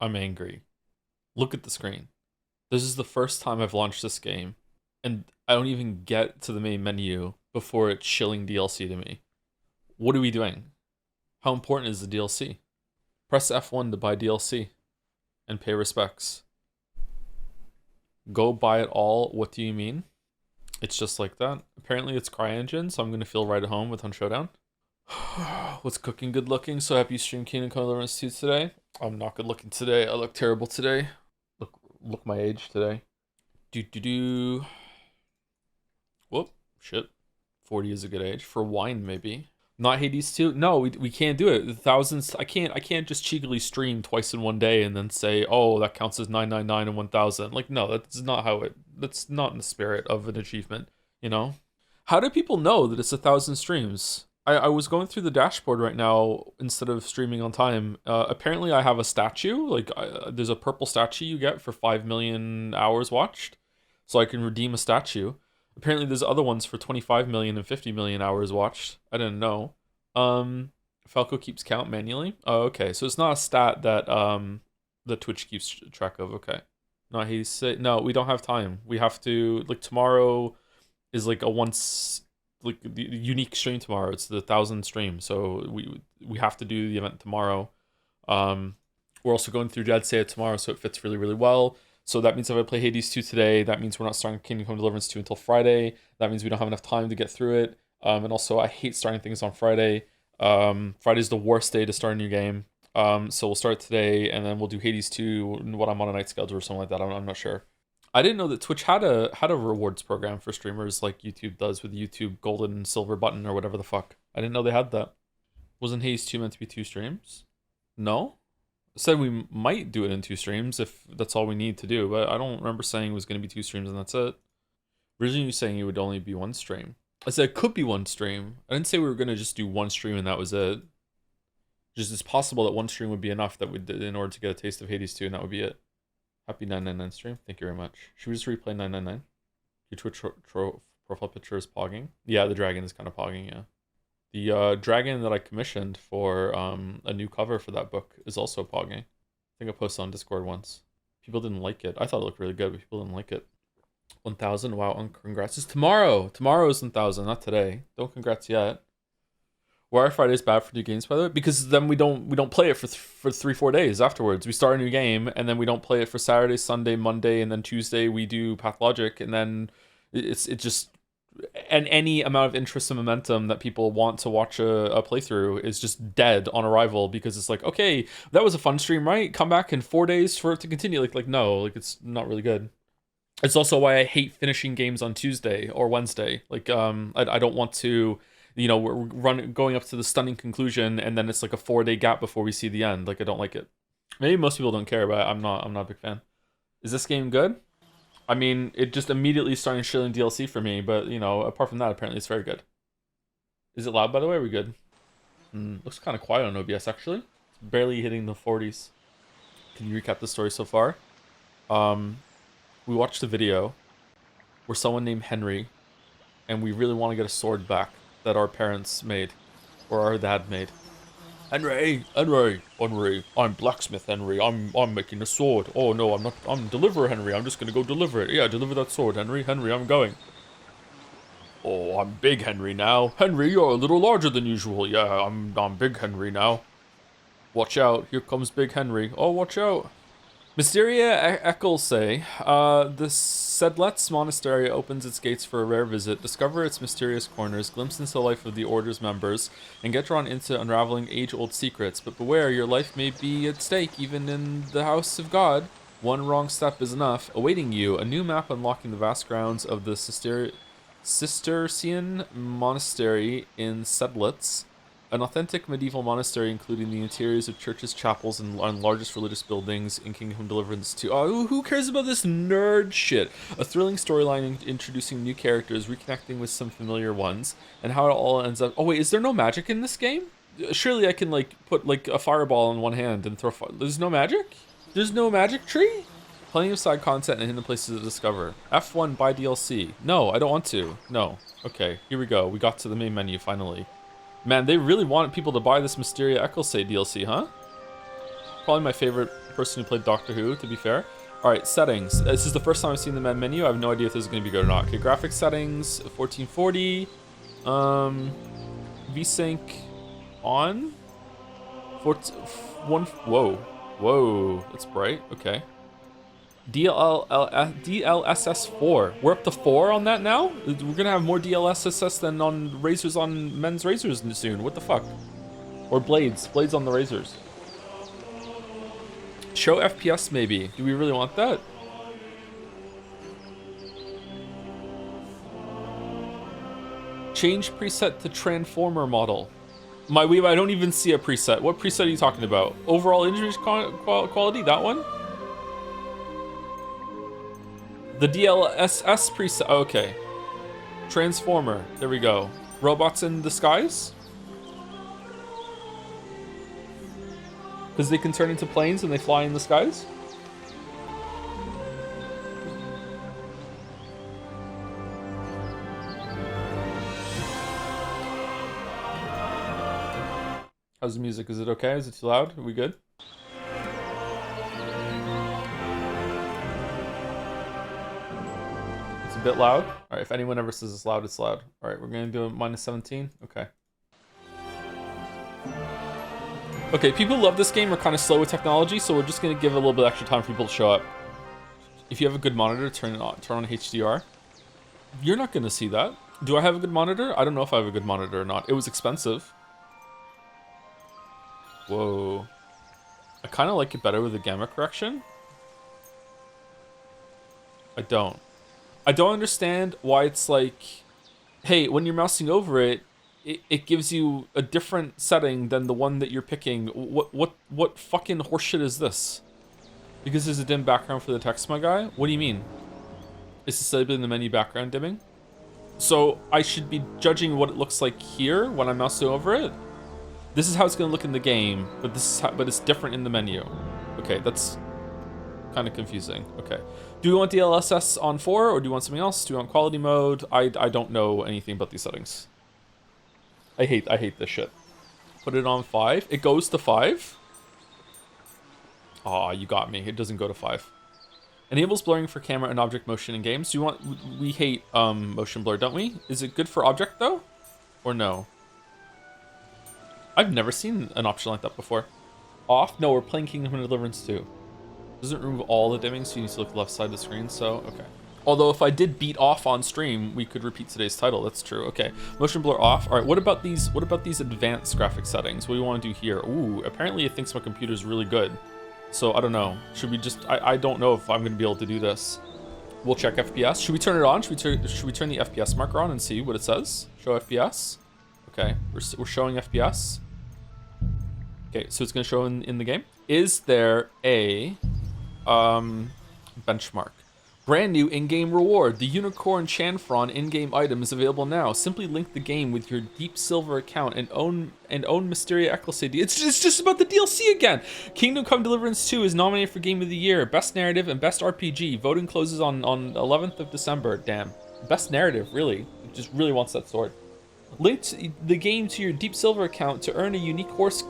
I'm angry. Look at the screen. This is the first time I've launched this game, and I don't even get to the main menu before it's shilling DLC to me. What are we doing? How important is the DLC? Press F1 to buy DLC and pay respects. Go buy it all. What do you mean? It's just like that. Apparently it's CryEngine, so I'm going to feel right at home with Hunt Showdown. What's cooking good looking? So happy you stream Kingdom Come Deliverance 2 today. I'm not good looking today. I look terrible today. Look my age today. Do. Whoop. Shit. 40 is a good age. For wine, maybe. Not Hades 2? No, we can't do it. The thousands. I can't just cheekily stream twice in one day and then say, oh, that counts as 999 and 1000. Like, no, that's not how it. That's not in the spirit of an achievement, you know? How do people know that it's 1,000 streams? I was going through the dashboard right now instead of streaming on time. Apparently, I have a statue. Like, there's a purple statue you get for 5 million hours watched. So I can redeem a statue. Apparently, there's other ones for 25 million and 50 million hours watched. I didn't know. Falco keeps count manually. Oh, okay. So it's not a stat that the Twitch keeps track of. Okay. No, no, we don't have time. We have to, like, tomorrow is like a once, like, the unique stream tomorrow. It's the 1,000 stream. So we have to do the event tomorrow. We're also going through Dead Say It tomorrow, so it fits really, really well. So that means if I play Hades 2 today, that means we're not starting Kingdom Come Deliverance 2 until Friday. That means we don't have enough time to get through it. And also, I hate starting things on Friday. Friday's the worst day to start a new game. So we'll start today, and then we'll do Hades 2 when I'm on a night schedule or something like that. I'm not sure. I didn't know that Twitch had a rewards program for streamers like YouTube does with YouTube Golden and Silver button or whatever the fuck. I didn't know they had that. Wasn't Hades 2 meant to be 2 streams? No? Said we might do it in 2 streams if that's all we need to do, but I don't remember saying it was going to be 2 streams and that's it. Originally you saying it would only be 1 stream. I said it could be 1 stream. I didn't say we were going to just do 1 stream and that was it. Just it's possible that 1 stream would be enough that would in order to get a taste of Hades 2 and that would be it. Happy 999 stream. Thank you very much. Should we just replay 999? Your Twitch profile picture is pogging. Yeah, the dragon is kind of pogging, yeah. The dragon that I commissioned for a new cover for that book is also pogging. I think I posted on Discord once. People didn't like it. I thought it looked really good, but people didn't like it. 1,000. Wow, congrats. It's tomorrow. Tomorrow is 1,000, not today. Don't congrats yet. Why are Fridays bad for new games, by the way? Because then we don't play it for 3-4 days afterwards. We start a new game and then we don't play it for Saturday, Sunday, Monday, and then Tuesday we do Pathologic, and then it just and any amount of interest and momentum that people want to watch a playthrough is just dead on arrival because it's like, okay, that was a fun stream, right? Come back in 4 days for it to continue. Like no, like it's not really good. It's also why I hate finishing games on Tuesday or Wednesday. Like I don't want to, you know, we're going up to the stunning conclusion and then it's like a 4-day gap before we see the end. Like I don't like it. Maybe most people don't care, but I'm not a big fan. Is this game good? I mean, it just immediately started shilling DLC for me, but, you know, apart from that, apparently it's very good. Is it loud, by the way? Are we good? Looks kind of quiet on OBS, actually. It's barely hitting the 40s. Can you recap the story so far? We watched a video where someone named Henry, and we really want to get a sword back that our parents made, or our dad made. Henry, I'm blacksmith Henry, I'm making a sword. Oh no, I'm not, I'm deliverer Henry, I'm just gonna go deliver it. Yeah, deliver that sword, Henry, I'm going. Oh, I'm big Henry now. Henry, you're a little larger than usual. Yeah, I'm big Henry now. Watch out, here comes big Henry. Oh, watch out. Mysteria Ecclesay, the Sedlets Monastery opens its gates for a rare visit. Discover its mysterious corners, glimpse into the life of the Order's members, and get drawn into unraveling age-old secrets. But beware, your life may be at stake, even in the house of God. One wrong step is enough. Awaiting you, a new map unlocking the vast grounds of the Cistercian Monastery in Sedlets. An authentic medieval monastery including the interiors of churches, chapels, and largest religious buildings in Kingdom Come Deliverance 2. Oh, who cares about this nerd shit? A thrilling storyline introducing new characters, reconnecting with some familiar ones, and how it all ends up... Oh wait, is there no magic in this game? Surely I can, like, put, like, a fireball in one hand and throw fire... There's no magic? There's no magic tree? Plenty of side content and hidden places to discover. F1 buy DLC. No, I don't want to. No. Okay, here we go. We got to the main menu, finally. Man, they really wanted people to buy this Mysteria Ecclesay DLC, huh? Probably my favorite person who played Doctor Who, to be fair. All right, settings. This is the first time I've seen the menu. I have no idea if this is going to be good or not. Okay, graphics settings, 1440. VSync on. Whoa, that's bright. Okay. DLSS4. We're up to 4 on that now? We're gonna have more DLSS than on razors on men's razors soon. What the fuck? Or blades on the razors. Show FPS maybe. Do we really want that? Change preset to transformer model. My weeb, I don't even see a preset. What preset are you talking about? Overall image quality, that one? The DLSS preset, okay. Transformer, there we go. Robots in disguise? Because they can turn into planes and they fly in the skies? How's the music? Is it okay? Is it too loud? Are we good? It's a bit loud. All right, if anyone ever says it's loud, it's loud. All right, we're gonna do a -17. Okay. Okay, people who love this game are kind of slow with technology, so we're just gonna give it a little bit extra time for people to show up. If you have a good monitor, turn on HDR. You're not gonna see that. Do I have a good monitor? I don't know if I have a good monitor or not. It was expensive. Whoa. I kind of like it better with the gamma correction. I don't understand why it's like, hey, when you're mousing over it, it gives you a different setting than the one that you're picking. What fucking horseshit is this? Because there's a dim background for the text, my guy? What do you mean? Is disabling the menu background dimming? So I should be judging what it looks like here when I'm mousing over it? This is how it's gonna look in the game, but it's different in the menu. Okay, that's kind of confusing. Okay, do we want DLSS on 4 or do you want something else? Do we want quality mode? I don't know anything about these settings. I hate this shit. Put it on 5. It goes to 5. Aw, you got me. It doesn't go to 5. Enables blurring for camera and object motion in games. Do you want? We hate motion blur, don't we? Is it good for object though, or no? I've never seen an option like that before. Off? No, we're playing Come Deliverance 2. Doesn't remove all the dimming, so you need to look left side of the screen, so, okay. Although if I did beat off on stream, we could repeat today's title, that's true, okay. Motion blur off. All right, what about these advanced graphic settings? What do you want to do here? Ooh, apparently it thinks my computer's really good. So, I don't know. Should we just, I don't know if I'm going to be able to do this. We'll check FPS. Should we turn it on? Should we turn the FPS marker on and see what it says? Show FPS. Okay, we're showing FPS. Okay, so it's going to show in the game. Is there a benchmark? Brand new in-game reward. The Unicorn Chanfron in-game item is available now. Simply link the game with your Deep Silver account and own Mysteria Ecclesia. It's just about the DLC again. Kingdom Come Deliverance 2 is nominated for Game of the Year, Best Narrative, and Best RPG. Voting closes on 11th of December. Damn. Best Narrative, really. It just really wants that sword. Link the game to your Deep Silver account to earn a unique horse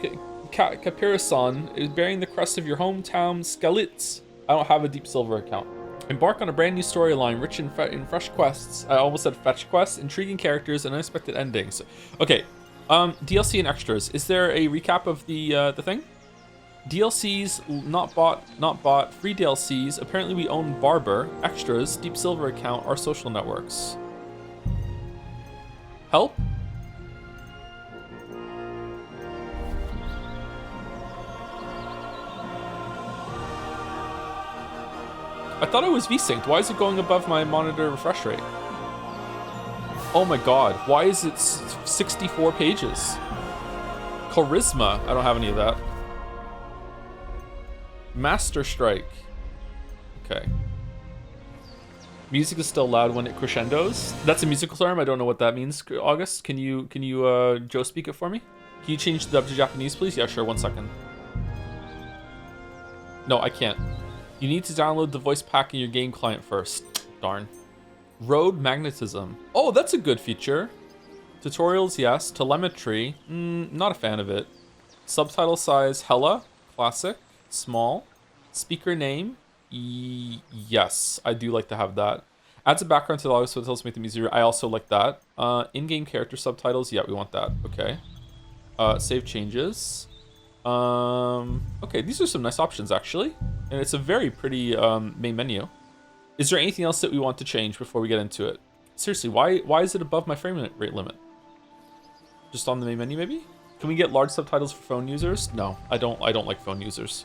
caparison bearing the crest of your hometown Skalitz. I don't have a Deep Silver account. Embark on a brand new storyline rich in fresh quests. I almost said fetch quests, intriguing characters, and unexpected endings. Okay, DLC and extras. Is there a recap of the thing? DLCs not bought. Free DLCs. Apparently we own Barber. Extras. Deep Silver account. Our social networks. Help. I thought it was V-synced. Why is it going above my monitor refresh rate? Oh my god, why is it 64 pages? Charisma, I don't have any of that. Master Strike. Okay. Music is still loud when it crescendos. That's a musical term, I don't know what that means, August. Can you Joe speak it for me? Can you change the dub to Japanese, please? Yeah, sure, 1 second. No, I can't. You need to download the voice pack in your game client first. Darn. Road magnetism. Oh, that's a good feature. Tutorials, yes. Telemetry, not a fan of it. Subtitle size, hella. Classic. Small. Speaker name? Yes, I do like to have that. Adds a background to the audio so it helps make them easier. I also like that. In-game character subtitles. Yeah, we want that. Okay. Save changes. Okay, these are some nice options actually, and it's a very pretty main menu. Is there anything else that we want to change before we get into it? Seriously, why is it above my frame rate limit? Just on the main menu, maybe? Can we get large subtitles for phone users? No, I don't like phone users.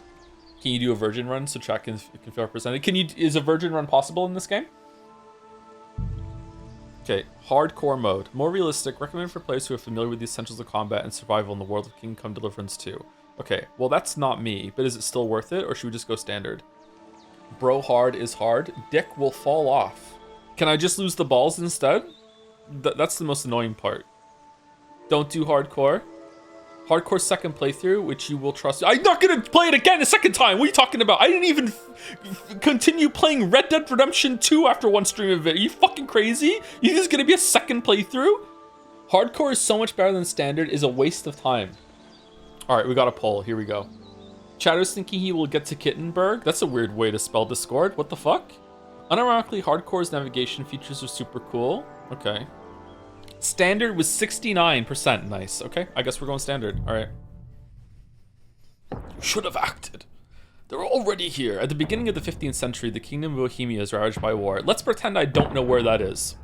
Can you do a virgin run so chat can feel represented? Is a virgin run possible in this game? Okay, hardcore mode. More realistic, recommended for players who are familiar with the essentials of combat and survival in the world of Come Deliverance 2. Okay, well that's not me, but is it still worth it, or should we just go standard? Bro hard is hard. Dick will fall off. Can I just lose the balls instead? That's the most annoying part. Don't do hardcore. Hardcore second playthrough, which you will trust. I'm not gonna play it again a second time. What are you talking about? I didn't even continue playing Red Dead Redemption 2 after one stream of it. Are you fucking crazy? You think there's gonna be a second playthrough? Hardcore is so much better than standard is a waste of time. All right, we got a poll. Here we go. Chatter's thinking he will get to Kittenberg. That's a weird way to spell Discord. What the fuck? Unironically, Hardcore's navigation features are super cool. Okay. Standard was 69%. Nice. Okay, I guess we're going standard. All right. You should have acted. They're already here. At the beginning of the 15th century, the kingdom of Bohemia is ravaged by war. Let's pretend I don't know where that is.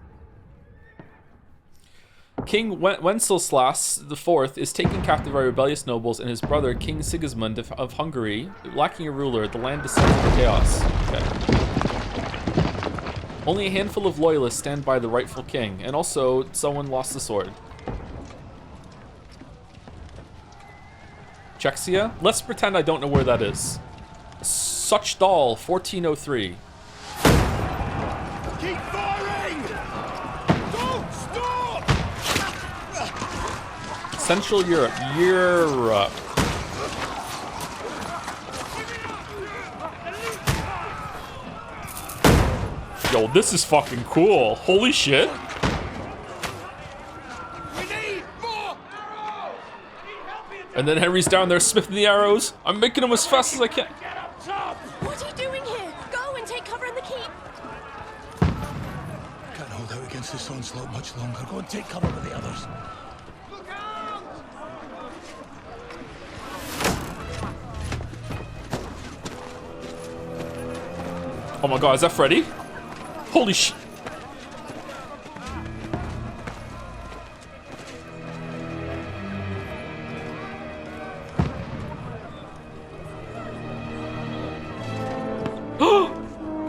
King Wenceslas IV is taken captive by rebellious nobles, and his brother, King Sigismund of Hungary, lacking a ruler, the land descends into chaos. Okay. Only a handful of loyalists stand by the rightful king, and also someone lost the sword. Czechia? Let's pretend I don't know where that is. Suchdal, 1403. Keep firing! Don't stop! Central Europe. Europe. Yo, this is fucking cool. Holy shit. We need more arrows! And then Henry's down there smithing the arrows. I'm making them as fast as I can. Get up top! What are you doing here? Go and take cover in the keep. Can't hold out against this onslaught much longer. Go and take cover with the others. Look out! Oh my god, is that Freddy? Holy shit.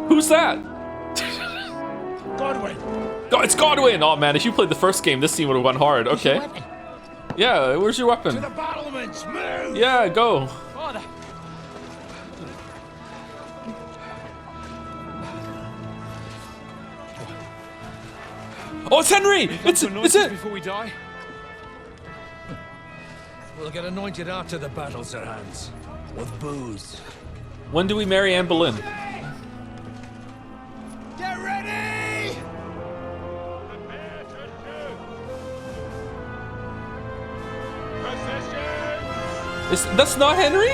Who's that? Godwin! God, it's Godwin! Oh man, if you played the first game, this scene would have went hard. Okay. Yeah, where's your weapon? To the battlements! Move! Yeah, go. Father! Oh, it's Henry! It's it! Before we die? We'll get anointed after the battles are hands. With booze. When do we marry Anne Boleyn? Get ready! That's not Henry?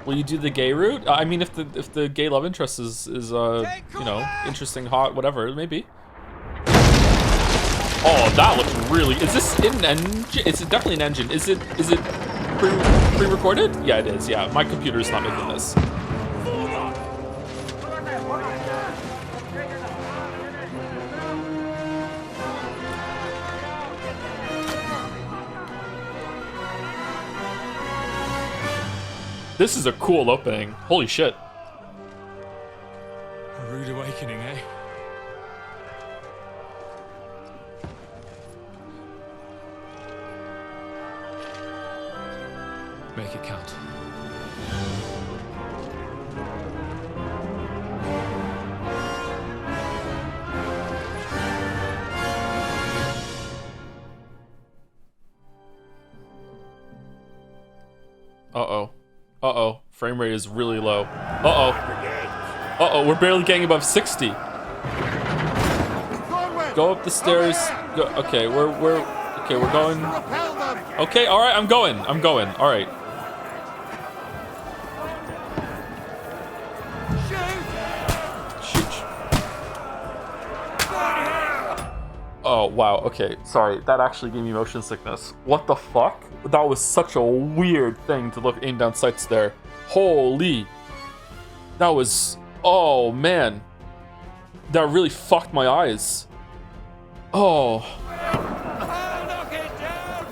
Will you do the gay route? I mean, if the gay love interest is you know, interesting, hot, whatever, maybe. Oh, that looks really. Is this in engine? It's definitely an engine. Is it pre-recorded? Yeah, it is. Yeah, my computer's not making this. This is a cool opening. Holy shit. A rude awakening, eh? Make it count. Uh-oh. Uh-oh. Frame rate is really low. Uh-oh. Uh-oh, we're barely getting above 60. Go up the stairs. Go, okay, we're Okay, we're going. Okay, all right, I'm going. All right. Shoot. Oh, wow. Okay, sorry. That actually gave me motion sickness. What the fuck? That was such a weird thing to look aim down sights there. Holy. That was... Oh, man. That really fucked my eyes. Oh.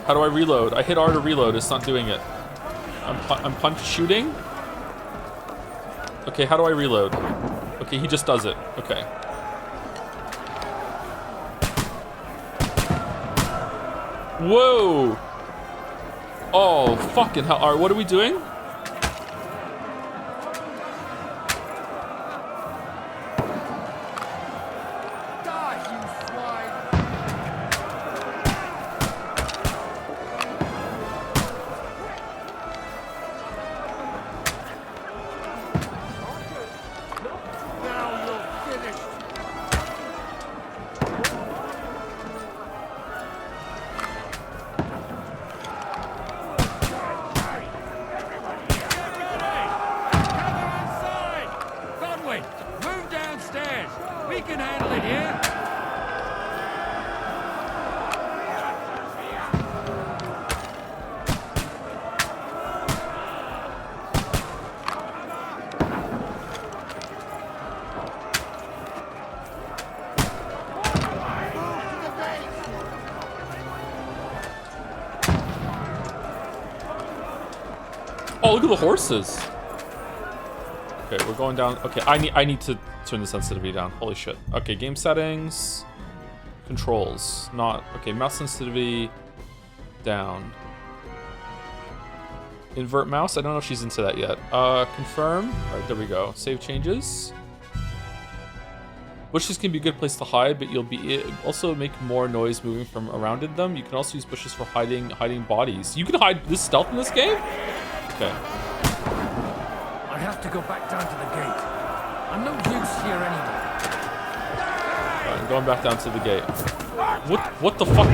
How do I reload? I hit R to reload. It's not doing it. I'm punch shooting. Okay, how do I reload? Okay, he just does it. Okay. Whoa. Oh, fucking hell. All right, what are we doing? Oh, look at the horses. Okay, we're going down. Okay, I need to turn the sensitivity down. Holy shit. Okay, game settings. Controls. Not... Okay, mouse sensitivity down. Invert mouse. I don't know if she's into that yet. Confirm. All right, there we go. Save changes. Bushes can be a good place to hide, but you'll be also make more noise moving from around in them. You can also use bushes for hiding bodies. You can hide this stealth in this game? Okay. I have to go back down to the gate. I'm no use here anyway. Alright, I'm going back down to the gate. What the fuck?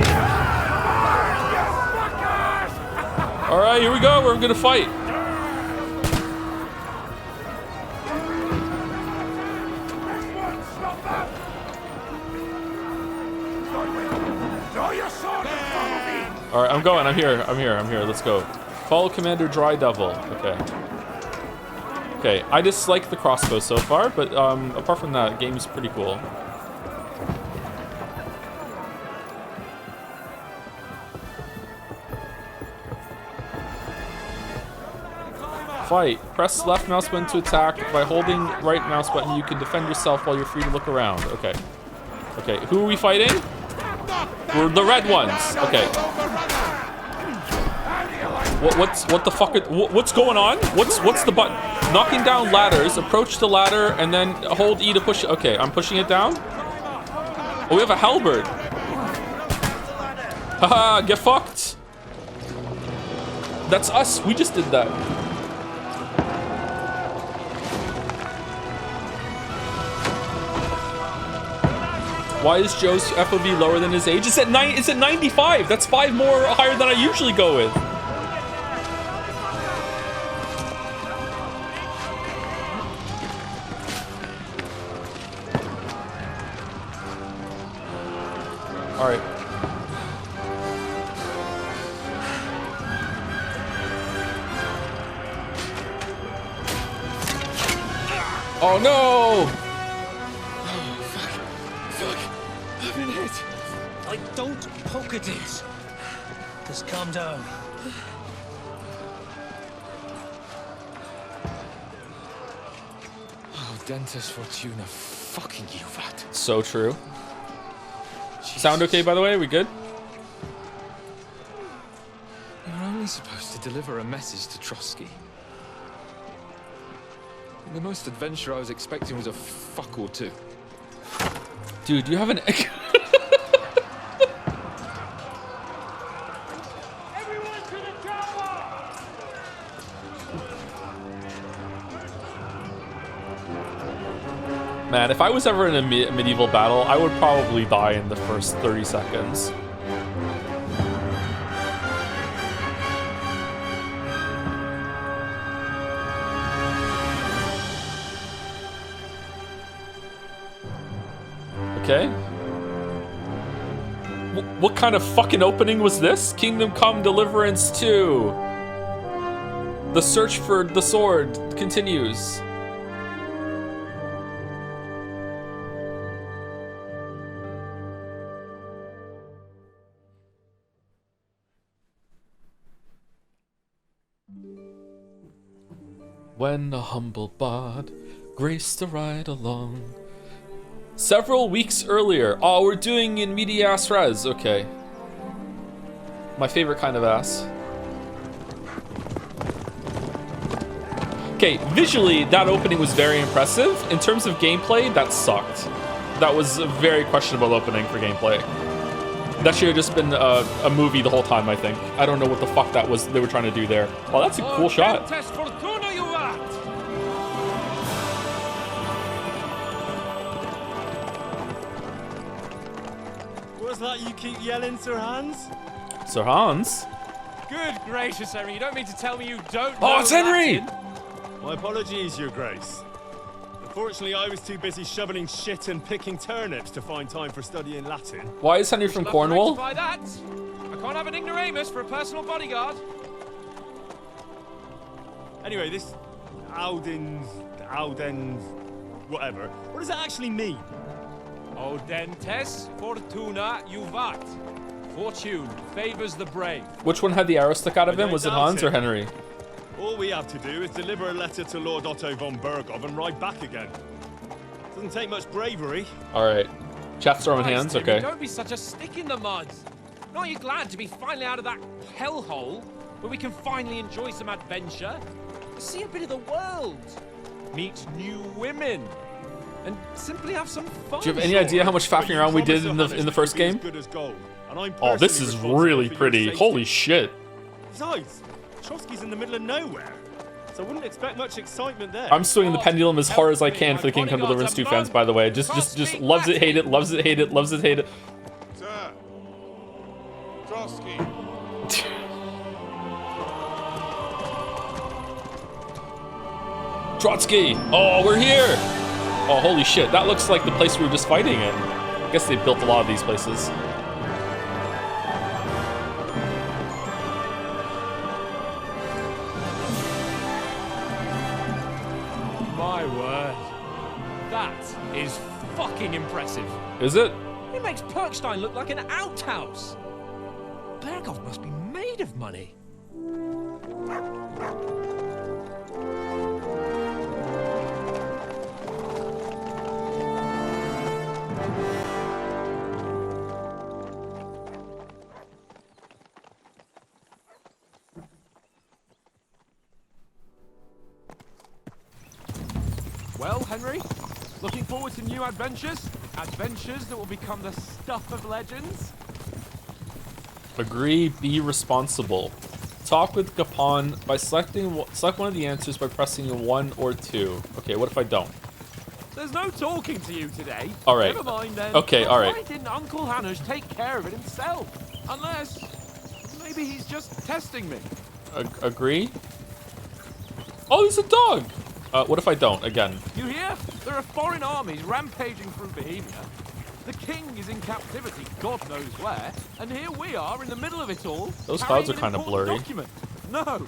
Alright, here we go. We're gonna fight. Alright, I'm going. I'm here. Let's go. Follow Commander Dry Devil. Okay. Okay, I dislike the crossbow so far, but apart from that, game's pretty cool. Fight. Press left mouse button to attack. By holding right mouse button, you can defend yourself while you're free to look around. Okay. Okay, who are we fighting? We're the red ones. Okay. What the fuck? What's going on? What's the button? Knocking down ladders. Approach the ladder and then hold E to push it. Okay, I'm pushing it down. Oh, we have a halberd. Haha, get fucked. That's us. We just did that. Why is Joe's FOV lower than his age? It's at 95. That's 5 more higher than I usually go with. All right. Oh no! I've been hit. Like, don't poke at it. Just calm down. Oh, Dentes Fortuna, fucking you, Vat. So true. Sound okay, by the way? We good? You're only supposed to deliver a message to Trotsky. The most adventure I was expecting was a fuck or two. Dude, you have an... Everyone to the tower! Man, if I was ever in a medieval battle, I would probably die in the first 30 seconds. Okay. What kind of fucking opening was this? Kingdom Come Deliverance 2. The search for the sword continues. When a humble bard graced the ride along. Several weeks earlier. Oh, we're doing in medias res. Okay. My favorite kind of ass. Okay, visually, that opening was very impressive. In terms of gameplay, that sucked. That was a very questionable opening for gameplay. That should have just been a movie the whole time, I think. I don't know what the fuck that was they were trying to do there. Oh, that's a cool shot. What's that you keep yelling, Sir Hans? Sir Hans? Good gracious, Henry, you don't mean to tell me you don't Oh, know it's Henry! Latin? My apologies, Your Grace. Unfortunately, I was too busy shoveling shit and picking turnips to find time for studying Latin. Why is Henry from Cornwall? By that, I can't have an ignoramus for a personal bodyguard. Anyway, this Audens, whatever. What does that actually mean? Audentes fortuna juvat. Fortune favors the brave. Which one had the arrow stuck out of him? Was it Hans or Henry? All we have to do is deliver a letter to Lord Otto von Bergov and ride back again. Doesn't take much bravery. All right. Chat's throwing Christ, hands. Timmy, Okay. Don't be such a stick in the mud. Aren't you glad to be finally out of that hellhole where we can finally enjoy some adventure? See a bit of the world. Meet new women. And simply have some fun. Do you have any idea how much faffing around we did in the first game? Oh, this is really pretty. Holy shit. Besides, Trotsky's in the middle of nowhere, so I wouldn't expect much excitement there. I'm swinging the pendulum as hard as I can for the Kingdom Come Deliverance 2 fans, by the way. Just loves it, hate it, loves it, hate it, loves it, hate it. Sir. Trotsky. Trotsky! Oh, we're here! Oh, holy shit. That looks like the place we were just fighting in. I guess they built a lot of these places. My word. That is fucking impressive. Is it? It makes Perkstein look like an outhouse. Bergov must be made of money. Well, Henry, looking forward to new adventures? Adventures that will become the stuff of legends? Agree, be responsible. Talk with Gapon by select one of the answers by pressing 1 or 2. Okay, what if I don't? There's no talking to you today. All right. Never mind then. Okay, all right. Why didn't Uncle Hannah take care of it himself? Unless, maybe he's just testing me. Agree? Oh, there's a dog! What if I don't, again? You hear? There are foreign armies rampaging through Bohemia. The king is in captivity, God knows where, and here we are in the middle of it all. Those clouds are carrying an kind of important blurry. Document. No,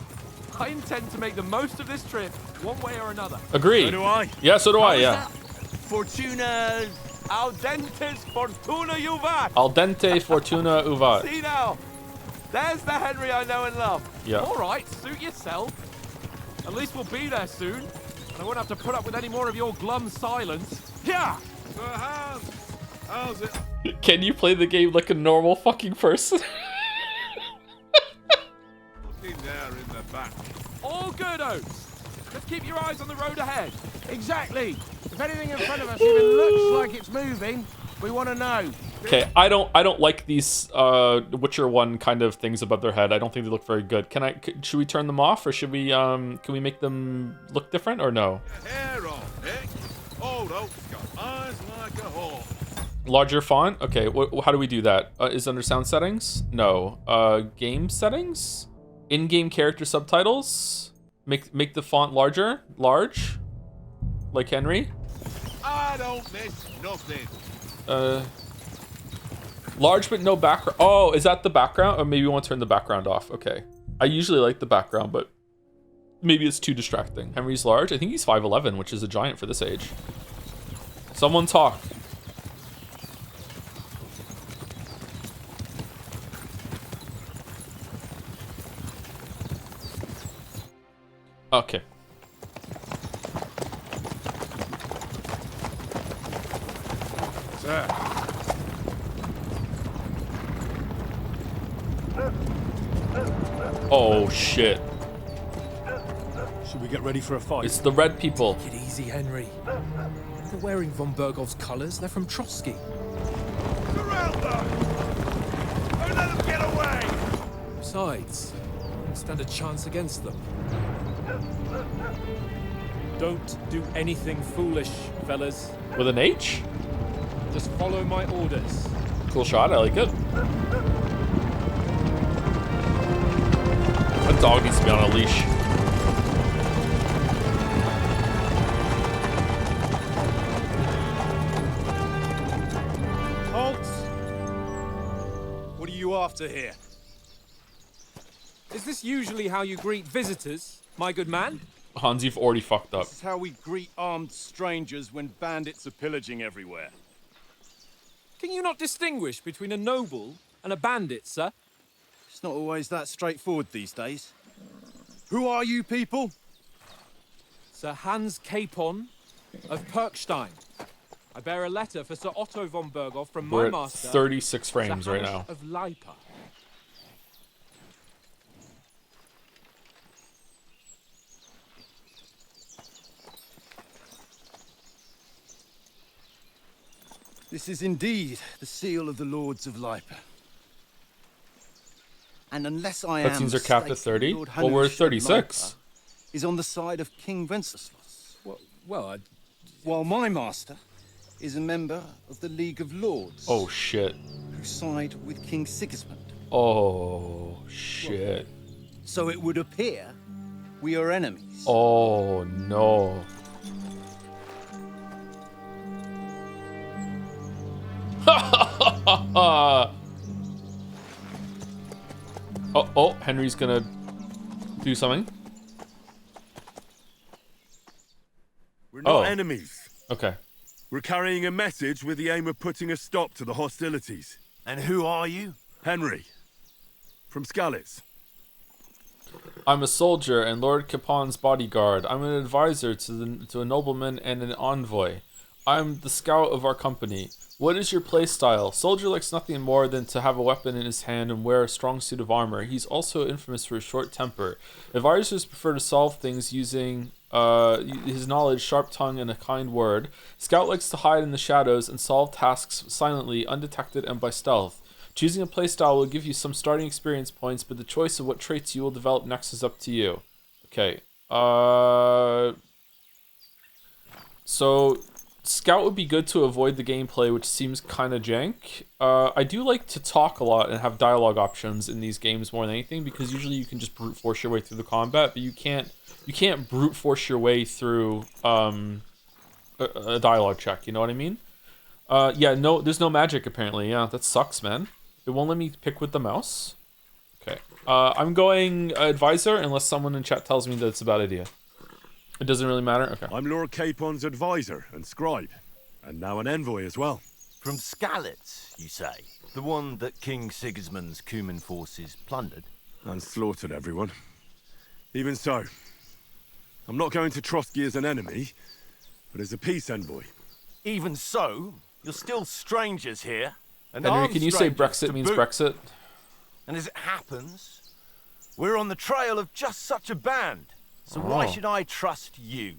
I intend to make the most of this trip, one way or another. Agree. So do I. Yeah, so do I, yeah. Fortuna al dentes fortuna juvat. Al dente fortuna uvat. See now, there's the Henry I know and love. Yeah. All right, suit yourself. At least we'll be there soon, and I won't have to put up with any more of your glum silence. Yeah. Sir Hans. How's it? Can you play the game like a normal fucking person? Looking there in the back. All good, Oates. Just keep your eyes on the road ahead. Exactly. If anything in front of us even looks like it's moving, we want to know. Okay, I don't like these Witcher 1 kind of things above their head. I don't think they look very good. Should we turn them off, or should we can we make them look different, or no? Hair on, eh? Old oak's got eyes like a hawk. Larger font? Okay, how do we do that? Is it under sound settings? No. Game settings? In-game character subtitles? Make the font larger? Large? Like Henry? I don't miss nothing. Large but no background. Oh, is that the background? Or maybe you want to turn the background off. Okay. I usually like the background, but maybe it's too distracting. Henry's large. I think he's 5'11", which is a giant for this age. Someone talk. Okay. Sir. Oh shit. Should we get ready for a fight? It's the red people. Take it easy, Henry. They're wearing von Bergov's colours. They're from Trotsky. Surround them! Don't let them get away! Besides, I don't stand a chance against them. Don't do anything foolish, fellas. With an H? Just follow my orders. Cool shot, I like it. That dog needs to be on a leash. Halt! What are you after here? Is this usually how you greet visitors, my good man? Hans, you've already fucked up. This is how we greet armed strangers when bandits are pillaging everywhere. Can you not distinguish between a noble and a bandit, sir? It's not always that straightforward these days. Who are you people? Sir Hans Capon of Perkstein. I bear a letter for Sir Otto von Berghoff from We're my at master, 36 frames Sir right Hans now. of Lipa. This is indeed the seal of the Lords of Lipa. And unless I am Cutscenes are capped at mistaken, 30. Lord Well, we're at Hanush of 36. Lipa is on the side of King Wenceslas, Well, while my master is a member of the League of Lords, Oh shit. who side with King Sigismund. Oh shit. So it would appear we are enemies. Oh no. Oh, Henry's gonna do something. We're not Oh. enemies. Okay. We're carrying a message with the aim of putting a stop to the hostilities. And who are you? Henry, from Skalitz. I'm a soldier and Lord Capon's bodyguard. I'm an advisor to a nobleman and an envoy. I'm the scout of our company. What is your playstyle? Soldier likes nothing more than to have a weapon in his hand and wear a strong suit of armor. He's also infamous for his short temper. Advisors prefer to solve things using his knowledge, sharp tongue, and a kind word. Scout likes to hide in the shadows and solve tasks silently, undetected, and by stealth. Choosing a playstyle will give you some starting experience points, but the choice of what traits you will develop next is up to you. Okay. So Scout would be good to avoid the gameplay, which seems kind of jank. I do like to talk a lot and have dialogue options in these games more than anything, because usually you can just brute force your way through the combat, but you can't brute force your way through a dialogue check. You know what I mean? Yeah, no, there's no magic apparently. Yeah, that sucks, man. It won't let me pick with the mouse. Okay. I'm going advisor unless someone in chat tells me that it's a bad idea. It doesn't really matter? Okay. I'm Lord Capon's advisor and scribe, and now an envoy as well. From Skalitz, you say? The one that King Sigismund's Cuman forces plundered? And slaughtered everyone. Even so, I'm not going to Trotsky as an enemy, but as a peace envoy. Even so, you're still strangers here. And Henry, I'm can you say strangers Brexit to means boot. Brexit? And as it happens, we're on the trail of just such a band. So why should I trust you?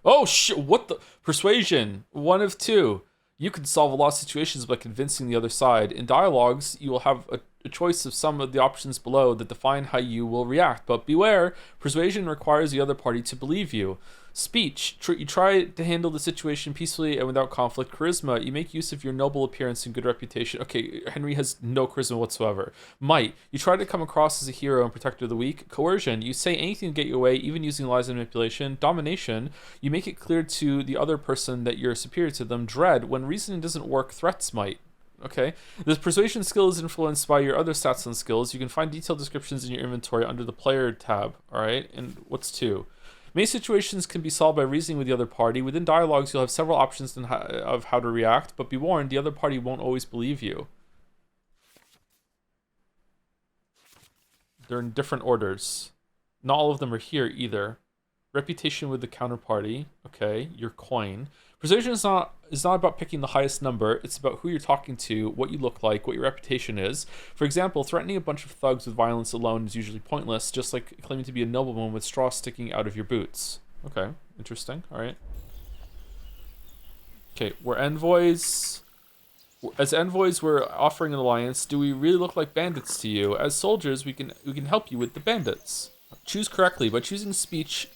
Oh shit, what the? Persuasion. One of two. You can solve a lot of situations by convincing the other side. In dialogues, you will have a a choice of some of the options below that define how you will react. But beware, persuasion requires the other party to believe you. Speech, you try to handle the situation peacefully and without conflict. Charisma, you make use of your noble appearance and good reputation. Okay, Henry has no charisma whatsoever. Might, you try to come across as a hero and protector of the weak. Coercion, you say anything to get your way, even using lies and manipulation. Domination, you make it clear to the other person that you're superior to them. Dread, when reasoning doesn't work, threats might. Okay, this persuasion skill is influenced by your other stats and skills. You can find detailed descriptions in your inventory under the player tab. All right, and what's 2? Many situations can be solved by reasoning with the other party. Within dialogues, you'll have several options of how to react, but be warned, the other party won't always believe you. They're in different orders. Not all of them are here either. Reputation with the counterparty. Okay, your coin. Persuasion is not about picking the highest number. It's about who you're talking to, what you look like, what your reputation is. For example, threatening a bunch of thugs with violence alone is usually pointless, just like claiming to be a nobleman with straw sticking out of your boots. Okay, interesting. All right. Okay, we're envoys. As envoys, we're offering an alliance. Do we really look like bandits to you? As soldiers, we can help you with the bandits. Choose correctly. By choosing speech,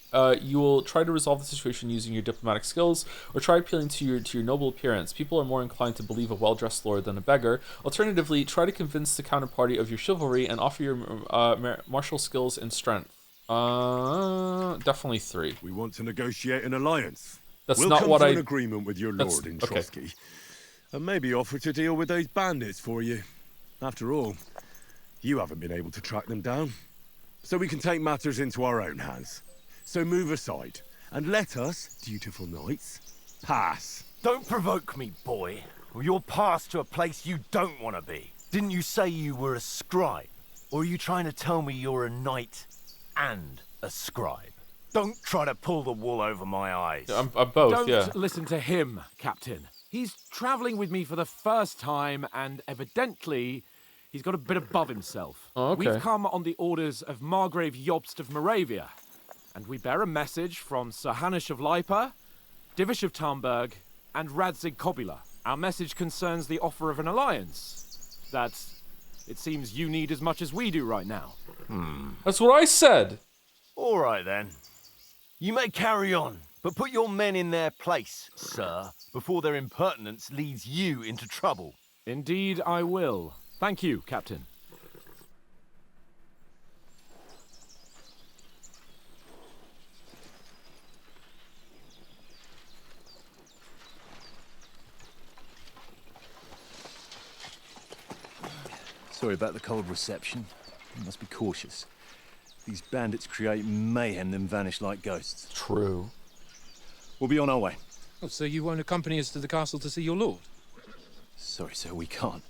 you will try to resolve the situation using your diplomatic skills, or try appealing to your noble appearance. People are more inclined to believe a well-dressed lord than a beggar. Alternatively, try to convince the counterparty of your chivalry and offer your martial skills and strength. Definitely 3. We want to negotiate an alliance. That's we'll not come what to I... an agreement with your lord in Trotsky, okay. And maybe offer to deal with those bandits for you. After all, you haven't been able to track them down. So we can take matters into our own hands. So move aside, and let us, dutiful knights, pass. Don't provoke me, boy, or you'll pass to a place you don't want to be. Didn't you say you were a scribe? Or are you trying to tell me you're a knight and a scribe? Don't try to pull the wool over my eyes. I'm both, yeah. Don't listen to him, Captain. He's travelling with me for the first time, and evidently he's got a bit above himself. Oh, okay. We've come on the orders of Margrave Jobst of Moravia, and we bear a message from Sir Hanush of Lipa, Divish of Tarnberg, and Radzig Kobula. Our message concerns the offer of an alliance that it seems you need as much as we do right now. That's what I said. All right, then. You may carry on, but put your men in their place, sir, before their impertinence leads you into trouble. Indeed, I will. Thank you, Captain. Sorry about the cold reception. You must be cautious. These bandits create mayhem, then vanish like ghosts. True. We'll be on our way. Oh, so you won't accompany us to the castle to see your lord? Sorry, sir, we can't.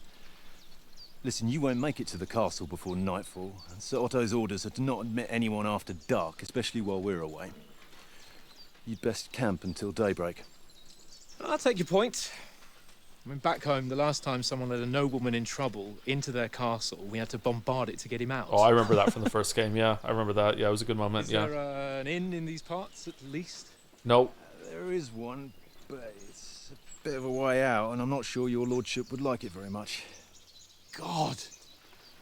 Listen, you won't make it to the castle before nightfall, and Sir Otto's orders are to not admit anyone after dark, especially while we're away. You'd best camp until daybreak. I'll take your point. I mean, back home, the last time someone led a nobleman in trouble into their castle, we had to bombard it to get him out. Oh, I remember that from the first game, yeah. I remember that. Yeah, it was a good moment, Is there an inn in these parts, at least? Nope. There is one, but it's a bit of a way out, and I'm not sure your lordship would like it very much. God!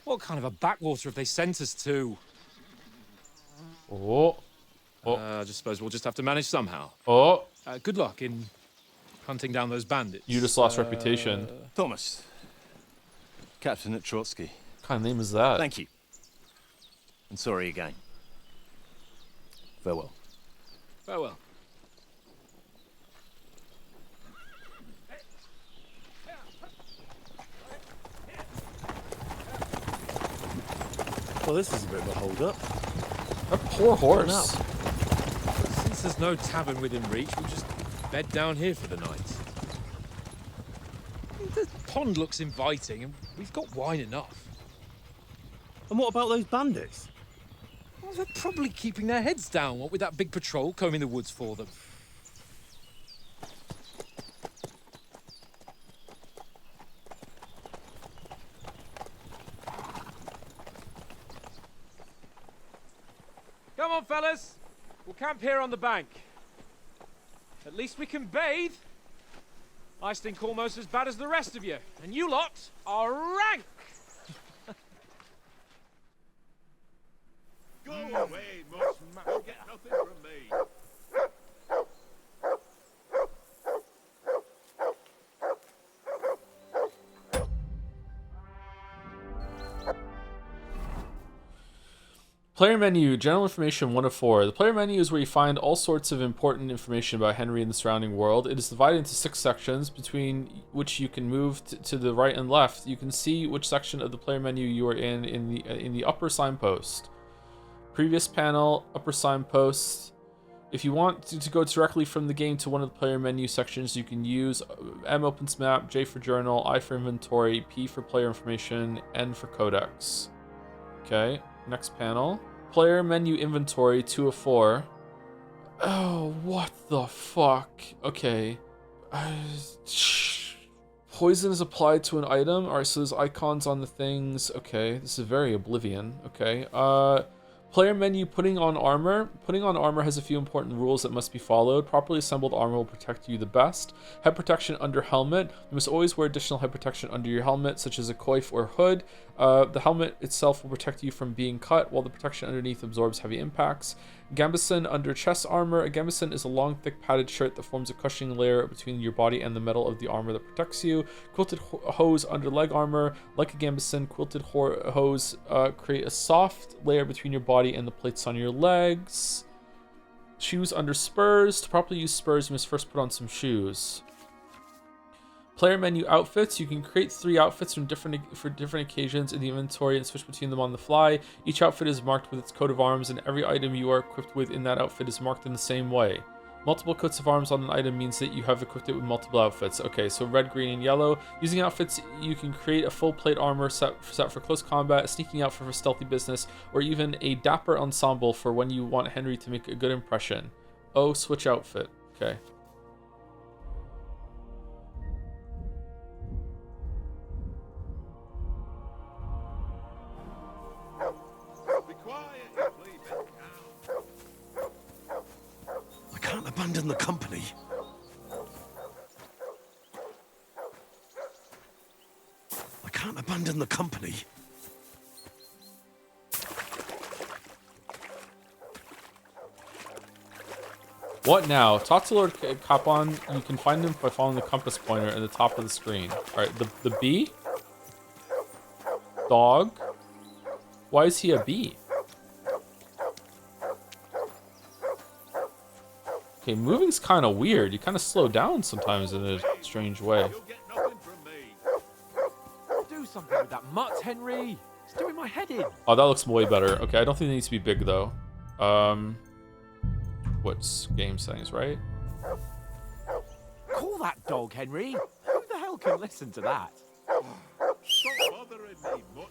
What kind of a backwater have they sent us to? Oh. I just suppose we'll just have to manage somehow. Oh. Good luck in hunting down those bandits. You just lost reputation. Thomas. Captain at Trotsky. What kind of name is that? Thank you. And sorry again. Farewell. Farewell. Well, this is a bit of a hold-up. That poor horse. Since there's no tavern within reach, we'll just bed down here for the night. The pond looks inviting, and we've got wine enough. And what about those bandits? Well, they're probably keeping their heads down, what with that big patrol combing the woods for them. Come on, fellas. We'll camp here on the bank. At least we can bathe. I stink almost as bad as the rest of you. And you lot are rank. way, mutt. You'll get nothing from me. Player menu, general information 1 of 4. The player menu is where you find all sorts of important information about Henry and the surrounding world. It is divided into 6 sections, between which you can move to the right and left. You can see which section of the player menu you are in the upper signpost. Previous panel, upper signpost. If you want to go directly from the game to one of the player menu sections, you can use M opens map, J for journal, I for inventory, P for player information, N for codex. Okay. Next panel. Player menu inventory 2 of 4. Oh, what the fuck? Okay. Poison is applied to an item. Alright, so there's icons on the things. Okay, this is very Oblivion. Okay. Player menu putting on armor. Putting on armor has a few important rules that must be followed. Properly assembled armor will protect you the best. Head protection under helmet. You must always wear additional head protection under your helmet, such as a coif or hood. The helmet itself will protect you from being cut, while the protection underneath absorbs heavy impacts. Gambeson under chest armor. A gambeson is a long, thick, padded shirt that forms a cushioning layer between your body and the metal of the armor that protects you. Quilted hose under leg armor. Like a gambeson, quilted hose create a soft layer between your body and the plates on your legs. Shoes under spurs. To properly use spurs, you must first put on some shoes. Player menu outfits. You can create 3 outfits for different occasions in the inventory and switch between them on the fly. Each outfit is marked with its coat of arms, and every item you are equipped with in that outfit is marked in the same way. Multiple coats of arms on an item means that you have equipped it with multiple outfits. Okay, so red, green, and yellow. Using outfits, you can create a full plate armor set for close combat, a sneaking outfit for stealthy business, or even a dapper ensemble for when you want Henry to make a good impression. Oh, switch outfit. Okay. I can't abandon the company. I can't abandon the company. What now? Talk to Lord Capon. You can find him by following the compass pointer at the top of the screen. Alright, the bee? Dog? Why is he a bee? Okay, moving's kind of weird. You kind of slow down sometimes in a strange way. Do something with that mutt, Henry. It's doing my head in. Oh, that looks way better. Okay, I don't think it needs to be big though. What's game settings, right? Call that dog, Henry. Who the hell can listen to that? Stop bothering me, mutt.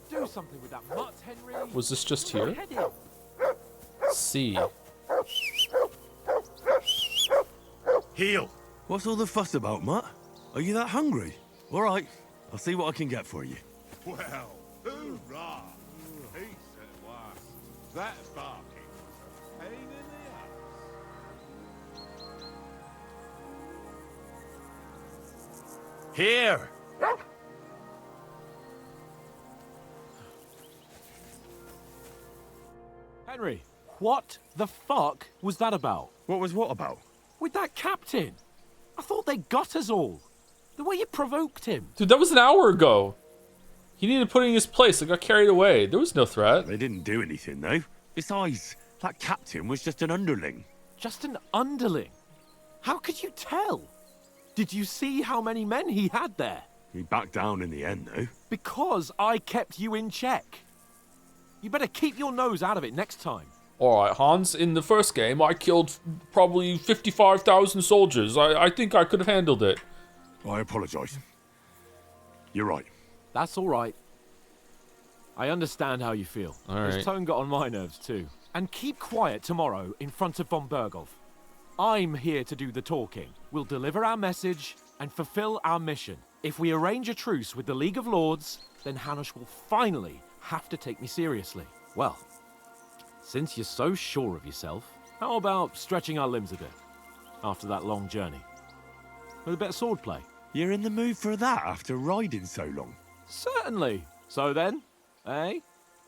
Do something with that mutt, Henry. Was this just here? C. Heel! What's all the fuss about, Mutt? Are you that hungry? All right, I'll see what I can get for you. Well, hoorah! He said was. That barking was a pain in the ass. Here! Henry, what the fuck was that about? What was what about? With that captain. I thought they got us all. The way you provoked him. Dude, that was an hour ago. He needed to put it in his place. I got carried away. There was no threat. They didn't do anything, though. Besides, that captain was just an underling. Just an underling? How could you tell? Did you see how many men he had there? He backed down in the end, though. Because I kept you in check. You better keep your nose out of it next time. Alright, Hans, in the first game, I killed probably 55,000 soldiers. I think I could have handled it. I apologize. You're right. That's all right. I understand how you feel. All right. His tone got on my nerves too. And keep quiet tomorrow in front of von Berghoff. I'm here to do the talking. We'll deliver our message and fulfill our mission. If we arrange a truce with the League of Lords, then Hanush will finally have to take me seriously. Well, since you're so sure of yourself, how about stretching our limbs a bit after that long journey? With a bit of swordplay. You're in the mood for that after riding so long? Certainly. So then, eh?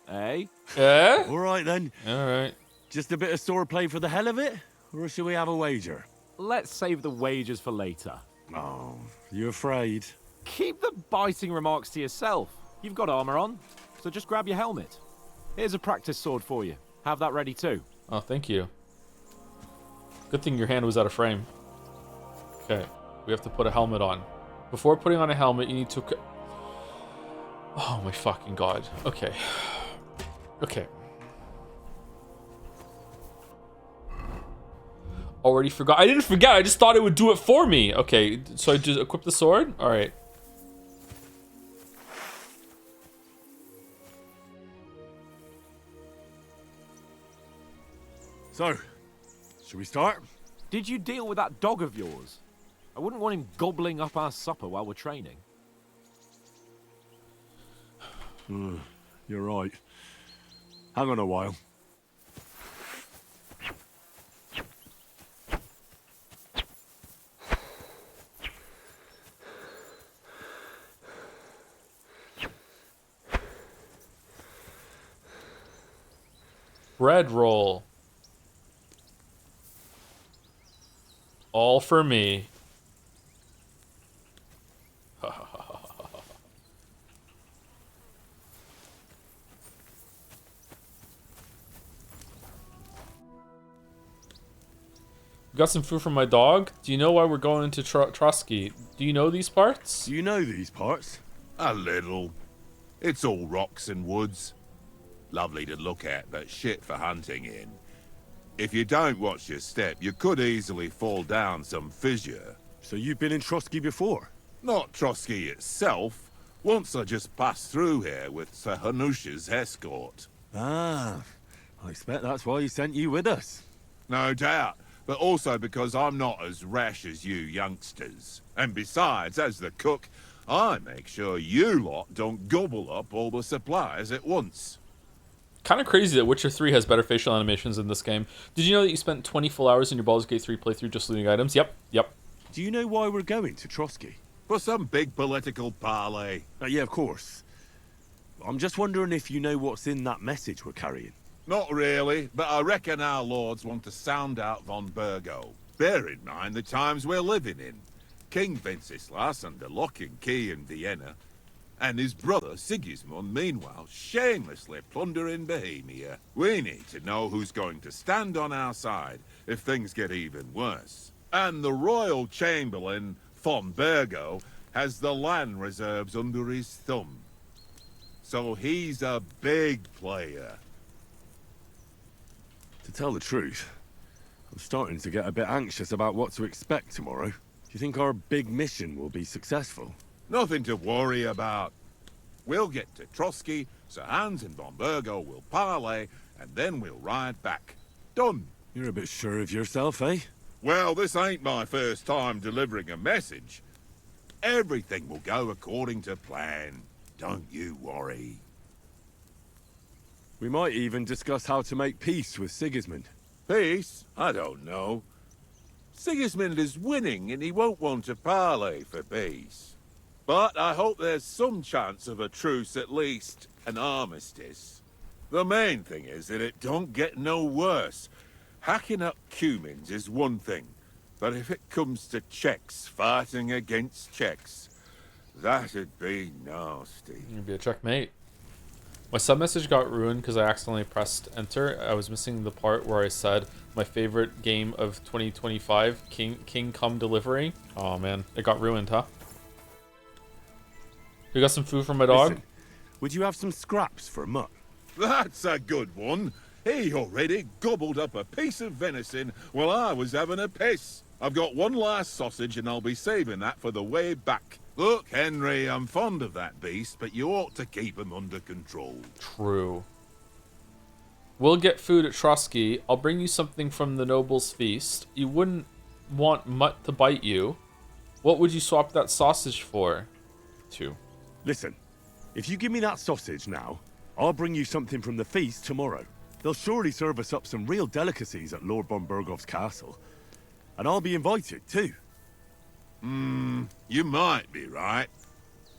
Eh? Eh? All right, then. All right. Just a bit of swordplay for the hell of it? Or should we have a wager? Let's save the wagers for later. Oh, you afraid? Keep the biting remarks to yourself. You've got armor on, so just grab your helmet. Here's a practice sword for you. Have that ready too. Oh, thank you. Good thing your hand was out of frame. Okay, we have to put a helmet on. Before putting on a helmet, you need to... Oh my fucking god. Okay. Okay. Already forgot. I didn't forget. I just thought it would do it for me. Okay, so I just equip the sword? Alright. So, should we start? Did you deal with that dog of yours? I wouldn't want him gobbling up our supper while we're training. You're right. Hang on a while. Bread roll. All for me. Got some food from my dog. Do you know why we're going to Trotsky? Do you know these parts? Do you know these parts? A little. It's all rocks and woods. Lovely to look at, but shit for hunting in. If you don't watch your step, you could easily fall down some fissure. So you've been in Trotsky before? Not Trotsky itself. Once I just passed through here with Sir Hanusha's escort. Ah, I expect that's why he sent you with us. No doubt, but also because I'm not as rash as you youngsters. And besides, as the cook, I make sure you lot don't gobble up all the supplies at once. Kind of crazy that Witcher 3 has better facial animations in this game. Did you know that you spent 20 full hours in your Baldur's Gate 3 playthrough just looting items? Yep. Do you know why we're going to Trotsky? For some big political parley. Yeah, of course. I'm just wondering if you know what's in that message we're carrying. Not really, but I reckon our lords want to sound out von Burgo. Bear in mind the times we're living in. King Wenceslas under lock and key in Vienna, and his brother Sigismund, meanwhile, shamelessly plundering Bohemia. We need to know who's going to stand on our side if things get even worse. And the royal chamberlain, von Burgo, has the land reserves under his thumb. So he's a big player. To tell the truth, I'm starting to get a bit anxious about what to expect tomorrow. Do you think our big mission will be successful? Nothing to worry about. We'll get to Trotsky, Sir Hans and von Burgo will parley, and then we'll ride back. Done. You're a bit sure of yourself, eh? Well, this ain't my first time delivering a message. Everything will go according to plan. Don't you worry. We might even discuss how to make peace with Sigismund. Peace? I don't know. Sigismund is winning and he won't want to parley for peace. But I hope there's some chance of a truce at least, an armistice. The main thing is that it don't get no worse. Hacking up Cumans is one thing, but if it comes to Czechs fighting against Czechs, that'd be nasty. It'd be a checkmate. My sub message got ruined because I accidentally pressed enter. I was missing the part where I said my favorite game of 2025, King Come Delivery. Oh man, it got ruined, huh? You got some food for my dog? Listen, would you have some scraps for Mutt? That's a good one. He already gobbled up a piece of venison while I was having a piss. I've got one last sausage and I'll be saving that for the way back. Look, Henry, I'm fond of that beast, but you ought to keep him under control. True. We'll get food at Trotsky. I'll bring you something from the noble's feast. You wouldn't want Mutt to bite you. What would you swap that sausage for? 2. Listen, if you give me that sausage now, I'll bring you something from the feast tomorrow. They'll surely serve us up some real delicacies at Lord von Burgov's castle. And I'll be invited, too. You might be right.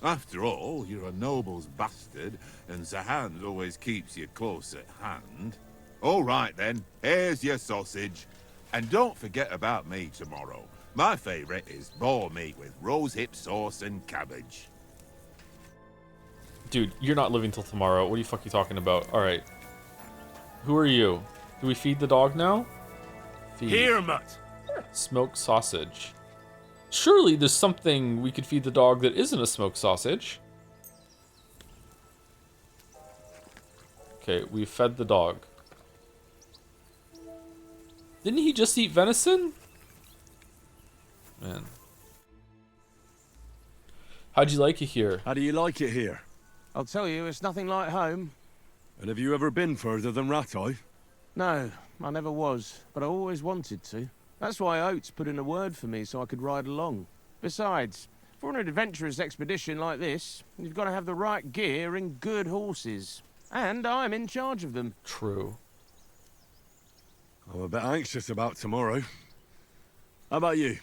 After all, you're a noble's bastard, and Sir Hans always keeps you close at hand. All right then, here's your sausage. And don't forget about me tomorrow. My favourite is boar meat with rosehip sauce and cabbage. Dude, you're not living till tomorrow. What are you talking about? Alright. Who are you? Do we feed the dog now? Feed. Here, mutt. Smoked sausage. Surely there's something we could feed the dog that isn't a smoked sausage. Okay, we fed the dog. Didn't he just eat venison? Man. How'd you like it here? How do you like it here? I'll tell you, it's nothing like home. And have you ever been further than Rattay? No, I never was, but I always wanted to. That's why Oates put in a word for me so I could ride along. Besides, for an adventurous expedition like this, you've got to have the right gear and good horses. And I'm in charge of them. True. I'm a bit anxious about tomorrow. How about you?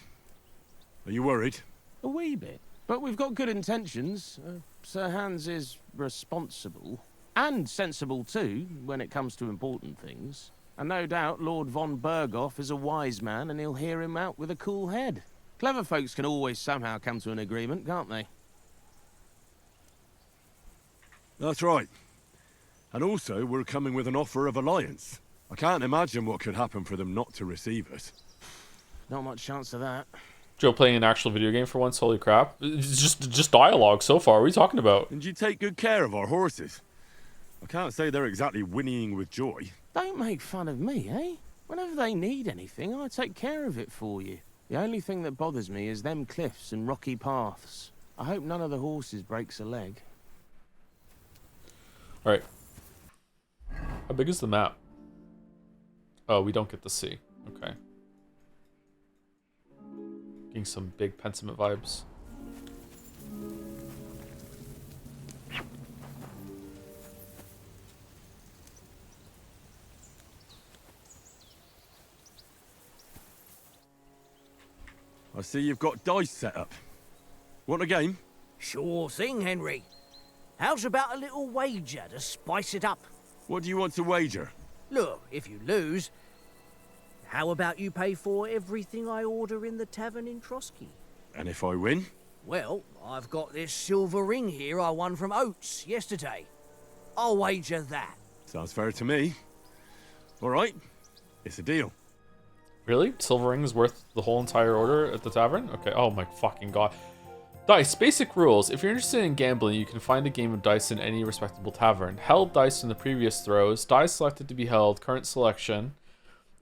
Are you worried? A wee bit. But we've got good intentions. Sir Hans is responsible. And sensible too, when it comes to important things. And no doubt Lord von Berghoff is a wise man and he'll hear him out with a cool head. Clever folks can always somehow come to an agreement, can't they? That's right. And also, we're coming with an offer of alliance. I can't imagine what could happen for them not to receive us. Not much chance of that. Joe playing an actual video game for once, holy crap. It's just dialogue so far, what are you talking about? And you take good care of our horses. I can't say they're exactly whinnying with joy. Don't make fun of me, eh? Whenever they need anything, I take care of it for you. The only thing that bothers me is them cliffs and rocky paths. I hope none of the horses breaks a leg. Alright. How big is the map? Oh, we don't get to see. Okay. Getting some big Pentiment vibes. I see you've got dice set up. Want a game? Sure thing, Henry. How's about a little wager to spice it up? What do you want to wager? Look, if you lose, how about you pay for everything I order in the tavern in Trotsky? And if I win? Well, I've got this silver ring here I won from Oates yesterday. I'll wager that. Sounds fair to me. All right, it's a deal. Really? Silver ring is worth the whole entire order at the tavern? Okay, oh my fucking god. Dice, basic rules. If you're interested in gambling, you can find a game of dice in any respectable tavern. Held dice from the previous throws. Dice selected to be held. Current selection.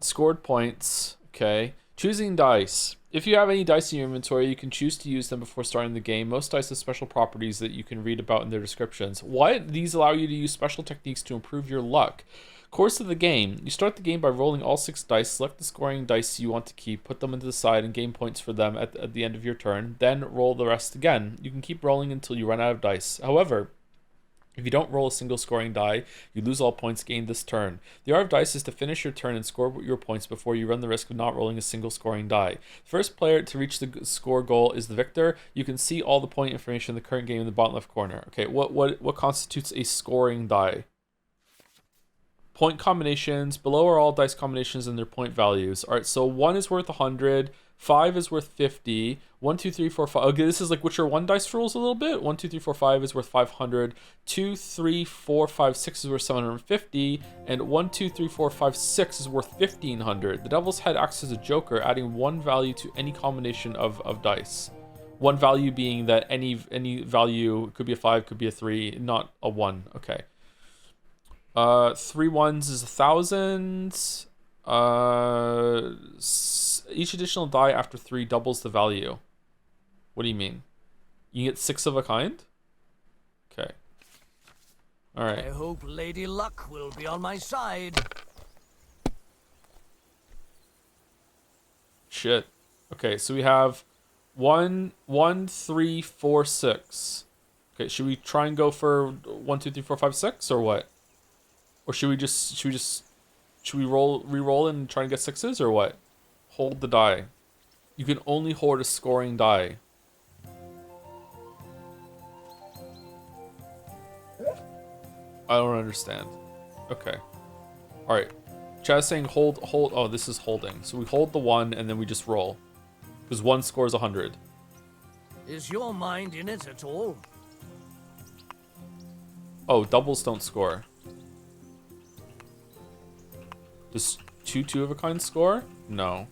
Scored points. Okay. Choosing dice. If you have any dice in your inventory, you can choose to use them before starting the game. Most dice have special properties that you can read about in their descriptions. What? These allow you to use special techniques to improve your luck. Course of the game. You start the game by rolling all 6 dice, select the scoring dice you want to keep, put them into the side, and gain points for them at the end of your turn. Then roll the rest again. You can keep rolling until you run out of dice. However, if you don't roll a single scoring die, you lose all points gained this turn. The art of dice is to finish your turn and score your points before you run the risk of not rolling a single scoring die. The first player to reach the score goal is the victor. You can see all the point information in the current game in the bottom left corner. Okay, what constitutes a scoring die? Point combinations. Below are all dice combinations and their point values. All right, so 1 is worth 100, 5 is worth 50, 1, 2, 3, 4, 5. Okay, this is like Witcher 1 dice rules a little bit. 1, 2, 3, 4, 5 is worth 500, 2, 3, 4, 5, 6 is worth 750, and 1, 2, 3, 4, 5, 6 is worth 1500. The Devil's Head acts as a joker, adding 1 value to any combination of dice. 1 value being that any value could be a 5, could be a 3, not a 1. Okay. 3 ones is 1,000. Each additional die after 3 doubles the value. What do you mean? You get 6 of a kind? Okay. Alright. I hope Lady Luck will be on my side. Shit. Okay, so we have 1, 3, 4, 6. Okay, should we try and go for 1, 2, 3, 4, 5, 6 or what? Or should we re-roll and try and get 6s or what? Hold the die. You can only hoard a scoring die. I don't understand. Okay. All right. Chat's saying hold. Oh, this is holding. So we hold the 1 and then we just roll. Because 1 scores 100. Is your mind in it at all? Oh, doubles don't score. Does 2 of a kind score? No.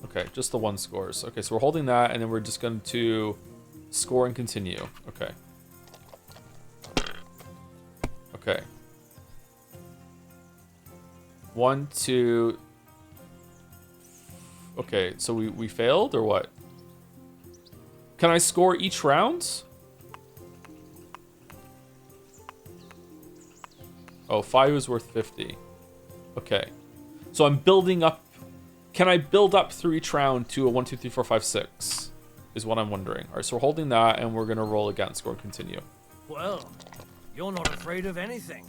Okay, just the 1 scores. Okay, so we're holding that, and then we're just going to score and continue. Okay. Okay. 1, 2. Okay, so we failed, or what? Can I score each round? Oh, 5 is worth 50. Okay. So I'm building up. Can I build up through each round to a 1, 2, 3, 4, 5, 6? Is what I'm wondering. All right, so we're holding that, and we're going to roll again, score, continue. Well, you're not afraid of anything.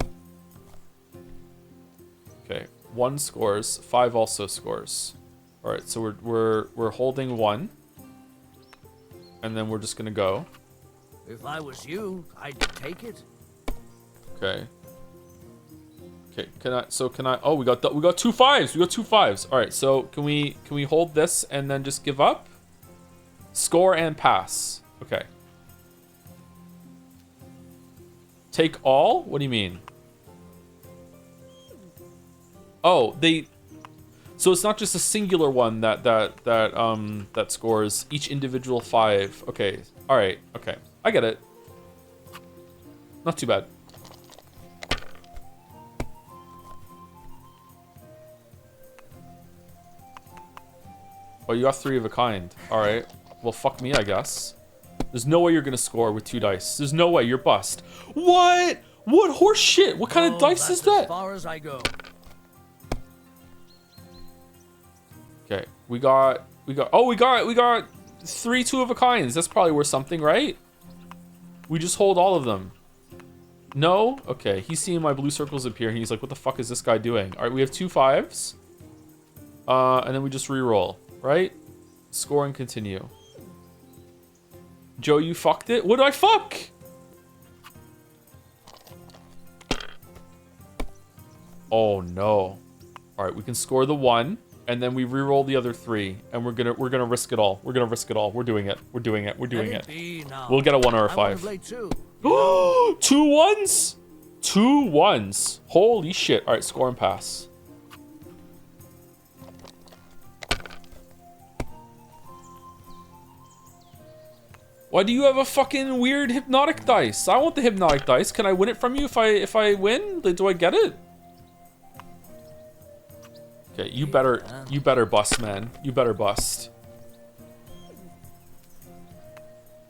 Okay, 1 scores, 5 also scores. All right, so we're holding 1, and then we're just going to go. If I was you, I'd take it. Okay. Okay, can I? Oh, we got 2 5s. We got 2 5s. All right, so can we hold this and then just give up? Score and pass. Okay. Take all? What do you mean? Oh, so it's not just a singular one that scores each individual 5. Okay. All right. Okay. I get it. Not too bad. Oh, you got 3 of a kind. All right. Well, fuck me, I guess. There's no way you're gonna score with 2 dice. There's no way. You're bust. What? What horse shit? What kind of dice is that? As far as I go. Okay. We got 3 2 of a kinds. That's probably worth something, right? We just hold all of them. No? Okay. He's seeing my blue circles appear and he's like, what the fuck is this guy doing? All right, we have 2 5s. And then we just re-roll, right? Score and continue. Joe, you fucked it? What did I fuck? Oh no. All right, we can score the 1 and then we re-roll the other 3 and we're going to risk it all. We're going to risk it all. We're doing it. We're doing it. We're doing it. We'll get a 1 or a 5. 2 1s. 2 1s. Holy shit. All right, score and pass. Why do you have a fucking weird hypnotic dice? I want the hypnotic dice. Can I win it from you if I win? Do I get it? Okay, you better bust, man. You better bust.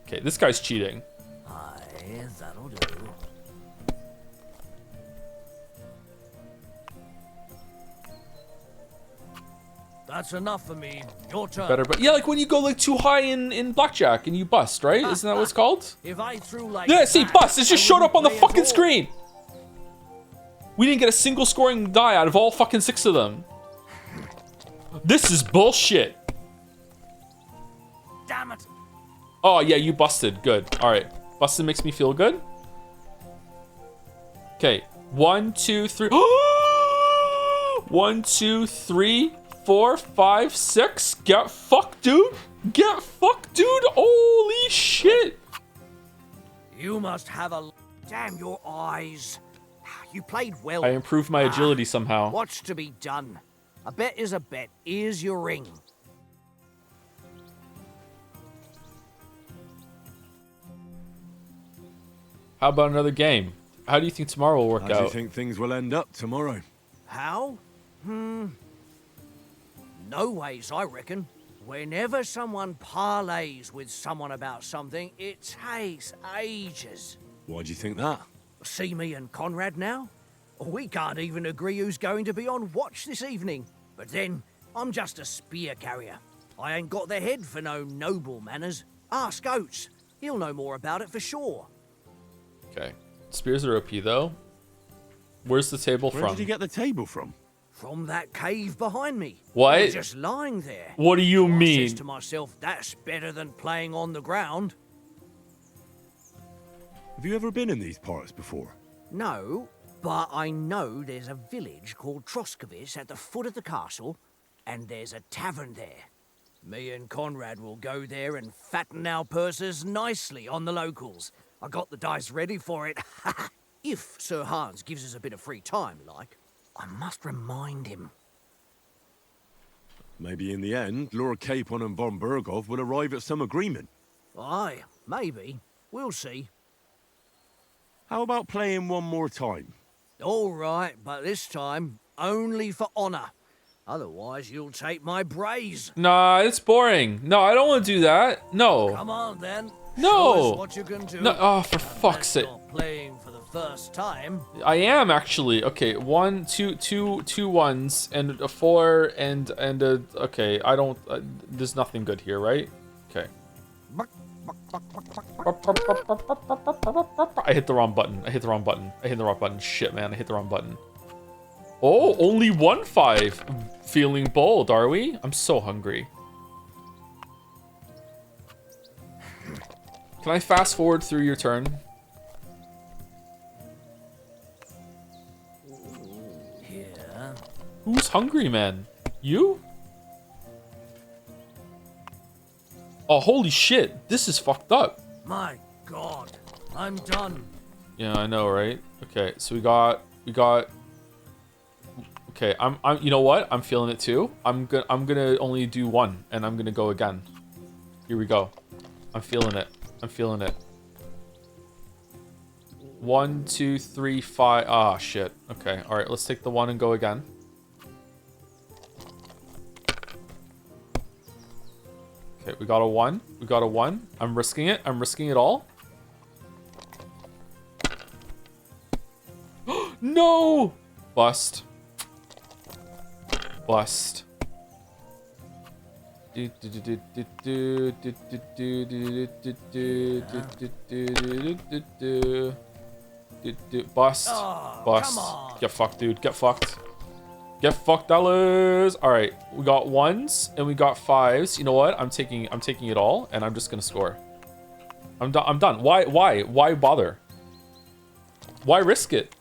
Okay, this guy's cheating. Aye, that'll do. That's enough for me. Your turn. Better, but yeah, like when you go like too high in blackjack and you bust, right? Isn't that what it's called? If I threw like yeah, see, bust. It just showed up on the fucking screen. We didn't get a single scoring die out of all fucking 6 of them. This is bullshit. Damn it. Oh yeah, you busted. Good. All right, busted makes me feel good. Okay, 1, 2, 3. 1, 2, 3. 4, 5, 6. Get fucked, dude. Get fucked, dude. Holy shit. You must have a... Damn your eyes. You played well. I improved my agility somehow. What's to be done? A bet is a bet. Here's your ring. How about another game? How do you think tomorrow will work out? How do you think things will end up tomorrow? How? No ways, I reckon. Whenever someone parlays with someone about something, it takes ages. Why do you think that? See me and Conrad now? We can't even agree who's going to be on watch this evening. But then, I'm just a spear carrier. I ain't got the head for no noble manners. Ask Oates. He'll know more about it for sure. Okay. Spears are OP though. Where's the table from? Where did you get the table from? From that cave behind me. What? I was just lying there. What do you I mean? says to myself, that's better than playing on the ground. Have you ever been in these parts before? No, but I know there's a village called Troskovitz at the foot of the castle, and there's a tavern there. Me and Conrad will go there and fatten our purses nicely on the locals. I got the dice ready for it. If Sir Hans gives us a bit of free time, like. I must remind him. Maybe in the end, Lord Capon and von Berghoff will arrive at some agreement. Aye, maybe. We'll see. How about playing one more time? All right, but this time only for honor. Otherwise, you'll take my braze. Nah, it's boring. No, I don't want to do that. No. Come on, then. No. Show us what you can do. No. Oh, for fuck's sake. You're playing for the first time. I am actually. Okay, two ones and a 4 and a. Okay, I don't. There's nothing good here, right? Okay. I hit the wrong button. I hit the wrong button. Shit, man. I hit the wrong button. Oh, only 1-5. Feeling bold, are we? I'm so hungry. Can I fast forward through your turn? Yeah. Who's hungry, man? You? Oh, holy shit. This is fucked up. My God. I'm done. Yeah, I know, right? Okay, so we got okay, I'm you know what? I'm feeling it too. I'm gonna only do 1 and I'm gonna go again. Here we go. I'm feeling it. 1, 2, 3, 5. Ah, shit. Okay, all right. Let's take the 1 and go again. Okay, we got a 1. I'm risking it. I'm risking it all. No! Bust. Bust. Bust. Get fucked, dude. Get fucked. Get fucked, dollars. All right, we got 1s and we got 5s. You know what? I'm taking it all, and I'm just gonna score. I'm done. Why bother? Why risk it?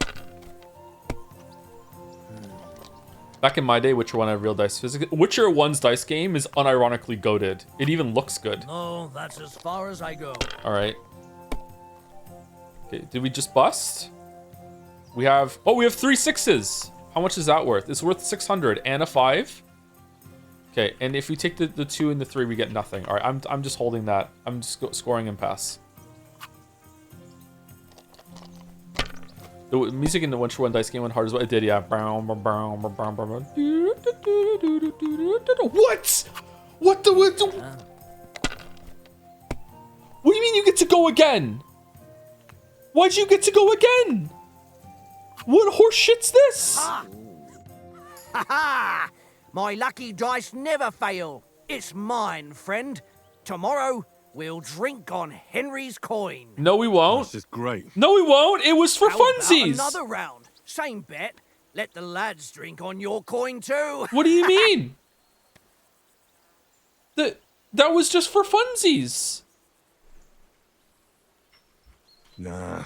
Back in my day, Witcher 1 had real dice physics. Witcher 1's dice game is unironically goated. It even looks good. No, that's as far as I go. All right. Okay, did we just bust? We have 3 6s. How much is that worth? It's worth 600 and a 5. Okay, and if we take the 2 and the 3, we get nothing. All right, I'm just holding that. I'm just scoring and pass. The music in the Witcher 1 dice game went hard as well. It did, yeah. What? What do you mean you get to go again? Why'd you get to go again? What horse shit's this? Ha ha! My lucky dice never fail. It's mine, friend. Tomorrow, we'll drink on Henry's coin. No, we won't. This is great. No, we won't. It was for funsies. Another round. Same bet. Let the lads drink on your coin too. What do you mean? That was just for funsies. Nah,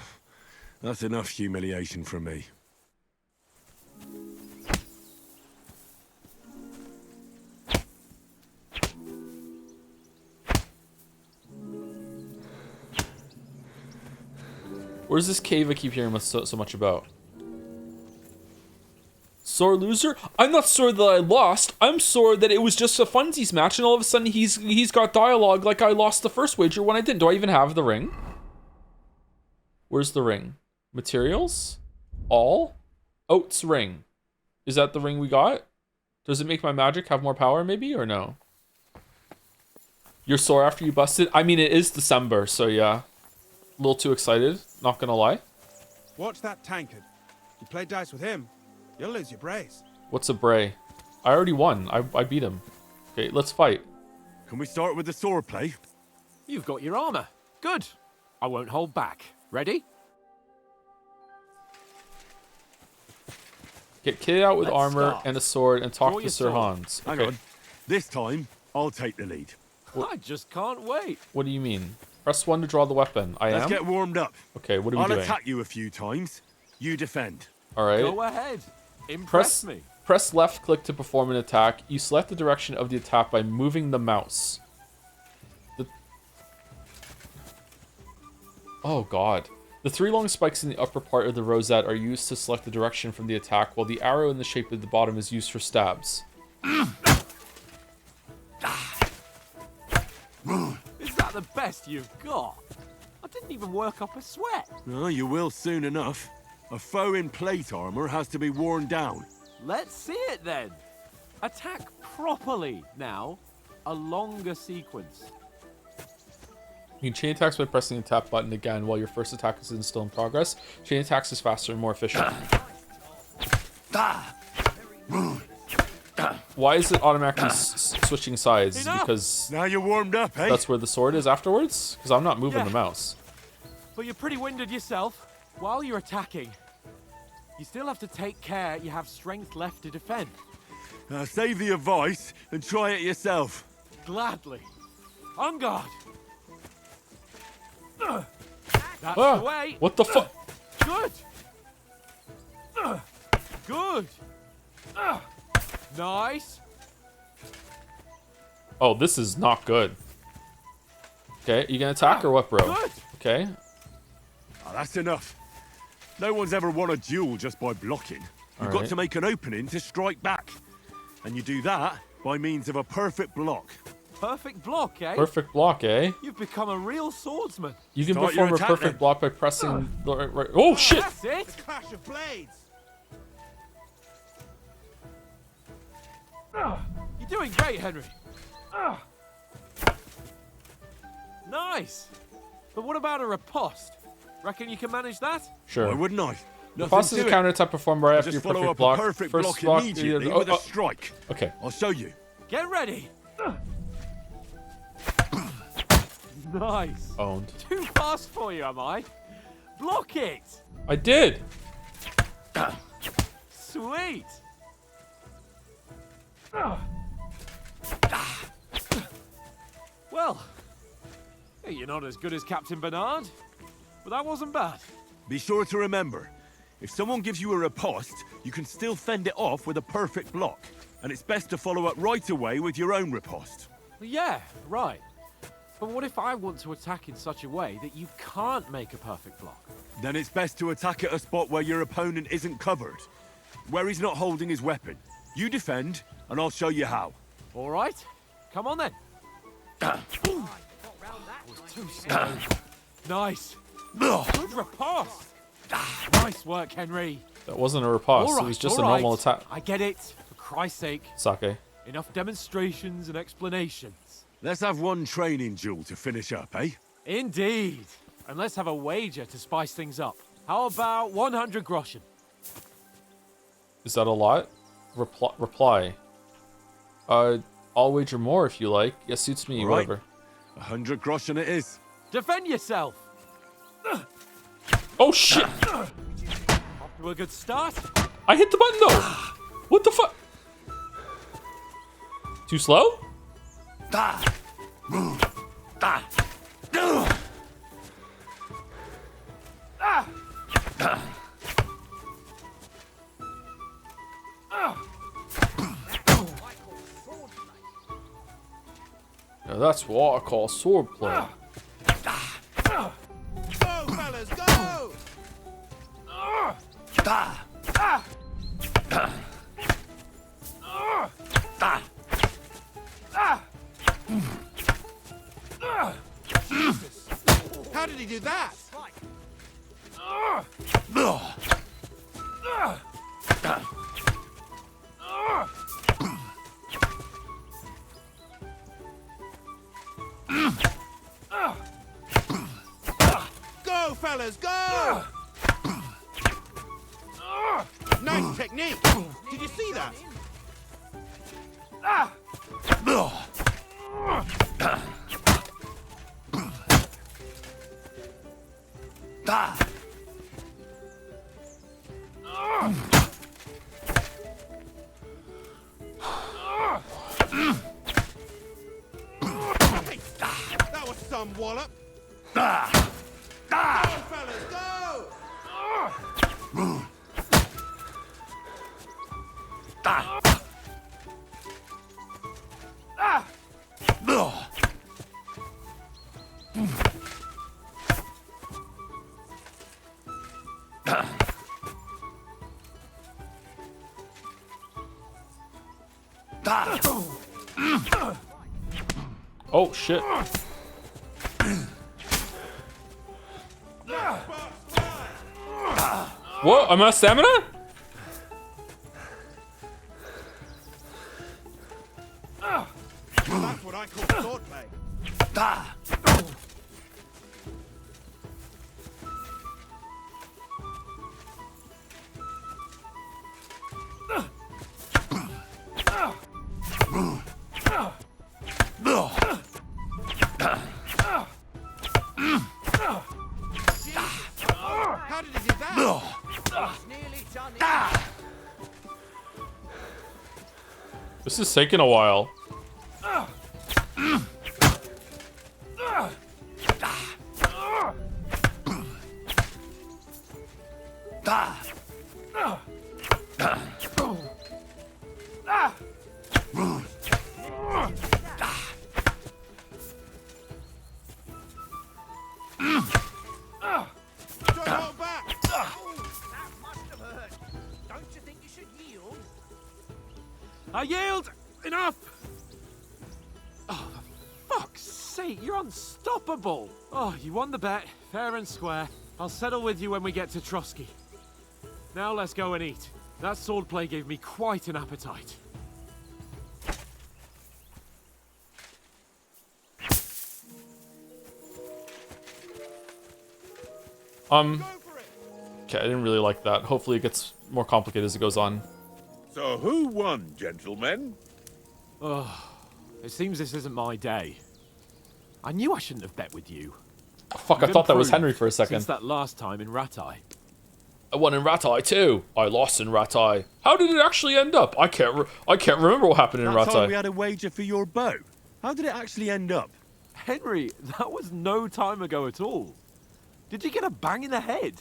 that's enough humiliation from me. Where's this cave I keep hearing so much about? Sore loser? I'm not sore that I lost. I'm sore that it was just a funsies match and all of a sudden he's got dialogue like I lost the first wager when I didn't. Do I even have the ring? Where's the ring? Materials? All? Oats ring. Is that the ring we got? Does it make my magic have more power maybe or no? You're sore after you busted? I mean, it is December, so yeah. A little too excited, not gonna lie. Watch that tankard. You play dice with him, you'll lose your brace. What's a bray? I already won. I beat him. Okay, let's fight. Can we start with the sword play? You've got your armor. Good. I won't hold back. Ready? Get kitted out with armor and a sword and talk to Sir sword. Hans. Hang on. This time, I'll take the lead. I just can't wait. What do you mean? Press 1 to draw the weapon. Let's get warmed up. Okay, what are we I'll doing? attack you a few times. You defend. All right. Go ahead. Impress me. Press left click to perform an attack. You select the direction of the attack by moving the mouse. Oh god. The 3 long spikes in the upper part of the rosette are used to select the direction from the attack, while the arrow in the shape of the bottom is used for stabs. Is that the best you've got? I didn't even work up a sweat. Oh, you will soon enough. A foe in plate armor has to be worn down. Let's see it then. Attack properly now. A longer sequence. You can chain attacks by pressing the tap button again while your first attack is still in progress. Chain attacks is faster and more efficient. Why is it automatically switching sides? Because now you're warmed up, eh? That's where the sword is afterwards? Because I'm not moving the mouse. But you're pretty winded yourself. While you're attacking, you still have to take care you have strength left to defend. Save the advice and try it yourself. Gladly. On guard. That's the way. What the fuck? Good. Good. Nice. Oh, this is not good. Okay, you gonna attack or what, bro? Good. Okay. Oh, that's enough. No one's ever won a duel just by blocking. You've got to make an opening to strike back. And you do that by means of a perfect block. Perfect block, eh? Perfect block, eh? You've become a real swordsman. You can perform a perfect block by pressing the right. Oh shit! That's it. Clash of blades. You're doing great, Henry. Nice. But what about a riposte? Reckon you can manage that? Sure. Why wouldn't I? Riposte is a counter attack performed right after your follow perfect up block. a perfect First block immediately with a strike. Okay. I'll show you. Get ready. Nice. Owned. Too fast for you, am I? Block it. I did. Sweet. Well, you're not as good as Captain Bernard, but that wasn't bad. Be sure to remember, if someone gives you a riposte, you can still fend it off with a perfect block. And it's best to follow up right away with your own riposte. Yeah, right. But what if I want to attack in such a way that you can't make a perfect block? Then it's best to attack at a spot where your opponent isn't covered. Where he's not holding his weapon. You defend, and I'll show you how. All right. Come on then. Too slow. Nice. Good riposte. Nice work, Henry. That wasn't a riposte. It was just a normal attack. I get it. For Christ's sake. Sake. Enough demonstrations and explanations. Let's have one training duel to finish up, eh? Indeed. And let's have a wager to spice things up. How about 100 groschen? Is that a lot? Reply. I'll wager more if you like. Yeah, suits me, All right. whatever. 100 groschen it is. Defend yourself. Oh shit! Off to a good start. I hit the button though! What the fuck? Too slow? Now that's what I call swordplay. Go, fellas, go! Jesus! How did he do that? Go, fellas, go! Nice technique. Did you see that? That was some wallop. fellas, go! Oh shit. What? I'm out of stamina? That's what I call swordplay. How did he do that? Nearly done. This is taking a while. Don't hold back! That must have hurt. Don't you think you should yield? I yield! Enough! Oh, for fuck's sake, you're unstoppable! Oh, you won the bet, fair and square. I'll settle with you when we get to Trotsky. Now let's go and eat. That swordplay gave me quite an appetite. Okay, I didn't really like that. Hopefully it gets more complicated as it goes on. So who won, gentlemen? Ugh, it seems this isn't my day. I knew I shouldn't have bet with you. Fuck, I thought that was Henry for a second. Since that last time in Ratai. I won in Ratai too. I lost in Ratai. How did it actually end up? I can't remember what happened in That time Ratai. we had a wager for your bow. How did it actually end up? Henry, that was no time ago at all. Did you get a bang in the head?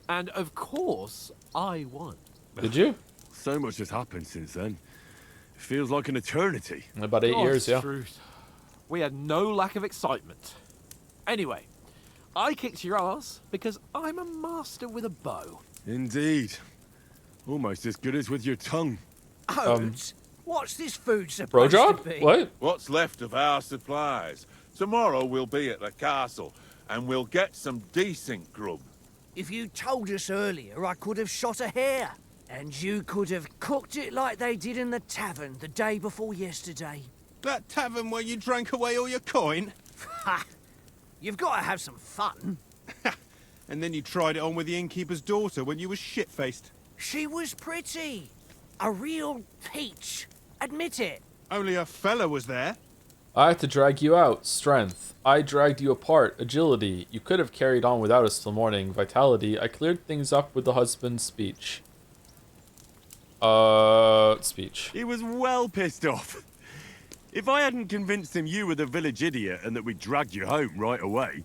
And of course, I won. Did you? So much has happened since then. It feels like an eternity. About 8 years, yeah. Truth. We had no lack of excitement. Anyway, I kicked your ass because I'm a master with a bow. Indeed. Almost as good as with your tongue. Oats, what's this food Bro supposed job? to be? What? What's left of our supplies? Tomorrow we'll be at the castle, and we'll get some decent grub. If you told us earlier, I could have shot a hare. And you could have cooked it like they did in the tavern the day before yesterday. That tavern where you drank away all your coin? Ha! You've got to have some fun. And then you tried it on with the innkeeper's daughter when you were shit-faced. She was pretty. A real peach. Admit it. Only a fella was there. I had to drag you out. Strength. I dragged you apart. Agility. You could have carried on without us till morning. Vitality. I cleared things up with the husband's speech. Speech. He was well pissed off. If I hadn't convinced him you were the village idiot and that we dragged you home right away...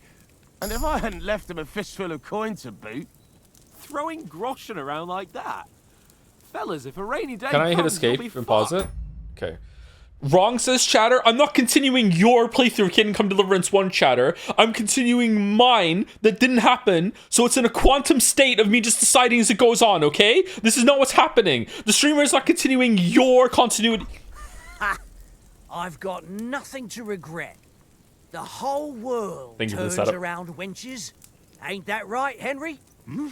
And if I hadn't left him a fistful of coin to boot... Throwing groschen around like that? Fellas, if a rainy day Can I hit comes, escape you'll be and pause fucked. it? Okay. Wrong, says Chatter. I'm not continuing your playthrough of Kingdom Come Deliverance 1, Chatter. I'm continuing mine that didn't happen, so it's in a quantum state of me just deciding as it goes on, okay? This is not what's happening. The streamer is not continuing your continuity. Ha! I've got nothing to regret. The whole world Thank you for the turns setup. around wenches. Ain't that right, Henry? Hmm?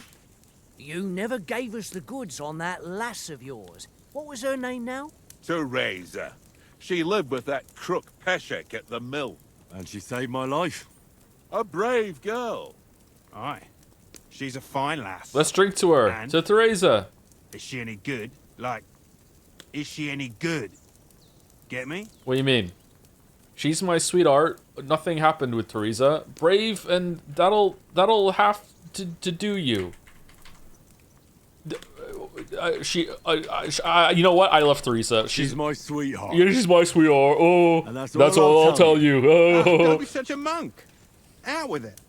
You never gave us the goods on that lass of yours. What was her name now? Teresa. She lived with that crook Peshek at the mill. And she saved my life. A brave girl. Aye. She's a fine lass. Let's drink to her. And? To Teresa. Is she any good? Like, is she any good? Get me? What do you mean? She's my sweetheart. Nothing happened with Teresa. Brave, and that'll have to do you. You know what? I love Teresa. She's my sweetheart. Yeah, she's my sweetheart. Oh, And that's all I'll tell you. Don't Oh. be such a monk. Out with it.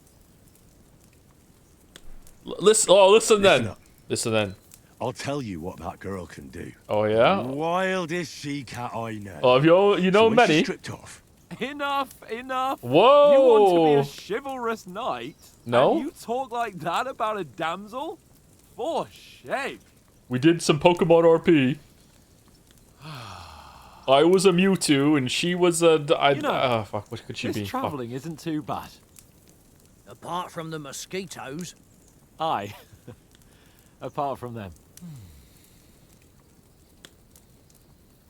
Listen. Oh, listen then. up. Listen then. I'll tell you what that girl can do. Oh yeah. Wildest she-cat I know. Oh, you know when many. she's stripped off. Enough. Whoa. You want to be a chivalrous knight? No. And you talk like that about a damsel? For shame. We did some Pokemon RP. I was a Mewtwo and she was a. Oh fuck! What could she be? This travelling isn't too bad. Apart from the mosquitoes. Aye. Apart from them.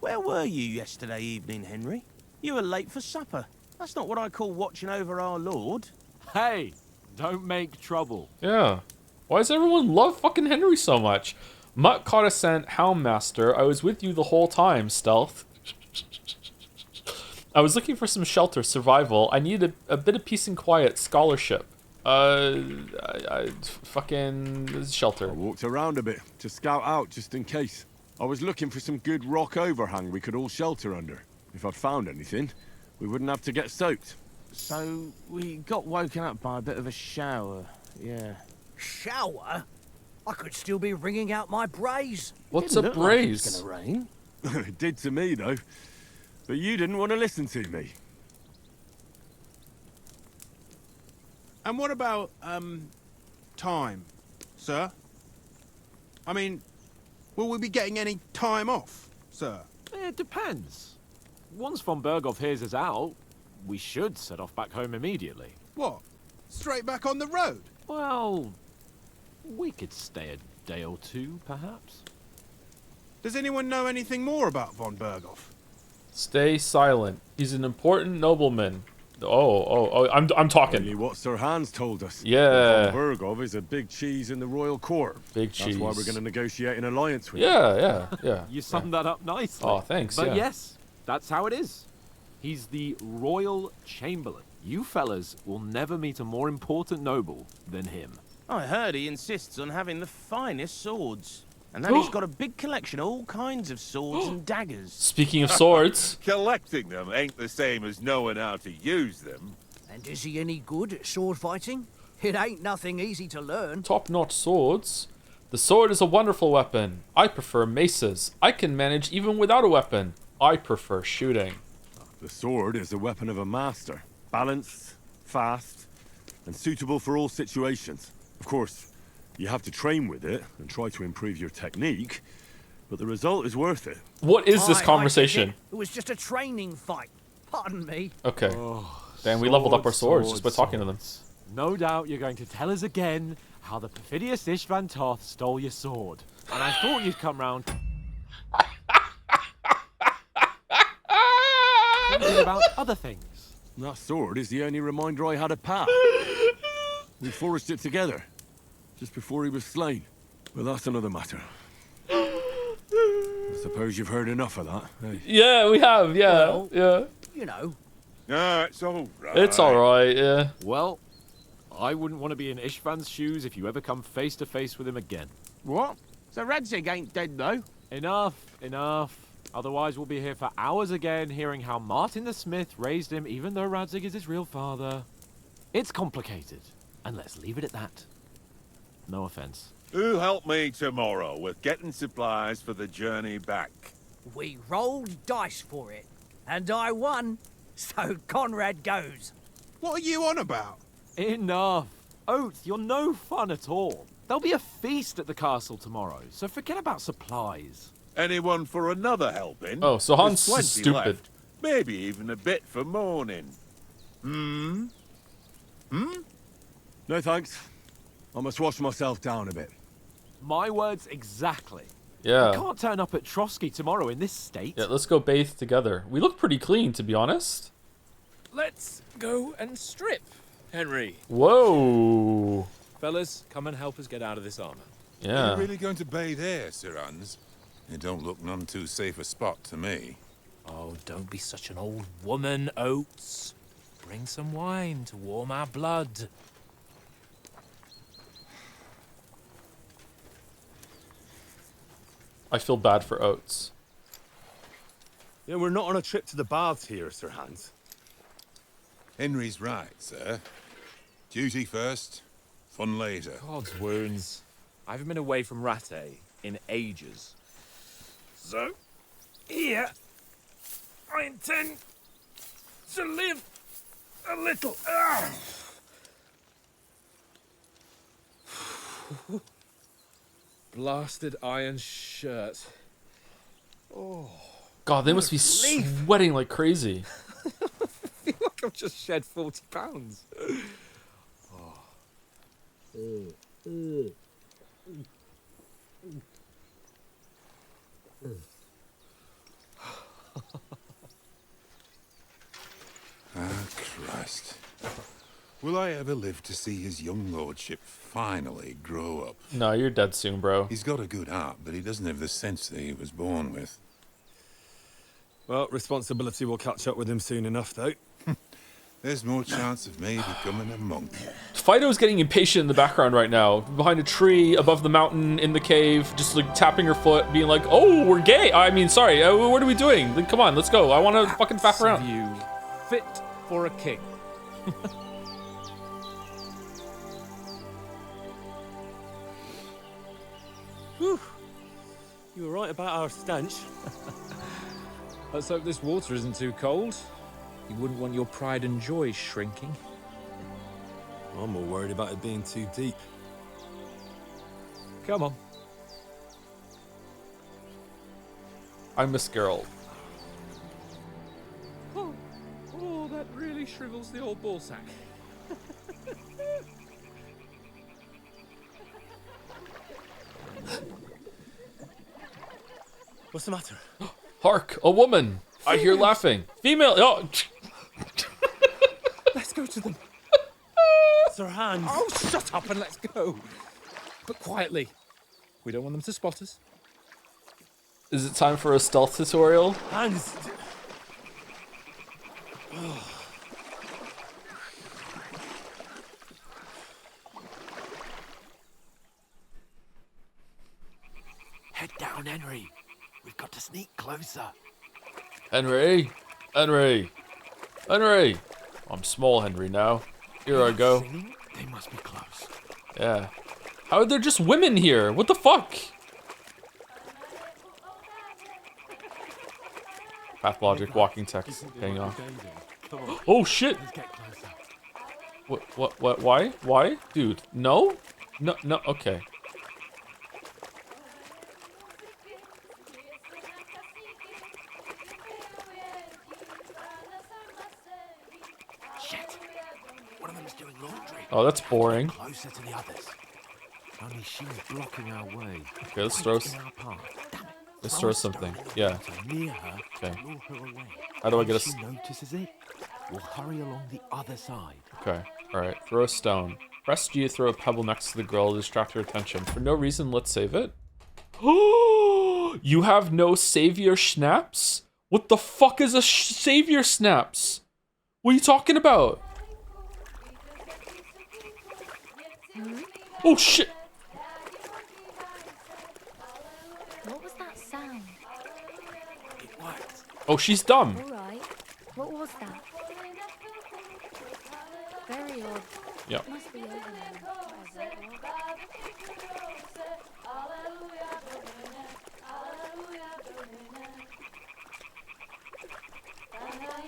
Where were you yesterday evening, Henry? You were late for supper. That's not what I call watching over our lord. Hey, don't make trouble. Yeah. Why does everyone love fucking Henry so much? Mutt caught a scent, Houndmaster. I was with you the whole time, Stealth. I was looking for some shelter, survival. I needed a bit of peace and quiet, scholarship. Fucking shelter. I walked around a bit to scout out just in case. I was looking for some good rock overhang we could all shelter under. If I'd found anything, we wouldn't have to get soaked. So we got woken up by a bit of a shower, yeah. Shower? I could still be wringing out my braise. What's a braise? It's gonna rain. It did to me, though. But you didn't want to listen to me. And what about, time, sir? I mean, will we be getting any time off, sir? It depends. Once von Berghoff hears us out, we should set off back home immediately. What? Straight back on the road? Well, we could stay a day or two, perhaps. Does anyone know anything more about von Berghoff? Stay silent. He's an important nobleman. Oh, I'm talking. Only what Sir Hans told us. Yeah. Von Berghoff is a big cheese in the royal court. Big cheese. That's why we're going to negotiate an alliance with Yeah. You summed that up nicely. Oh, thanks, But yeah. yes, that's how it is. He's the royal chamberlain. You fellas will never meet a more important noble than him. I heard he insists on having the finest swords. And that he's got a big collection of all kinds of swords and daggers. Speaking of swords. Collecting them ain't the same as knowing how to use them. And is he any good at sword fighting? It ain't nothing easy to learn. Top-notch swords. The sword is a wonderful weapon. I prefer maces. I can manage even without a weapon. I prefer shooting. The sword is the weapon of a master. Balanced, fast, and suitable for all situations. Of course, you have to train with it and try to improve your technique, but the result is worth it. What is this Aye, conversation? It was just a training fight. Pardon me. Okay. Damn, we leveled up our swords just by talking to them. No doubt you're going to tell us again how the perfidious Istvan Toth stole your sword. And I thought you'd come round thinking about other things. That sword is the only reminder I had of Pat. We forged it together, just before he was slain. But that's another matter. I suppose you've heard enough of that, eh? Yeah, we have, yeah. Well, yeah. You know. No, it's all right. It's alright, yeah. Well, I wouldn't want to be in Istvan's shoes if you ever come face to face with him again. What? So Radzig ain't dead, though? Enough. Otherwise we'll be here for hours again hearing how Martin the Smith raised him even though Radzig is his real father. It's complicated, and let's leave it at that. No offense. Who help me tomorrow with getting supplies for the journey back? We rolled dice for it, and I won. So Conrad goes. What are you on about? Enough. Oath, you're no fun at all. There'll be a feast at the castle tomorrow, so forget about supplies. Anyone for another helping? Oh, so Hans There's is plenty stupid. left. Maybe even a bit for morning. No thanks. I must wash myself down a bit. My words exactly. Yeah. We can't turn up at Trotsky tomorrow in this state. Yeah, let's go bathe together. We look pretty clean, to be honest. Let's go and strip, Henry. Whoa. Fellas, come and help us get out of this armor. Yeah. Are you really going to bathe here, Sir Hans? It don't look none too safe a spot to me. Oh, don't be such an old woman, Oates. Bring some wine to warm our blood. I feel bad for Oates. Yeah, we're not on a trip to the baths here, Sir Hans. Henry's right, sir. Duty first, Fun later. God's wounds. I haven't been away from Rattay in ages. So, here, I intend to live a little. Blasted iron shirt. Oh. God, they must be sweating like crazy. I feel like I've just shed 40 pounds. Ah, Christ. Will I ever live to see his young lordship finally grow up? No, you're dead soon, bro. He's got a good heart, but he doesn't have the sense that he was born with. Well, responsibility will catch up with him soon enough, though. There's more chance of me becoming a monk. Fido's getting impatient in the background right now. Behind a tree, above the mountain, in the cave, just like tapping her foot, being like, oh, we're gay. I mean, sorry, what are we doing? Like, come on, let's go. I want to fucking faff around. You fit for a king. Whew. You were right about our stench. Let's hope this water isn't too cold. You wouldn't want your pride and joy shrinking. I'm more worried about it being too deep. Come on. I miss Geralt. Oh, that really shrivels the old ballsack. What's the matter? Hark, a woman. I hear laughing. Female. Oh. Let's go to them. Sir Hans. Oh, shut up and let's go. But quietly. We don't want them to spot us. Is it time for a stealth tutorial? Hans. Head down, Henry. We've got to sneak closer. Henry. Henry. Henry. I'm small Henry now. Here I go. They must be close. Yeah. How are there just women here? What the fuck? Pathologic walking text paying off. Oh shit! What, why? Dude, no? No, okay. Shit! One of them's doing laundry. Oh, that's boring. Closer to the others. Only she's blocking our way. Okay, let's throw. Let's throw something. Yeah. Near her. Okay. Lure her away. How do I get If a? she notices it, we'll hurry along the other side. Okay. All right. Throw a stone. Press G to throw a pebble next to the girl to distract her attention. For no reason, let's save it. Oh! You have no savior schnapps? What the fuck is a savior snaps? What are you talking about? Oh shit! What was that sound? It worked. Oh, she's dumb. All right. What was that? Very odd. Yep. Must be over now.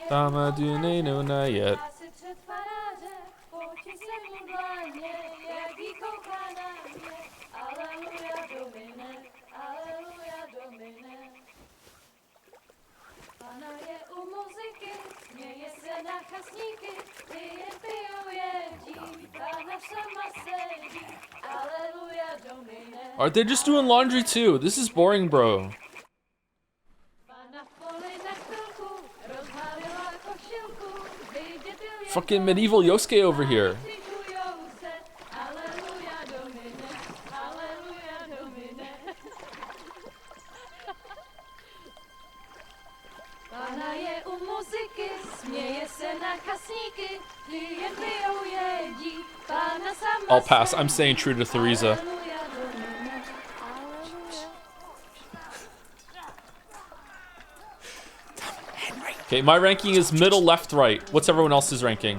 Dama dune no na yet. Are they just doing laundry too? This is boring, bro. Fucking medieval Yosuke over here. I'll pass. I'm staying true to Theresa. Okay, my ranking is middle, left, right. What's everyone else's ranking?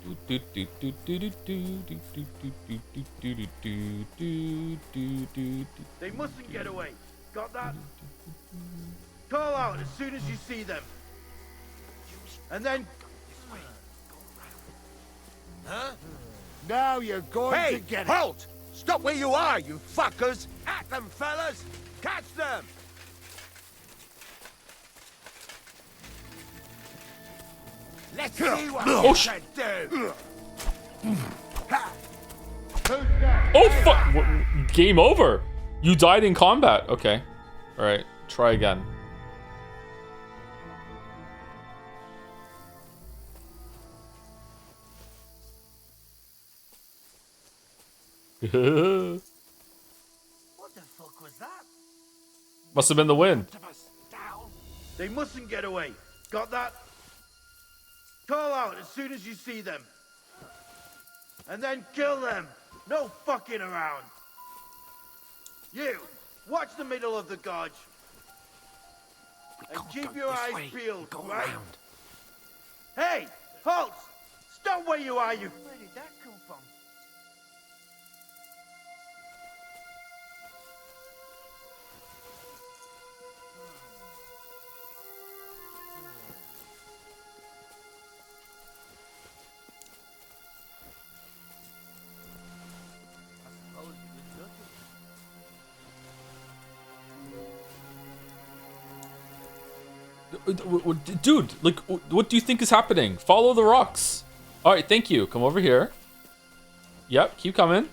They mustn't get away. Got that? Call out as soon as you see them. And then... Huh? Now you're going Hey, to get halt! Stop where you are, you fuckers! At them, fellas! Catch them! Let's see what you can do! Oh fuck! Game over. You died in combat. Okay. All right. Try again. What the fuck was that? Must have been the wind. They mustn't get away. Got that? Call out as soon as you see them. And then kill them. No fucking around. You, watch the middle of the gorge. And keep your eyes peeled, right? Hey, halt! Stop where you are, you... Where did that come from? Dude, like, what do you think is happening? Follow the rocks. All right, thank you. Come over here. Yep, keep coming.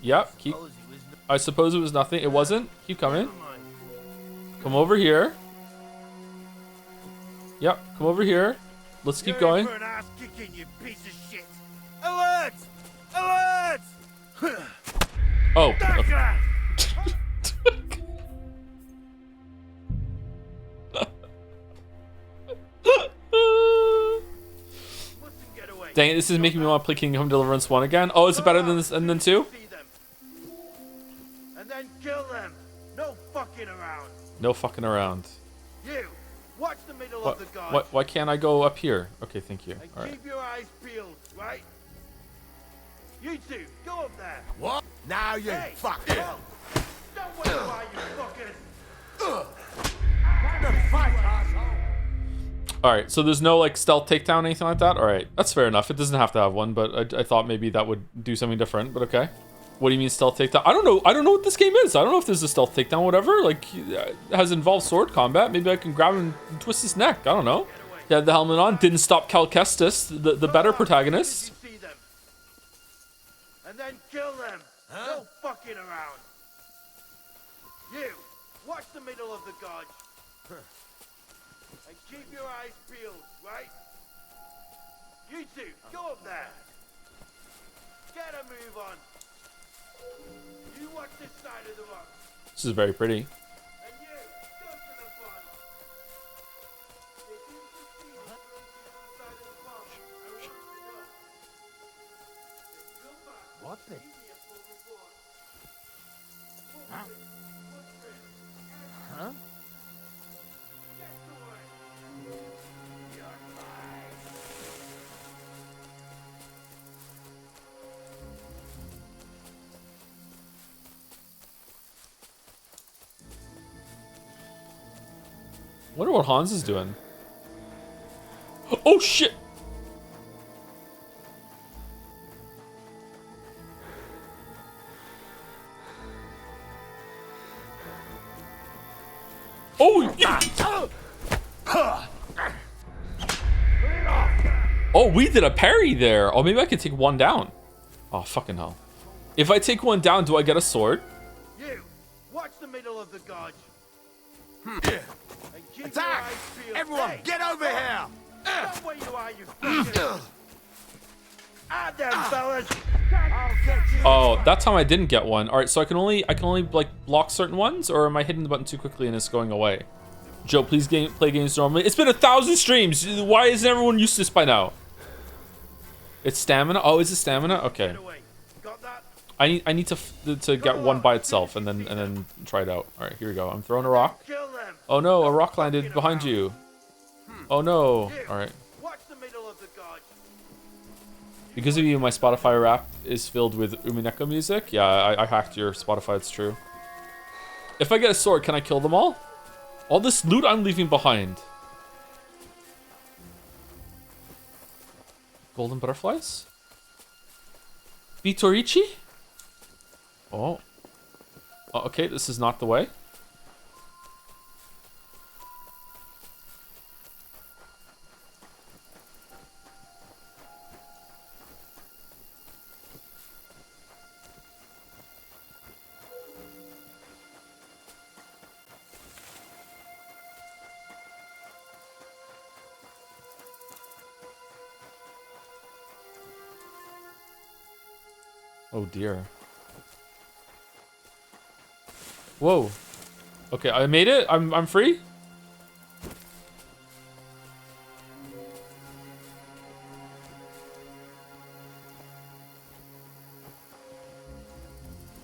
Yep, keep. I suppose it was nothing. It wasn't. Keep coming. Come over here. Yep, come over here. Let's keep going. For an ass kicking, you piece of shit. Alert! Alert! Oh. Okay. Dang it, this is making me want to play Come Deliverance 1 again. Oh, is it better than this and then 2? And then kill them. No fucking around. No fucking around. You, watch the middle of the gorge. Why can't I go up here? Okay, thank you. And All right. keep your eyes peeled, right? You two, go up there. What? Now you fuck it. Stop where you are, you fuckers. Time to fight, asshole. All right, so there's no like stealth takedown, anything like that. All right, that's fair enough. It doesn't have to have one, but I thought maybe that would do something different. But okay. What do you mean stealth takedown? I don't know. I don't know what this game is. I don't know if there's a stealth takedown, whatever. Like, it has involved sword combat. Maybe I can grab him and twist his neck. I don't know. He had the helmet on. Didn't stop Cal Kestis, the better protagonist. And then kill them. No fucking around. You, watch the middle of the gorge. And keep your eyes peeled, right? You two, go up there. Get a move on. You watch this side of the rock. This is very pretty. And you, go to the front. If you succeed in reaching the other side of the pond, I want to know. Then come back. What the? Huh? Huh? Wonder what Hans is doing. Oh shit! Oh! Oh, we did a parry there. Oh, maybe I could take one down. Oh, fucking hell. If I take one down, do I get a sword? You, watch the middle of the gorge. Attack! Everyone, get over here! Stop where you are, you fuckers. Add them, fellas. I'll get you. Oh, that time I didn't get one. All right, so I can only like block certain ones, or am I hitting the button too quickly and it's going away? Joe, please play games normally. It's been 1,000 streams. Why isn't everyone used to this by now? It's stamina. Oh, is it stamina? Okay. I need to get one by itself and then try it out. All right, here we go. I'm throwing a rock. Oh no, a rock landed behind you. Oh no. All right. Watch the middle of the gorge. Because of you, my Spotify rap is filled with Umineko music. Yeah, I hacked your Spotify, it's true. If I get a sword, can I kill them all? All this loot I'm leaving behind. Golden butterflies? Vitorici? Oh. Oh, okay, this is not the way. Oh dear. Whoa. Okay, I made it. I'm free.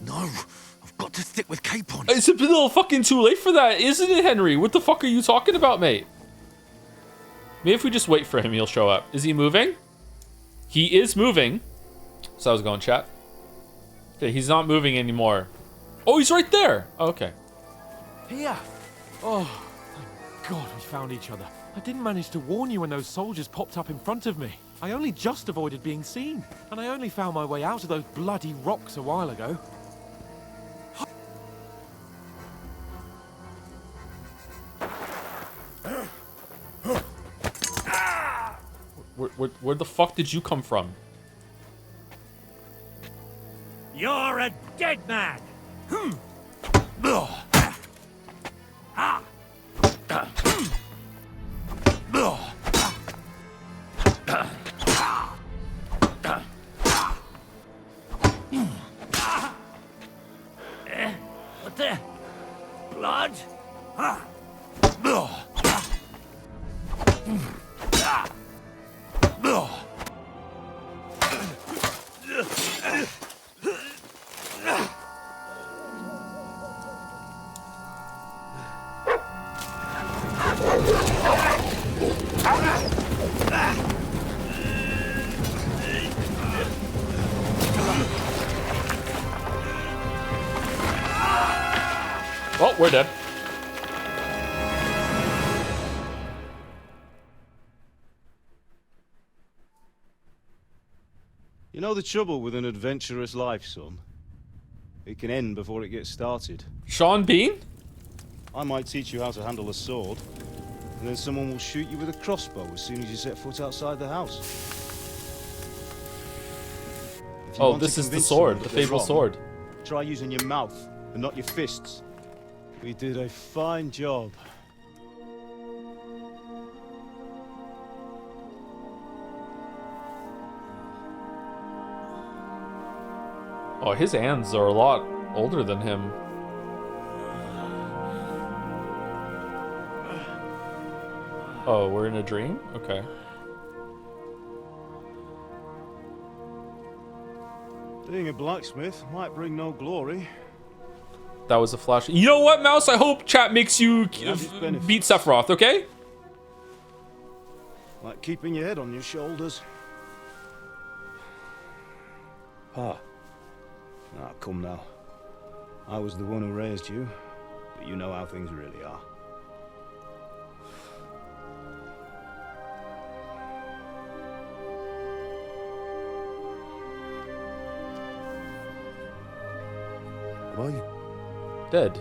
No, I've got to stick with Capon. It's a little fucking too late for that, isn't it, Henry? What the fuck are you talking about, mate? Maybe if we just wait for him, he'll show up. Is he moving? He is moving. So I was going, chat. Okay, he's not moving anymore. Oh, he's right there. Oh, okay. Here. Oh, thank God we found each other. I didn't manage to warn you when those soldiers popped up in front of me. I only just avoided being seen. And I only found my way out of those bloody rocks a while ago. Where the fuck did you come from? You're a dead man! What the? Blood? Oh, we're dead. You know the trouble with an adventurous life, son? It can end before it gets started. Sean Bean? I might teach you how to handle a sword, and then someone will shoot you with a crossbow as soon as you set foot outside the house. If you Oh, want to this is the convince sword, someone the that they're fabled wrong, sword. Try using your mouth and not your fists. We did a fine job. Oh, his hands are a lot older than him. Oh, we're in a dream? Okay. Being a blacksmith might bring no glory. That was a flash. You know what, Mouse? I hope chat makes you beat Sephiroth, okay? Like keeping your head on your shoulders. Pa. Ah, come now. I was the one who raised you, but you know how things really are. Am I? Dead.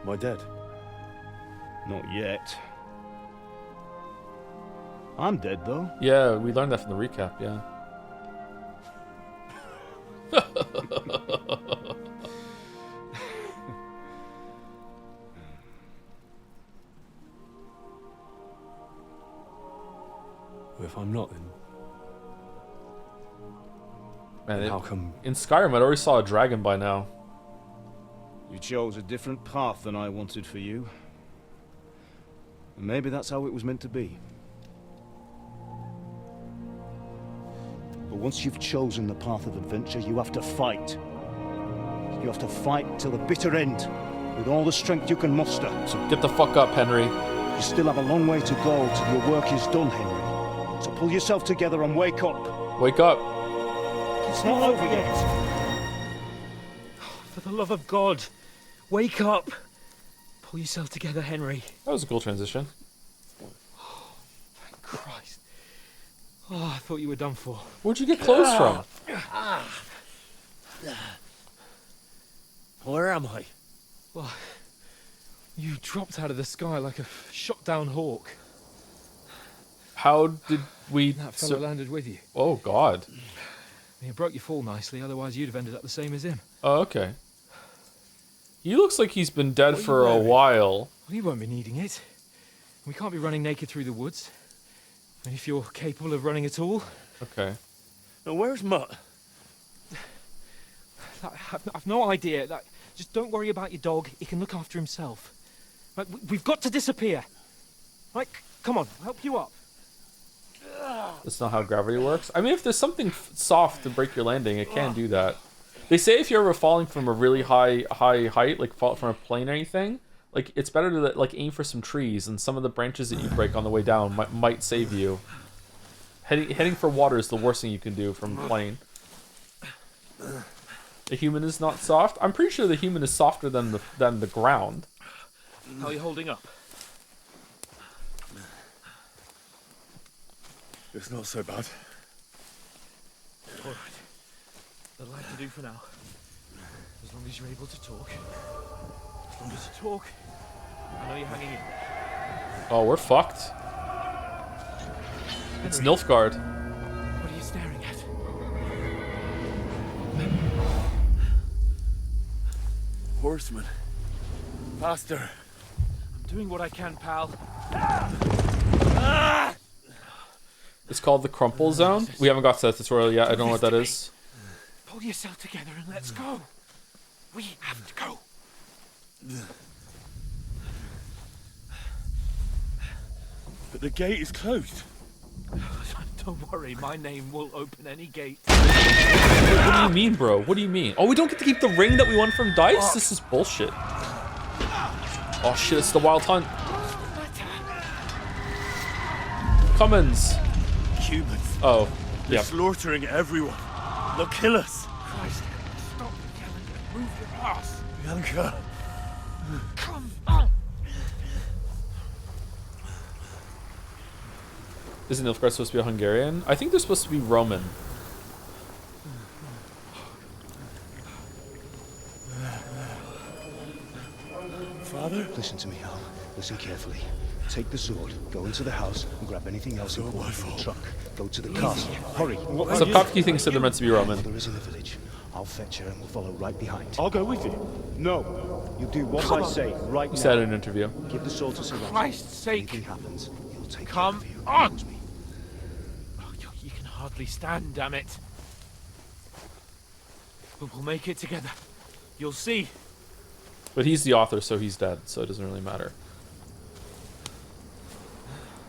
Am I dead? Not yet. I'm dead, though. Yeah, we learned that from the recap, yeah. If I'm not, Man, then how come in Skyrim I'd already saw a dragon by now. you chose a different path than I wanted for you? And maybe that's how it was meant to be. But once you've chosen the path of adventure, you have to fight. You have to fight till the bitter end, with all the strength you can muster. So get the fuck up, Henry. You still have a long way to go till your work is done, Henry. So pull yourself together and wake up. Wake up. It's not over yet. For the love of God, wake up. Pull yourself together, Henry. That was a cool transition. Thank Christ. Oh, I thought you were done for. Where'd you get clothes from? Where am I? Well, you dropped out of the sky like a shot-down hawk. How did we... That fella landed with you. Oh, God. You broke your fall nicely, otherwise you'd have ended up the same as him. Oh, okay. He looks like he's been dead for a while. Well, he won't be needing it. We can't be running naked through the woods. And if you're capable of running at all... Okay. Now, where's Mutt? I've no idea. Just don't worry about your dog. He can look after himself. We've got to disappear. Come on, I'll help you up. That's not how gravity works. I mean, if there's something soft to break your landing, it can do that. They say if you're ever falling from a really high height, like fall from a plane or anything, like it's better to like aim for some trees, and some of the branches that you break on the way down might save you. Heading for water is the worst thing you can do from a plane. The human is not soft. I'm pretty sure the human is softer than the ground. How are you holding up? It's not so bad. All right. That'll have to do for now. As long as you're able to talk. As long as you talk, I know you're hanging in. Oh, we're fucked. It's Nilfgaard. What are you staring at? Horseman. Faster. I'm doing what I can, pal. It's called the Crumple Zone. We haven't got to that tutorial yet. I don't know what that is. Pull yourself together and let's go. We have to go. But the gate is closed. Don't worry, my name will open any gate. What do you mean, bro? What do you mean? Oh, we don't get to keep the ring that we won from Dice? This is bullshit. Oh shit, it's the Wild Hunt. Cummins. Humans. Oh, They're yeah. slaughtering everyone. They'll kill us. Christ, stop yelling and move your ass. Bianca. Come on. Isn't Nilfgaard supposed to be a Hungarian? I think they're supposed to be Roman. Father? Listen to me, Hal. Listen carefully. Take the sword, go into the house, and grab anything else important from the truck. Go to the castle. Hurry. So Kopke thinks that they're meant to be Roman. Mother is in the village. I'll fetch her and we'll follow right behind. I'll go with you. No. You do what I say right now. He said in an interview. Give the sword to Sir For Christ's sake. Anything happens, he'll take Come care of you. on. Oh, you can hardly stand, damn it. But we'll make it together. You'll see. But he's the author, so he's dead, so it doesn't really matter.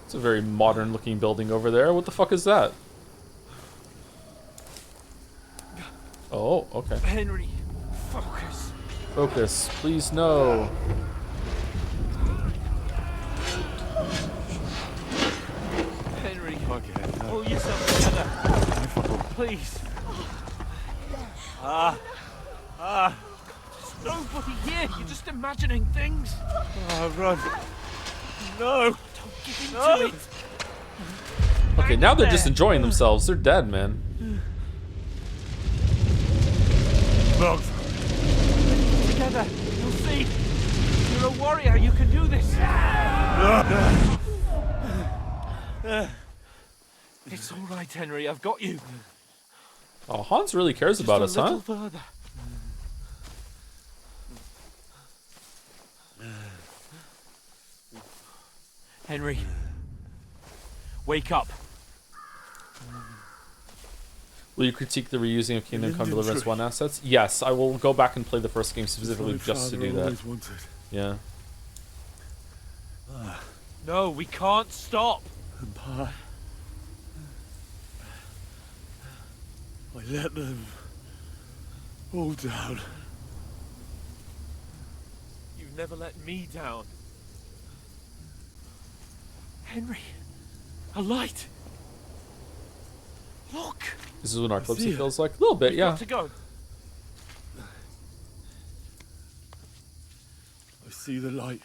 It's a very modern looking building over there. What the fuck is that? Oh, okay. Henry, focus. Focus, please no. Henry, pull yourself together. Please. There's nobody here. You're just imagining things. Run. No. Don't give into it. Okay, now they're just enjoying themselves. They're dead, man. Look. Together, you'll see. You're a warrior. You can do this. It's all right, Henry. I've got you. Oh, Hans really cares about us, a huh? little further. Henry, wake up. Will you critique the reusing of Kingdom Come Deliverance 1 assets? Yes, I will go back and play the first game specifically just to do that. Yeah. No, we can't stop. Pa. I let them all down. You've never let me down. Henry, a light. Look. This is what narcolepsy feels like. A little bit, yeah. Got to go. I see the light.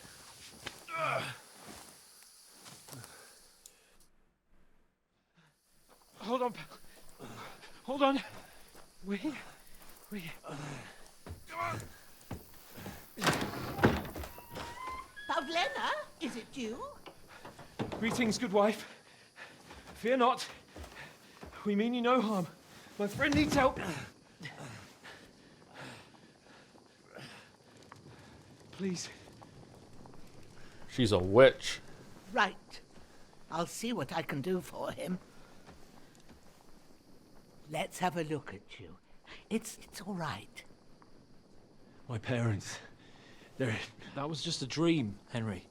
Hold on. Hold on. We. Pavlena, is it you? Greetings, good wife. Fear not. We mean you no harm. My friend needs help. Please. She's a witch. Right. I'll see what I can do for him. Let's have a look at you. It's all right. My parents. They're... That was just a dream, Henry.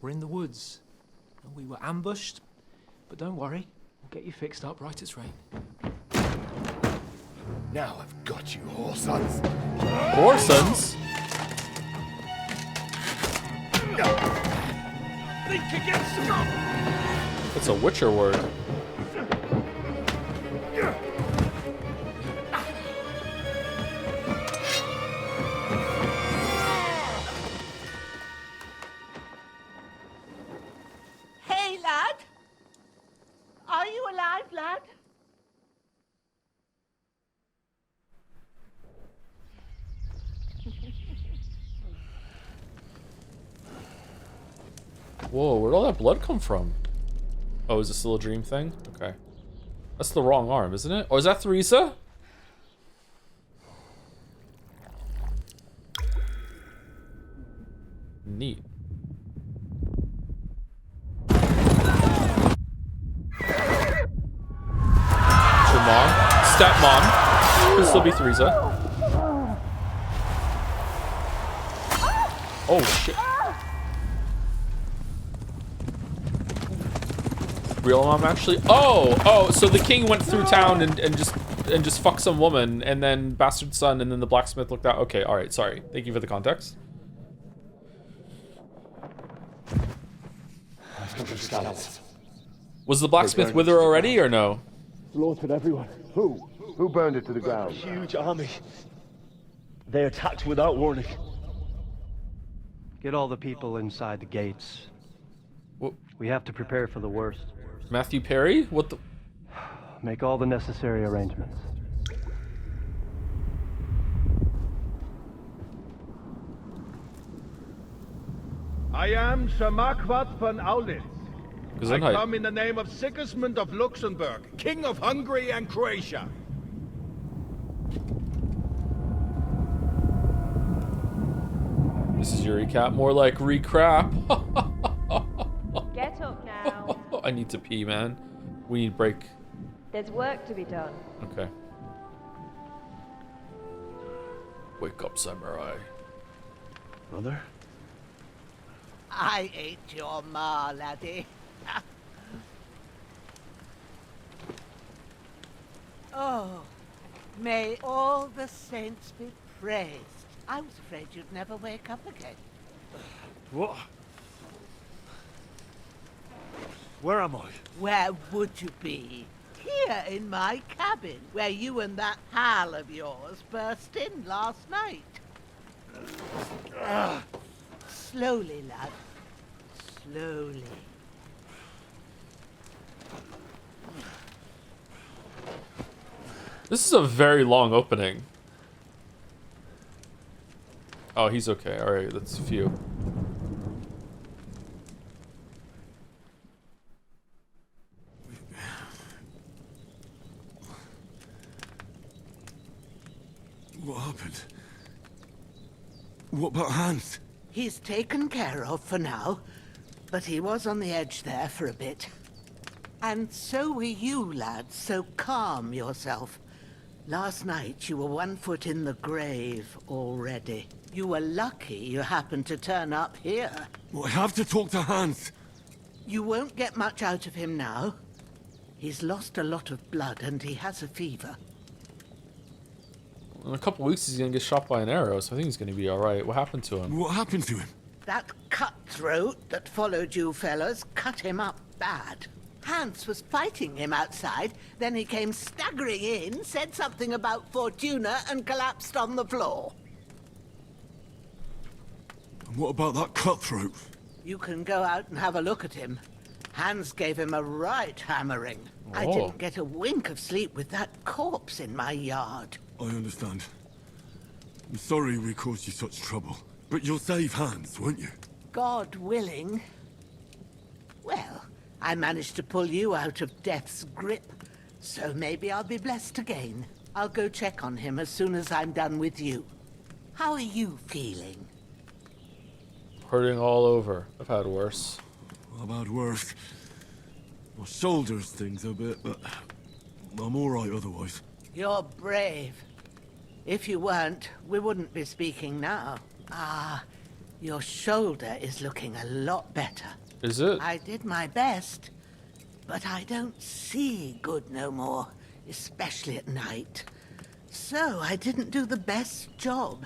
We're in the woods. We were ambushed. But don't worry. We'll get you fixed up right as rain. Now I've got you, whoresons. Whoresons? Think again, stop! That's a Witcher word. Hey, lad! Are you alive, lad? Whoa, where'd all that blood come from? Oh, is this still a dream thing? Okay. That's the wrong arm, isn't it? Oh, is that Theresa? Neat. It's your mom? Stepmom. Could still be Theresa. Oh, shit. Real mom, actually? Oh, so the king went through town and just fucked some woman, and then bastard son, and then the blacksmith looked out. Okay, all right, sorry. Thank you for the context. Was the blacksmith with her already, or no? Slaughtered everyone. Who? Who burned it to the ground? Huge army. They attacked without warning. Get all the people inside the gates. We have to prepare for the worst. Matthew Perry? What the? Make all the necessary arrangements. I am Sir Marquardt von Aulitz. I Gesundheit. come in the name of Sigismund of Luxembourg, King of Hungary and Croatia. This is your recap. More like recrap. Get up now. I need to pee, man. We need break. There's work to be done. Okay. Wake up, samurai. Mother? I ain't your ma, laddie. Oh, may all the saints be praised. I was afraid you'd never wake up again. What? Where am I? Where would you be? Here in my cabin, where you and that pal of yours burst in last night. Slowly, lad. Slowly. This is a very long opening. Oh, he's okay. All right, that's a few. What happened? What about Hans? He's taken care of for now, but he was on the edge there for a bit. And so were you, lad, so calm yourself. Last night you were 1 foot in the grave already. You were lucky you happened to turn up here. Well, I have to talk to Hans. You won't get much out of him now. He's lost a lot of blood and he has a fever. In a couple weeks, he's gonna get shot by an arrow, so I think he's gonna be all right. What happened to him? What happened to him? That cutthroat that followed you fellas cut him up bad. Hans was fighting him outside, then he came staggering in, said something about Fortuna, and collapsed on the floor. And what about that cutthroat? You can go out and have a look at him. Hans gave him a right hammering. I Oh. didn't get a wink of sleep with that corpse in my yard. I understand. I'm sorry we caused you such trouble. But you'll save Hans, won't you? God willing. Well, I managed to pull you out of death's grip, so maybe I'll be blessed again. I'll go check on him as soon as I'm done with you. How are you feeling? Hurting all over. I've had worse. I've had worse. My shoulders stings a bit, but I'm alright otherwise. You're brave. If you weren't, we wouldn't be speaking now. Ah, your shoulder is looking a lot better. Is it? I did my best, but I don't see good no more, especially at night. So I didn't do the best job.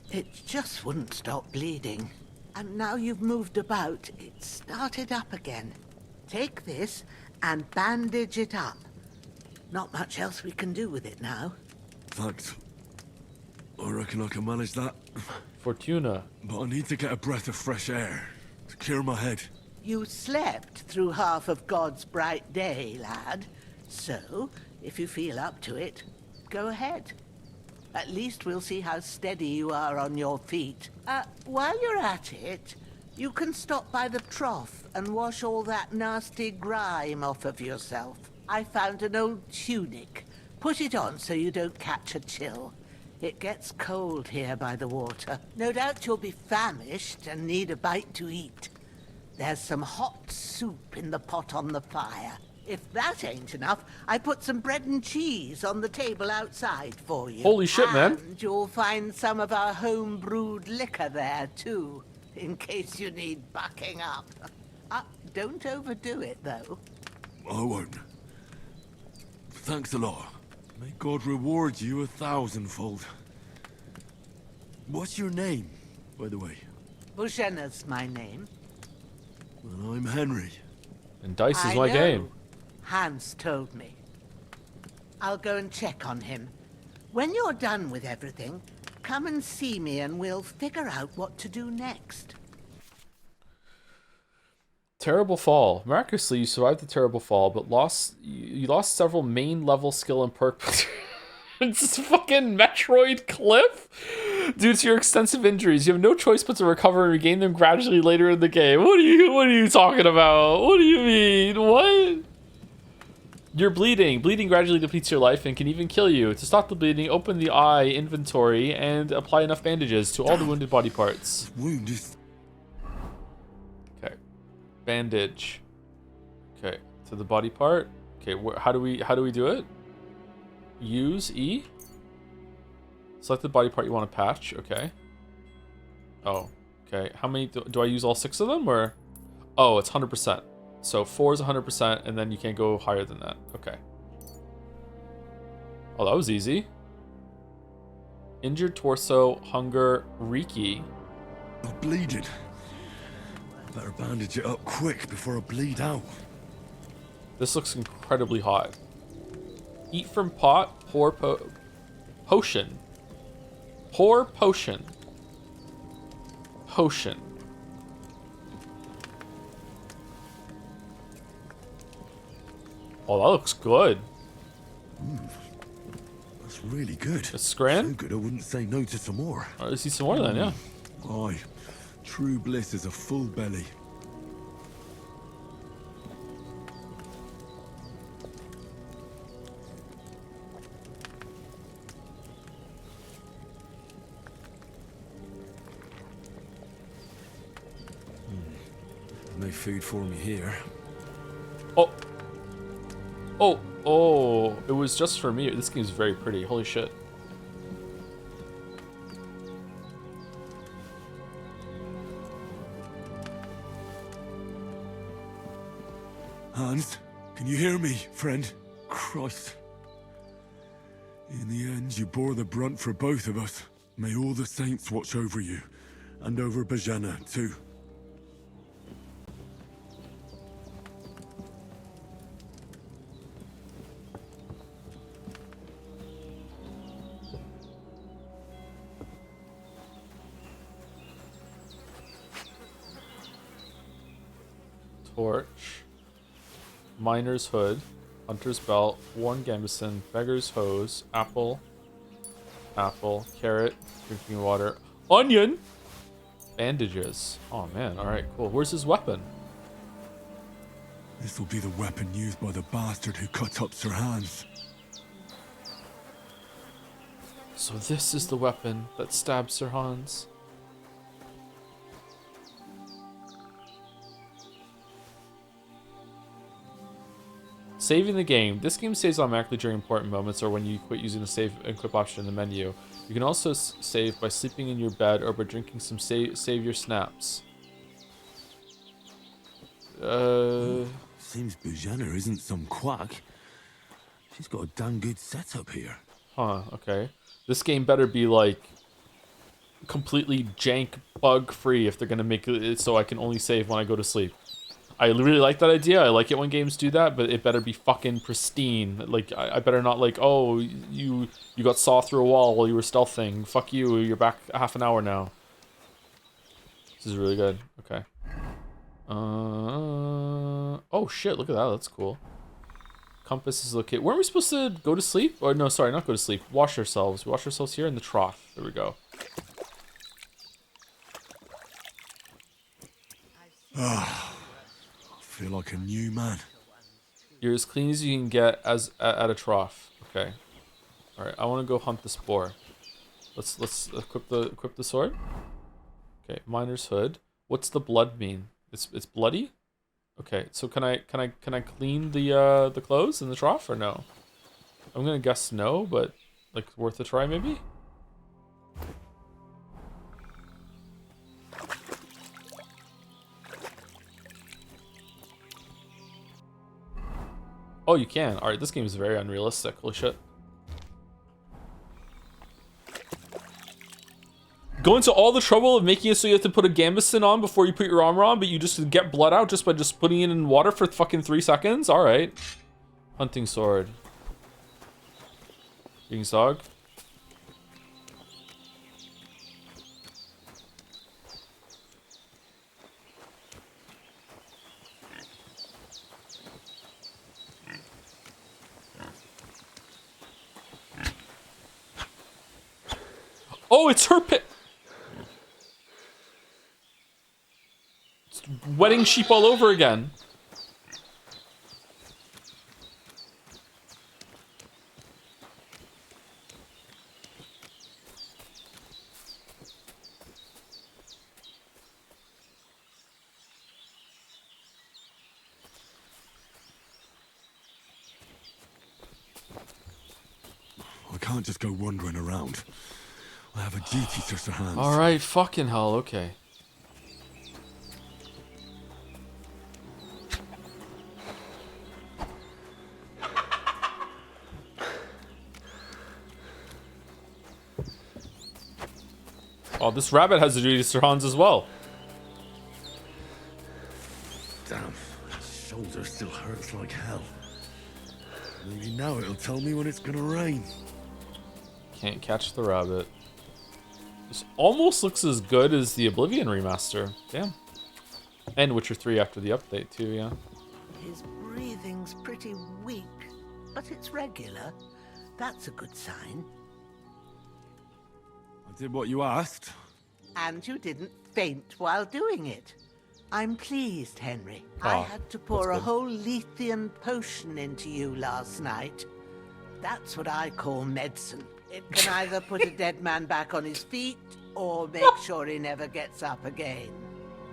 It just wouldn't stop bleeding. And now you've moved about, it started up again. Take this and bandage it up. Not much else we can do with it now. Thanks. I reckon I can manage that. Fortuna. But I need to get a breath of fresh air to clear my head. You slept through half of God's bright day, lad. So, if you feel up to it, go ahead. At least we'll see how steady you are on your feet. While you're at it, you can stop by the trough and wash all that nasty grime off of yourself. I found an old tunic. Put it on so you don't catch a chill. It gets cold here by the water. No doubt you'll be famished and need a bite to eat. There's some hot soup in the pot on the fire. If that ain't enough, I put some bread and cheese on the table outside for you. Holy shit, man. And you'll find some of our home-brewed liquor there, too, in case you need bucking up. Don't overdo it, though. I won't. Thanks a lot. May God reward you 1,000-fold. What's your name, by the way? Bushena's my name. Well, I'm Henry. And dice is I my know. game. Hans told me. I'll go and check on him. When you're done with everything, come and see me and we'll figure out what to do next. Terrible fall. Miraculously, you survived the terrible fall, but you lost several main level skill and perk. It's fucking Metroid Cliff? Due to your extensive injuries, you have no choice but to recover and regain them gradually later in the game. What are you talking about? What do you mean? What? You're bleeding. Bleeding gradually depletes your life and can even kill you. To stop the bleeding, open the eye inventory and apply enough bandages to all the wounded body parts. Wound is... Okay. Bandage. Okay. To the body part. Okay. How do we do it? Use E. Select the body part you want to patch. Okay. Oh. Okay. How many do I use? All 6 of them, or? Oh, it's 100%. So 4 is 100%, and then you can't go higher than that. Okay. Oh, that was easy. Injured torso, hunger, Reiki. I'm bleeding. Better bandage it up quick before I bleed out. This looks incredibly hot. Eat from pot, pour potion. Pour potion. Potion. Oh, that looks good. That's really good. It's Scran? So good I wouldn't say no to some more. Oh, let's see some more then, yeah. Aye. True bliss is a full belly. No food for me here. Oh. Oh. Oh. It was just for me. This game's very pretty. Holy shit. Hans, can you hear me, friend? Christ. In the end, you bore the brunt for both of us. May all the saints watch over you, and over Bajana, too. torch, miner's hood, hunter's belt, worn gambeson, beggar's hose, apple, carrot, drinking water, onion, bandages. Oh man, alright, cool. Where's his weapon? This will be the weapon used by the bastard who cut up Sir Hans. So this is the weapon that stabbed Sir Hans. Saving the game. This game saves automatically during important moments or when you quit using the save and equip option in the menu. You can also save by sleeping in your bed or by drinking some savior snaps. Seems Bujana isn't some quack. She's got a damn good setup here. Huh, okay. This game better be like completely jank bug free if they're gonna make it so I can only save when I go to sleep. I really like that idea. I like it when games do that, but it better be fucking pristine. Like, I better not like, oh, you got saw through a wall while you were stealthing. Fuck you, you're back half an hour now. This is really good. Okay. Oh shit, look at that. That's cool. Compass is located. Weren't we supposed to go to sleep? Or no, sorry, not go to sleep. Wash ourselves. We wash ourselves here in the trough. There we go. Ah. Feel like a new man. You're as clean as you can get as at a trough. Okay. All right. I want to go hunt the spore. Let's equip the sword. Okay. Miner's hood. What's the blood mean? It's bloody. Okay. So can I clean the clothes in the trough or no? I'm gonna guess no, but like worth a try maybe. Oh, you can. Alright, this game is very unrealistic. Holy shit. Go into all the trouble of making it so you have to put a gambeson on before you put your armor on, but you just get blood out just by just putting it in water for fucking 3 seconds? Alright. Hunting sword. Being Zog. Oh, it's her pit. It's wedding sheep all over again. I can't just go wandering around. I have a duty to Sir Hans. Alright, fucking hell, okay. Oh, this rabbit has a duty to Sir Hans as well. Damn, his shoulder still hurts like hell. Maybe now it'll tell me when it's gonna rain. Can't catch the rabbit. This almost looks as good as the Oblivion remaster. Damn. And Witcher 3 after the update too, yeah. His breathing's pretty weak, but it's regular. That's a good sign. I did what you asked. And you didn't faint while doing it. I'm pleased, Henry. I Oh, had to pour a that's good. whole Lethean potion into you last night. That's what I call medicine. It can either put a dead man back on his feet or make sure he never gets up again.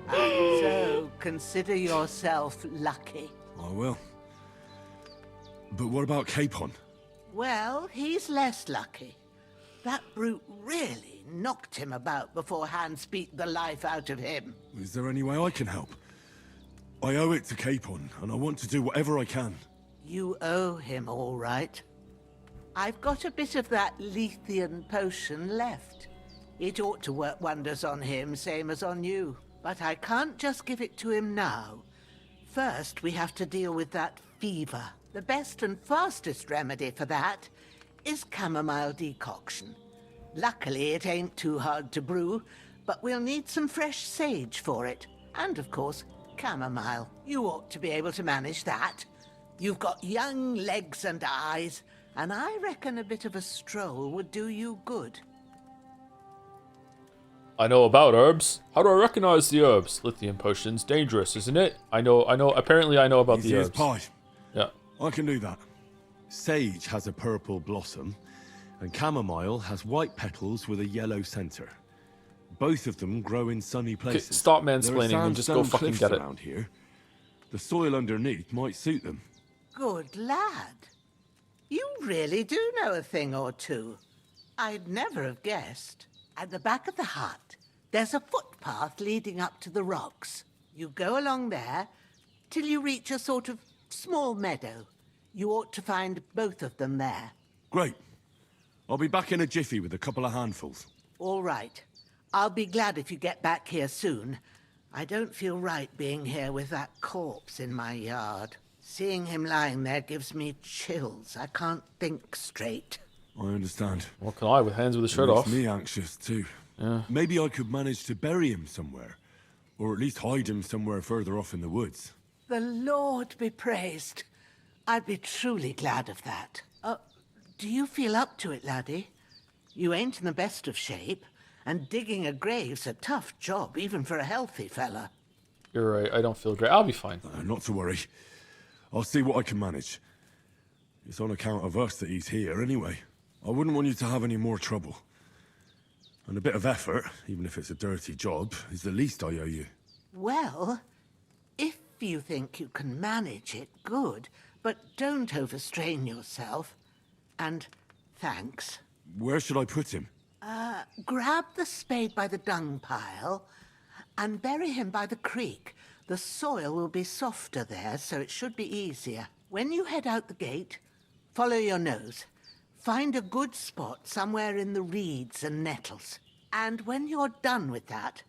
And so, consider yourself lucky. I will. But what about Capon? Well, he's less lucky. That brute really knocked him about before Hans beat the life out of him. Is there any way I can help? I owe it to Capon, and I want to do whatever I can. You owe him, all right. I've got a bit of that Lethean potion left. It ought to work wonders on him, same as on you. But I can't just give it to him now. First, we have to deal with that fever. The best and fastest remedy for that is chamomile decoction. Luckily, it ain't too hard to brew, but we'll need some fresh sage for it. And, of course, Chamomile. You ought to be able to manage that. You've got young legs and eyes, and I reckon a bit of a stroll would do you good. I know about herbs. How do I recognize the herbs? Lithium potions, dangerous, isn't it? I know, apparently I know about Easy the as herbs. pie. Yeah. I can do that. Sage has a purple blossom, and chamomile has white petals with a yellow center. Both of them grow in sunny places. Okay, stop There are mansplaining and just go sandstone fucking cliffs get it. around here. The soil underneath might suit them. Good lad. You really do know a thing or two. I'd never have guessed. At the back of the hut, there's a footpath leading up to the rocks. You go along there till you reach a sort of small meadow. You ought to find both of them there. Great. I'll be back in a jiffy with a couple of handfuls. All right. I'll be glad if you get back here soon. I don't feel right being here with that corpse in my yard. Seeing him lying there gives me chills. I can't think straight. I understand. What can I with hands with a shirt It off? makes me anxious too. Yeah. Maybe I could manage to bury him somewhere. Or at least hide him somewhere further off in the woods. The Lord be praised. I'd be truly glad of that. Do you feel up to it, laddie? You ain't in the best of shape, and digging a grave's a tough job, even for a healthy fella. You're right, I don't feel great. I'll be fine. Not to worry. I'll see what I can manage. It's on account of us that he's here anyway. I wouldn't want you to have any more trouble. And a bit of effort, even if it's a dirty job, is the least I owe you. Well, if you think you can manage it, good. But don't overstrain yourself. And thanks. Where should I put him? Grab the spade by the dung pile and bury him by the creek. The soil will be softer there, so it should be easier. When you head out the gate, follow your nose. Find a good spot somewhere in the reeds and nettles. And when you're done with that,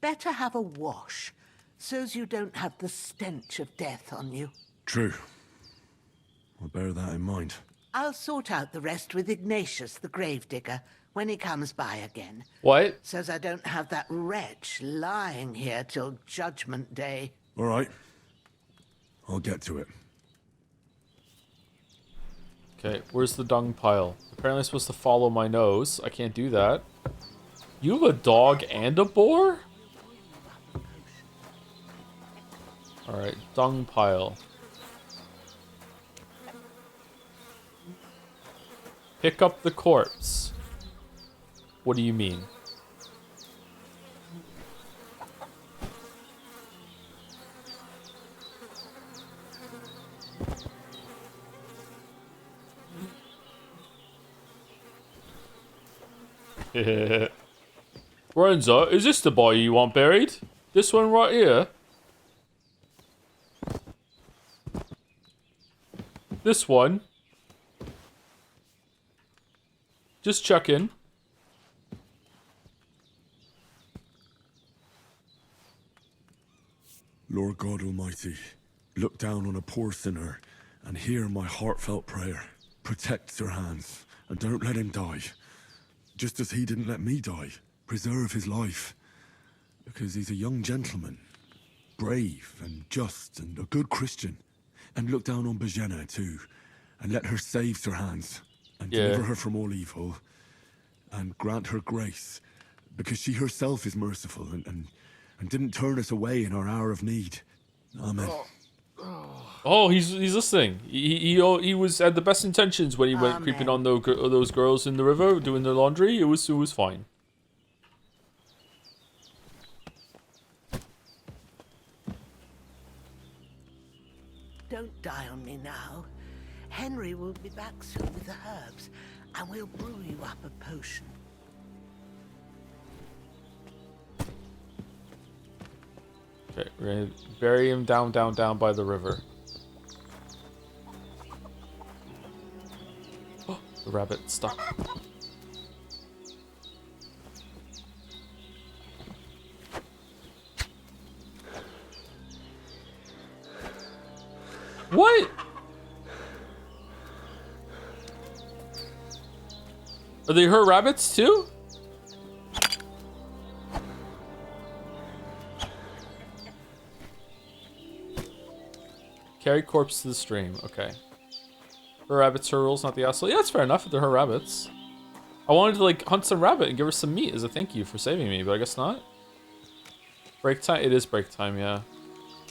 better have a wash, so's you don't have the stench of death on you. True. I'll bear that in mind. I'll sort out the rest with Ignatius, the gravedigger, when he comes by again. What? So's I don't have that wretch lying here till Judgment Day. All right. I'll get to it. Okay, where's the dung pile? Apparently I'm supposed to follow my nose. I can't do that. You have a dog and a boar? Alright, dung pile. Pick up the corpse. What do you mean? Lorenzo, is this the boy you want buried? This one right here? This one? Just checking. Lord God Almighty, look down on a poor sinner and hear my heartfelt prayer. Protect Sir Hans and don't let him die. Just as he didn't let me die. Preserve his life. Because he's a young gentleman. Brave and just and a good Christian. And look down on Bajena too. And let her save Sir Hans. And deliver her from all evil. And grant her grace. Because she herself is merciful and didn't turn us away in our hour of need. Amen. Oh, he's listening. He was had the best intentions when he went creeping on those girls in the river doing their laundry. It was fine. Don't die on me now. Henry will be back soon with the herbs, and we'll brew you up a potion. Okay, we're gonna bury him down by the river. Oh, the rabbit stuck. What? Are they her rabbits too? Carry corpse to the stream. Okay. Her rabbits, her rules, not the asshole. Yeah, that's fair enough if they're her rabbits. I wanted to like hunt some rabbit and give her some meat as a thank you for saving me, but I guess not. Break time? It is break time, yeah.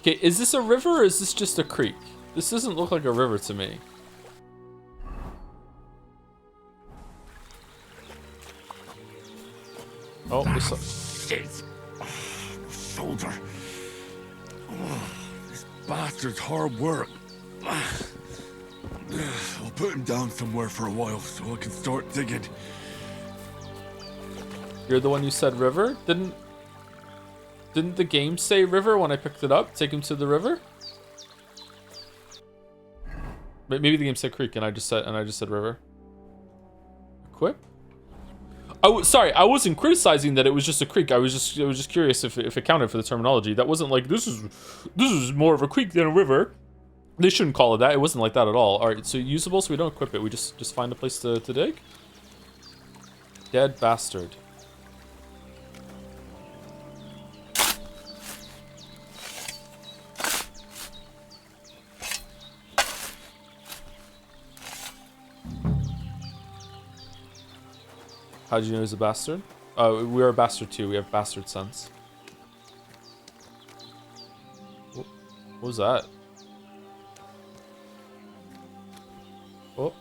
Okay, is this a river or is this just a creek? This doesn't look like a river to me. Oh, shit. Shoulder. Oh, this bastard's hard work. I'll put him down somewhere for a while so I can start digging. You're the one who said river? Didn't the game say river when I picked it up? Take him to the river? Maybe the game said creek and I just said river. Equip? Oh, sorry, I wasn't criticizing that it was just a creek. I was just curious if it counted for the terminology. That wasn't like this is more of a creek than a river. They shouldn't call it that. It wasn't like that at all. All right, so usable, so we don't equip it. We just find a place to dig. Dead bastard. How did you know he's a bastard? We are a bastard too. We have bastard sons. What was that? Oh.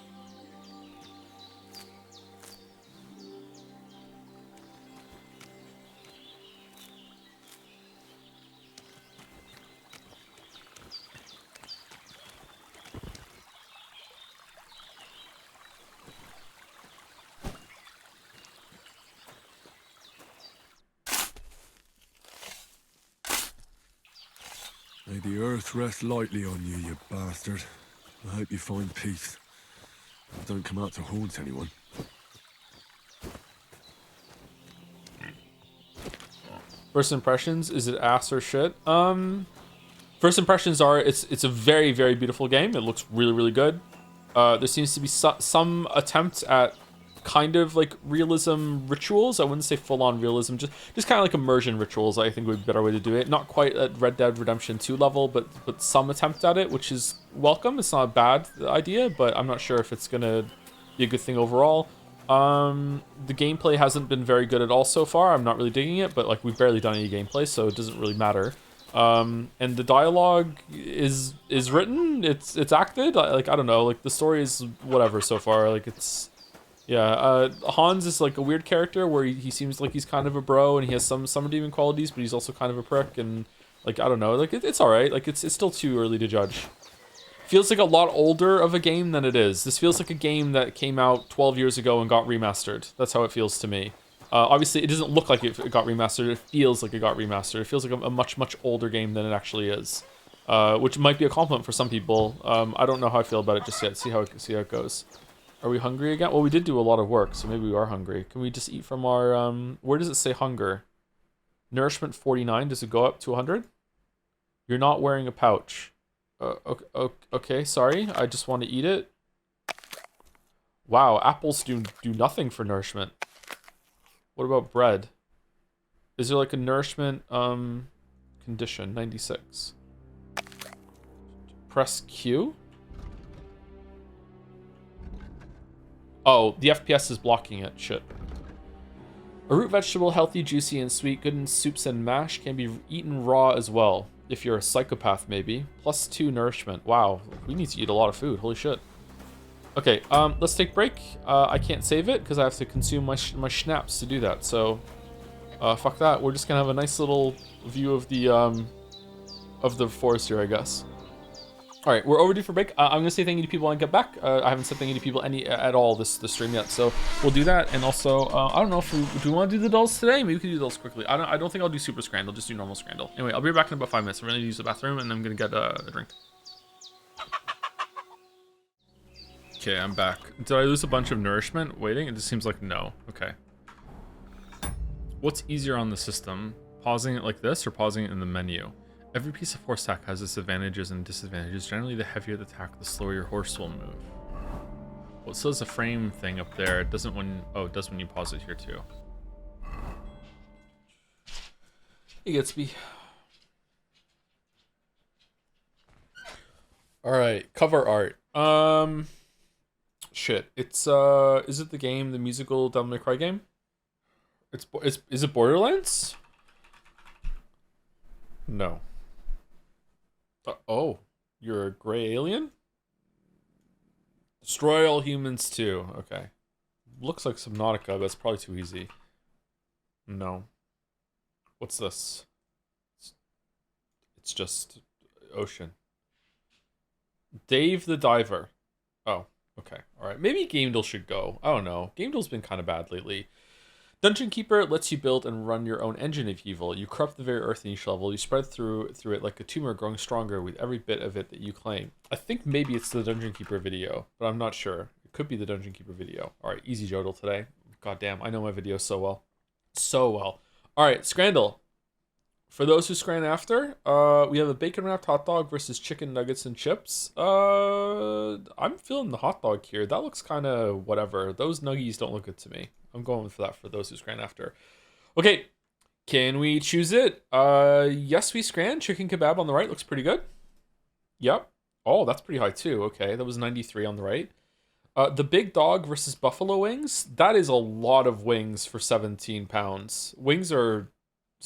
May the earth rest lightly on you, you bastard. I hope you find peace. Don't come out to haunt anyone. First impressions, is it ass or shit? First impressions are it's a very, very beautiful game. It looks really, really good. There seems to be some attempt at kind of like realism rituals. I wouldn't say full-on realism, just kind of like immersion rituals, I think would be a better way to do it. Not quite at Red Dead Redemption 2 level, but some attempt at it, which is welcome. It's not a bad idea, but I'm not sure if it's gonna be a good thing overall. The gameplay hasn't been very good at all so far. I'm not really digging it, but like we've barely done any gameplay, so it doesn't really matter. And the dialogue is written, it's acted. I don't know, like the story is whatever so far. Like it's, yeah. Hans is like a weird character where he seems like he's kind of a bro and he has some redeeming qualities, but he's also kind of a prick and like I don't know. Like it's all right. Like it's still too early to judge. Feels like a lot older of a game than it is. This feels like a game that came out 12 years ago and got remastered. That's how it feels to me. Obviously, it doesn't look like it got remastered. It feels like it got remastered. It feels like a much, much older game than it actually is, which might be a compliment for some people. I don't know how I feel about it just yet. See how it goes. Are we hungry again? Well, we did do a lot of work, so maybe we are hungry. Can we just eat from our... where does it say hunger? Nourishment 49. Does it go up to 100? You're not wearing a pouch. Okay, sorry. I just want to eat it. Wow, apples do nothing for nourishment. What about bread? Is there like a nourishment condition? 96. Press Q? Oh, the FPS is blocking it. Shit. A root vegetable, healthy, juicy, and sweet, good in soups and mash, can be eaten raw as well. If you're a psychopath, maybe. +2 nourishment. Wow, we need to eat a lot of food. Holy shit. Okay, let's take a break. I can't save it because I have to consume my schnapps to do that. So, fuck that. We're just gonna have a nice little view of the forest here, I guess. All right, we're overdue for break. I'm gonna say thank you to people when I get back. I haven't said thank you to people at all this stream yet, so we'll do that. And also, I don't know if do we want to do the dolls today? Maybe we can do those quickly. I don't think I'll do super scrandle. Just do normal scrandle. Anyway, I'll be back in about 5 minutes. I'm gonna use the bathroom and I'm gonna get a drink. Okay, I'm back. Did I lose a bunch of nourishment waiting? It just seems like no. Okay. What's easier on the system? Pausing it like this or pausing it in the menu? Every piece of horse tack has its advantages and disadvantages. Generally, the heavier the tack, the slower your horse will move. Well, it says a frame thing up there. It doesn't when... Oh, it does when you pause it here, too. Hey, Gatsby. All right, cover art. Shit. It's is it the game, the musical Devil May Cry game? Is it Borderlands? No. Oh, you're a gray alien? Destroy all humans too. Okay. Looks like Subnautica, but it's probably too easy. No. What's this? It's just ocean. Dave the Diver. Oh, okay. Alright. Maybe Gamedel should go. I don't know. Gamedel's been kind of bad lately. Dungeon Keeper lets you build and run your own engine of evil. You corrupt the very earth in each level. You spread through it like a tumor, growing stronger with every bit of it that you claim. I think maybe it's the Dungeon Keeper video, but I'm not sure. It could be the Dungeon Keeper video. Alright, easy Jodel today. God damn, I know my videos so well. So well. Alright, Scrandle. For those who scran after, we have a bacon wrapped hot dog versus chicken nuggets and chips. I'm feeling the hot dog here. That looks kind of whatever. Those nuggies don't look good to me. I'm going for that for those who scran after. Okay, can we choose it? Yes, we scran. Chicken kebab on the right looks pretty good. Yep. Oh, that's pretty high too. Okay, that was 93 on the right. The big dog versus buffalo wings. That is a lot of wings for 17 pounds. Wings are,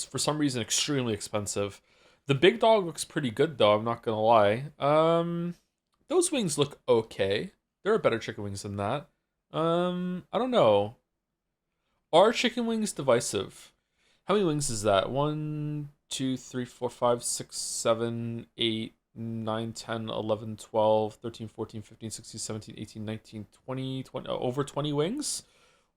for some reason, extremely expensive. The big dog looks pretty good though, I'm not gonna lie. Those wings look okay. There are better chicken wings than that. I don't know. Are chicken wings divisive? How many wings is that? 1, 2, 3, 4, 5, 6, 7, 8, 9, 10, 11, 12, 13, 14, 15, 16, 17, 18, 19, 20, over 20 wings?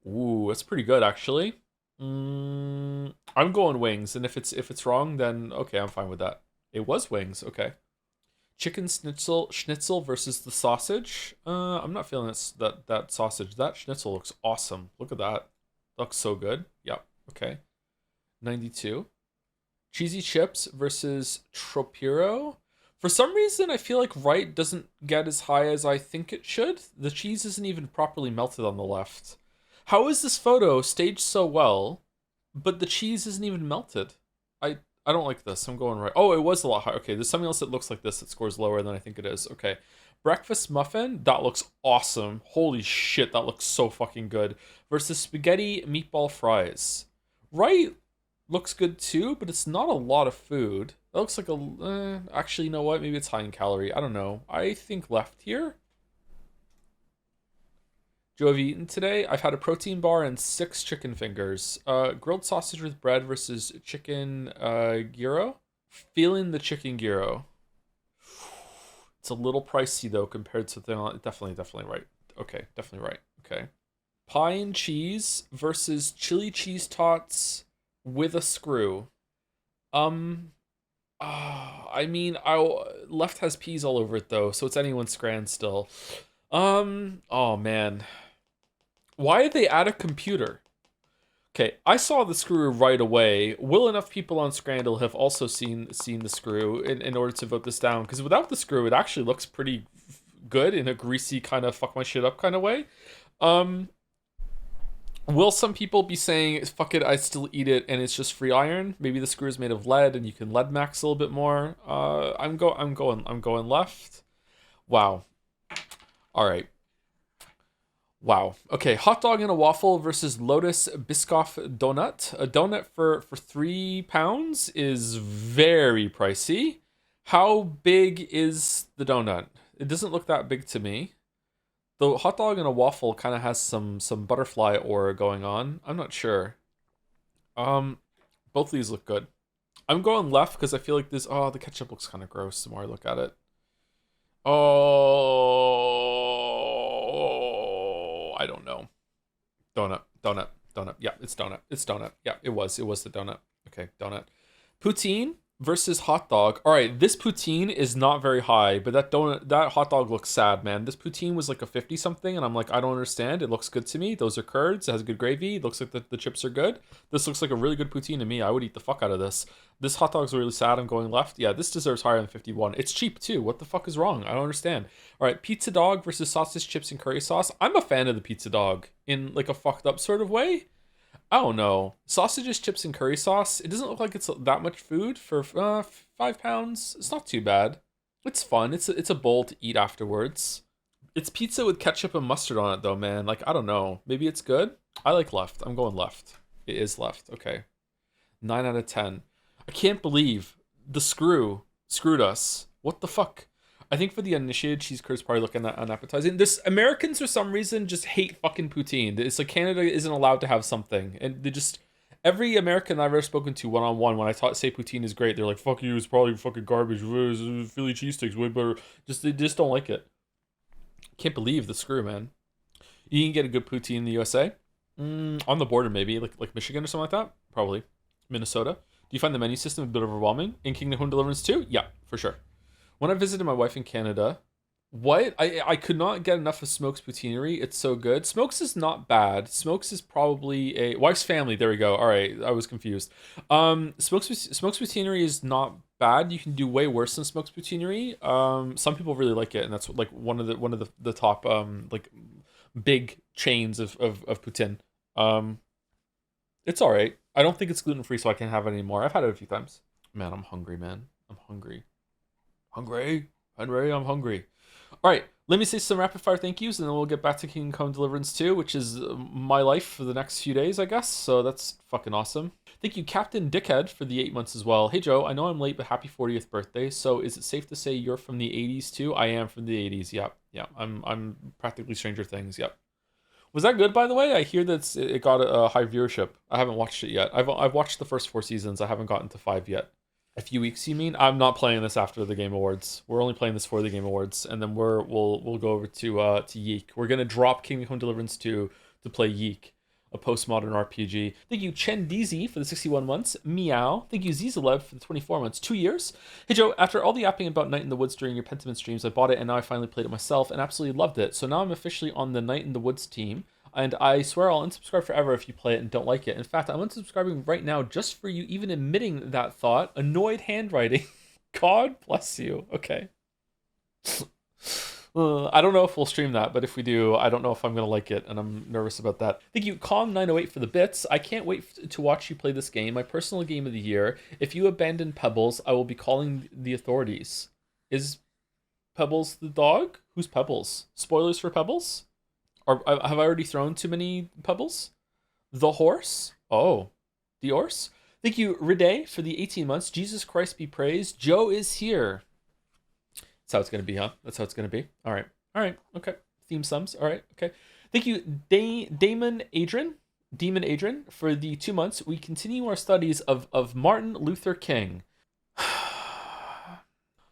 Ooh, that's pretty good actually. I'm going wings, and if it's wrong, then okay, I'm fine with that. It was wings, okay. Chicken schnitzel versus the sausage. I'm not feeling that sausage. That schnitzel looks awesome. Look at that. Looks so good. Yep. Okay. 92. Cheesy chips versus tropiro. For some reason, I feel like right doesn't get as high as I think it should. The cheese isn't even properly melted on the left. How is this photo staged so well, but the cheese isn't even melted? I don't like this. I'm going right. Oh, it was a lot higher. Okay, there's something else that looks like this that scores lower than I think it is. Okay. Breakfast muffin. That looks awesome. Holy shit, that looks so fucking good. Versus spaghetti meatball fries. Right looks good too, but it's not a lot of food. That looks like a... actually, you know what? Maybe it's high in calorie. I don't know. I think left here. Joe, have you eaten today? I've had a protein bar and 6 chicken fingers. Grilled sausage with bread versus chicken gyro. Feeling the chicken gyro. It's a little pricey though compared to the... Definitely right. Okay, definitely right. Okay. Pie and cheese versus chili cheese tots with a screw. I mean, left has peas all over it though, so it's anyone's scran still. Oh man. Why did they add a computer? Okay, I saw the screw right away. Will enough people on Scrandle have also seen the screw in order to vote this down? Because without the screw, it actually looks pretty good in a greasy kind of fuck my shit up kind of way. Will some people be saying, fuck it, I still eat it and it's just free iron? Maybe the screw is made of lead and you can lead max a little bit more. I'm going left. Wow. All right. Wow. Okay, hot dog and a waffle versus Lotus Biscoff donut. A donut for 3 pounds is very pricey. How big is the donut? It doesn't look that big to me. The hot dog and a waffle kind of has some butterfly aura going on. I'm not sure. Both of these look good. I'm going left because I feel like this... Oh, the ketchup looks kind of gross the more I look at it. Oh, I don't know. Donut. Yeah, it's donut. Yeah, it was the donut. Okay, donut. Poutine versus hot dog. All right, this poutine is not very high, but that hot dog looks sad, man. This poutine was like a 50 something, and I'm like, I don't understand. It looks good to me. Those are curds. It has good gravy. It looks like the chips are good. This looks like a really good poutine to me. I would eat the fuck out of this. This hot dog's really sad. I'm going left. Yeah, this deserves higher than 51. It's cheap too. What the fuck is wrong? I don't understand. All right, pizza dog versus sausage chips and curry sauce. I'm a fan of the pizza dog in like a fucked up sort of way. I don't know. Sausages, chips, and curry sauce. It doesn't look like it's that much food for 5 pounds. It's not too bad. It's fun. It's a bowl to eat afterwards. It's pizza with ketchup and mustard on it, though, man. Like, I don't know. Maybe it's good. I like left. I'm going left. It is left. Okay. 9 out of 10. I can't believe the screwed us. What the fuck? I think for the uninitiated, cheese curd is probably looking at unappetizing. This Americans, for some reason, just hate fucking poutine. It's like Canada isn't allowed to have something. And they just... Every American I've ever spoken to one-on-one, when I say poutine is great, they're like, fuck you, it's probably fucking garbage. Philly cheesesteaks, way better. They just don't like it. Can't believe the screw, man. You can get a good poutine in the USA. On the border, maybe. Like Michigan or something like that? Probably. Minnesota. Do you find the menu system a bit overwhelming? In Kingdom Come Deliverance 2? Yeah, for sure. When I visited my wife in Canada... What? I could not get enough of Smokes Poutineery. It's so good. Smokes is not bad. Smokes is probably a... Wife's Family. There we go. All right. I was confused. Smokes Poutineery is not bad. You can do way worse than Smokes Poutineery. Some people really like it, and that's like one of the top like big chains of poutine. It's all right. I don't think it's gluten-free, so I can't have it anymore. I've had it a few times. Man, I'm hungry, man. I'm hungry. Hungry. I'm hungry. All right, let me say some rapid fire thank yous, and then we'll get back to Kingdom Come Deliverance 2, which is my life for the next few days, I guess. So that's fucking awesome. Thank you, Captain Dickhead, for the 8 months as well. Hey, Joe, I know I'm late, but happy 40th birthday. So is it safe to say you're from the 80s too? I am from the 80s. Yep. I'm practically Stranger Things. Yep. Was that good, by the way? I hear that it got a high viewership. I haven't watched it yet. I've watched the first 4 seasons. I haven't gotten to 5 yet. A few weeks, you mean? I'm not playing this after the Game Awards. We're only playing this for the Game Awards, and then we'll go over to Yeek. We're gonna drop Kingdom Come Deliverance 2 to play Yeek, a postmodern RPG. Thank you, Chen DZ, for the 61 months. Meow. Thank you, Zizalev, for the 24 months. 2 years. Hey Joe, after all the yapping about Night in the Woods during your Pentiment streams, I bought it, and now I finally played it myself and absolutely loved it. So now I'm officially on the Night in the Woods team. And I swear I'll unsubscribe forever if you play it and don't like it. In fact, I'm unsubscribing right now just for you even admitting that thought. Annoyed handwriting. God bless you. Okay. I don't know if we'll stream that, but if we do, I don't know if I'm going to like it, and I'm nervous about that. Thank you, Calm908, for the bits. I can't wait to watch you play this game, my personal game of the year. If you abandon Pebbles, I will be calling the authorities. Is Pebbles the dog? Who's Pebbles? Spoilers for Pebbles? Or have I already thrown too many pebbles? The horse? Oh, the horse? Thank you, Ride, for the 18 months. Jesus Christ be praised. Joe is here. That's how it's going to be, huh? That's how it's going to be. All right. Okay. Theme sums. All right. Okay. Thank you, Damon Adrian, for the 2 months. We continue our studies of Martin Luther King.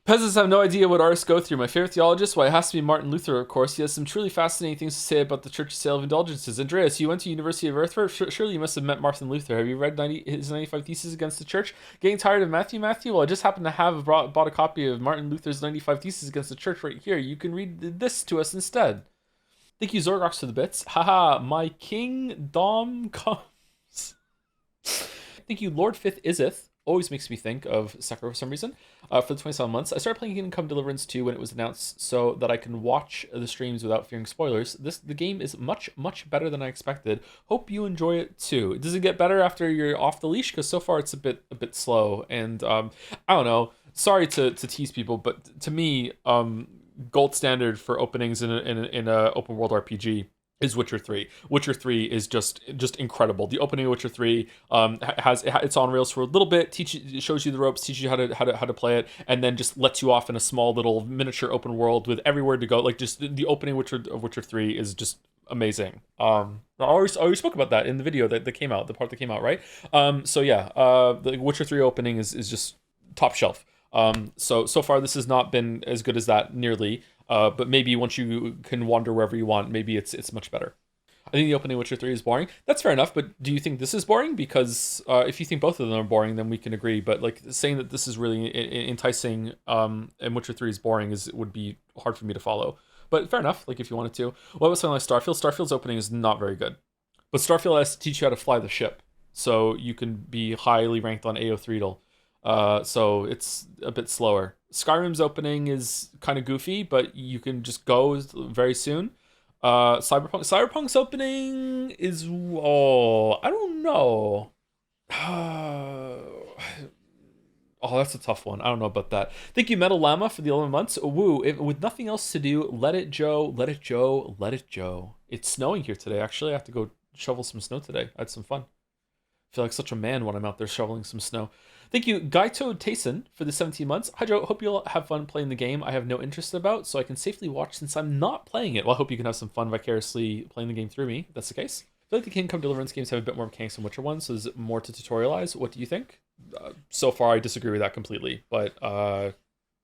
Peasants have no idea what artists go through. My favorite theologist, well, it has to be Martin Luther, of course. He has some truly fascinating things to say about the church's sale of indulgences. Andreas, you went to University of Earthford? Surely you must have met Martin Luther. Have you read his 95 Theses Against the Church? Getting tired of Matthew? Well, I just happen to have bought a copy of Martin Luther's 95 Theses Against the Church right here. You can read this to us instead. Thank you, Zorgox, for the bits. Haha, my King Dom comes. Thank you, Lord Fifth Isith. Always makes me think of Sekiro for some reason. For the 27 months, I started playing Kingdom Come Deliverance 2 when it was announced so that I can watch the streams without fearing spoilers. The game is much better than I expected. Hope you enjoy it too. Does it get better after you're off the leash? Because so far it's a bit slow. And I don't know. Sorry to tease people, but to me, gold standard for openings in a open world RPG is Witcher 3. Witcher 3 is just incredible. The opening of Witcher 3 it's on rails for a little bit, shows you the ropes, teaches you how to play it, and then just lets you off in a small little miniature open world with everywhere to go. Like, just the opening of Witcher 3 is just amazing. I already spoke about that in the video that came out, the part that came out, right? So yeah, the Witcher 3 opening is just top shelf. So far this has not been as good as that nearly. But maybe once you can wander wherever you want, maybe it's much better. I think the opening of Witcher 3 is boring. That's fair enough, but do you think this is boring? Because if you think both of them are boring, then we can agree. But like saying that this is really enticing and Witcher 3 is boring would be hard for me to follow. But fair enough, like if you wanted to. What about something like Starfield? Starfield's opening is not very good. But Starfield has to teach you how to fly the ship. So you can be highly ranked on AO3. So it's a bit slower. Skyrim's opening is kind of goofy, but you can just go very soon. Cyberpunk's opening is I don't know. Oh, that's a tough one. I don't know about that. Thank you, Metal Llama, for the 11 months. Woo. With nothing else to do, let it Joe, let it Joe, let it Joe. It's snowing here today. Actually, I have to go shovel some snow today. I had some fun. I feel like such a man when I'm out there shoveling some snow. Thank you, Gaito Tayson, for the 17 months. Hi, Joe. Hope you'll have fun playing the game I have no interest about, so I can safely watch since I'm not playing it. Well, I hope you can have some fun vicariously playing the game through me, if that's the case. I feel like the Come Deliverance games have a bit more mechanics than Witcher ones, so there's more to tutorialize. What do you think? So far, I disagree with that completely, but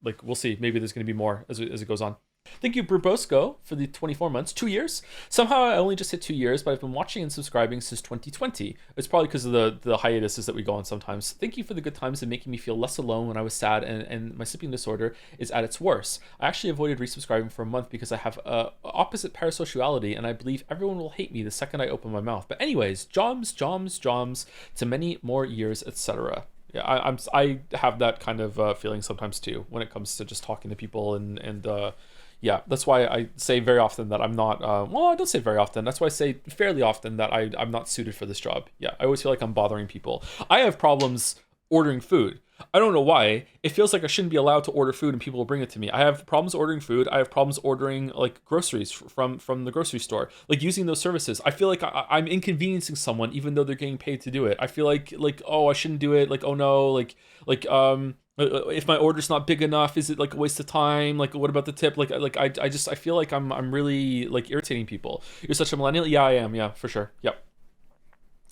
like we'll see. Maybe there's going to be more as it goes on. Thank you, Brubosco, for the 24 months. 2 years. Somehow I only just hit 2 years, but I've been watching and subscribing since 2020. It's probably because of the hiatuses that we go on sometimes. Thank you for the good times and making me feel less alone when I was sad and my sleeping disorder is at its worst. I actually avoided resubscribing for a month because I have opposite parasociality and I believe everyone will hate me the second I open my mouth. But anyways, joms, to many more years, etc. Yeah, I have that kind of feeling sometimes too when it comes to just talking to people and yeah, that's why I say very often that I'm not, well, I don't say very often. That's why I say fairly often that I'm not suited for this job. Yeah, I always feel like I'm bothering people. I have problems ordering food. I don't know why. It feels like I shouldn't be allowed to order food and people will bring it to me. I have problems ordering food. I have problems ordering like groceries from the grocery store, like using those services. I feel like I'm inconveniencing someone even though they're getting paid to do it. I feel like oh, I shouldn't do it. Like, oh no, like if my order's not big enough, is it like a waste of time? Like, what about the tip? I feel like I'm really like irritating people. You're such a millennial. Yeah, I am. Yeah, for sure. Yep.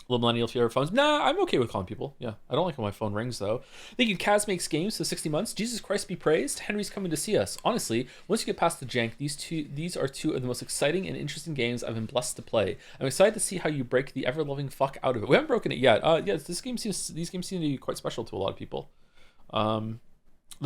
Little millennial fear of phones. Nah, I'm okay with calling people. Yeah, I don't like when my phone rings though. Thank you, Kaz Makes Games for 60 months. Jesus Christ be praised. Henry's coming to see us. Honestly, once you get past the jank, these are two of the most exciting and interesting games I've been blessed to play. I'm excited to see how you break the ever-loving fuck out of it. We haven't broken it yet. Yeah, these games seem to be quite special to a lot of people. The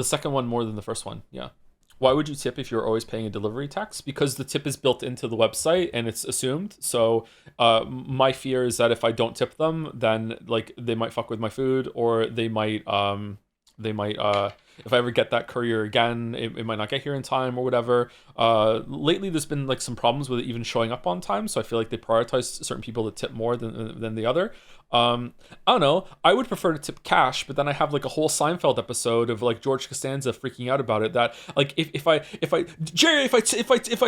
second one more than the first one. Yeah. Why would you tip if you're always paying a delivery tax? Because the tip is built into the website and it's assumed. So my fear is that if I don't tip them, then like they might fuck with my food, or they might if I ever get that courier again, it might not get here in time or whatever. Lately, there's been like some problems with it even showing up on time. So I feel like they prioritize certain people that tip more than the other. I don't know. I would prefer to tip cash, but then I have like a whole Seinfeld episode of like George Costanza freaking out about it. That like if I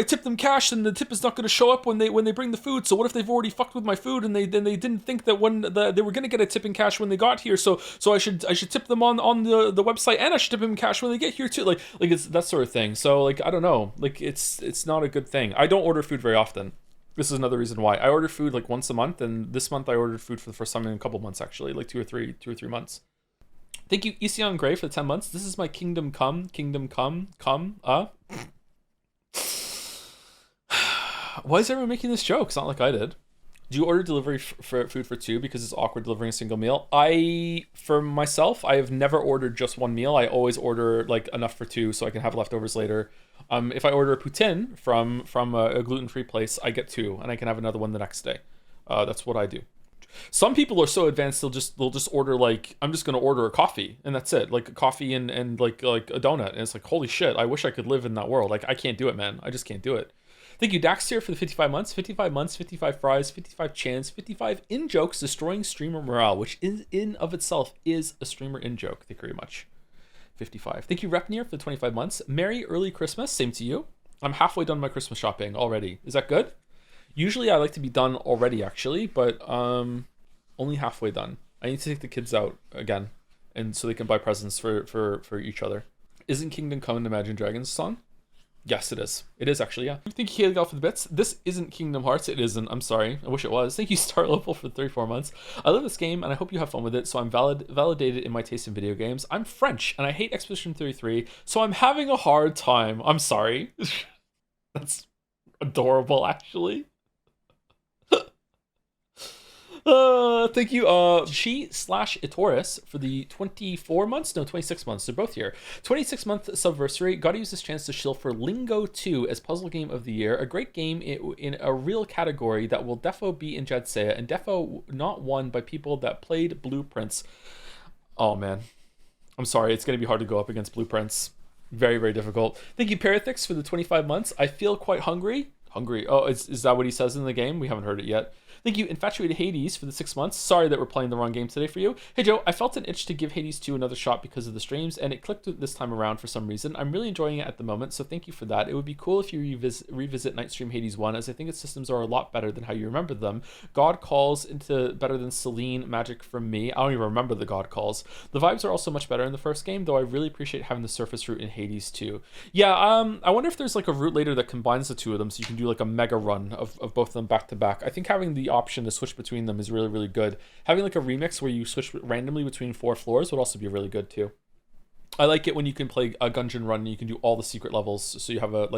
tip them cash, then the tip is not going to show up when they bring the food. So what if they've already fucked with my food and they didn't think that when they were going to get a tip in cash when they got here. So I should tip them on the website, and I should tip them in cash when they get here too. Like it's that sort of thing. So like I don't know. Like it's not a good thing. I don't order food very often. This is another reason why I order food like once a month, and this month I ordered food for the first time in a couple months, actually, like two or three months. Thank you, Ision Gray, for the 10 months. This is my kingdom come. Why is everyone making this joke? It's not like I did. Do you order delivery for food for two because it's awkward delivering a single meal? For myself, I have never ordered just one meal. I always order like enough for two so I can have leftovers later. If I order a poutine from a gluten-free place, I get two and I can have another one the next day. That's what I do. Some people are so advanced they'll just order like, I'm just gonna order a coffee and that's it, like a coffee and like a donut, and it's like, holy shit, I wish I could live in that world. Like I can't do it, man. I just can't do it. Thank you, Dax here for the 55 months, 55 fries, 55 chans, 55 in-jokes destroying streamer morale, which in of itself is a streamer in-joke. Thank you very much. 55. Thank you, Repnir, for the 25 months. Merry early Christmas. Same to you. I'm halfway done my Christmas shopping already. Is that good? Usually I like to be done already, actually, but only halfway done. I need to take the kids out again, and so they can buy presents for each other. Isn't Kingdom Come and Imagine Dragons song? Yes, it is. It is actually, yeah. Thank you, Kaylee, for the bits. This isn't Kingdom Hearts. It isn't. I'm sorry. I wish it was. Thank you, Star Level, for 34 months. I love this game, and I hope you have fun with it, so I'm validated in my taste in video games. I'm French, and I hate Expedition 33, so I'm having a hard time. I'm sorry. That's adorable, actually. Thank you, She/Itoris for the 24 months? No, 26 months. They're both here. 26-month subversary. Gotta use this chance to shill for Lingo 2 as Puzzle Game of the Year. A great game in a real category that will defo be in Jadseya, and defo not won by people that played Blueprints. Oh, man. I'm sorry. It's going to be hard to go up against Blueprints. Very, very difficult. Thank you, Parathix, for the 25 months. I feel quite hungry. Hungry. Oh, is that what he says in the game? We haven't heard it yet. Thank you, Infatuated Hades, for the 6 months. Sorry that we're playing the wrong game today for you. Hey Joe, I felt an itch to give Hades 2 another shot because of the streams, and it clicked this time around for some reason. I'm really enjoying it at the moment, so thank you for that. It would be cool if you revisit Nightstream Hades 1, as I think its systems are a lot better than how you remember them. God Calls into better than Celine Magic from me. I don't even remember the God Calls. The vibes are also much better in the first game, though I really appreciate having the surface route in Hades 2. Yeah, I wonder if there's like a route later that combines the two of them, so you can do like a mega run of both of them back to back. I think having the option to switch between them is really, really good. Having like a remix where you switch randomly between 4 floors would also be really good too. I like it when you can play a dungeon run and you can do all the secret levels, so you have a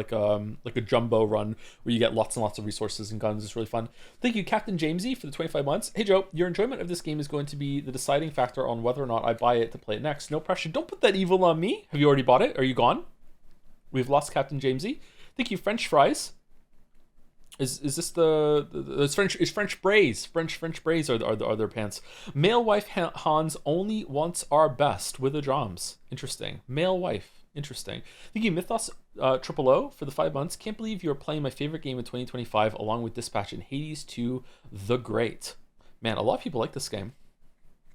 jumbo run where you get lots and lots of resources and guns. It's really fun. Thank you, Captain Jamesy, for the 25 months. Hey Joe, your enjoyment of this game is going to be the deciding factor on whether or not I buy it to play it next. No pressure. Don't put that evil on me. Have you already bought it? Are you gone? We've lost Captain Jamesy. Thank you, French Fries. Is this it's French braise? French braise are their pants. Male wife Hans only wants our best with the drums. Interesting. Male wife. Interesting. Thank you, Mythos Triple O, for the 5 months. Can't believe you are playing my favorite game in 2025 along with Dispatch and Hades 2 The Great. Man, a lot of people like this game.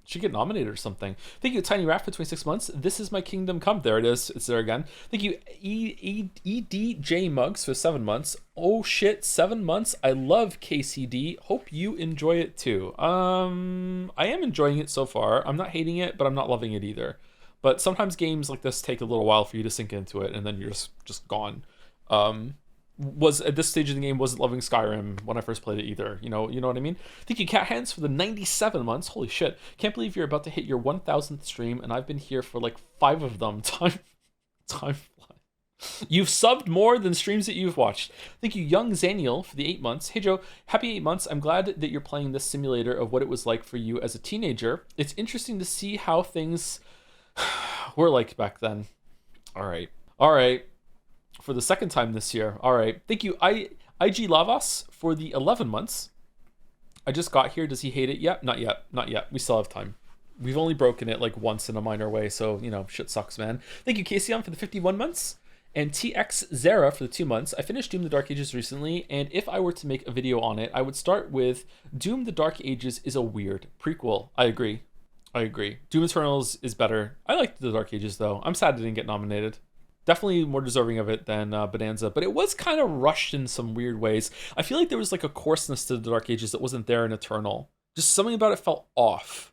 Should get nominated or something. Thank you, Tiny Rat, for 26 months. This is my kingdom come. There it is. It's there again. Thank you, EDJ Mugs, for 7 months. Oh shit, 7 months. I love KCD. Hope you enjoy it too. I am enjoying it so far. I'm not hating it, but I'm not loving it either. But sometimes games like this take a little while for you to sink into it, and then you're just gone. Was at this stage of the game wasn't loving Skyrim when I first played it either. You know what I mean? Thank you, Cat Hands, for the 97 months. Holy shit. Can't believe you're about to hit your 1000th stream, and I've been here for like 5 of them. Time flies. You've subbed more than streams that you've watched. Thank you, Young Zaniel, for the 8 months. Hey Joe, happy 8 months. I'm glad that you're playing this simulator of what it was like for you as a teenager. It's interesting to see how things were like back then. All right. For the second time this year. All right. Thank you, IG Lavas, for the 11 months. I just got here. Does he hate it yet? Not yet. We still have time. We've only broken it like once in a minor way, so, shit sucks, man. Thank you, Casey, for the 51 months. And TX Zara for the 2 months. I finished Doom the Dark Ages recently, and if I were to make a video on it, I would start with Doom the Dark Ages is a weird prequel. I agree. Doom Eternals is better. I liked the Dark Ages, though. I'm sad it didn't get nominated. Definitely more deserving of it than Bonanza, but it was kind of rushed in some weird ways. I feel like there was like a coarseness to the Dark Ages that wasn't there in Eternal. Just something about it felt off.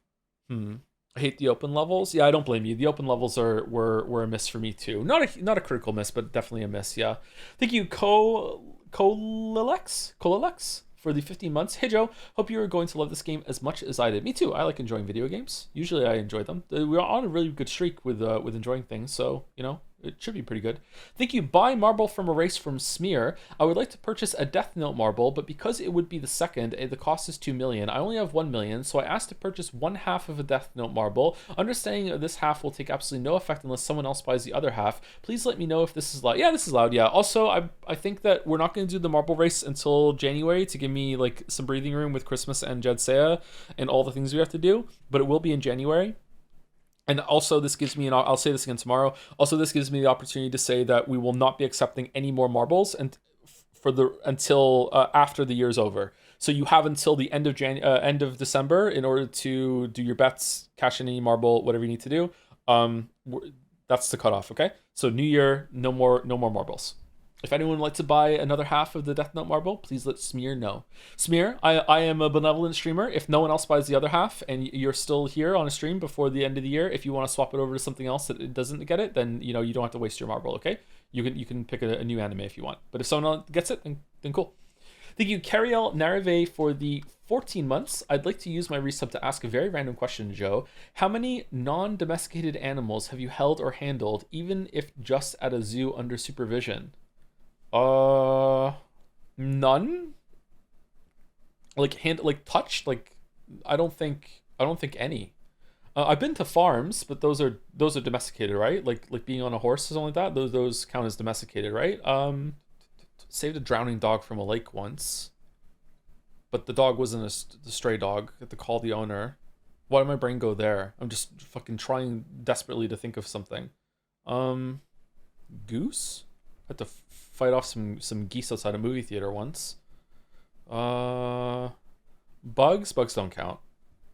I hate the open levels. Yeah, I don't blame you. The open levels were a miss for me too. Not a critical miss, but definitely a miss. Yeah. Thank you, Colilex for the 15 months. Hey Joe, hope you are going to love this game as much as I did. Me too. I like enjoying video games. Usually I enjoy them. We're on a really good streak with enjoying things, so it should be pretty good. Thank you. Buy marble from a race from Smear. I would like to purchase a Death Note marble, but because it would be the second, the cost is 2 million. I only have 1 million, so I asked to purchase 1/2 of a Death Note marble. Understanding this half will take absolutely no effect unless someone else buys the other half. Please let me know if this is loud. Yeah, this is loud. Yeah. Also, I think that we're not going to do the marble race until January to give me like some breathing room with Christmas and Jedsea and all the things we have to do, but it will be in January. And also this gives me, and I'll say this again tomorrow, also this gives me the opportunity to say that we will not be accepting any more marbles until after the year's over. So you have until the end of December in order to do your bets, cash in any marble, whatever you need to do. That's the cutoff, okay? So New Year, no more marbles. If anyone would like to buy another half of the Death Note marble, please let Smear know. Smear, I am a benevolent streamer. If no one else buys the other half and you're still here on a stream before the end of the year, if you want to swap it over to something else that doesn't get it, then you don't have to waste your marble, okay? You can pick a new anime if you want. But if someone else gets it, then cool. Thank you, Cariel Narive, for the 14 months. I'd like to use my resub to ask a very random question, Joe. How many non-domesticated animals have you held or handled, even if just at a zoo under supervision? None. Touched. I don't think any. I've been to farms, but those are domesticated, right? Like being on a horse or something like that. Those count as domesticated, right? Saved a drowning dog from a lake once, but the dog wasn't a stray dog. I had to call the owner. Why did my brain go there? I'm just fucking trying desperately to think of something. Goose. I had to fight off some geese outside a movie theater once. Bugs don't count.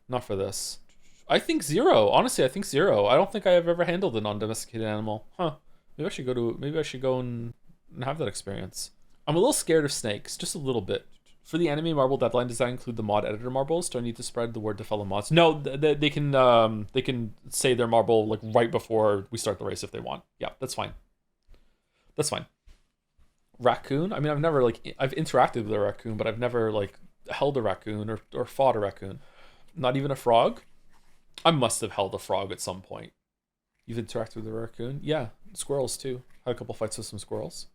Not for this. I think 0. Honestly, I think 0. I don't think I have ever handled a non-domesticated animal. Huh. Maybe I should go and have that experience. I'm a little scared of snakes, just a little bit. For the anime marble deadline, does that include the mod editor marbles? Do I need to spread the word to fellow mods? No, they can say their marble like right before we start the race if they want. Yeah, that's fine. That's fine. Raccoon? I mean, I've interacted with a raccoon, but I've never like held a raccoon or fought a raccoon. Not even a frog? I must have held a frog at some point. You've interacted with a raccoon? Yeah, squirrels too. Had a couple fights with some squirrels.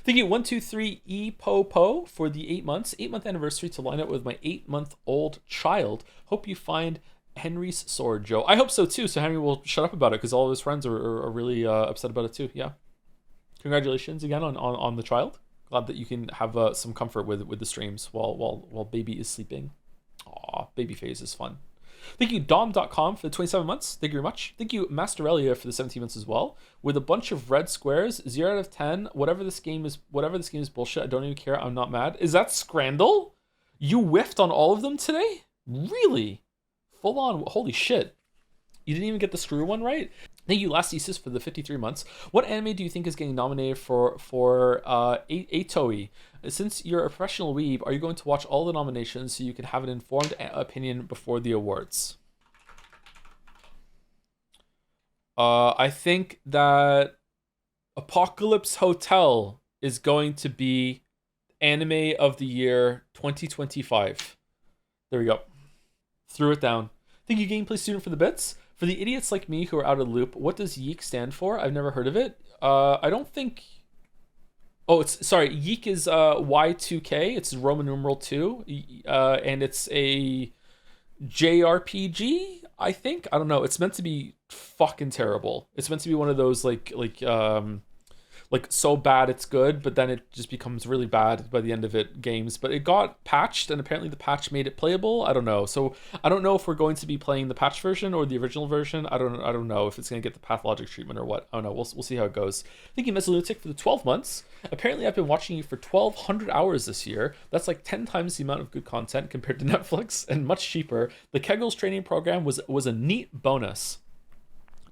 Thank you 123 epopo for the 8 months. 8-month anniversary to line up with my 8-month-old child. Hope you find Henry's sword, Joe. I hope so too. So Henry will shut up about it because all of his friends are really upset about it too. Yeah. Congratulations again on the child. Glad that you can have some comfort with the streams while baby is sleeping. Aw, baby phase is fun. Thank you, Dom.com, for the 27 months. Thank you very much. Thank you, Masterelia, for the 17 months as well. With a bunch of red squares, 0 out of 10. Whatever this game is bullshit. I don't even care. I'm not mad. Is that Scrandle? You whiffed on all of them today? Really? Full on. Holy shit. You didn't even get the screw one right? Thank you, Last Isis, for the 53 months. What anime do you think is getting nominated for Atoi? Since you're a professional weeb, are you going to watch all the nominations so you can have an informed opinion before the awards? I think that Apocalypse Hotel is going to be Anime of the Year 2025. There we go. Threw it down. Thank you, Gameplay Student, for the bits. For the idiots like me who are out of the loop, what does Yeek stand for? I've never heard of it. I don't think... Oh, Yeek is Y2K. It's Roman numeral 2. And it's a JRPG, I think. I don't know. It's meant to be fucking terrible. It's meant to be one of those like so bad it's good, but then it just becomes really bad by the end of it games. But it got patched, and apparently the patch made it playable. I don't know. So I don't know if we're going to be playing the patch version or the original version. I don't know if it's going to get the pathologic treatment or what. I don't know. We'll see how it goes. Thank you, Mesolunatic, for the 12 months. Apparently I've been watching you for 1,200 hours this year. That's like 10 times the amount of good content compared to Netflix, and much cheaper. The Kegel's training program was a neat bonus.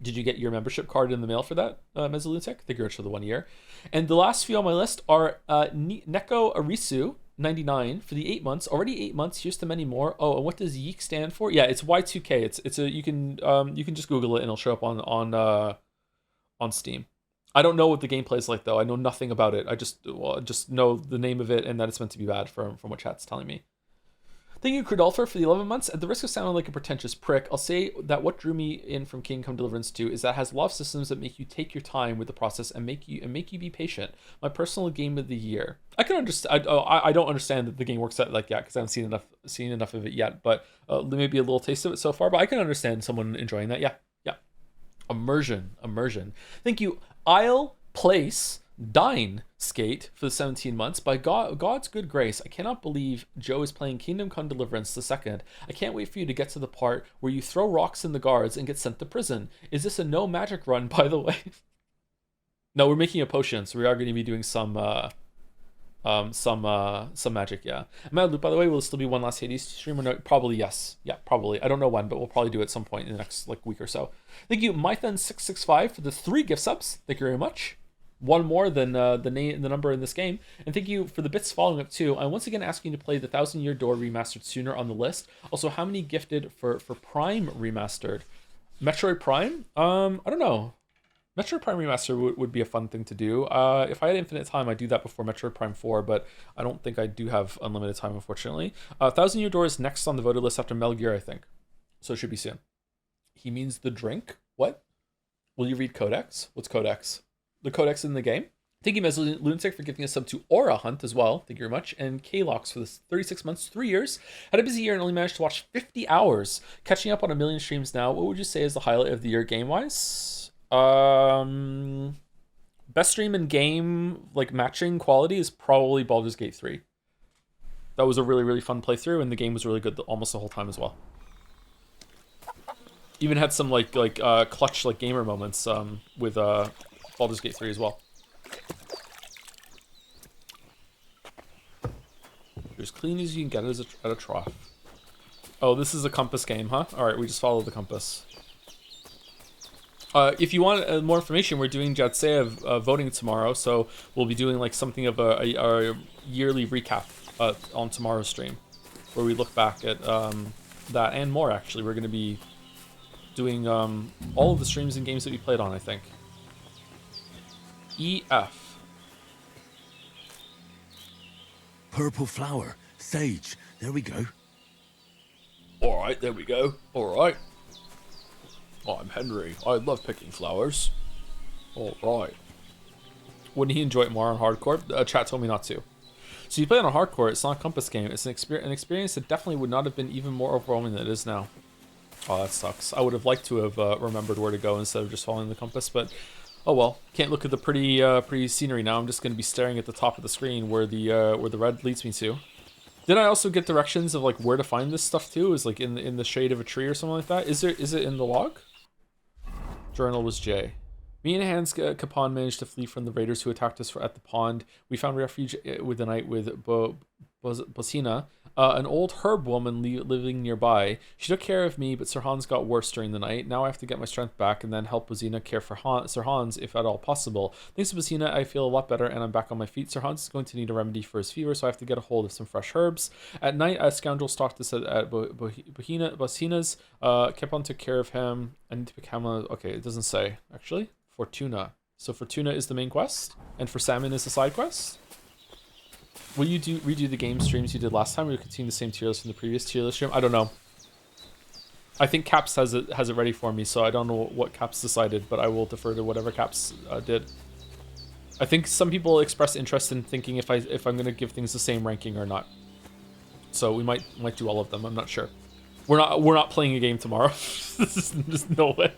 Did you get your membership card in the mail for that, Mesolunatic? Thank you very much for the 1 year. And the last few on my list are Neko Arisu, 99, for the 8 months. Already 8 months. Here's to many more. Oh, and what does Yeek stand for? Yeah, it's Y2K. It's a you can just Google it and it'll show up on Steam. I don't know what the gameplay is like though. I know nothing about it. I just know the name of it and that it's meant to be bad from what chat's telling me. Thank you, Crudolfer, for the 11 months. At the risk of sounding like a pretentious prick, I'll say that what drew me in from Come Deliverance 2 is that it has a lot of systems that make you take your time with the process and make you be patient. My personal game of the year. I can understand. I don't understand that the game works out like that because I haven't seen enough of it yet. But maybe a little taste of it so far. But I can understand someone enjoying that. Yeah. Immersion. Thank you, Isle Place. Dine Skate for the 17 months. By God's good grace, I cannot believe Joe is playing Kingdom Come Deliverance the second. I can't wait for you to get to the part where you throw rocks in the guards and get sent to prison. Is this a no magic run, by the way? No, we're making a potion, so we are going to be doing some magic. Yeah. Am I out of loop, by the way? Will there still be one last Hades stream or no? Probably yes. Yeah, probably. I don't know when, but we'll probably do it at some point in the next week or so. Thank you, Mython665, for the 3 gift subs. Thank you very much. One more than the number in this game. And thank you for the bits following up too. I'm once again asking you to play the 1,000 Year Door remastered sooner on the list. Also, how many gifted for Prime remastered? Metroid Prime? I don't know. Metroid Prime remaster would be a fun thing to do. If I had infinite time, I'd do that before Metroid Prime 4, but I don't think I do have unlimited time, unfortunately. 1,000 Year Door is next on the voted list after Metal Gear, I think. So it should be soon. He means the drink? What? Will you read Codex? What's Codex? The Codex in the game. Thank you, Mesolunatic, for giving a sub to Aura Hunt as well. Thank you very much. And Kalox for this 36 months, 3 years. Had a busy year and only managed to watch 50 hours. Catching up on 1 million streams now. What would you say is the highlight of the year game-wise? Best stream in game, like matching quality, is probably Baldur's Gate 3. That was a really, really fun playthrough, and the game was really good almost the whole time as well. Even had some like clutch like gamer moments with Baldur's Gate 3 as well. There's clean as you can get it at a trough. Oh, this is a compass game, huh? Alright, we just follow the compass. If you want more information, we're doing Jadzea voting tomorrow, so we'll be doing like something of a yearly recap on tomorrow's stream, where we look back at that and more. Actually, we're going to be doing all of the streams and games that we played on, I think. EF. Purple flower. Sage. There we go. Alright, there we go. Alright. I'm Henry. I love picking flowers. Alright. Wouldn't he enjoy it more on hardcore? Chat told me not to. So you play on a hardcore, it's not a compass game. It's an experience that definitely would not have been even more overwhelming than it is now. Oh, that sucks. I would have liked to have remembered where to go instead of just following the compass, but oh well. Can't look at the pretty scenery now. I'm just going to be staring at the top of the screen where the red leads me to. Did I also get directions of like where to find this stuff too? Is like in the shade of a tree or something like that? Is it in the log? Journal was J. Me and Hans Capon managed to flee from the raiders who attacked us at the pond. We found refuge with the night with Bosina, an old herb woman living nearby. She took care of me, but Sir Hans got worse during the night. Now I have to get my strength back and then help Bosina care for Sir Hans, if at all possible. Thanks to Bosina, I feel a lot better and I'm back on my feet. Sir Hans is going to need a remedy for his fever, so I have to get a hold of some fresh herbs. At night, a scoundrel stalked us at Bosina's. Capon took care of him. I need to pick Hamla. Okay, it doesn't say, actually. Fortuna. So Fortuna is the main quest, and for Salmon is the side quest? Will you redo the game streams you did last time, or will you continue the same tier list from the previous tier list stream? I don't know. I think Caps has it ready for me, so I don't know what Caps decided, but I will defer to whatever Caps did. I think some people expressed interest in thinking if I'm going to give things the same ranking or not. So we might do all of them. I'm not sure. We're not playing a game tomorrow. There's no way.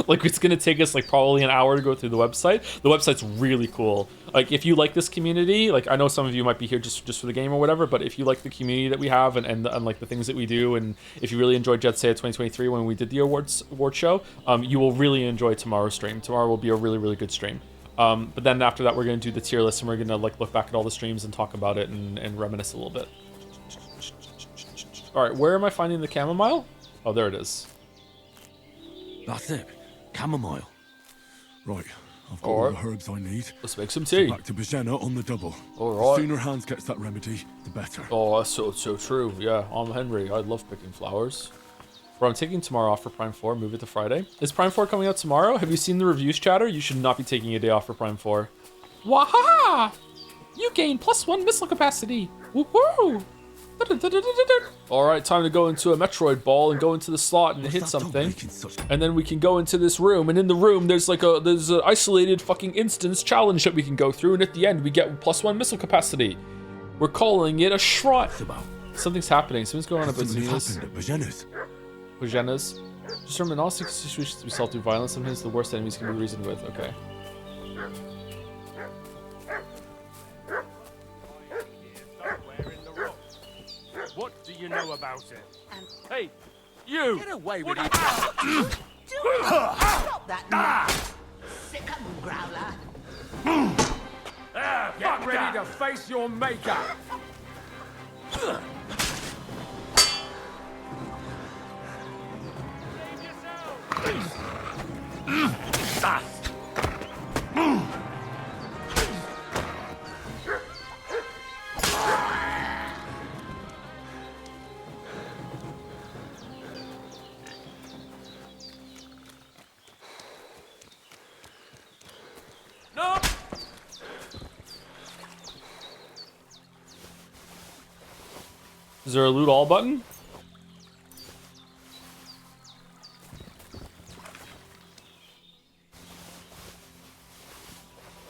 Like, it's gonna take us like probably an hour to go through the website. The website's really cool. Like, if you like this community, like I know some of you might be here just for the game or whatever, but if you like the community that we have and like the things that we do, and if you really enjoyed Jet Set 2023 when we did the award show, you will really enjoy tomorrow's stream. Tomorrow will be a really good stream. But then after that, we're gonna do the tier list and we're gonna like look back at all the streams and talk about it and reminisce a little bit. All right, where am I finding the chamomile? Oh, there it is. That's it. Chamomile. Right. I've got all the herbs I need. Let's make some tea. So back to Bajena on the double. Alright. The sooner Hans gets that remedy, the better. Oh, that's so true. Yeah, I'm Henry. I love picking flowers. Bro, I'm taking tomorrow off for Prime 4. Move it to Friday. Is Prime 4 coming out tomorrow? Have you seen the reviews, chatter? You should not be taking a day off for Prime 4. Wahaha! You gain +1 missile capacity. Woohoo! Alright, time to go into a Metroid ball and go into the slot and hit something. And then we can go into this room, and in the room there's an isolated fucking instance challenge that we can go through, and at the end we get +1 missile capacity. We're calling it a shrine. Something's happening. Something's going on at Bajena's. Just remember, in all situations we solve through violence, sometimes the worst enemies can be reasoned with. Okay. What do you know about it? Hey, you! Get away with it! Stop that now! Sick 'em, Growler! Get ready to face your maker! No! Is there a loot all button?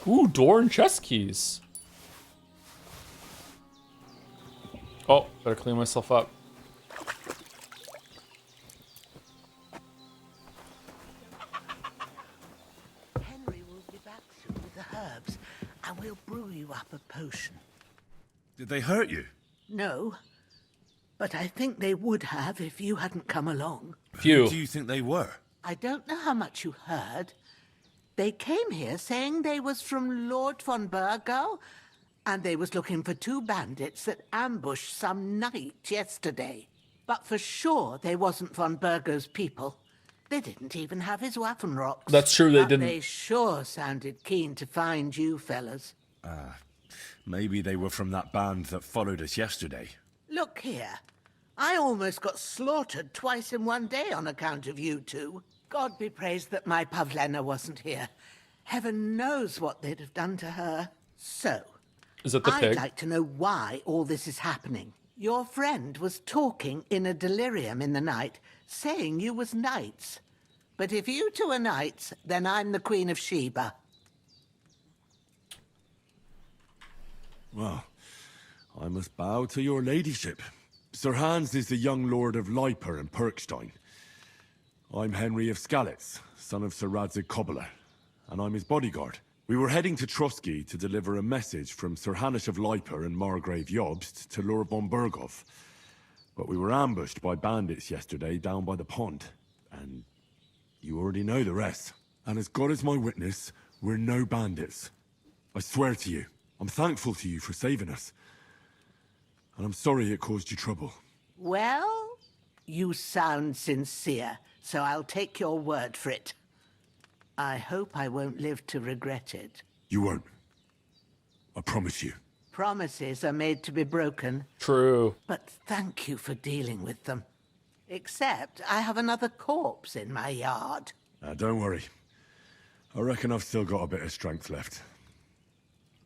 Ooh, door and chest keys. Oh, better clean myself up. Henry will be back soon with the herbs, and we'll brew you up a potion. Did they hurt you? No, but I think they would have if you hadn't come along. Who do you think they were? I don't know how much you heard. They came here saying they was from Lord von Burgo, And they was looking for 2 bandits that ambushed some knight yesterday. But for sure they wasn't von Burgo's people. They didn't even have his Waffenrocks. That's true, they but didn't. They sure sounded keen to find you fellas. Maybe they were from that band that followed us yesterday. Look here. I almost got slaughtered twice in one day on account of you two. God be praised that my Pavlena wasn't here. Heaven knows what they'd have done to her. So, is that the I'd pig? like to know why all this is happening. Your friend was talking in a delirium in the night, saying you was knights. But if you two are knights, then I'm the Queen of Sheba. Well, I must bow to your ladyship. Sir Hans is the young lord of Leiper and Perkstein. I'm Henry of Skalitz, son of Sir Radzig Kobyla, and I'm his bodyguard. We were heading to Trusky to deliver a message from Sir Hanish of Leiper and Margrave Jobst to Lord von Berghoff. But we were ambushed by bandits yesterday down by the pond, and you already know the rest. And as God is my witness, we're no bandits. I swear to you, I'm thankful to you for saving us. And I'm sorry it caused you trouble. Well, you sound sincere, so I'll take your word for it. I hope I won't live to regret it. You won't. I promise you. Promises are made to be broken. True. But thank you for dealing with them. Except I have another corpse in my yard. Don't worry. I reckon I've still got a bit of strength left.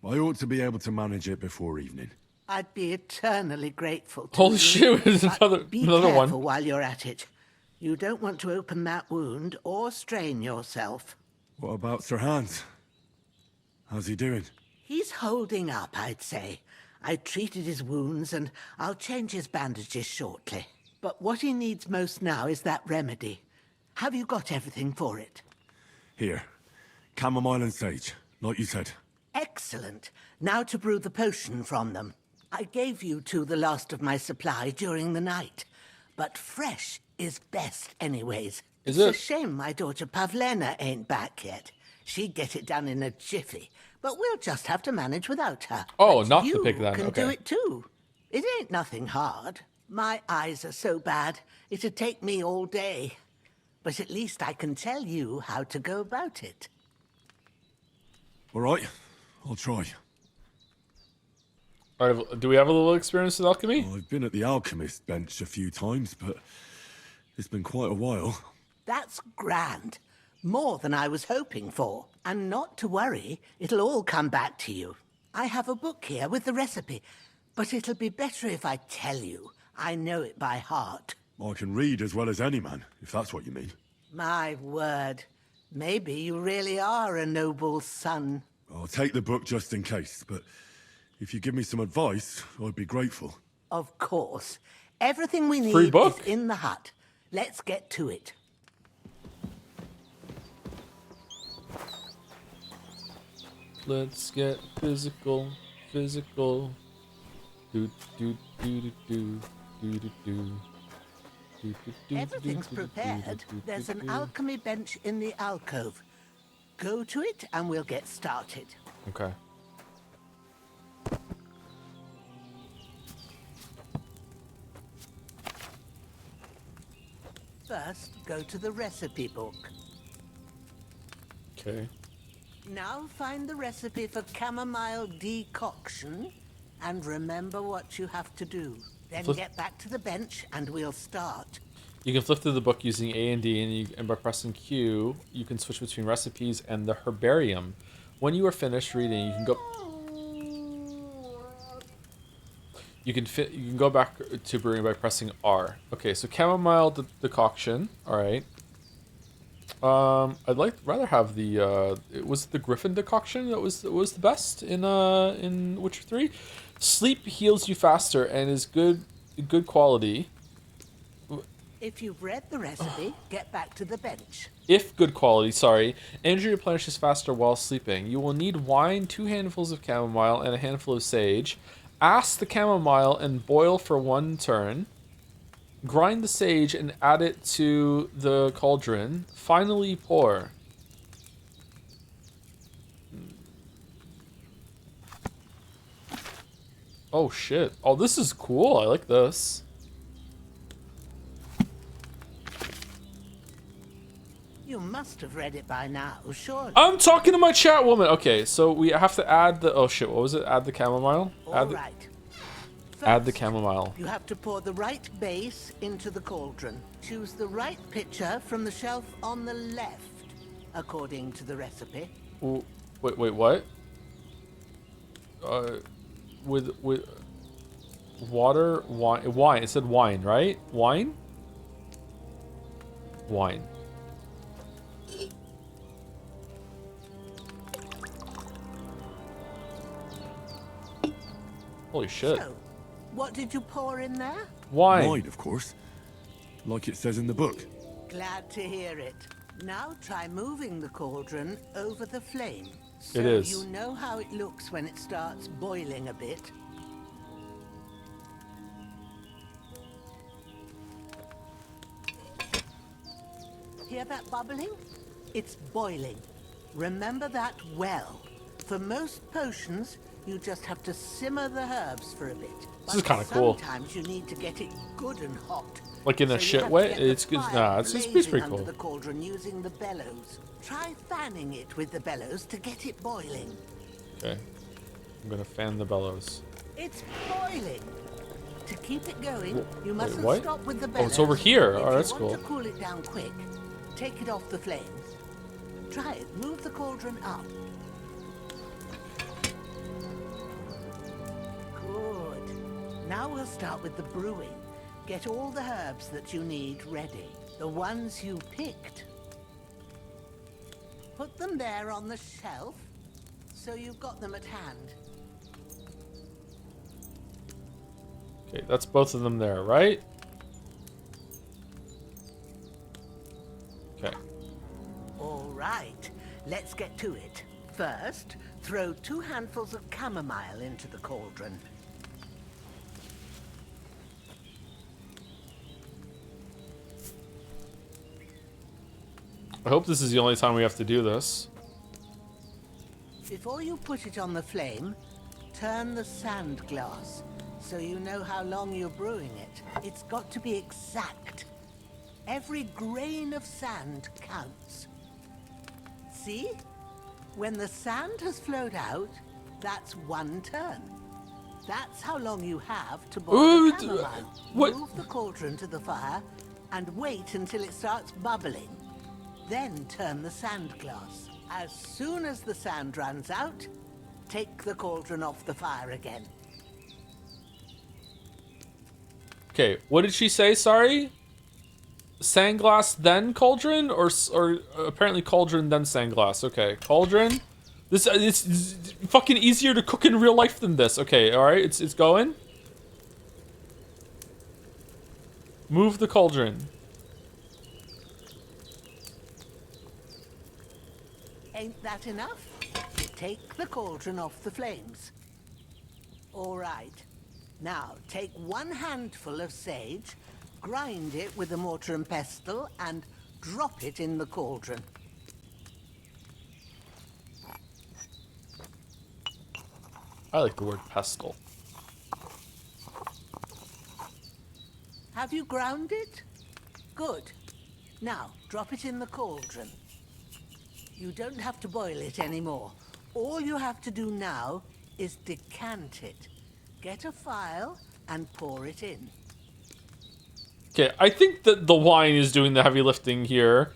I ought to be able to manage it before evening. I'd be eternally grateful to Holy you, shit, there's but be another careful one. while you're at it. You don't want to open that wound or strain yourself. What about Sir Hans? How's he doing? He's holding up, I'd say. I treated his wounds and I'll change his bandages shortly. But what he needs most now is that remedy. Have you got everything for it? Here. Chamomile and sage, like you said. Excellent. Now to brew the potion from them. I gave you two the last of my supply during the night. But fresh is best anyways. Is It's it? a shame my daughter Pavlena ain't back yet. She'd get it done in a jiffy. But we'll just have to manage without her. Oh, But not the you pig then, can okay. do it too. It ain't nothing hard. My eyes are so bad, it'd take me all day. But at least I can tell you how to go about it. All right, I'll try. All right, do we have a little experience with alchemy? Well, I've been at the alchemist bench a few times, but it's been quite a while. That's grand. More than I was hoping for. And not to worry, it'll all come back to you. I have a book here with the recipe, but it'll be better if I tell you. I know it by heart. I can read as well as any man, if that's what you mean. My word. Maybe you really are a noble son. I'll take the book just in case, but if you give me some advice, I'd be grateful. Of course. Everything we Free need book? is in the hut. Let's get to it. Let's get physical, physical. Do do do do do do do do. Everything's prepared. There's an alchemy bench in the alcove. Go to it and we'll get started. Okay. First, go to the recipe book. Okay. Now find the recipe for chamomile decoction and remember what you have to do. Then Flip- get back to the bench and we'll start. You can flip through the book using A and D, and by pressing Q, you can switch between recipes and the herbarium. When you are finished reading, you can go. You can go back to brewing by pressing R. Okay, so chamomile decoction. All right. I'd rather have the it was the Griffin decoction that was the best in Witcher 3. Sleep heals you faster and is good quality. If you've read the recipe, get back to the bench. If good quality, sorry. Energy replenishes faster while sleeping. You will need wine, 2 handfuls of chamomile, and a handful of sage. Ask the chamomile and boil for 1 turn. Grind the sage and add it to the cauldron. Finally pour. Oh shit. Oh, this is cool. I like this. You must have read it by now, surely. I'm talking to my chat woman. Okay, so we have to add the... Oh shit, what was it? Add the chamomile? All right. Add the chamomile. You have to pour the right base into the cauldron. Choose the right pitcher from the shelf on the left, according to the recipe. Ooh, wait, what? With water, wine. It said wine, right? Wine? Wine. Holy shit. So, what did you pour in there? Wine. Wine, of course. Like it says in the book. Glad to hear it. Now try moving the cauldron over the flame. So It is. you know how it looks when it starts boiling a bit. Hear that bubbling? It's boiling. Remember that well. For most potions, you just have to simmer the herbs for a bit. This is kind of cool. Sometimes you need to get it good and hot. Like in a So you shit have to way? get the It's good. fire Nah, it's pretty blazing cool. under the cauldron using the bellows. Try fanning it with the bellows to get it boiling. Okay. I'm gonna fan the bellows. It's boiling. To keep it going, you Wait, mustn't what? stop with the Oh, bellows. it's over here. If Oh, that's you cool. want to cool it down quick, take it off the flames. Try it. Move the cauldron up. Good. Now we'll start with the brewing. Get all the herbs that you need ready. The ones you picked. Put them there on the shelf, so you've got them at hand. Okay, that's both of them there, right? Okay. All right, let's get to it. First, throw 2 handfuls of chamomile into the cauldron. I hope this is the only time we have to do this. Before you put it on the flame, turn the sand glass so you know how long you're brewing it. It's got to be exact. Every grain of sand counts. See? When the sand has flowed out, that's 1 turn. That's how long you have to boil the chamomile. what? Move the cauldron to the fire and wait until it starts bubbling. Then turn the sand glass. As soon as the sand runs out, take the cauldron off the fire again. Okay, what did she say? Sorry? Sandglass then cauldron, or apparently cauldron then sandglass. Okay, cauldron. This it's fucking easier to cook in real life than this. Okay, all right, it's going. Move the cauldron. Ain't that enough? Take the cauldron off the flames. All right. Now, take 1 handful of sage, grind it with a mortar and pestle, and drop it in the cauldron. I like the word pestle. Have you ground it? Good. Now, drop it in the cauldron. You don't have to boil it anymore. All you have to do now is decant it. Get a phial and pour it in. Okay, I think that the wine is doing the heavy lifting here.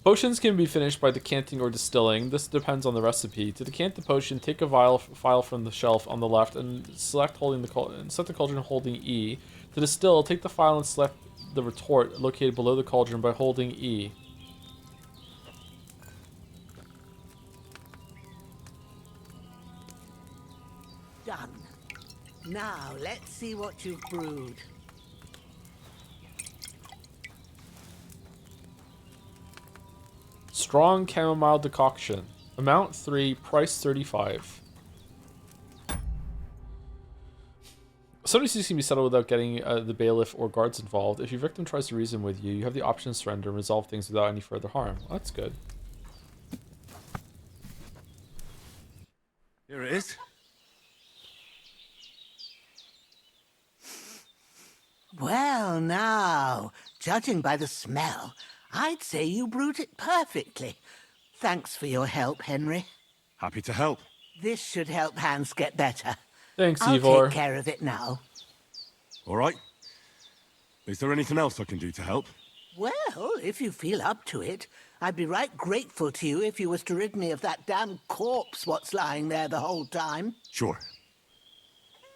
Potions can be finished by decanting or distilling. This depends on the recipe. To decant the potion, take a vial from the shelf on the left and select set the cauldron holding E. To distill, take the vial and select the retort located below the cauldron by holding E. Done. Now, let's see what you've brewed. Strong chamomile decoction. Amount 3, price 35. 76 can be settled without getting the bailiff or guards involved. If your victim tries to reason with you, you have the option to surrender and resolve things without any further harm. Well, that's good. Here it is. Well, now, judging by the smell, I'd say you brewed it perfectly. Thanks for your help, Henry. Happy to help. This should help Hans get better. Thanks, I'll Ivor. take care of it now. All right. Is there anything else I can do to help? Well, if you feel up to it, I'd be right grateful to you if you was to rid me of that damn corpse what's lying there the whole time. Sure.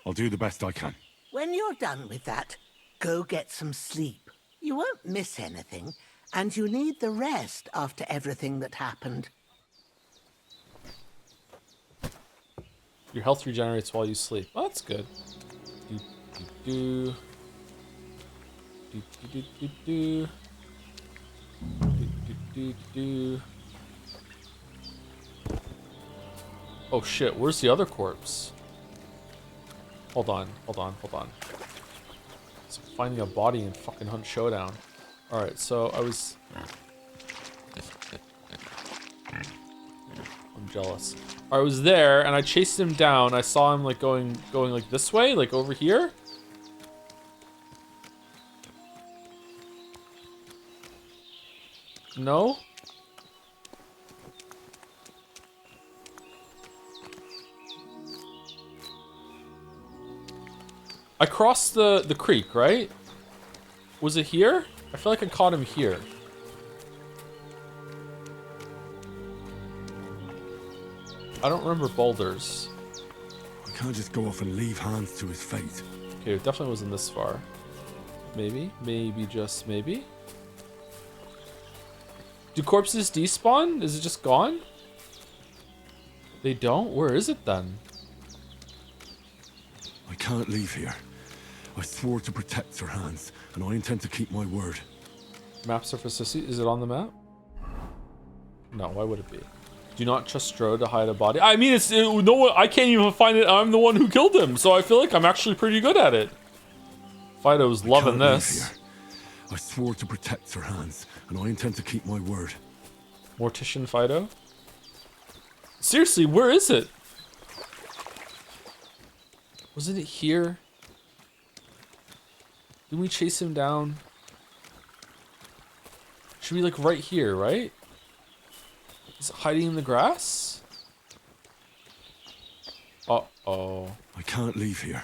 I'll do the best I can. When you're done with that, go get some sleep. You won't miss anything, and you need the rest after everything that happened. Your health regenerates while you sleep. Well, that's good. Do, do, do. Do, do, do, do, do. Do, do, do, do. Oh shit, where's the other corpse? Hold on, hold on, hold on. So finding a body in fucking Hunt Showdown. Alright, so I was... I'm jealous. I was there and I chased him down. I saw him like going like this way, like over here. No? I crossed the creek, right? Was it here? I feel like I caught him here. I don't remember boulders. I can't just go off and leave Hans to his fate. Okay, it definitely wasn't this far. Maybe, maybe, just maybe. Do corpses despawn? Is it just gone? They don't? Where is it then? I can't leave here. I swore to protect Sir Hans, and I intend to keep my word. Map surface, is it on the map? No, why would it be? Do not trust Stro to hide a body. I mean, no one. I can't even find it. I'm the one who killed him, so I feel like I'm actually pretty good at it. Fido's loving this. I swore to protect Sir Hans, and I intend to keep my word. Mortician Fido? Seriously, where is it? Wasn't it here? Didn't we chase him down? Should be like right here, right? Is it hiding in the grass? Uh-oh. I can't leave here.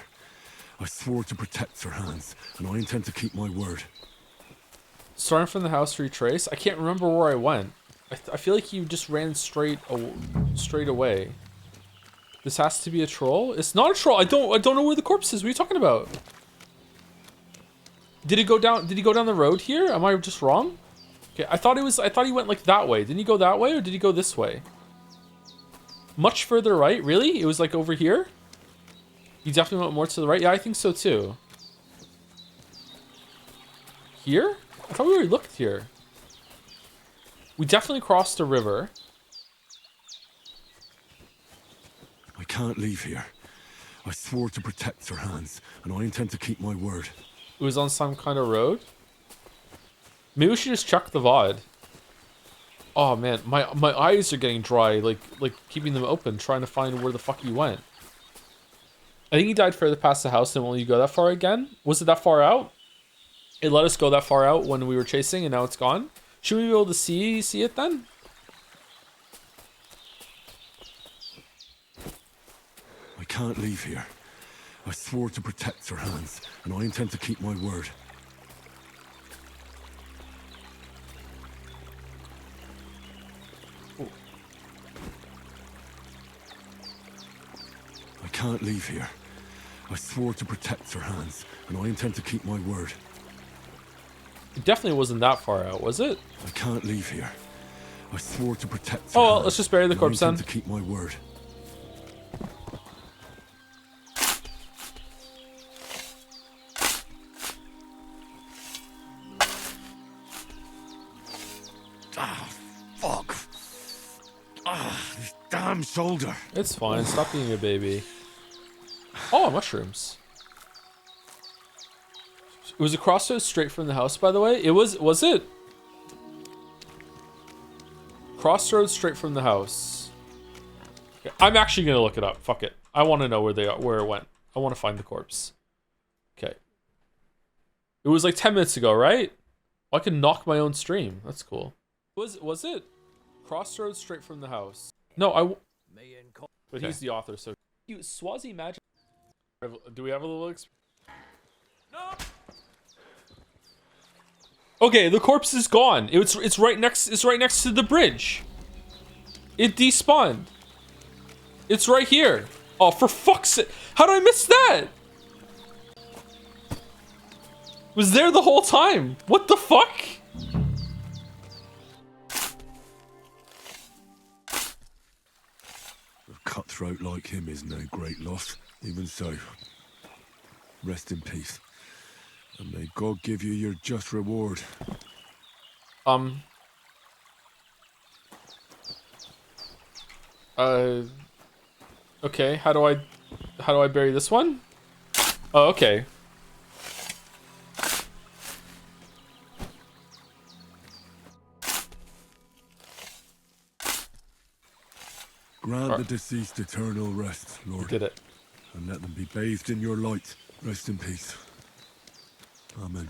I swore to protect Sir Hans, and I intend to keep my word. Starting from the house to retrace? I can't remember where I went. I feel like you just ran straight away. This has to be a troll? It's not a troll. I don't know where the corpse is. What are you talking about? Did he go down the road here? Am I just wrong? Okay, I thought he went like that way. Didn't he go that way or did he go this way? Much further right? Really? It was like over here? He definitely went more to the right. Yeah, I think so too. Here? I thought we already looked here. We definitely crossed a river. I can't leave here. I swore to protect Sir Hans, and I intend to keep my word. It was on some kind of road? Maybe we should just chuck the VOD. Oh man, my eyes are getting dry, like keeping them open, trying to find where the fuck he went. I think he died further past the house than when you go that far again. Was it that far out? It let us go that far out when we were chasing and now it's gone? Should we be able to see it then? I can't leave here. I swore to protect Sir Hans, and I intend to keep my word. I can't leave here. I swore to protect Sir Hans, and I intend to keep my word. It definitely wasn't that far out, was it? I can't leave here. I swore to protect Sir Oh, well, Hans, let's just bury the corpse then. I intend to keep my word. Fuck. This damn shoulder. It's fine. Stop being a baby. Oh, mushrooms. It was a crossroads straight from the house, by the way. It was it? Crossroads straight from the house. Okay, I'm actually gonna look it up. Fuck it. I want to know where it went. I want to find the corpse. Okay. It was like 10 minutes ago, right? I can knock my own stream. That's cool. Was it Crossroads straight from the house? No, but he's the author, so you Swazi magic. Do we have a little No. Okay, the corpse is gone. It's right next to the bridge. It despawned. It's right here. Oh, for fuck's sake. How did I miss that? It was there the whole time. What the fuck? A cutthroat like him is no great loss. Even so, rest in peace. And may God give you your just reward. Okay, how do I bury this one? Oh, okay. Grant the deceased eternal rest, Lord. You did it. And let them be bathed in your light. Rest in peace. Amen.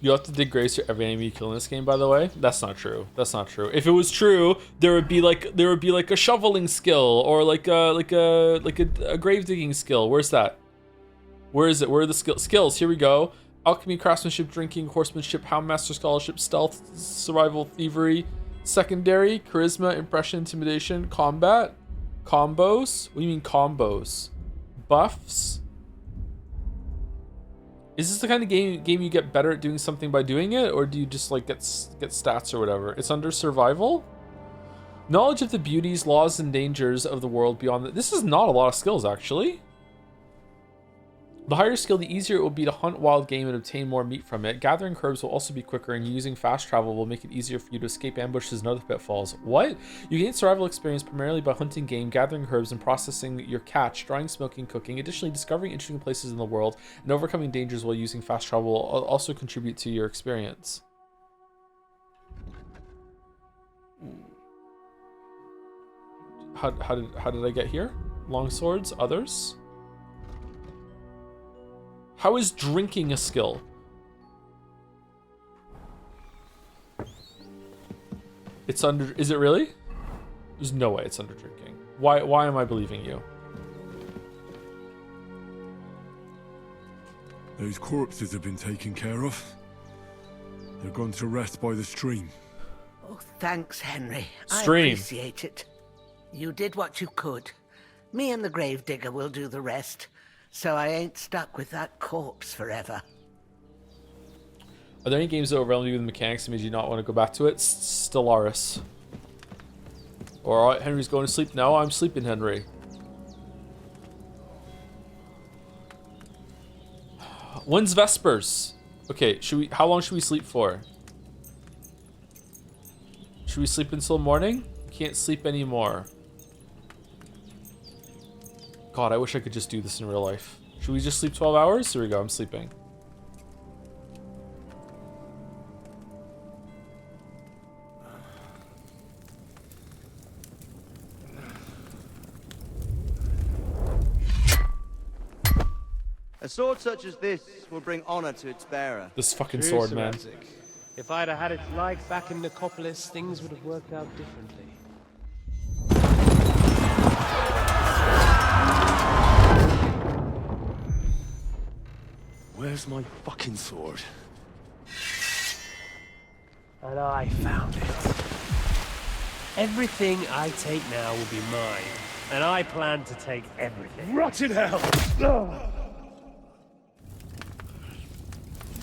You have to dig graves for every enemy you kill in this game, by the way. That's not true. That's not true. If it was true, there would be like a shoveling skill or like a grave digging skill. Where's that? Where is it? Where are the skills? Here we go. Alchemy, craftsmanship, drinking, horsemanship, houndmaster, scholarship, stealth, survival, thievery, secondary, charisma, impression, intimidation, combat, combos. What do you mean combos? Buffs. Is this the kind of game you get better at doing something by doing it, or do you just like get stats or whatever? It's under survival. Knowledge of the beauties, laws, and dangers of the world beyond. This is not a lot of skills, actually. The higher skill, the easier it will be to hunt wild game and obtain more meat from it. Gathering herbs will also be quicker, and using fast travel will make it easier for you to escape ambushes and other pitfalls. What? You gain survival experience primarily by hunting game, gathering herbs, and processing your catch, drying, smoking, cooking. Additionally, discovering interesting places in the world and overcoming dangers while using fast travel will also contribute to your experience. How did I get here? Long swords, others? How is drinking a skill? It's under, is it really? There's no way it's under drinking. Why am I believing you? Those corpses have been taken care of. They're gone to rest by the stream. Oh, thanks, Henry. Stream. I appreciate it. You did what you could. Me and the gravedigger will do the rest. So I ain't stuck with that corpse forever. Are there any games that overwhelmed you with the mechanics and made you not want to go back to it? Stellaris. Alright, Henry's going to sleep now. I'm sleeping, Henry. When's Vespers? Okay, how long should we sleep for? Should we sleep until morning? Can't sleep anymore. God, I wish I could just do this in real life. Should we just sleep 12 hours? Here we go, I'm sleeping. A sword such as this will bring honor to its bearer. This fucking sword, man. If I'd have had its like back in Nicopolis, things would have worked out differently. Where's my fucking sword? And I found it. Everything I take now will be mine. And I plan to take everything. Rot in hell!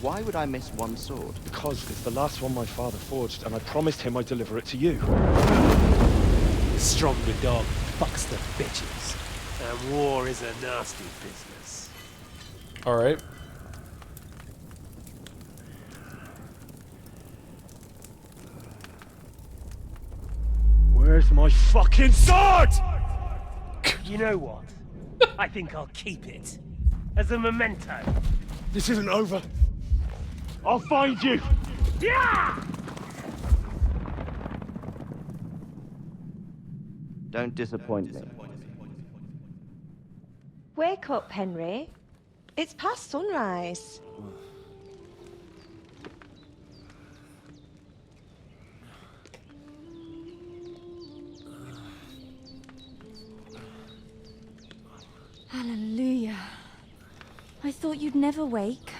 Why would I miss one sword? Because it's the last one my father forged, and I promised him I'd deliver it to you. The stronger dog fucks the bitches. And war is a nasty business. Alright. Where's my fucking sword? You know what? I think I'll keep it. As a memento. This isn't over. I'll find you! Yeah! Don't disappoint me. Wake up, Henry. It's past sunrise. Hallelujah. I thought you'd never wake.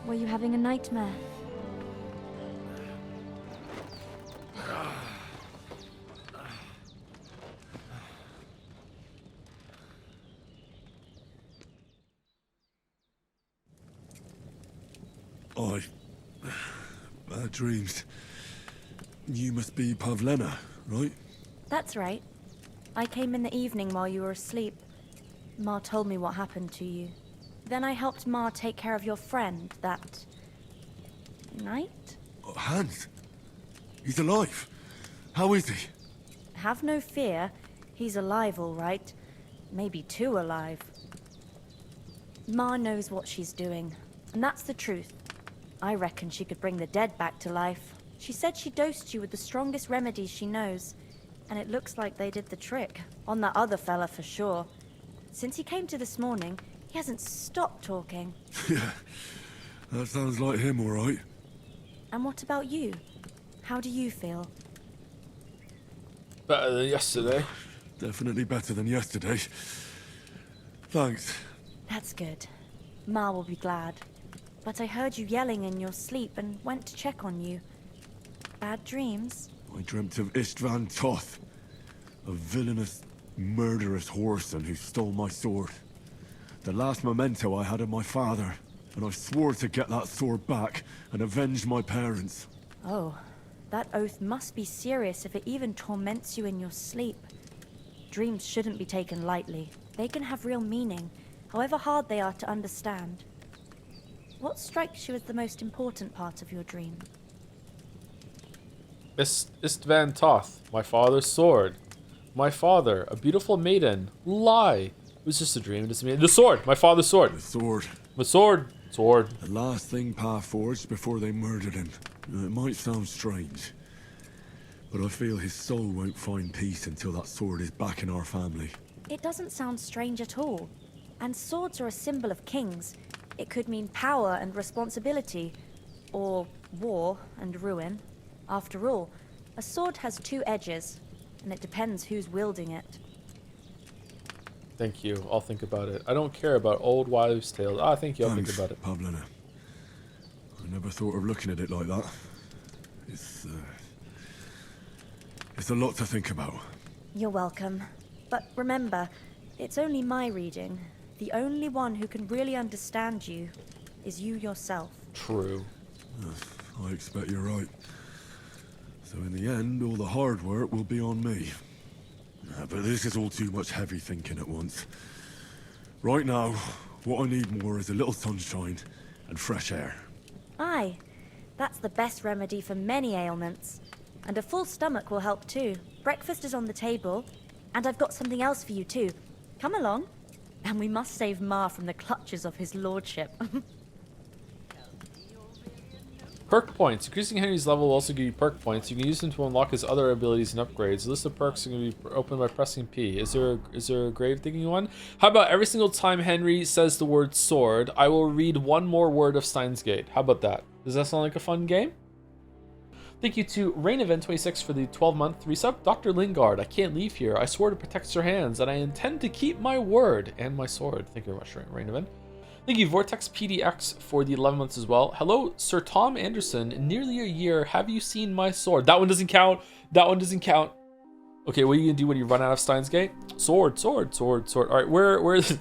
Were you having a nightmare? Bad dreams. You must be Pavlena, right? That's right. I came in the evening while you were asleep. Ma told me what happened to you. Then I helped Ma take care of your friend that night? Hans? He's alive. How is he? Have no fear. He's alive, all right. Maybe too alive. Ma knows what she's doing, and that's the truth. I reckon she could bring the dead back to life. She said she dosed you with the strongest remedies she knows, and it looks like they did the trick. On that other fella for sure. Since he came to this morning, he hasn't stopped talking. Yeah, that sounds like him, all right. And what about you? How do you feel? Better than yesterday. Definitely better than yesterday. Thanks. That's good. Ma will be glad. But I heard you yelling in your sleep and went to check on you. Bad dreams? I dreamt of Istvan Toth, a villainous, murderous whoreson who stole my sword. The last memento I had of my father, and I swore to get that sword back and avenge my parents. Oh, that oath must be serious if it even torments you in your sleep. Dreams shouldn't be taken lightly. They can have real meaning, however hard they are to understand. What strikes you as the most important part of your dream? Istvan Toth, my father's sword. My father, a beautiful maiden. Lie. It was just a dream. It doesn't mean the sword. My father's sword. The sword. My sword. Sword. The last thing Pa forged before they murdered him. It might sound strange, but I feel his soul won't find peace until that sword is back in our family. It doesn't sound strange at all. And swords are a symbol of kings. It could mean power and responsibility, or war and ruin. After all, a sword has two edges, and it depends who's wielding it. Thank you. I'll think about it. I don't care about old wives' tales. Thank you. I'll think about it. Pavlena. I never thought of looking at it like that. It's a lot to think about. You're welcome. But remember, it's only my reading. The only one who can really understand you is you yourself. True. I expect you're right. So in the end, all the hard work will be on me. But this is all too much heavy thinking at once. Right now, what I need more is a little sunshine and fresh air. Aye, that's the best remedy for many ailments. And a full stomach will help too. Breakfast is on the table, and I've got something else for you too. Come along. And we must save Ma from the clutches of his lordship. Perk points. Increasing Henry's level will also give you perk points. You can use them to unlock his other abilities and upgrades. The list of perks are going to be opened by pressing P. Is there a grave digging one? How about every single time Henry says the word sword, I will read one more word of Steins Gate. How about that? Does that sound like a fun game? Thank you to Rainevent26 for the 12-month resub. Dr. Lingard, I can't leave here. I swore to protect Sir Hands, and I intend to keep my word and my sword. Thank you very much, Rainevent. Thank you, Vortex PDX, for the 11 months as well. Hello, Sir Tom Anderson. In nearly a year, have you seen my sword? That one doesn't count. That one doesn't count. Okay, what are you going to do when you run out of Steins Gate? Sword, sword, sword, sword. All right, where is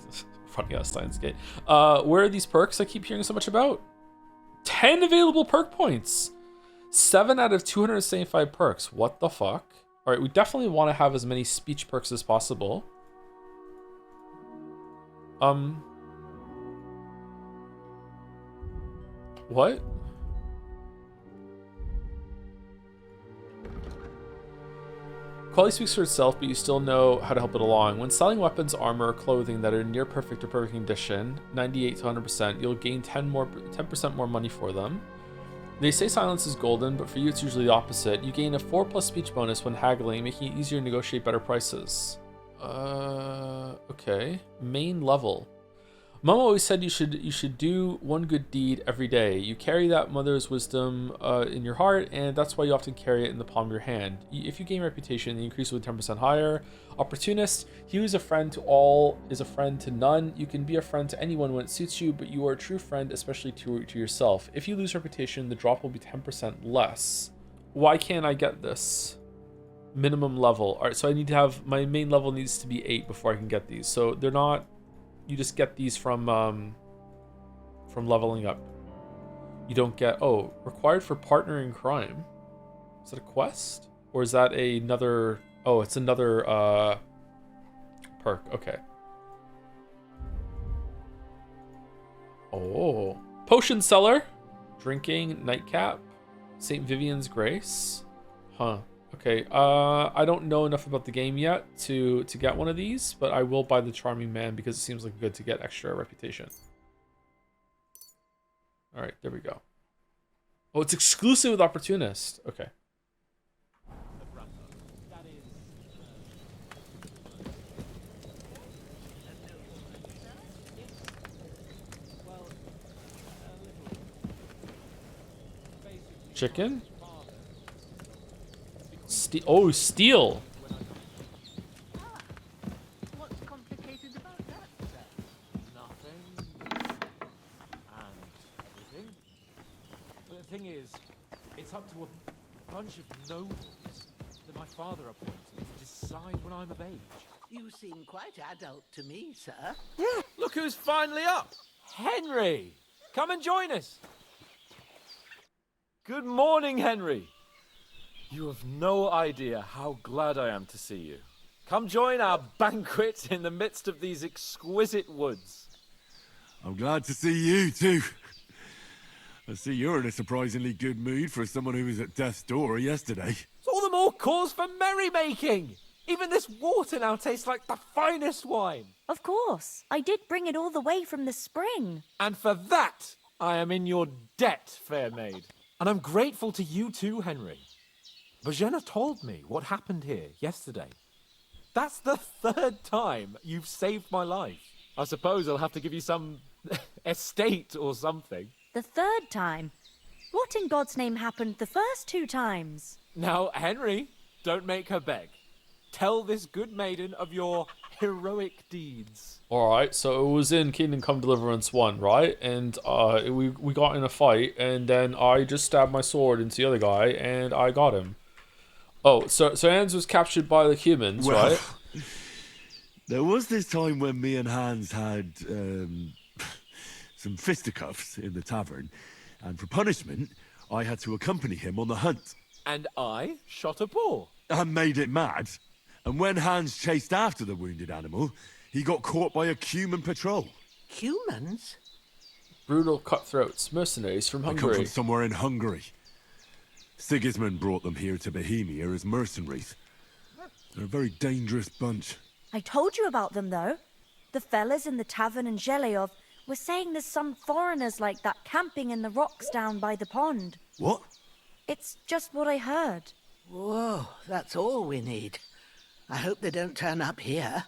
running out of Steins Gate? Where are these perks I keep hearing so much about? 10 available perk points. 7 out of 275 perks. What the fuck? All right, we definitely want to have as many speech perks as possible. What? Quality speaks for itself, but you still know how to help it along. When selling weapons, armor, or clothing that are near perfect or perfect condition, 98 to 100%, you'll gain 10% more money for them. They say silence is golden, but for you it's usually the opposite. You gain a 4+ speech bonus when haggling, making it easier to negotiate better prices. Okay. Main level. Mom always said you should do one good deed every day. You carry that mother's wisdom in your heart, and that's why you often carry it in the palm of your hand. If you gain reputation, the increase will be 10% higher. Opportunist. He who is a friend to all is a friend to none. You can be a friend to anyone when it suits you, but you are a true friend, especially to yourself. If you lose reputation, the drop will be 10% less. Why can't I get this? Minimum level. All right, so I need to have, my main level needs to be 8 before I can get these. So they're not, you just get these from leveling up. You don't get, oh, required for partner in crime. Is that a quest? Or is that another, oh, it's another perk. Okay. Oh, potion seller, drinking nightcap, St. Vivian's Grace. Huh. Okay. I don't know enough about the game yet to get one of these, but I will buy the Charming Man because it seems like good to get extra reputation. All right, there we go. Oh, it's exclusive with Opportunist. Okay. Chicken? Oh, steel. What's complicated about that, sir? Nothing. And everything. But the thing is, it's up to a bunch of nobles that my father appointed to decide when I'm of age. You seem quite adult to me, sir. Look who's finally up! Henry! Come and join us! Good morning, Henry! You have no idea how glad I am to see you. Come join our banquet in the midst of these exquisite woods. I'm glad to see you, too. I see you're in a surprisingly good mood for someone who was at death's door yesterday. It's all the more cause for merrymaking! Even this water now tastes like the finest wine. Of course. I did bring it all the way from the spring. And for that, I am in your debt, fair maid. And I'm grateful to you too, Henry. Bajena told me what happened here yesterday. That's the 3rd time you've saved my life. I suppose I'll have to give you some estate or something. The 3rd time? What in God's name happened the first 2 times? Now, Henry, don't make her beg. Tell this good maiden of your heroic deeds. Alright, so it was in Kingdom Come Deliverance 1, right? And we got in a fight, and then I just stabbed my sword into the other guy, and I got him. Oh, so Hans was captured by the humans, well, right? There was this time when me and Hans had some fisticuffs in the tavern, and for punishment, I had to accompany him on the hunt. And I shot a boar. And made it mad. And when Hans chased after the wounded animal, he got caught by a human patrol. Humans? Brutal cutthroats, mercenaries from They Hungary. come from somewhere in Hungary. Sigismund brought them here to Bohemia as mercenaries. They're a very dangerous bunch. I told you about them, though. The fellas in the tavern in Zheleyov were saying there's some foreigners like that camping in the rocks down by the pond. What? It's just what I heard. Whoa, that's all we need. I hope they don't turn up here.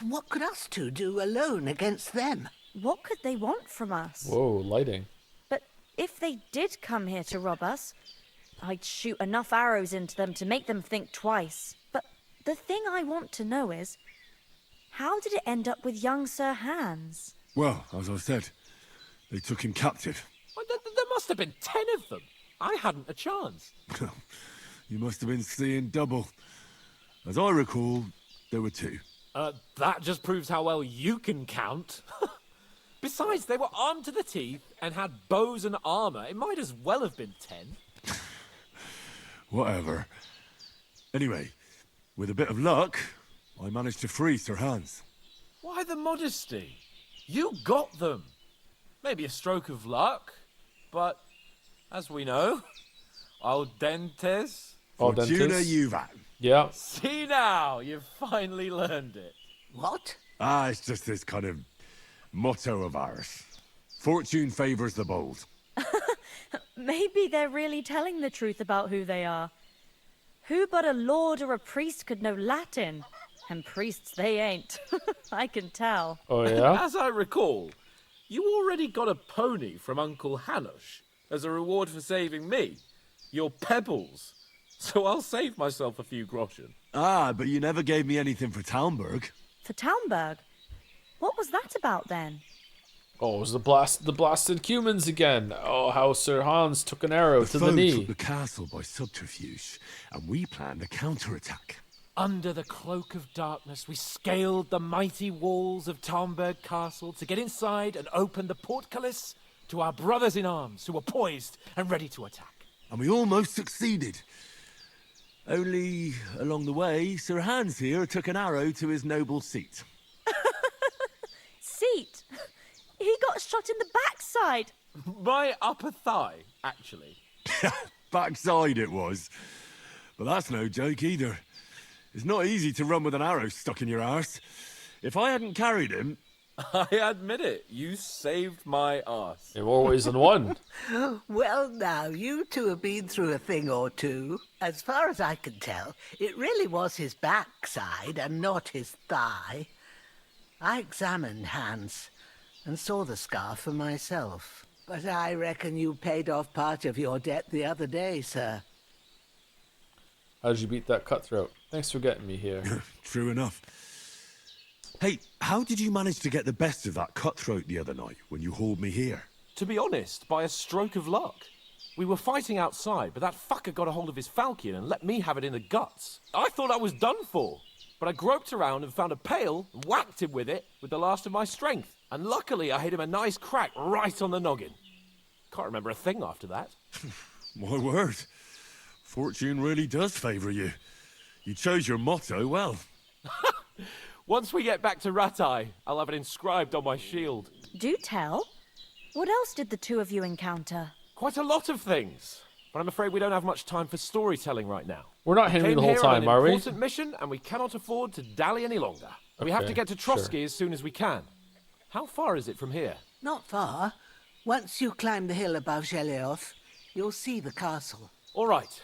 What could us two do alone against them? What could they want from us? Whoa, lighting. But if they did come here to rob us, I'd shoot enough arrows into them to make them think twice. But the thing I want to know is, how did it end up with young Sir Hans? Well, as I said, they took him captive. Well, there must have been 10 of them. I hadn't a chance. You must have been seeing double. As I recall, there were 2. That just proves how well you can count. Besides, they were armed to the teeth and had bows and armor. It might as well have been 10. Whatever. Anyway, with a bit of luck, I managed to free Sir Hans. Why the modesty? You got them. Maybe a stroke of luck, but as we know, al dentes. Fortuna juvat. Yeah. See now, you've finally learned it. What? It's just this kind of motto of ours. Fortune favors the bold. Maybe they're really telling the truth about who they are. Who but a lord or a priest could know Latin? And priests they ain't. I can tell. Oh, yeah? As I recall, you already got a pony from Uncle Hanush as a reward for saving me. Your pebbles. So I'll save myself a few groschen. Ah, but you never gave me anything for Talmberg. For Talmberg? What was that about then? Oh, it was the blasted humans again. Oh, how Sir Hans took an arrow to the foe knee. took the castle by subterfuge, and we planned a counterattack. Under the cloak of darkness, we scaled the mighty walls of Talmberg Castle to get inside and open the portcullis to our brothers in arms who were poised and ready to attack. And we almost succeeded. Only, along the way, Sir Hans here took an arrow to his noble seat. Seat? He got shot in the backside. My upper thigh, actually. Backside it was. But that's no joke either. It's not easy to run with an arrow stuck in your arse. If I hadn't carried him... I admit it, you saved my arse. In more ways than one. Well, now, you two have been through a thing or two. As far as I can tell, it really was his backside and not his thigh. I examined Hans and saw the scar for myself. But I reckon you paid off part of your debt the other day, sir. How did you beat that cutthroat? Thanks for getting me here. True enough. Hey, how did you manage to get the best of that cutthroat the other night when you hauled me here? To be honest, by a stroke of luck. We were fighting outside, but that fucker got a hold of his falchion and let me have it in the guts. I thought I was done for, but I groped around and found a pail and whacked him with it with the last of my strength. And luckily I hit him a nice crack right on the noggin. Can't remember a thing after that. My word. Fortune really does favour you. You chose your motto well. Once we get back to Ratai, I'll have it inscribed on my shield. Do tell. What else did the two of you encounter? Quite a lot of things. But I'm afraid we don't have much time for storytelling right now. We're not Henry the whole time, are we? We came here on an important mission, and we cannot afford to dally any longer. We have to get to Trotsky as soon as we can. How far is it from here? Not far. Once you climb the hill above Geleoth, you'll see the castle. All right.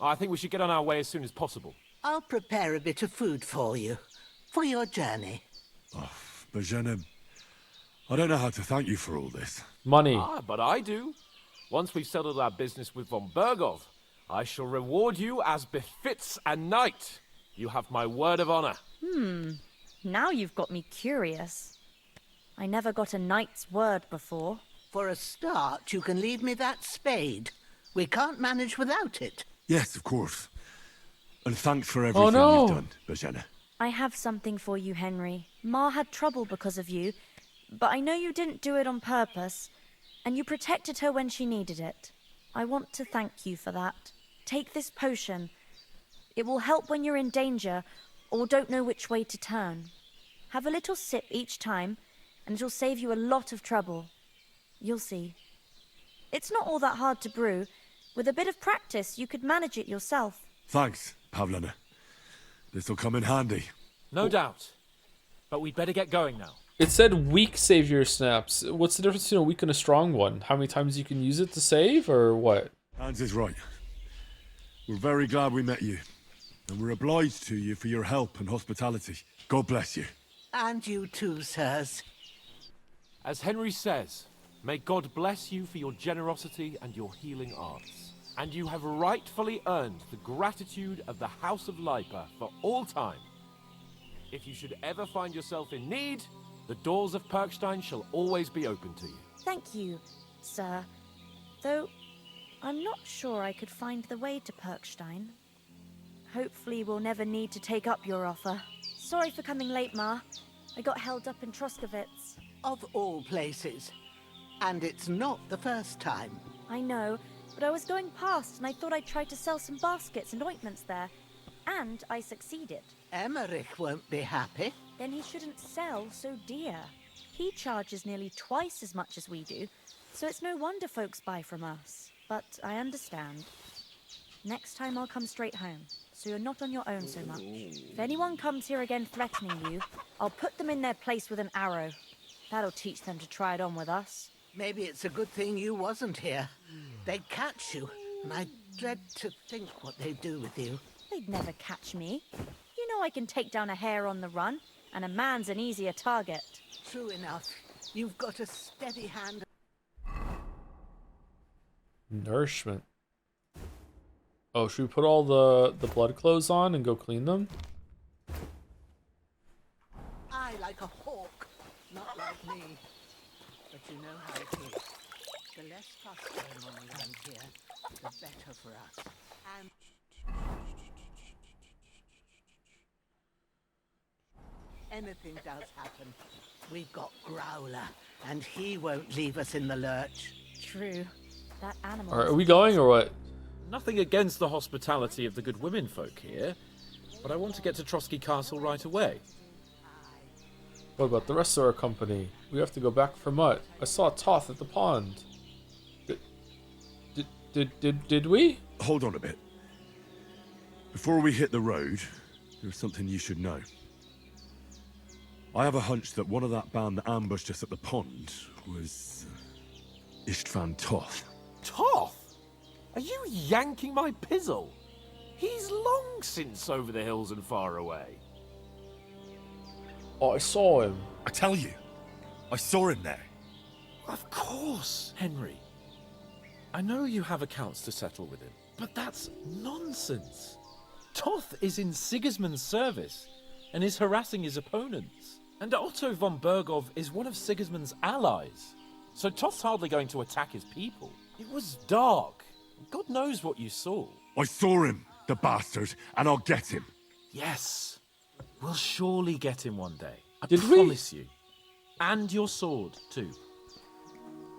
I think we should get on our way as soon as possible. I'll prepare a bit of food for you, for your journey. Oh, Bajena, I don't know how to thank you for all this. Money. Ah, but I do. Once we've settled our business with von Bergov, I shall reward you as befits a knight. You have my word of honor. Now you've got me curious. I never got a knight's word before. For a start, you can leave me that spade. We can't manage without it. Yes, of course. And thanks for everything you've done, Bajena. I have something for you, Henry. Ma had trouble because of you, but I know you didn't do it on purpose, and you protected her when she needed it. I want to thank you for that. Take this potion. It will help when you're in danger or don't know which way to turn. Have a little sip each time, and it'll save you a lot of trouble. You'll see. It's not all that hard to brew. With a bit of practice, you could manage it yourself. Thanks, Pavlena. This'll come in handy. No doubt. But we'd better get going now. It said weak savior snaps. What's the difference between a weak and a strong one? How many times you can use it to save, or what? Hans is right. We're very glad we met you. And we're obliged to you for your help and hospitality. God bless you. And you too, sirs. As Henry says, may God bless you for your generosity and your healing arts. And you have rightfully earned the gratitude of the House of Lipa for all time. If you should ever find yourself in need, the doors of Perkstein shall always be open to you. Thank you, sir. Though, I'm not sure I could find the way to Perkstein. Hopefully we'll never need to take up your offer. Sorry for coming late, Ma. I got held up in Troskowitz. Of all places. And it's not the first time. I know, but I was going past and I thought I'd try to sell some baskets and ointments there. And I succeeded. Emmerich won't be happy. Then he shouldn't sell so dear. He charges nearly twice as much as we do, so it's no wonder folks buy from us. But I understand. Next time I'll come straight home, so you're not on your own so much. If anyone comes here again threatening you, I'll put them in their place with an arrow. That'll teach them to try it on with us. Maybe it's a good thing you wasn't here. They'd catch you, and I dread to think what they'd do with you. They'd never catch me. You know know I can take down a hare on the run, and a man's an easier target. True enough. You've got a steady hand. Nourishment. Oh, should we put all the blood clothes on and go clean them? I like a hawk, not like me. But you know how it is. The less fuss going on around here, the better for us. And anything does happen, we've got Growler, and he won't leave us in the lurch. True. That animal. Are we going or what? Nothing against the hospitality of the good women folk here, but I want to get to Trotsky Castle right away. What about the rest of our company? We have to go back for Mutt. I saw Toth at the pond. Did we? Hold on a bit. Before we hit the road, there's something you should know. I have a hunch that one of that band that ambushed us at the pond was Istvan Toth. Toth? Are you yanking my pizzle? He's long since over the hills and far away. Oh, I saw him. I tell you, I saw him there. Of course, Henry. I know you have accounts to settle with him, but that's nonsense. Toth is in Sigismund's service and is harassing his opponents. And Otto von Bergov is one of Sigismund's allies. So Toth's hardly going to attack his people. It was dark. God knows what you saw. I saw him, the bastard, and I'll get him. Yes. We'll surely get him one day. I Did we? promise you. And your sword, too.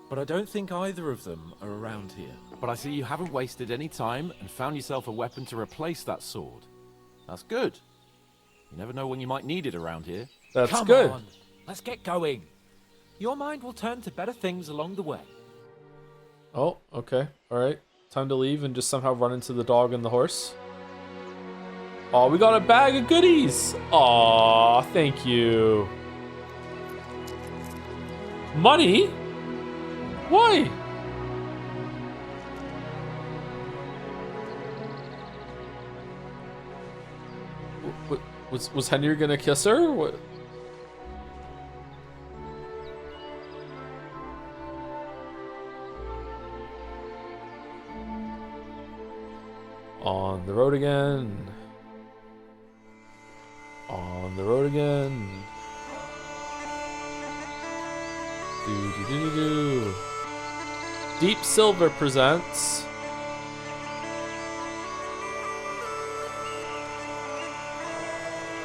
But I don't think either of them are around here. But I see you haven't wasted any time and found yourself a weapon to replace that sword. That's good. You never know when you might need it around here. That's Come good. on, let's get going. Your mind will turn to better things along the way. Oh, okay. Alright. Time to leave and just somehow run into the dog and the horse. Oh, we got a bag of goodies! Aw, thank you. Money? Why? Was Henry gonna kiss her? What? On the road again. On the road again. Do. Deep Silver presents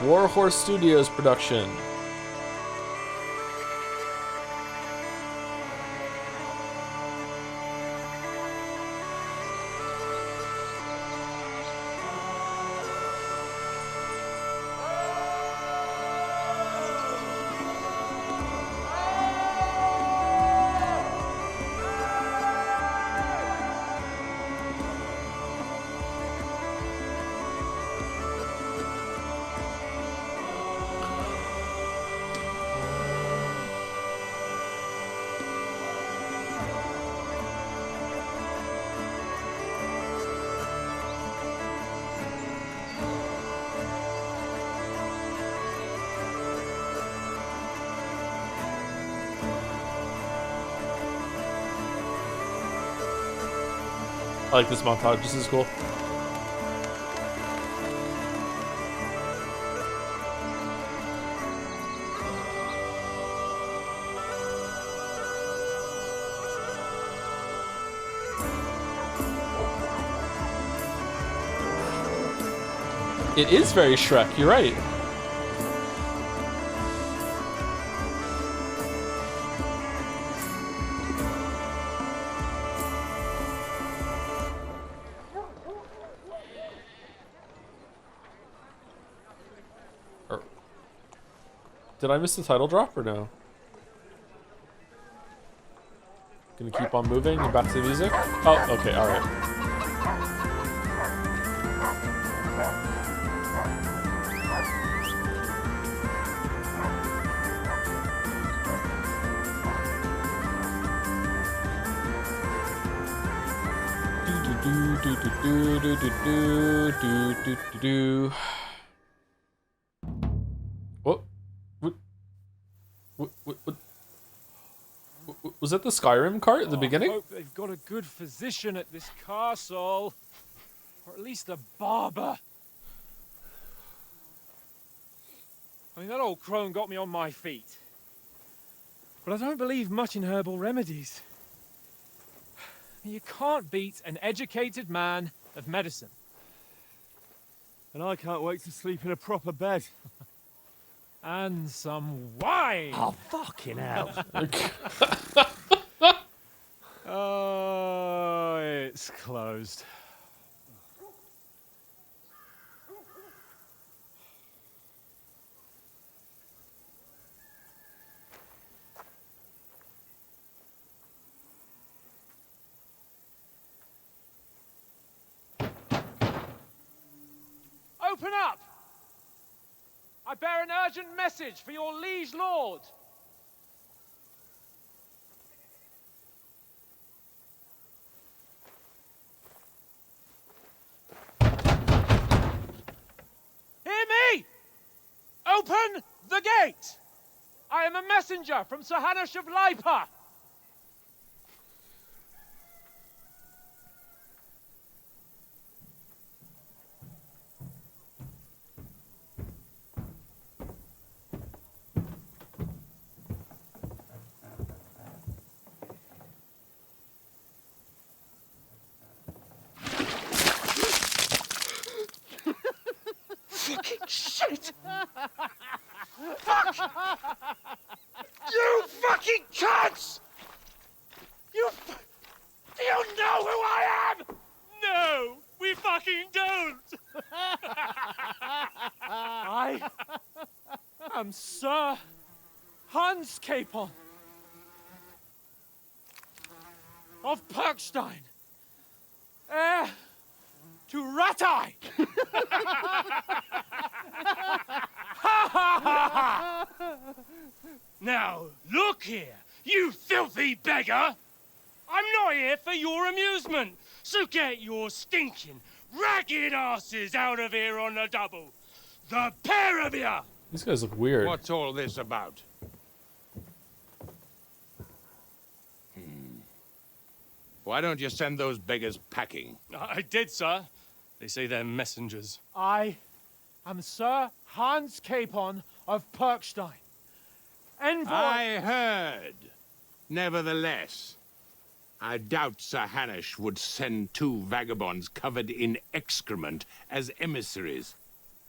Warhorse Studios production. I like this montage, this is cool. It is very Shrek, you're right. Did I miss the title drop or no? Gonna keep on moving and back to the music? Oh, okay, alright. Do. that the Skyrim cart at the beginning? I hope they've got a good physician at this castle. Or at least a barber. I mean, that old crone got me on my feet. But I don't believe much in herbal remedies. You can't beat an educated man of medicine. And I can't wait to sleep in a proper bed. And some wine! Oh, fucking hell. Oh, it's closed. Open up! I bear an urgent message for your liege lord. Hear me! Open the gate! I am a messenger from Sahanash of Lipa. Fucking shit! Fuck! You fucking cunts! Do you know who I am? No, we fucking don't! I am Sir Hans Capon of Perkstein, heir to Ratai! Now, look here, you filthy beggar! I'm not here for your amusement, so get your stinking, ragged asses out of here on the double. The pair of you! These guys look weird. What's all this about? Why don't you send those beggars packing? I did, sir. They say they're messengers. I am Sir Hans Capon of Perkstein. Envoy... I heard. Nevertheless, I doubt Sir Hanush would send two vagabonds covered in excrement as emissaries.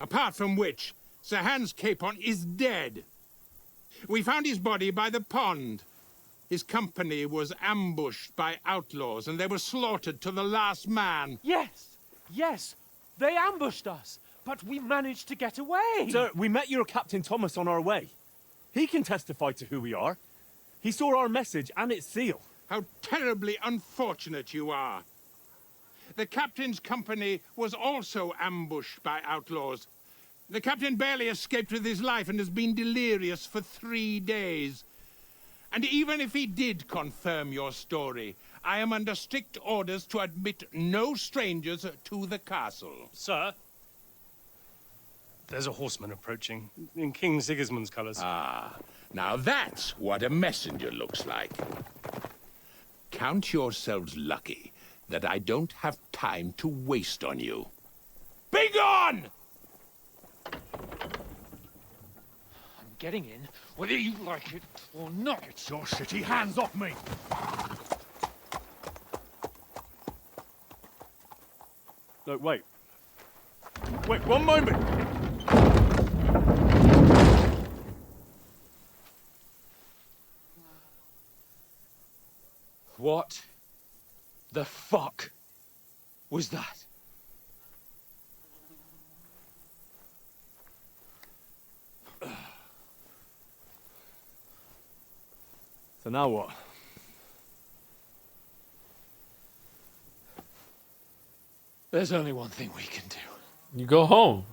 Apart from which, Sir Hans Capon is dead. We found his body by the pond. His company was ambushed by outlaws, and they were slaughtered to the last man. Yes, yes, they ambushed us, but we managed to get away. Sir, we met your Captain Thomas on our way. He can testify to who we are. He saw our message and its seal. How terribly unfortunate you are. The captain's company was also ambushed by outlaws. The captain barely escaped with his life and has been delirious for 3 days. And even if he did confirm your story, I am under strict orders to admit no strangers to the castle. Sir, there's a horseman approaching in King Sigismund's colours. Ah, now that's what a messenger looks like. Count yourselves lucky that I don't have time to waste on you. Be gone! I'm getting in, whether you like it or not. Get your shitty hands off me! No, wait. Wait, one moment! What the fuck was that? So now what? There's only one thing we can do. You go home.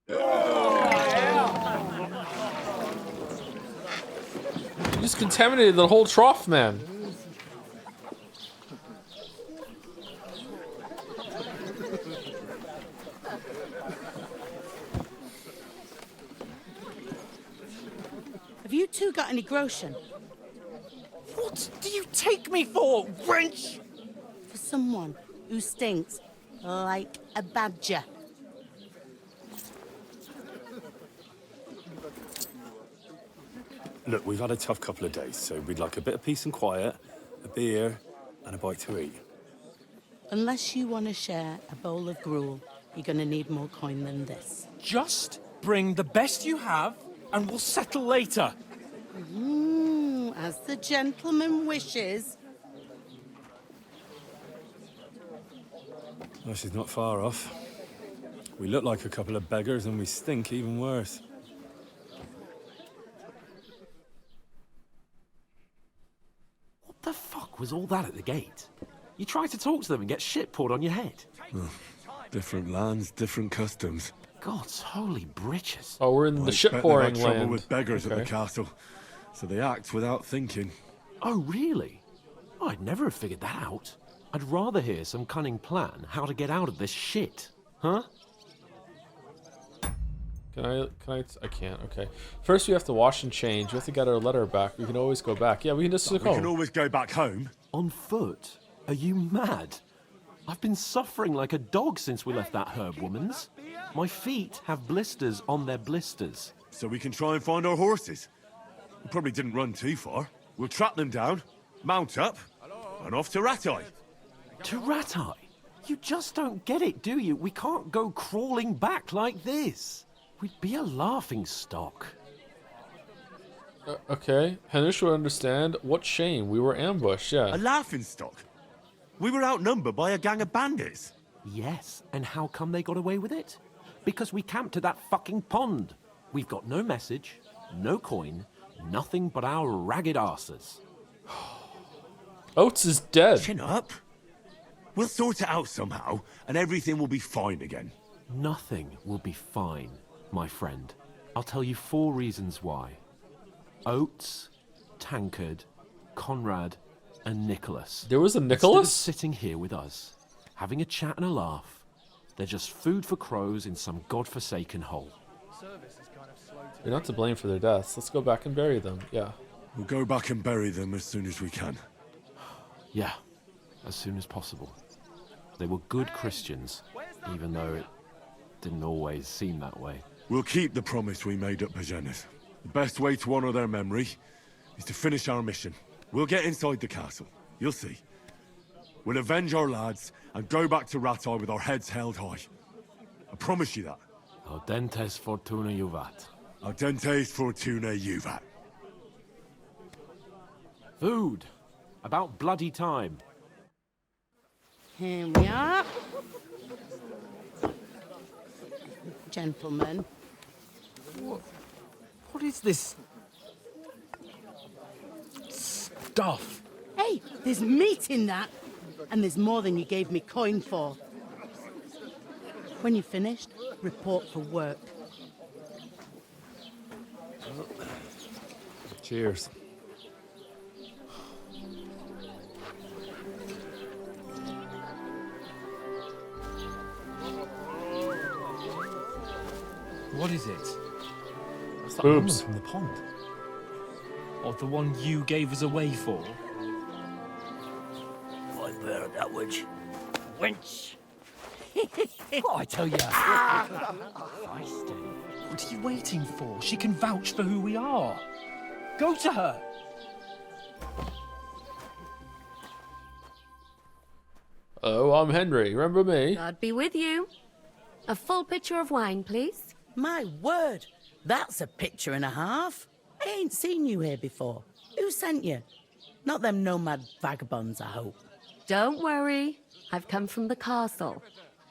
You just contaminated the whole trough, man. two got any groschen? What do you take me for, wench? For someone who stinks like a badger. Look, we've had a tough couple of days, so we'd like a bit of peace and quiet, a beer, and a bite to eat. Unless you want to share a bowl of gruel, you're going to need more coin than this. Just bring the best you have, and we'll settle later. As the gentleman wishes. Well, she's not far off. We look like a couple of beggars, and we stink even worse. What the fuck was all that at the gate? You try to talk to them and get shit poured on your head. Oh, different lands, different customs. God's holy britches. Oh, we're in the shit pouring trouble land. with beggars at Okay. the castle, so they act without thinking. Oh, really? I'd never have figured that out. I'd rather hear some cunning plan how to get out of this shit. Huh? I can't, okay. First we have to wash and change. We have to get our letter back. We can always go back. Yeah, we can just go We can always go back home. On foot? Are you mad? I've been suffering like a dog since we left that herb woman's. My feet have blisters on their blisters. So we can try and find our horses. We probably didn't run too far. We'll track them down, mount up, and off to Ratai. To Ratai? You just don't get it, do you? We can't go crawling back like this. We'd be a laughing stock. Okay, Henish would understand. What shame, we were ambushed, yeah. A laughing stock? We were outnumbered by a gang of bandits. Yes, and how come they got away with it? Because we camped at that fucking pond. We've got no message, no coin, nothing but our ragged arses. Oates is dead. Chin up. We'll sort it out somehow, and everything will be fine again. Nothing will be fine, my friend. I'll tell you 4 reasons why. Oates, Tankard, Conrad, and Nicholas. There was a Nicholas? Instead of sitting here with us, having a chat and a laugh, they're just food for crows in some godforsaken hole. You're not to blame for their deaths. Let's go back and bury them, yeah. We'll go back and bury them as soon as we can. Yeah, as soon as possible. They were good Christians, even though it didn't always seem that way. We'll keep the promise we made at Pagenis. The best way to honor their memory is to finish our mission. We'll get inside the castle. You'll see. We'll avenge our lads and go back to Ratai with our heads held high. I promise you that. Audentes fortuna juvat. Audentes fortuna juvat. Food. About bloody time. Here we are. Gentlemen. What is this stuff? Hey, there's meat in that. And there's more than you gave me coin for. When you're finished, report for work. Cheers. What is it? It's the boobs from the pond. Or the one you gave us away for? I bear that witch. Wench! What I tell you? What are you waiting for? She can vouch for who we are. Go to her. Oh, I'm Henry. Remember me? God be with you. A full pitcher of wine, please. My word, that's a picture and a half. I ain't seen you here before. Who sent you? Not them nomad vagabonds, I hope. Don't worry. I've come from the castle.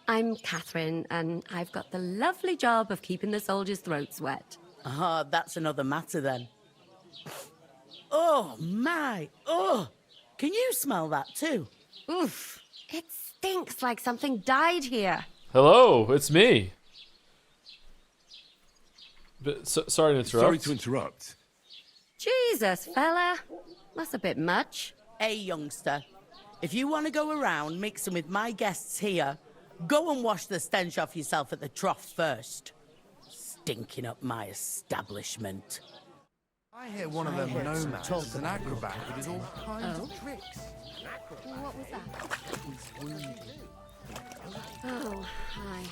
I'm Catherine, and I've got the lovely job of keeping the soldiers' throats wet. Ah, that's another matter then. Oh, my. Oh, can you smell that too? Oof. It stinks like something died here. Hello, it's me. But, sorry to interrupt. Sorry to interrupt. Jesus, fella. That's a bit much. Hey, youngster. If you want to go around mixing with my guests here, go and wash the stench off yourself at the trough first. Stinking up my establishment. I hear one of them nomads is an acrobat who does all kinds of tricks. What was that? Oh, hi.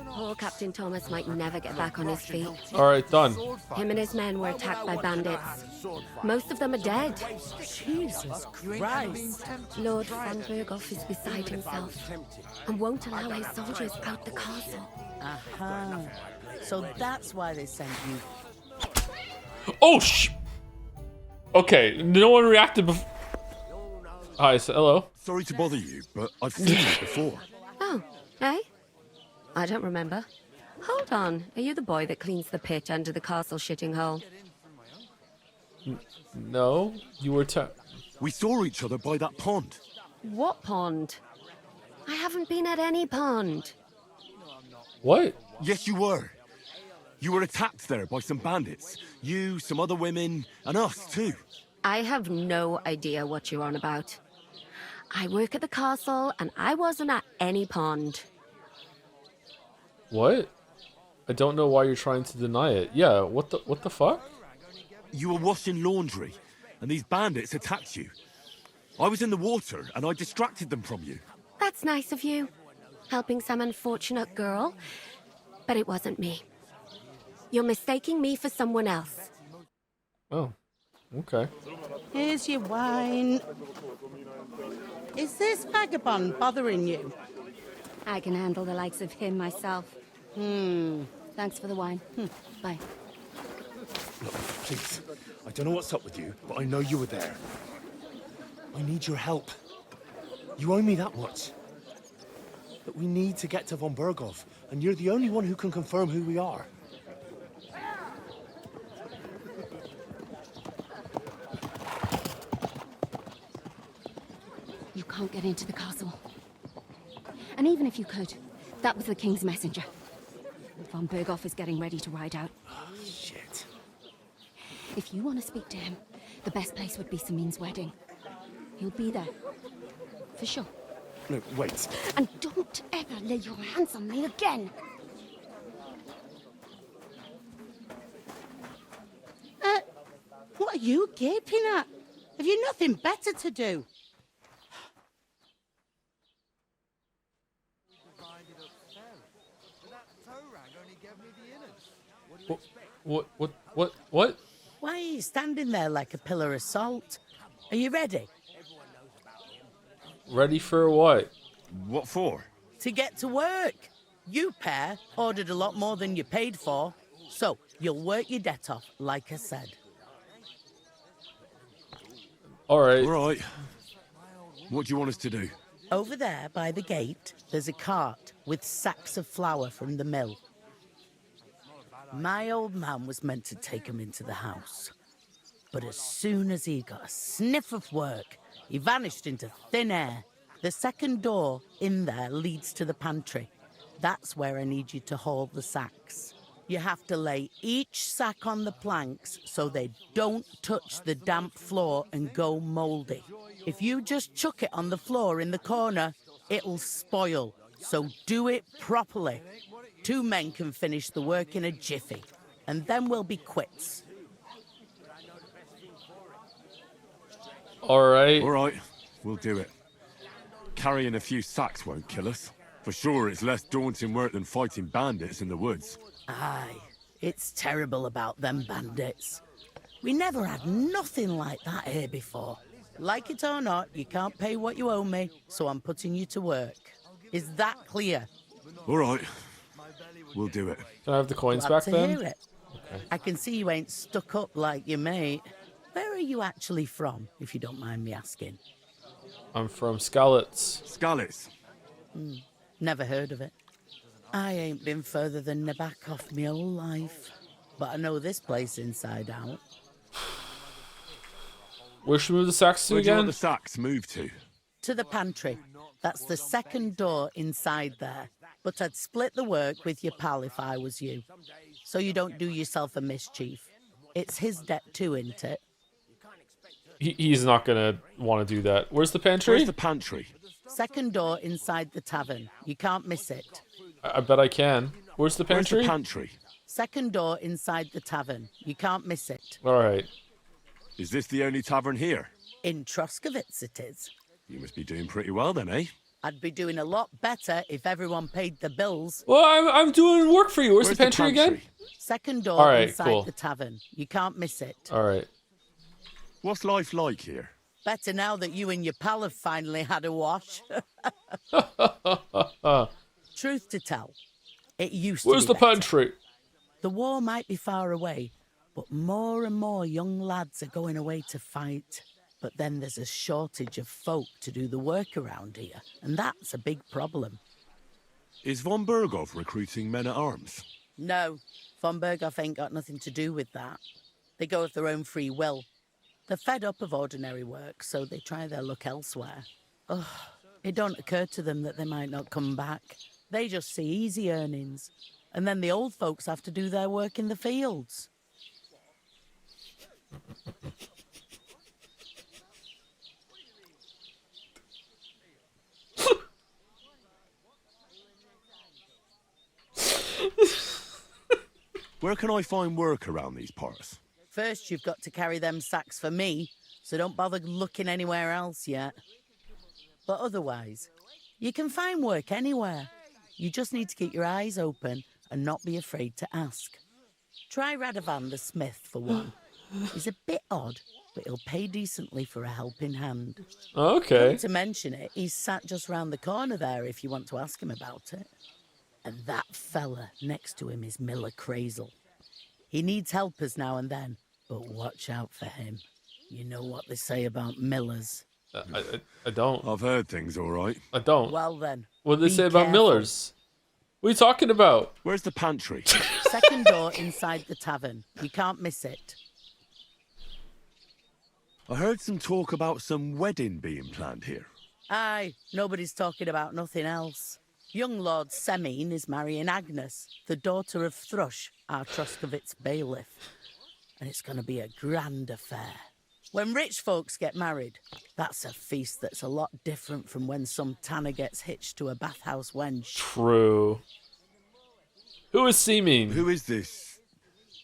Poor Captain Thomas might never get back on his feet. Alright, done. Him and his men were attacked by bandits. Most of them are dead. Jesus Christ. Lord von Berghoff is beside himself and won't allow his soldiers out the castle. Aha. So that's why they sent you. Oh, okay, no one reacted before. Hi, so hello. Sorry to bother you, but I've seen you before. Oh, eh? I don't remember. Hold on, are you the boy that cleans the pit under the castle shitting hole? No, you were We saw each other by that pond. What pond? I haven't been at any pond. What? Yes, you were. You were attacked there by some bandits. You, some other women, and us too. I have no idea what you're on about. I work at the castle, and I wasn't at any pond. What? I don't know why you're trying to deny it. Yeah, what the fuck? You were washing laundry, and these bandits attacked you. I was in the water, and I distracted them from you. That's nice of you, helping some unfortunate girl, but it wasn't me. You're mistaking me for someone else. Oh, okay. Here's your wine. Is this vagabond bothering you? I can handle the likes of him myself. Thanks for the wine. Bye. Look, please. I don't know what's up with you, but I know you were there. I need your help. You owe me that much. But we need to get to von Berghoff, and you're the only one who can confirm who we are. You can't get into the castle. And even if you could, that was the King's messenger. Von Berghoff is getting ready to ride out. Oh, shit. If you want to speak to him, the best place would be Samin's wedding. He'll be there. For sure. No, wait. And don't ever lay your hands on me again. What are you gaping at? Have you nothing better to do? What? Why are you standing there like a pillar of salt? Are you ready? Ready for what? What for? To get to work. You pair ordered a lot more than you paid for, so you'll work your debt off, like I said. Alright. Right. What do you want us to do? Over there by the gate, there's a cart with sacks of flour from the mill. My old man was meant to take him into the house. But as soon as he got a sniff of work, he vanished into thin air. The second door in there leads to the pantry. That's where I need you to haul the sacks. You have to lay each sack on the planks so they don't touch the damp floor and go mouldy. If you just chuck it on the floor in the corner, it'll spoil. So do it properly. 2 men can finish the work in a jiffy, and then we'll be quits. Alright. Alright, we'll do it. Carrying a few sacks won't kill us. For sure, it's less daunting work than fighting bandits in the woods. Aye, it's terrible about them bandits. We never had nothing like that here before. Like it or not, you can't pay what you owe me, so I'm putting you to work. Is that clear? Alright, we'll do it. Can I have the coins Glad back to then? hear it. Okay. I can see you ain't stuck up like your mate. Where are you actually from, if you don't mind me asking? I'm from Skalitz. Skalitz? Never heard of it. I ain't been further than Nabakov my whole life. But I know this place inside out. Where should we move the sacks to Where do you again? want the sacks moved to? To the pantry. That's the second door inside there. But I'd split the work with your pal if I was you. So you don't do yourself a mischief. It's his debt too, isn't it? He's not gonna want to do that. Where's the pantry? Where's the pantry? Second door inside the tavern. You can't miss it. I bet I can. Where's the pantry? Where's the pantry? Second door inside the tavern. You can't miss it. All right. Is this the only tavern here? In Troskovitz it is. You must be doing pretty well then, eh? I'd be doing a lot better if everyone paid the bills. Well, I'm doing work for you. Where's the pantry again? Second door All right, inside cool. the tavern. You can't miss it. All right. What's life like here? Better now that you and your pal have finally had a wash. Truth to tell, it used to Where's be the better. pantry? The war might be far away, but more and more young lads are going away to fight. But then there's a shortage of folk to do the work around here, and that's a big problem. Is von Berghoff recruiting men-at-arms? No, von Berghoff ain't got nothing to do with that. They go of their own free will. They're fed up of ordinary work, so they try their luck elsewhere. Ugh, it don't occur to them that they might not come back. They just see easy earnings, and then the old folks have to do their work in the fields. Where can I find work around these parts? First, you've got to carry them sacks for me, so don't bother looking anywhere else yet. But otherwise, you can find work anywhere. You just need to keep your eyes open and not be afraid to ask. Try Radovan the smith for one. He's a bit odd, but he'll pay decently for a helping hand. Okay. Come to mention it, he's sat just round the corner there if you want to ask him about it. And that fella next to him is Miller Crazel. He needs helpers now and then, but watch out for him. You know what they say about Millers. I don't. I've heard things all right. I don't. Well then. What do they be say about careful. Millers? What are you talking about? Where's the pantry? Second door inside the tavern. You can't miss it. I heard some talk about some wedding being planned here. Aye, nobody's talking about nothing else. Young Lord Semine is marrying Agnes, the daughter of Thrush, our Troskovitz bailiff. And it's going to be a grand affair. When rich folks get married, that's a feast that's a lot different from when some tanner gets hitched to a bathhouse wench. True. Who is Semine? Who is this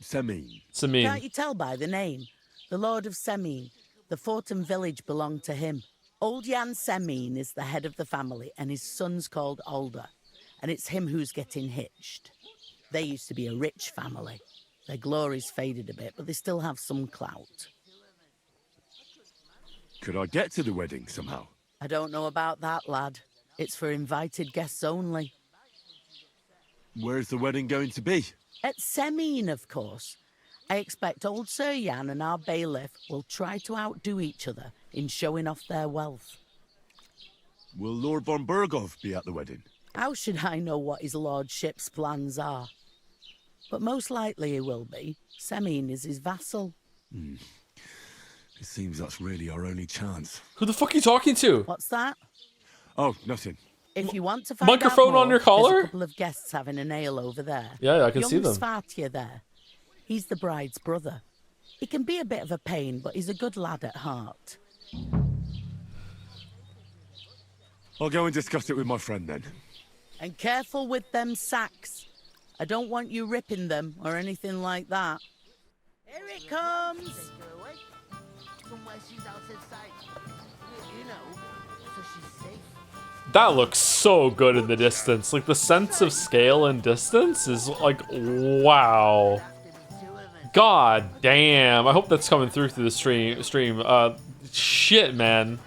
Semine? Semine. Can't you tell by the name? The Lord of Semine. The fort and village belong to him. Old Jan Semine is the head of the family, and his son's called Alder. And it's him who's getting hitched. They used to be a rich family. Their glory's faded a bit, but they still have some clout. Could I get to the wedding somehow? I don't know about that, lad. It's for invited guests only. Where's the wedding going to be? At Semine, of course. I expect old Sir Jan and our bailiff will try to outdo each other in showing off their wealth. Will Lord von Berghoff be at the wedding? How should I know what his lordship's plans are? But most likely he will be. Semine is his vassal. It seems that's really our only chance. Who the fuck are you talking to? What's that? Oh, nothing. If you want to find Microphone out more, on your collar? there's a couple of guests having a nail over there. Yeah, I can see Young them. Svartje there. He's the bride's brother. He can be a bit of a pain, but he's a good lad at heart. I'll go and discuss it with my friend then. And careful with them sacks. I don't want you ripping them or anything like that. Here it comes! That looks so good in the distance. Like the sense of scale and distance is like, wow. God damn. I hope that's coming through the stream. Shit, man.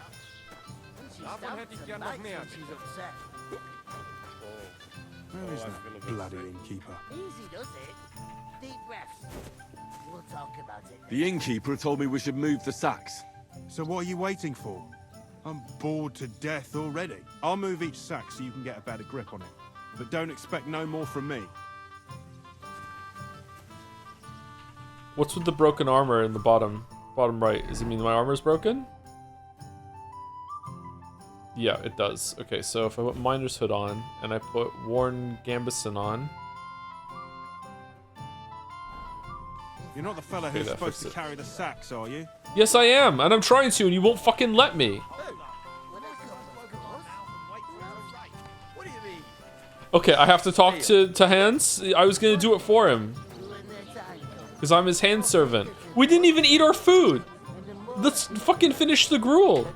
Where is that bloody innkeeper? Easy does it. Deep breaths. We'll talk about it. The innkeeper told me we should move the sacks. So what are you waiting for? I'm bored to death already. I'll move each sack so you can get a better grip on it. But don't expect no more from me. What's with the broken armor in the bottom right? Does it mean my armor's broken? Yeah, it does. Okay, so if I put Miner's Hood on and I put Worn Gambison on. You're not the fella Okay, who's that supposed to fixed it. carry the sacks, are you? Yes, I am, and I'm trying to, and you won't fucking let me. Okay, I have to talk to Hans. I was gonna do it for him. Because I'm his hand servant. We didn't even eat our food. Let's fucking finish the gruel.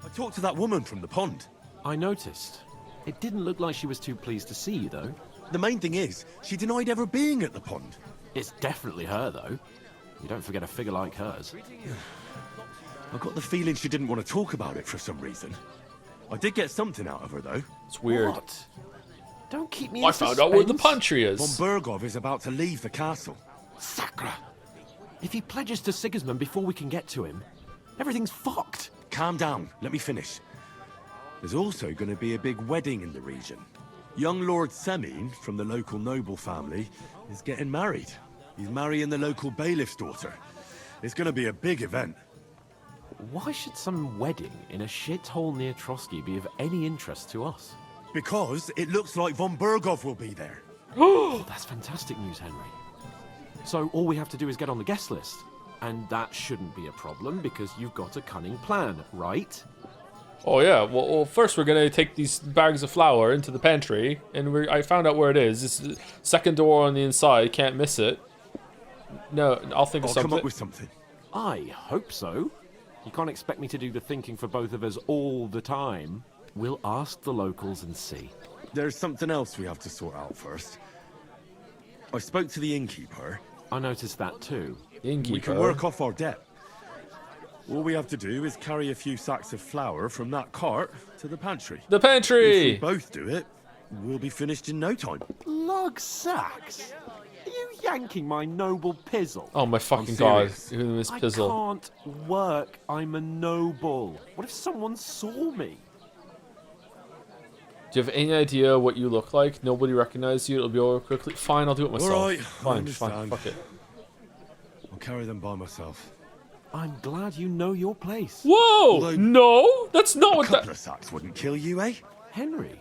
I talked to that woman from the pond. I noticed. It didn't look like she was too pleased to see you, though. The main thing is, she denied ever being at the pond. It's definitely her, though. You don't forget a figure like hers. I got the feeling she didn't want to talk about it for some reason. I did get something out of her, though. It's weird. What? Don't keep me I in found suspense. out where the pantry is. Von Bergov is about to leave the castle. Sacra! If he pledges to Sigismund before we can get to him, everything's fucked. Calm down. Let me finish. There's also going to be a big wedding in the region. Young Lord Semin, from the local noble family, is getting married. He's marrying the local bailiff's daughter. It's going to be a big event. Why should some wedding in a shithole near Trotsky be of any interest to us? Because it looks like Von Bergov will be there. Oh, that's fantastic news, Henry. So all we have to do is get on the guest list. And that shouldn't be a problem because you've got a cunning plan, right? Oh yeah, well first we're gonna take these bags of flour into the pantry, and I found out where it is. It's the second door on the inside, can't miss it. No, I'll think of I'll something. come up with something. I hope so. You can't expect me to do the thinking for both of us all the time. We'll ask the locals and see. There's something else we have to sort out first. I spoke to the innkeeper. I noticed that too. Innkeeper. We can work off our debt. All we have to do is carry a few sacks of flour from that cart to the pantry. The pantry! If we both do it, we'll be finished in no time. Lug sacks? Are you yanking my noble pizzle? Oh my fucking god, even this I pizzle. can't work. I'm a noble. What if someone saw me? Do you have any idea what you look like? Nobody recognizes you. It'll be over quickly. Fine, I'll do it myself. All right, I fine, understand. fuck it. I'll carry them by myself. I'm glad you know your place. Whoa! Although No, that's not what a couple of sacks wouldn't kill you, eh? Henry,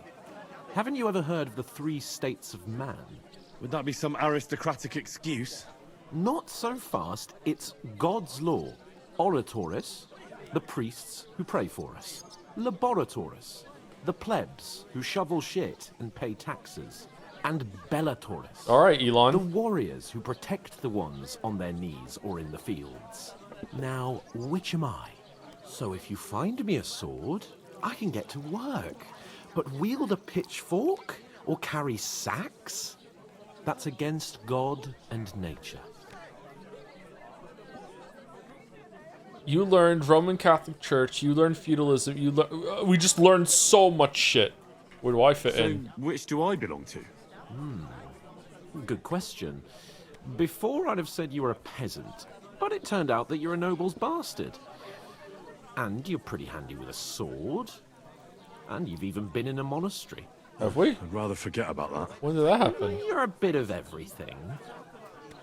haven't you ever heard of the 3 states of man? Would that be some aristocratic excuse? Not so fast. It's God's law. Oratoris, the priests who pray for us. Laboratoris, the plebs who shovel shit and pay taxes. And Bellatoris. All right, Elon. The warriors who protect the ones on their knees or in the fields. Now, which am I? So if you find me a sword, I can get to work. But wield a pitchfork or carry sacks? That's against God and nature. You learned Roman Catholic Church. You learned feudalism. We just learned so much shit. Where do I fit in? Which do I belong to? Good question. Before I'd have said you were a peasant, but it turned out that you're a noble's bastard. And you're pretty handy with a sword. And you've even been in a monastery. Have we? I'd rather forget about that. When did that happen? You're a bit of everything.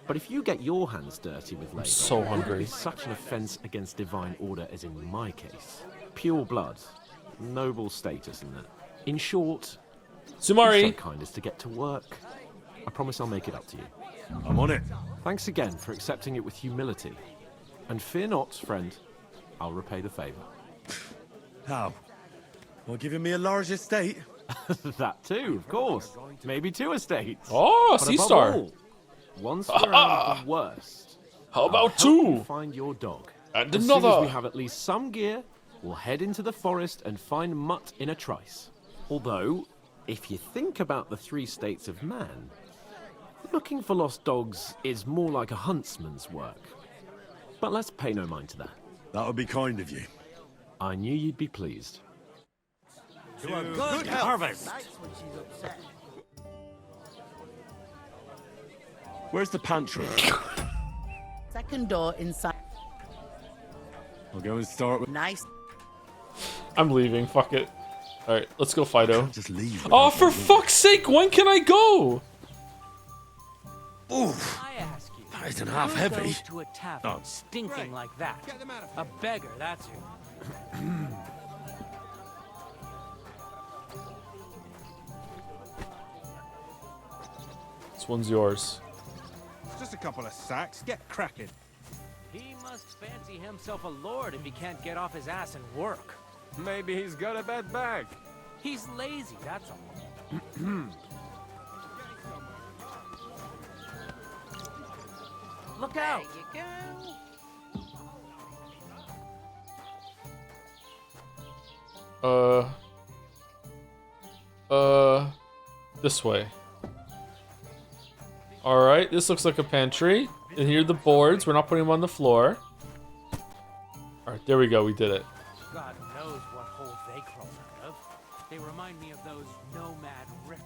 But if you get your hands dirty with labor, so it hungry. wouldn't be such an offence against divine order as in my case. Pure blood. Noble status in that. In short, Sumari. be so kind as to get to work. I promise I'll make it up to you. I'm on it. Thanks again for accepting it with humility. And fear not, friend. I'll repay the favour. How? Well, giving me a large estate? That too, of course. Maybe 2 estates. Oh, But Sea above Star. all, once we're out of the worst, How I'll about help 2? you find your dog. And as soon as another. we have at least some gear, we'll head into the forest and find Mutt in a trice. Although, if you think about the 3 states of man, looking for lost dogs is more like a huntsman's work. But let's pay no mind to that. That would be kind of you. I knew you'd be pleased. To a good harvest. Where's the pantry? Second door inside. I'll go and start with... Nice. I'm leaving. Fuck it. All right, let's go, Fido. Just leave. Oh, for fuck's sake! When can I go? Oof. I ask you, That isn't half who heavy. goes to a tavern stinking like that? A beggar, that's who. This one's yours. Just a couple of sacks. Get cracking. He must fancy himself a lord if he can't get off his ass and work. Maybe he's got a bad bag. He's lazy, that's all. Look out! This way. Alright, this looks like a pantry. And here are the boards. We're not putting them on the floor. Alright, there we go. We did it. God knows what hole they crawled out of. They remind me of those nomad rip.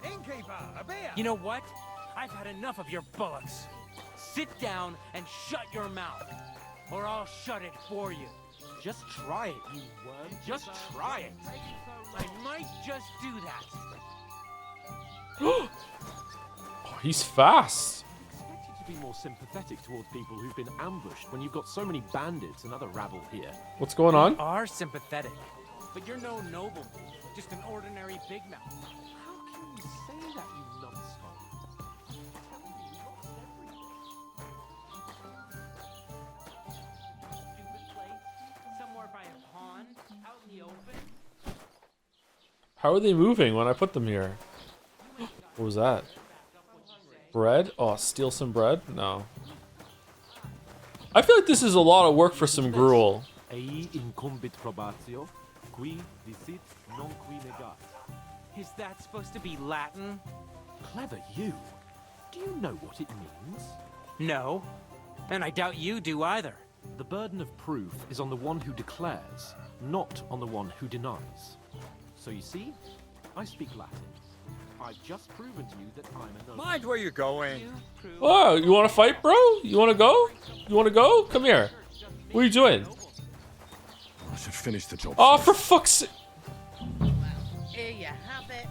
Innkeeper, a beer! You know what? I've had enough of your bullocks. Sit down and shut your mouth, or I'll shut it for you. Just try it, you worm. Just try it. I might just do that. Oh, he's fast. Expect you to be more sympathetic towards people who've been ambushed when you've got so many bandits and other rabble here. What's going on? You are sympathetic, but you're no nobleman, just an ordinary big mouth. How can you say that, you numbskull? Somewhere by a pond, out in the open. How are they moving when I put them here? What was that? Bread? Oh, steal some bread? No. I feel like this is a lot of work for some gruel. Ei incumbit probatio, qui dicit non qui negat. Is that supposed to be Latin? Clever you. Do you know what it means? No. And I doubt you do either. The burden of proof is on the one who declares, not on the one who denies. So you see, I speak Latin. I've just proven to you that I'm a noble. Mind where you're going. Oh, you want to fight, bro? You want to go? You want to go? Come here. What are you doing? I should finish the job. Oh, for fuck's sake. Here you have it.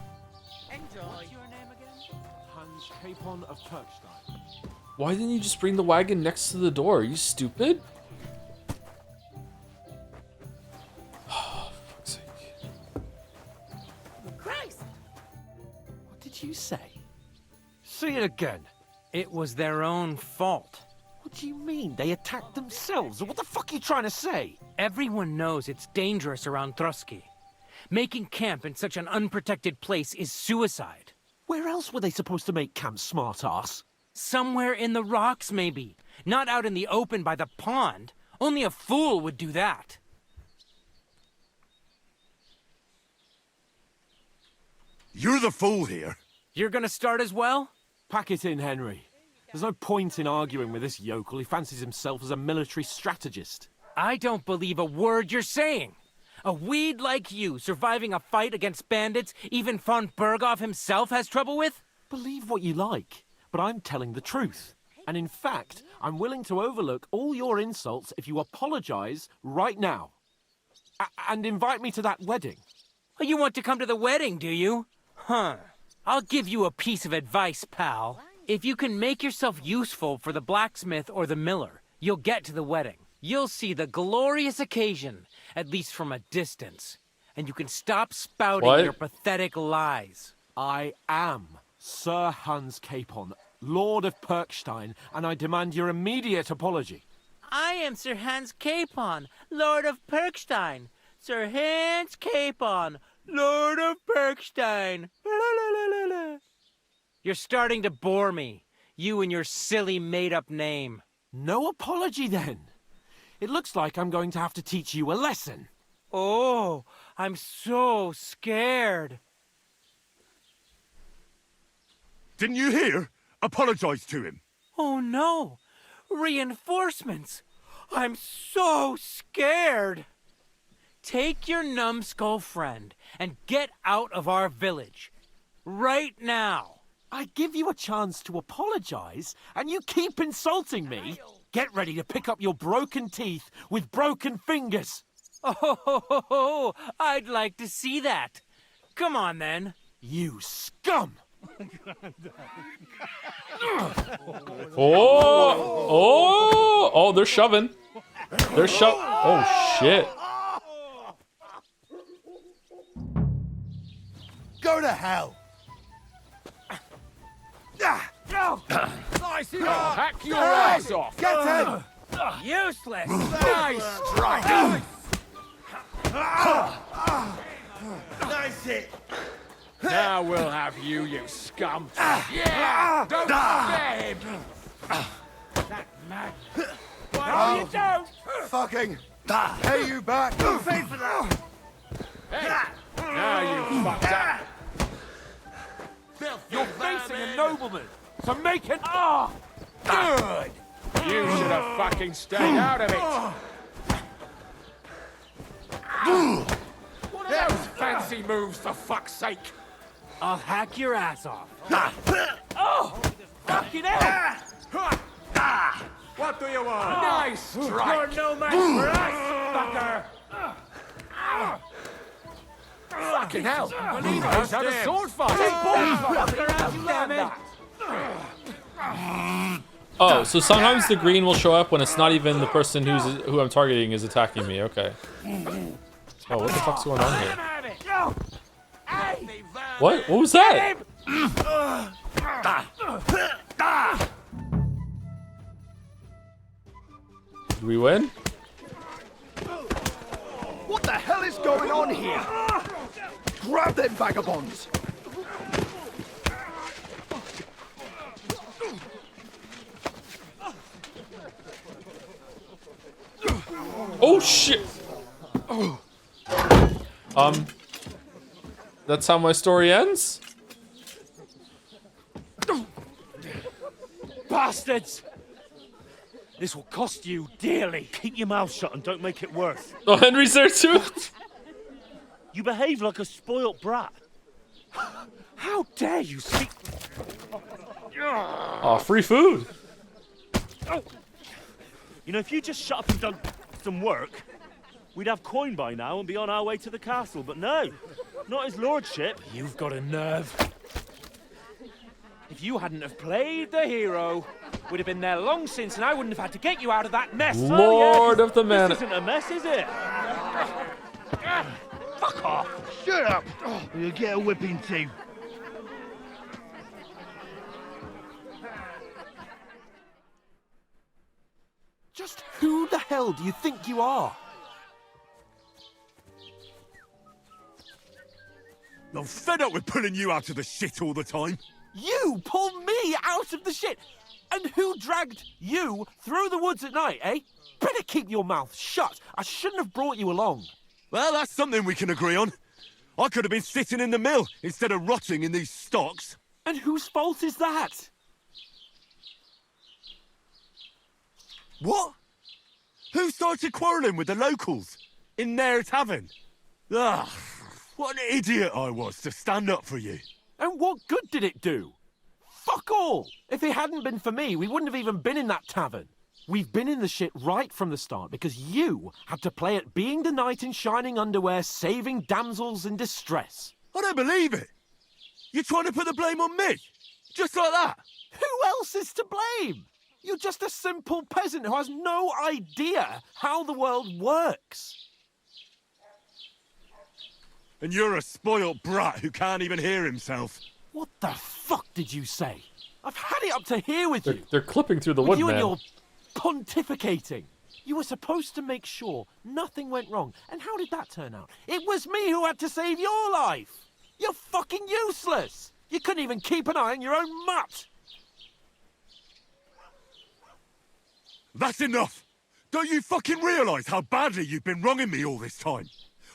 Enjoy. What's your name again? Hans Capon of Kirkstein. Why didn't you just bring the wagon next to the door? Are you stupid? Oh, for fuck's sake. Christ! What did you say? Say it again. It was their own fault. What do you mean? They attacked themselves? What the fuck are you trying to say? Everyone knows it's dangerous around Trotsky. Making camp in such an unprotected place is suicide. Where else were they supposed to make camp, smart-ass? Somewhere in the rocks, maybe. Not out in the open by the pond. Only a fool would do that. You're the fool here. You're gonna start as well? Pack it in, Henry. There's no point in arguing with this yokel who fancies himself as a military strategist. I don't believe a word you're saying. A weed like you surviving a fight against bandits even von Berghoff himself has trouble with? Believe what you like, but I'm telling the truth. And in fact, I'm willing to overlook all your insults if you apologize right now. And invite me to that wedding. Oh, you want to come to the wedding, do you? Huh. I'll give you a piece of advice, pal. If you can make yourself useful for the blacksmith or the miller, you'll get to the wedding. You'll see the glorious occasion, at least from a distance. And you can stop spouting your pathetic lies. I am Sir Hans Capon, Lord of Perkstein, and I demand your immediate apology. I am Sir Hans Capon, Lord of Perkstein. Sir Hans Capon, Lord of Perkstein. You're starting to bore me, you and your silly made-up name. No apology, then. It looks like I'm going to have to teach you a lesson. Oh, I'm so scared. Didn't you hear? Apologize to him. Oh no! Reinforcements! I'm so scared! Take your numbskull friend and get out of our village. Right now! I give you a chance to apologize, and you keep insulting me? Get ready to pick up your broken teeth with broken fingers. Oh, I'd like to see that. Come on, then. You scum! Oh, they're shoving. Oh, shit. Go to hell! Nice hack your ass off! Get him! Useless! Nice strike! Nice hit! Now we'll have you, you scum. Yeah! Don't spare him! That mad. Well, you don't! Fucking pay you back. You paid for that. Hey! Now you fucked up. You're facing a nobleman, so make it. Ah! Good! You should have fucking stayed out of it. What are those fancy moves, for fuck's sake? I'll hack your ass off. Oh! Fucking hell! What do you want? Nice strike! You're no match for us, fucker! Fucking hell! Believe it, I had a sword fight! Oh, so sometimes the green will show up when it's not even the person who I'm targeting is attacking me. Okay. Oh, what the fuck's going on here? What? What was that? Did we win? What the hell is going on here? Grab them vagabonds! Oh shit! That's how my story ends? Bastards! This will cost you dearly. Keep your mouth shut and don't make it worse. Oh, Henry's there too? You behave like a spoilt brat. How dare you speak... Oh, free food. You know, if you just shut up and done some work, we'd have coin by now and be on our way to the castle. But no, not his lordship. You've got a nerve. If you hadn't have played the hero, we'd have been there long since, and I wouldn't have had to get you out of that mess. Lord of the Man. This isn't a mess, is it? Fuck off! Shut up! Or you'll get a whipping too. Just who the hell do you think you are? I'm fed up with pulling you out of the shit all the time. You pull me out of the shit! And who dragged you through the woods at night, eh? Better keep your mouth shut. I shouldn't have brought you along. Well, that's something we can agree on. I could have been sitting in the mill instead of rotting in these stocks. And whose fault is that? What? Who started quarrelling with the locals? In their tavern? Ugh, what an idiot I was to stand up for you. And what good did it do? Fuck all! If it hadn't been for me, we wouldn't have even been in that tavern. We've been in the shit right from the start because you had to play at being the knight in shining underwear, saving damsels in distress. I don't believe it. You're trying to put the blame on me? Just like that? Who else is to blame? You're just a simple peasant who has no idea how the world works. And you're a spoilt brat who can't even hear himself. What the fuck did you say? I've had it up to here with you. They're clipping through the with wood, you man. And your pontificating. You were supposed to make sure nothing went wrong. And how did that turn out? It was me who had to save your life. You're fucking useless. You couldn't even keep an eye on your own mutt. That's enough! Don't you fucking realise how badly you've been wronging me all this time?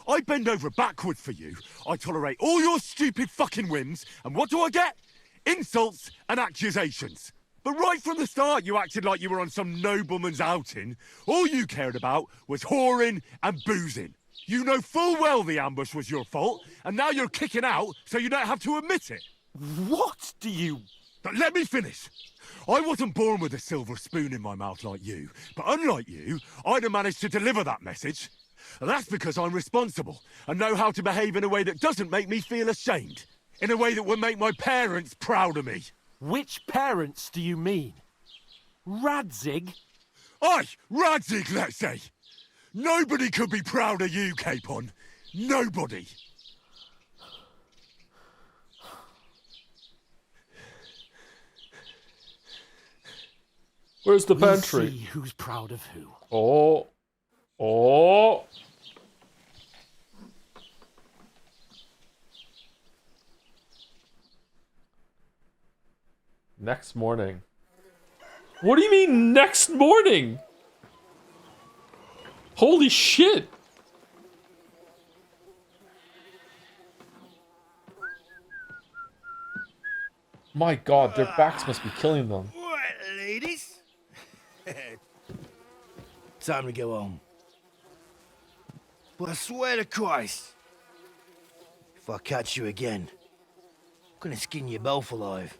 I bend over backwards for you, I tolerate all your stupid fucking whims, and what do I get? Insults and accusations. But right from the start you acted like you were on some nobleman's outing. All you cared about was whoring and boozing. You know full well the ambush was your fault, and now you're kicking out so you don't have to admit it. What do you... But let me finish. I wasn't born with a silver spoon in my mouth like you, but unlike you, I'd have managed to deliver that message. That's because I'm responsible and know how to behave in a way that doesn't make me feel ashamed. In a way that would make my parents proud of me. Which parents do you mean? Radzig? Aye, Radzig, let's say. Nobody could be proud of you, Capon. Nobody. Where's the We'll pantry? see who's proud of who. Oh. Oh. Next morning. What do you mean next morning? Holy shit! My god, their backs must be killing them. Right, ladies. Time to go home. But I swear to Christ, if I catch you again, I'm gonna skin you both alive.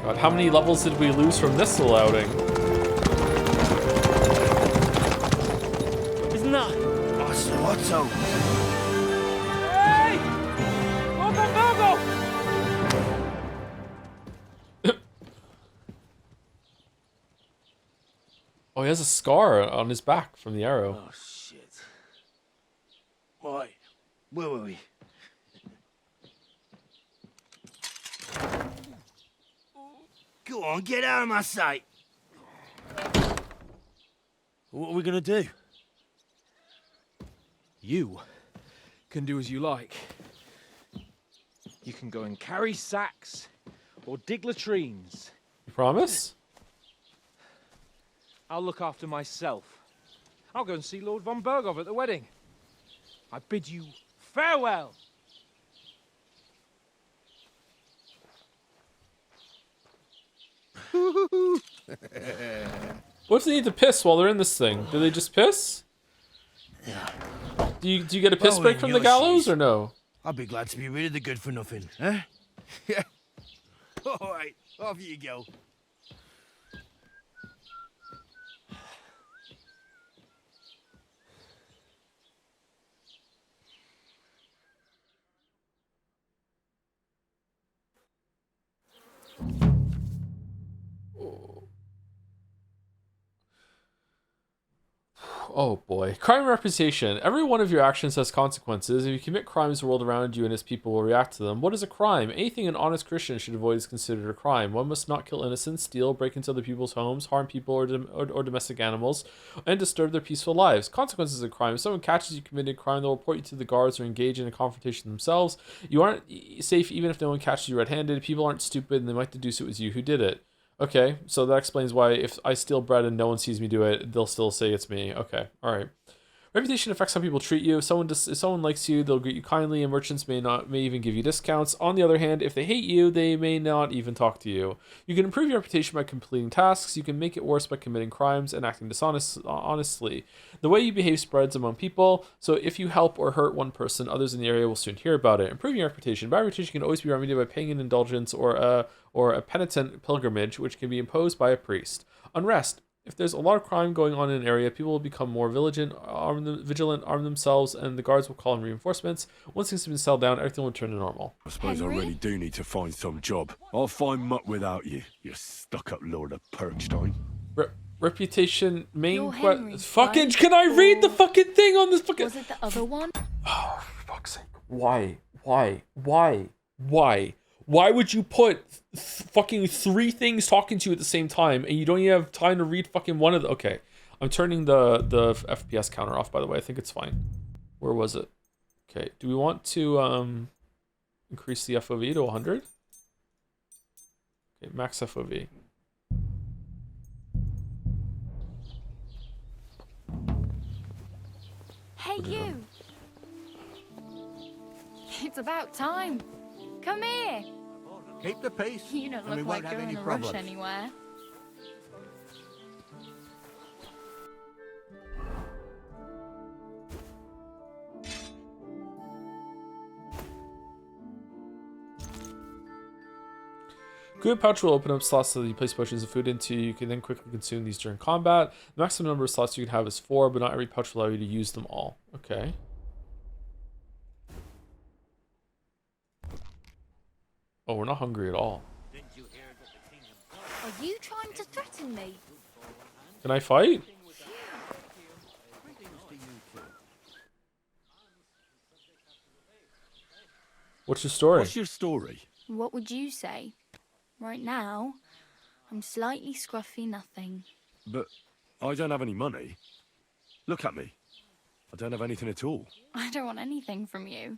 God, how many levels did we lose from this outing? Isn't that? Otto. Hey! Open Virgo! Oh, he has a scar on his back from the arrow. Oh, shit. Right, where were we? Go on, get out of my sight. What are we gonna do? You can do as you like. You can go and carry sacks or dig latrines. You promise? I'll look after myself. I'll go and see Lord von Berghoff at the wedding. I bid you farewell. What if they need to piss while they're in this thing? Do they just piss? Do you get a piss break from the gallows or no? I'll be glad to be rid of the good for nothing, huh? Yeah. All right, off you go. Oh boy. Crime and reputation. Every one of your actions has consequences. If you commit crimes, the world around you and its people will react to them. What is a crime? Anything an honest Christian should avoid is considered a crime. One must not kill innocents, steal, break into other people's homes, harm people or domestic animals, and disturb their peaceful lives. Consequences of crime. If someone catches you committing a crime, they'll report you to the guards or engage in a confrontation themselves. You aren't safe even if no one catches you red-handed. People aren't stupid and they might deduce it was you who did it. Okay, so that explains why if I steal bread and no one sees me do it, they'll still say it's me. Okay, all right. Reputation affects how people treat you. If someone likes you, they'll greet you kindly, and merchants may even give you discounts. On the other hand, if they hate you, they may not even talk to you. You can improve your reputation by completing tasks. You can make it worse by committing crimes and acting honestly. The way you behave spreads among people, so if you help or hurt one person, others in the area will soon hear about it. Improving your reputation. Bad reputation can always be remedied by paying an indulgence or a penitent pilgrimage, which can be imposed by a priest. Unrest. If there's a lot of crime going on in an area, people will become more vigilant, arm themselves, and the guards will call in reinforcements. Once things have been settled down, everything will return to normal. I suppose I really do need to find some job. I'll find mutt without you, you stuck-up Lord of Perkstein. Reputation, main Henry, fucking, right? can I read the fucking thing on this fucking... Was it the other one? Oh, for fuck's sake. Why? Why would you put fucking 3 things talking to you at the same time and you don't even have time to read fucking one of the... Okay, I'm turning the FPS counter off, by the way. I think it's fine. Where was it? Okay, do we want to increase the FOV to 100? Okay, max FOV. Hey, you! It's about time. Come here. Keep the peace. You don't and we look won't like have you're any in a problems. rush anywhere. Good pouch will open up slots that you place potions of food into. You can then quickly consume these during combat. The maximum number of slots you can have is 4, but not every pouch will allow you to use them all. Okay. Oh, we're not hungry at all. Are you trying to threaten me? Can I fight? What's your story? What's your story? What would you say? Right now, I'm slightly scruffy nothing. But I don't have any money. Look at me. I don't have anything at all. I don't want anything from you.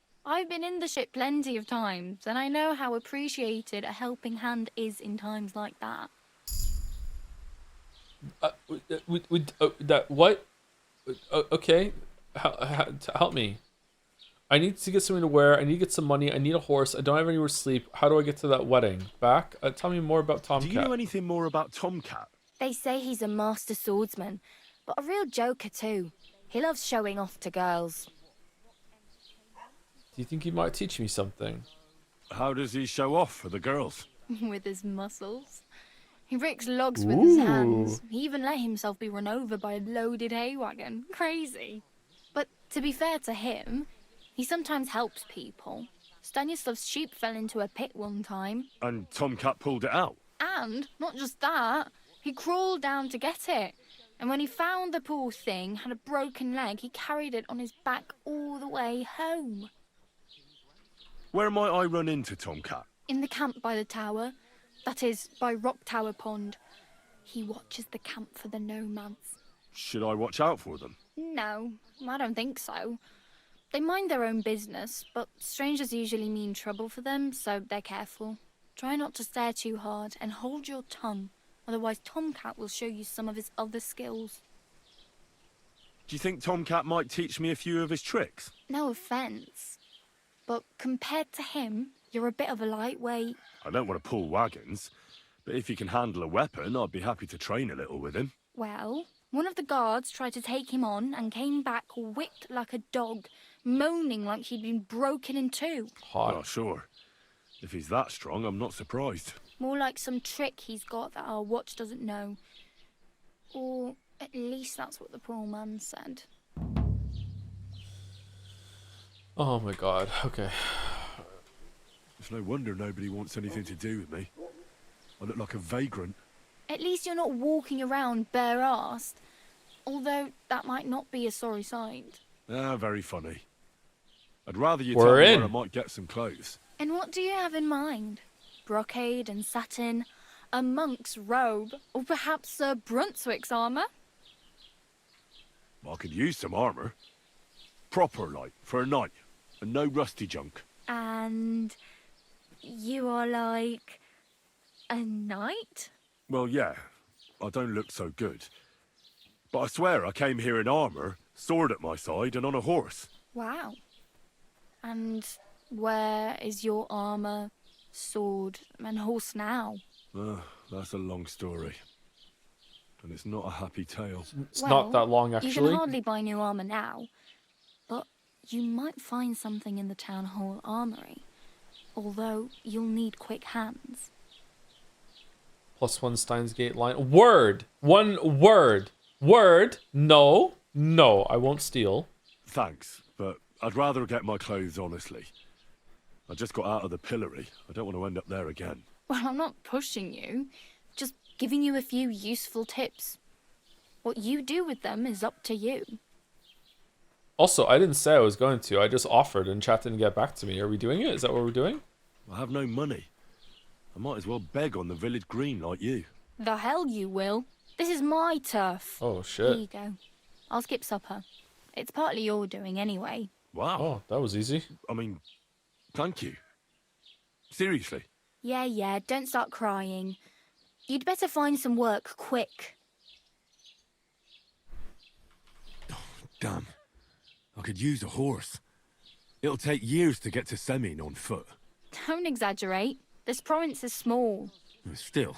I've been in the ship plenty of times, and I know how appreciated a helping hand is in times like that. What? Okay, help me. I need to get something to wear. I need to get some money. I need a horse. I don't have anywhere to sleep. How do I get to that wedding? Back? Tell me more about Tomcat. Do you know anything more about Tomcat? They say he's a master swordsman, but a real joker too. He loves showing off to girls. Do you think he might teach me something? How does he show off for the girls? With his muscles. He ricks logs with his hands. He even let himself be run over by a loaded hay wagon. Crazy. But to be fair to him, he sometimes helps people. Stanislav's sheep fell into a pit one time. And Tomcat pulled it out? And, not just that, he crawled down to get it. And when he found the poor thing had a broken leg, he carried it on his back all the way home. Where might I run into Tomcat? In the camp by the tower. That is, by Rock Tower Pond. He watches the camp for the nomads. Should I watch out for them? No, I don't think so. They mind their own business, but strangers usually mean trouble for them, so they're careful. Try not to stare too hard and hold your tongue, otherwise Tomcat will show you some of his other skills. Do you think Tomcat might teach me a few of his tricks? No offence, but compared to him, you're a bit of a lightweight. I don't want to pull wagons, but if he can handle a weapon, I'd be happy to train a little with him. Well, one of the guards tried to take him on and came back whipped like a dog, moaning like he'd been broken in two. Hot. Oh, sure. If he's that strong, I'm not surprised. More like some trick he's got that our watch doesn't know. Or at least that's what the poor man said. Oh my god, okay. It's no wonder nobody wants anything to do with me. I look like a vagrant. At least you're not walking around bare-arsed. Although that might not be a sorry sight. Ah, very funny. I'd rather you We're tell me in. where I might get some clothes. And what do you have in mind? Brocade and satin, a monk's robe, or perhaps Sir Brunswick's armour? I could use some armour. Proper, like, for a night. And no rusty junk. And you are like a knight? Well, yeah. I don't look so good. But I swear I came here in armour, sword at my side, and on a horse. Wow. And where is your armour, sword, and horse now? That's a long story. And it's not a happy tale. It's not that long, You actually. can hardly buy new armour now, but you might find something in the town hall armoury. Although you'll need quick hands. +1 Steins Gate line. Word! One word! Word! No! No, I won't steal. Thanks, but I'd rather get my clothes honestly. I just got out of the pillory. I don't want to end up there again. Well, I'm not pushing you, just giving you a few useful tips. What you do with them is up to you. Also, I didn't say I was going to. I just offered and chat didn't get back to me. Are we doing it? Is that what we're doing? I have no money. I might as well beg on the village green like you. The hell you will. This is my turf. Oh, shit. Here you go. I'll skip supper. It's partly your doing anyway. Wow. Oh, that was easy. I mean, thank you. Seriously. Yeah, don't start crying. You'd better find some work quick. Damn. I could use a horse. It'll take years to get to Semin on foot. Don't exaggerate. This province is small. Still,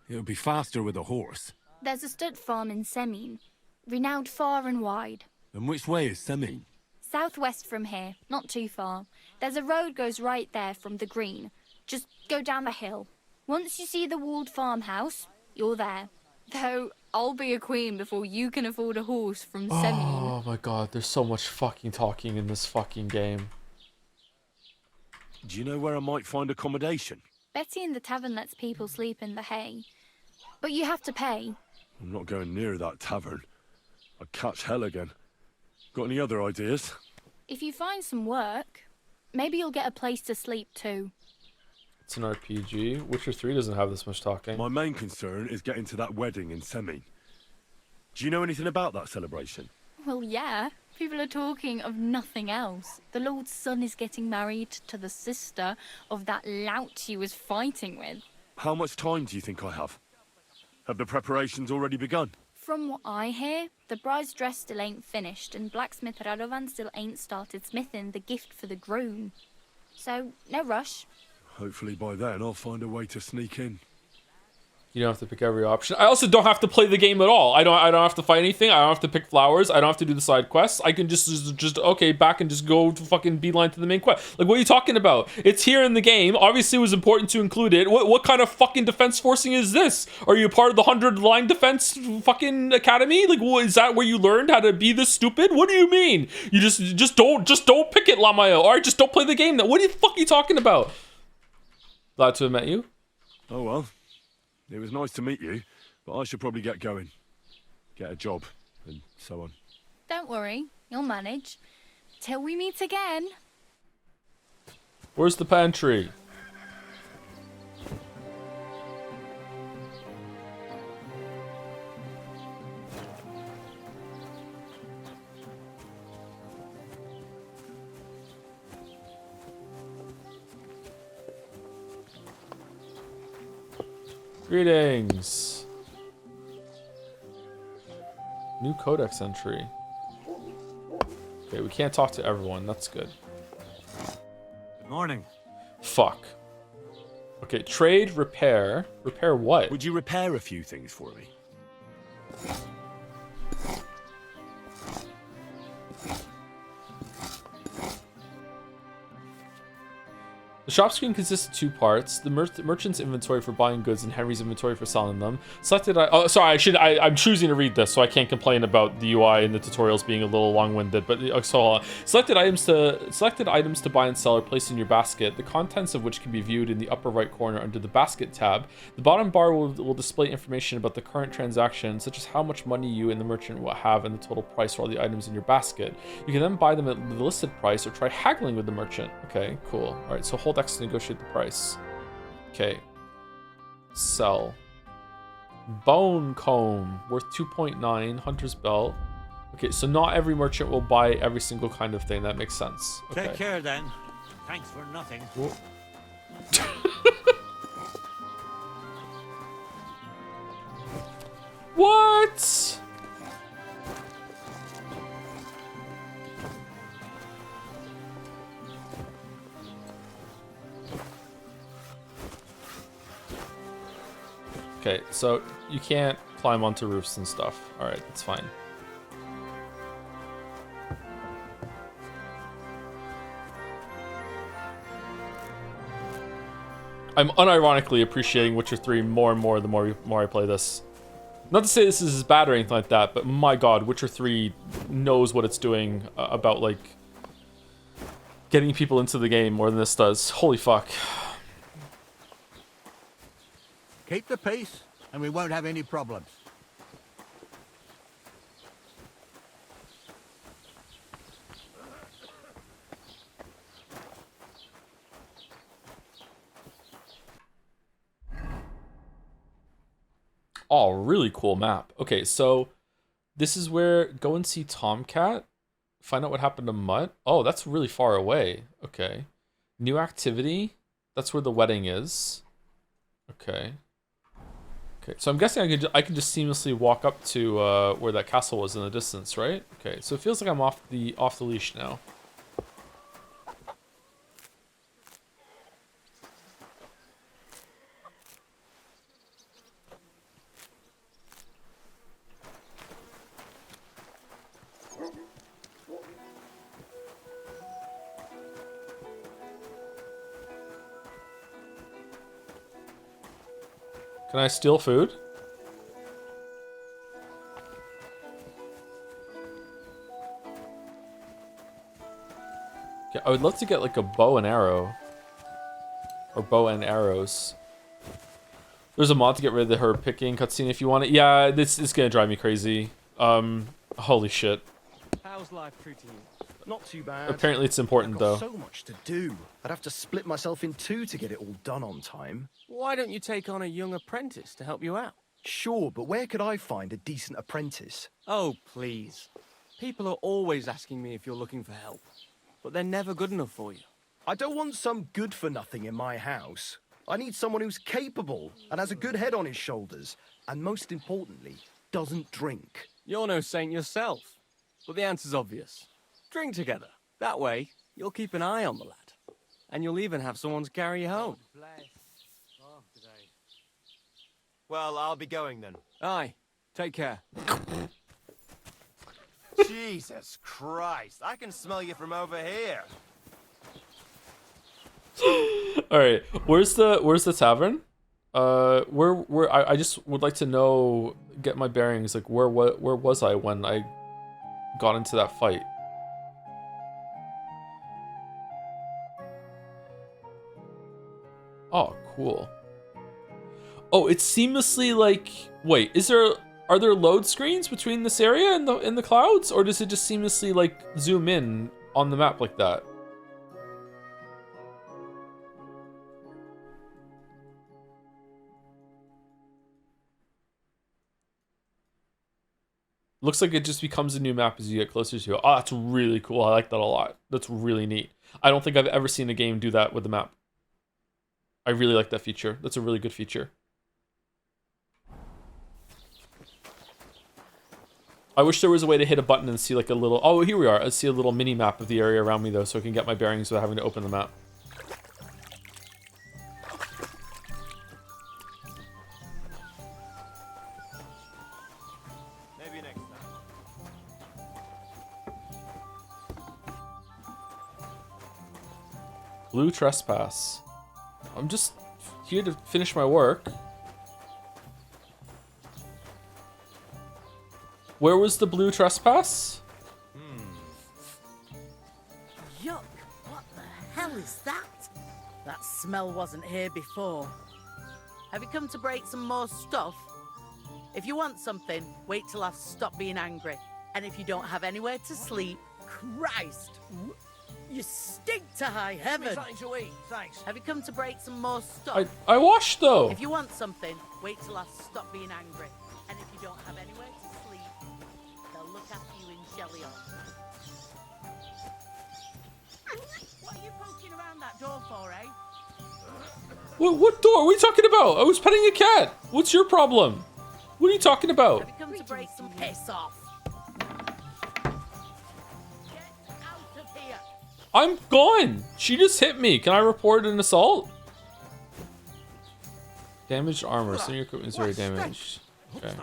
it'll be faster with a horse. There's a stud farm in Semin, renowned far and wide. And which way is Semin? Southwest from here, not too far. There's a road goes right there from the green. Just go down the hill. Once you see the walled farmhouse, you're there. Though, I'll be a queen before you can afford a horse from Semin. Oh my god, there's so much fucking talking in this fucking game. Do you know where I might find accommodation? Betty in the tavern lets people sleep in the hay. But you have to pay. I'm not going near that tavern. I'd catch hell again. Got any other ideas? If you find some work, maybe you'll get a place to sleep too. It's an RPG. Witcher 3 doesn't have this much talking. My main concern is getting to that wedding in Semin. Do you know anything about that celebration? Well, yeah. People are talking of nothing else. The Lord's son is getting married to the sister of that lout he was fighting with. How much time do you think I have? Have the preparations already begun? From what I hear, the bride's dress still ain't finished, and blacksmith Radovan still ain't started smithing the gift for the groom. So, no rush. Hopefully by then I'll find a way to sneak in. You don't have to pick every option. I also don't have to play the game at all. I don't have to fight anything. I don't have to pick flowers. I don't have to do the side quests. I can just okay, back and just go to fucking beeline to the main quest. Like, what are you talking about? It's here in the game. Obviously, it was important to include it. What kind of fucking defense forcing is this? Are you part of the 100-line defense fucking academy? Like, is that where you learned how to be this stupid? What do you mean? You just don't pick it, Lamayo. All right, just don't play the game. Now, what the fuck are you talking about? Glad to have met you. Oh well. It was nice to meet you, but I should probably get going. Get a job, and so on. Don't worry, you'll manage. Till we meet again. Where's the pantry? Greetings. New codex entry. Okay, we can't talk to everyone. That's good. Good morning. Fuck. Okay, trade, repair. Repair what? Would you repair a few things for me? The shop screen consists of two parts: the merchant's inventory for buying goods and Henry's inventory for selling them. I'm choosing to read this, so I can't complain about the UI and the tutorials being a little long-winded. But selected items to buy and sell are placed in your basket, the contents of which can be viewed in the upper right corner under the basket tab. The bottom bar will display information about the current transaction, such as how much money you and the merchant will have and the total price for all the items in your basket. You can then buy them at the listed price or try haggling with the merchant. Okay, cool. All right, so hold X to negotiate the price. Okay. Sell. Bone comb, worth 2.9. Hunter's belt. Okay, so not every merchant will buy every single kind of thing. That makes sense. Okay. Take care then. Thanks for nothing. What? Okay, so you can't climb onto roofs and stuff. Alright, that's fine. I'm unironically appreciating Witcher 3 more and more the more I play this. Not to say this is bad or anything like that, but my god, Witcher 3 knows what it's doing about, like, getting people into the game more than this does. Holy fuck. Keep the peace, and we won't have any problems. Oh, really cool map. Okay, so this is where go and see Tomcat. Find out what happened to Mutt. Oh, that's really far away. Okay. New activity. That's where the wedding is. Okay. Okay, so I'm guessing I can just seamlessly walk up to where that castle was in the distance, right? Okay, so it feels like I'm off the leash now. Can I steal food? Yeah, I would love to get like a bow and arrow. Or bow and arrows. There's a mod to get rid of the herb picking cutscene if you want it. Yeah, this is gonna drive me crazy. Holy shit. How's life treating you? Not too bad. Apparently it's important though. So much to do. I'd have to split myself in two to get it all done on time. Why don't you take on a young apprentice to help you out? Sure, but where could I find a decent apprentice? Oh, please. People are always asking me if you're looking for help, but they're never good enough for you. I don't want some good-for-nothing in my house. I need someone who's capable and has a good head on his shoulders, and most importantly, doesn't drink. You're no saint yourself, but the answer's obvious. Drink together. That way, you'll keep an eye on the lad, and you'll even have someone to carry you home. Well, I'll be going then. Aye, take care. Jesus Christ, I can smell you from over here. All right, where's the tavern? I just would like to know, get my bearings. Like, where was I when I got into that fight? Oh, cool. Oh, it's seamlessly like. Wait, are there load screens between this area and the clouds, or does it just seamlessly like zoom in on the map like that? Looks like it just becomes a new map as you get closer to it. Oh, that's really cool. I like that a lot. That's really neat. I don't think I've ever seen a game do that with the map. I really like that feature. That's a really good feature. I wish there was a way to hit a button and see like a little... Oh, here we are. I see a little mini map of the area around me though, so I can get my bearings without having to open the map. Maybe next time. Blue trespass. I'm just here to finish my work. Where was the blue trespass? Yuck! What the hell is that? That smell wasn't here before. Have you come to break some more stuff? If you want something, wait till I've stopped being angry. And if you don't have anywhere to sleep, Christ! You stink to high heaven! Something to eat, thanks. Have you come to break some more stuff? I washed though! If you want something, wait till I've stopped being angry. And if you don't have anywhere to sleep, they'll look after you in Shelly on. What are you poking around that door for, eh? What door? What are you talking about? I was petting a cat. What's your problem? What are you talking about? Have you come to break some piss off? Get out of here! I'm gone. She just hit me. Can I report an assault? Damaged armor. Some of your equipment is very damaged. Okay.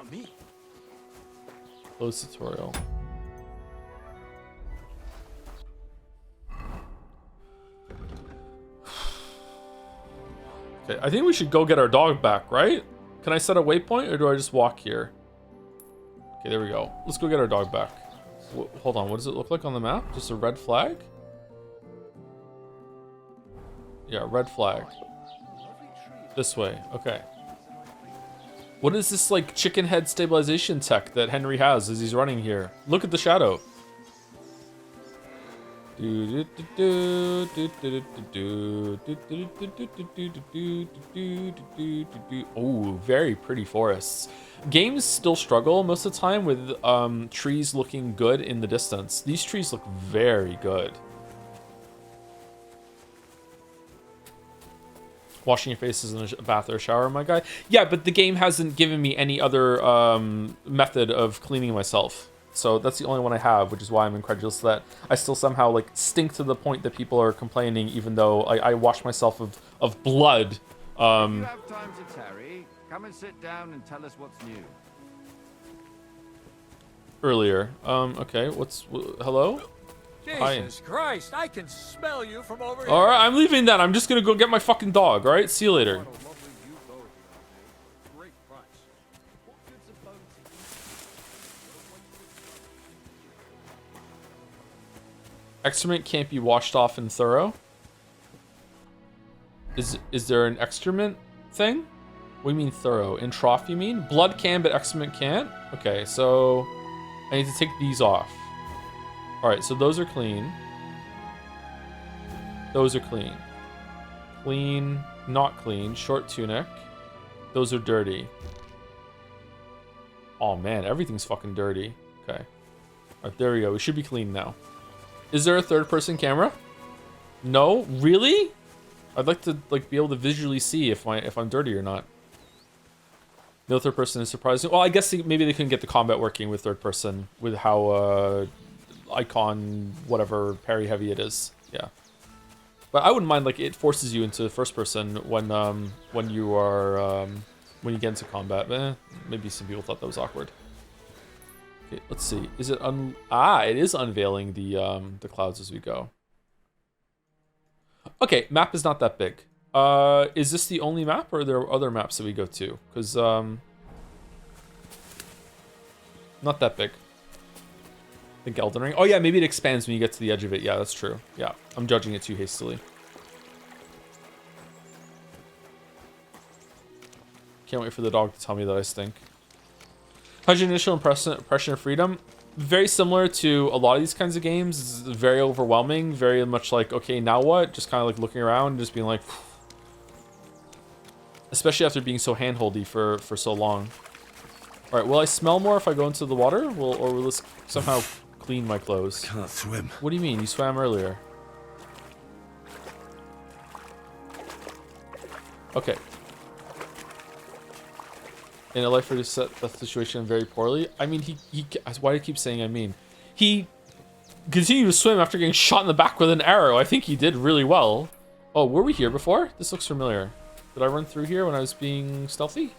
Close tutorial. Okay, I think we should go get our dog back, right? Can I set a waypoint or do I just walk here? Okay, there we go. Let's go get our dog back. Hold on, what does it look like on the map? Just a red flag? Yeah, red flag. This way, okay. What is this like chicken head stabilization tech that Henry has as he's running here? Look at the shadow. Oh, very pretty forests. Games still struggle most of the time with trees looking good in the distance. These trees look very good. Washing your face is in a bath or a shower, my guy. Yeah, but the game hasn't given me any other method of cleaning myself. So that's the only one I have, which is why I'm incredulous that I still somehow like stink to the point that people are complaining, even though I wash myself of blood. If you have time to tarry, come and sit down and tell us what's new. Earlier. Okay, hello? Jesus Christ, I can smell you from over here. Alright, I'm leaving then. I'm just gonna go get my fucking dog, alright? See you later. Excrement can't be washed off and thorough. Is there an excrement thing? What do you mean thorough? In trough you mean? Blood can, but excrement can't? Okay, so I need to take these off. Alright, so those are clean. Those are clean. Clean, not clean. Short tunic. Those are dirty. Oh man, everything's fucking dirty. Okay. Alright, there we go. We should be clean now. Is there a third-person camera? No? Really? I'd like to like be able to visually see if I'm dirty or not. No third person is surprising. Well, I guess maybe they couldn't get the combat working with third person with how icon whatever parry heavy it is. Yeah. But I wouldn't mind like it forces you into first person when you are when you get into combat. Maybe some people thought that was awkward. Okay, let's see. Is it it is unveiling the clouds as we go. Okay, map is not that big. Is this the only map, or are there other maps that we go to? Because not that big. I think Elden Ring. Oh yeah, maybe it expands when you get to the edge of it. Yeah, that's true. Yeah, I'm judging it too hastily. Can't wait for the dog to tell me that I stink. How's your initial impression of Freedom? Very similar to a lot of these kinds of games. It's very overwhelming. Very much like, okay, now what? Just kind of like looking around and just being like... Especially after being so handholdy for so long. Alright, will I smell more if I go into the water? Or will this somehow clean my clothes? I can't swim. What do you mean? You swam earlier. Okay. In a life where he set the situation very poorly. I mean, why do I keep saying I mean? He continued to swim after getting shot in the back with an arrow. I think he did really well. Oh, were we here before? This looks familiar. Did I run through here when I was being stealthy?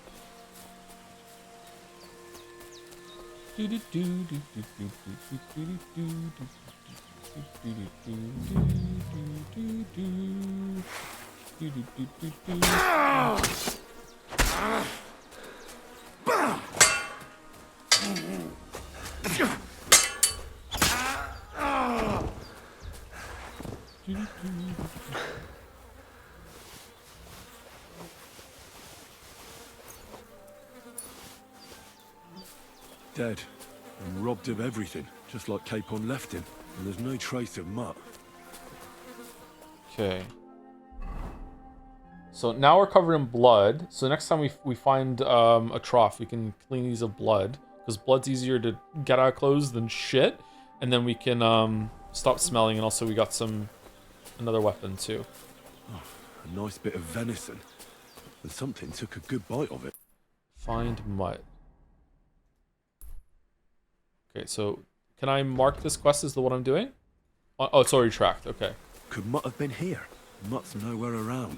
Dead and robbed of everything, just like Capon left him, and there's no trace of Mutt. Okay. So now we're covered in blood. So next time we find a trough, we can clean these of blood. Because blood's easier to get out of clothes than shit. And then we can stop smelling, and also we got another weapon too. Oh, a nice bit of venison. And something took a good bite of it. Find mutt. Okay, so can I mark this quest as the one I'm doing? Oh, it's already tracked. Okay. Could Mutt have been here? Mutt's nowhere around.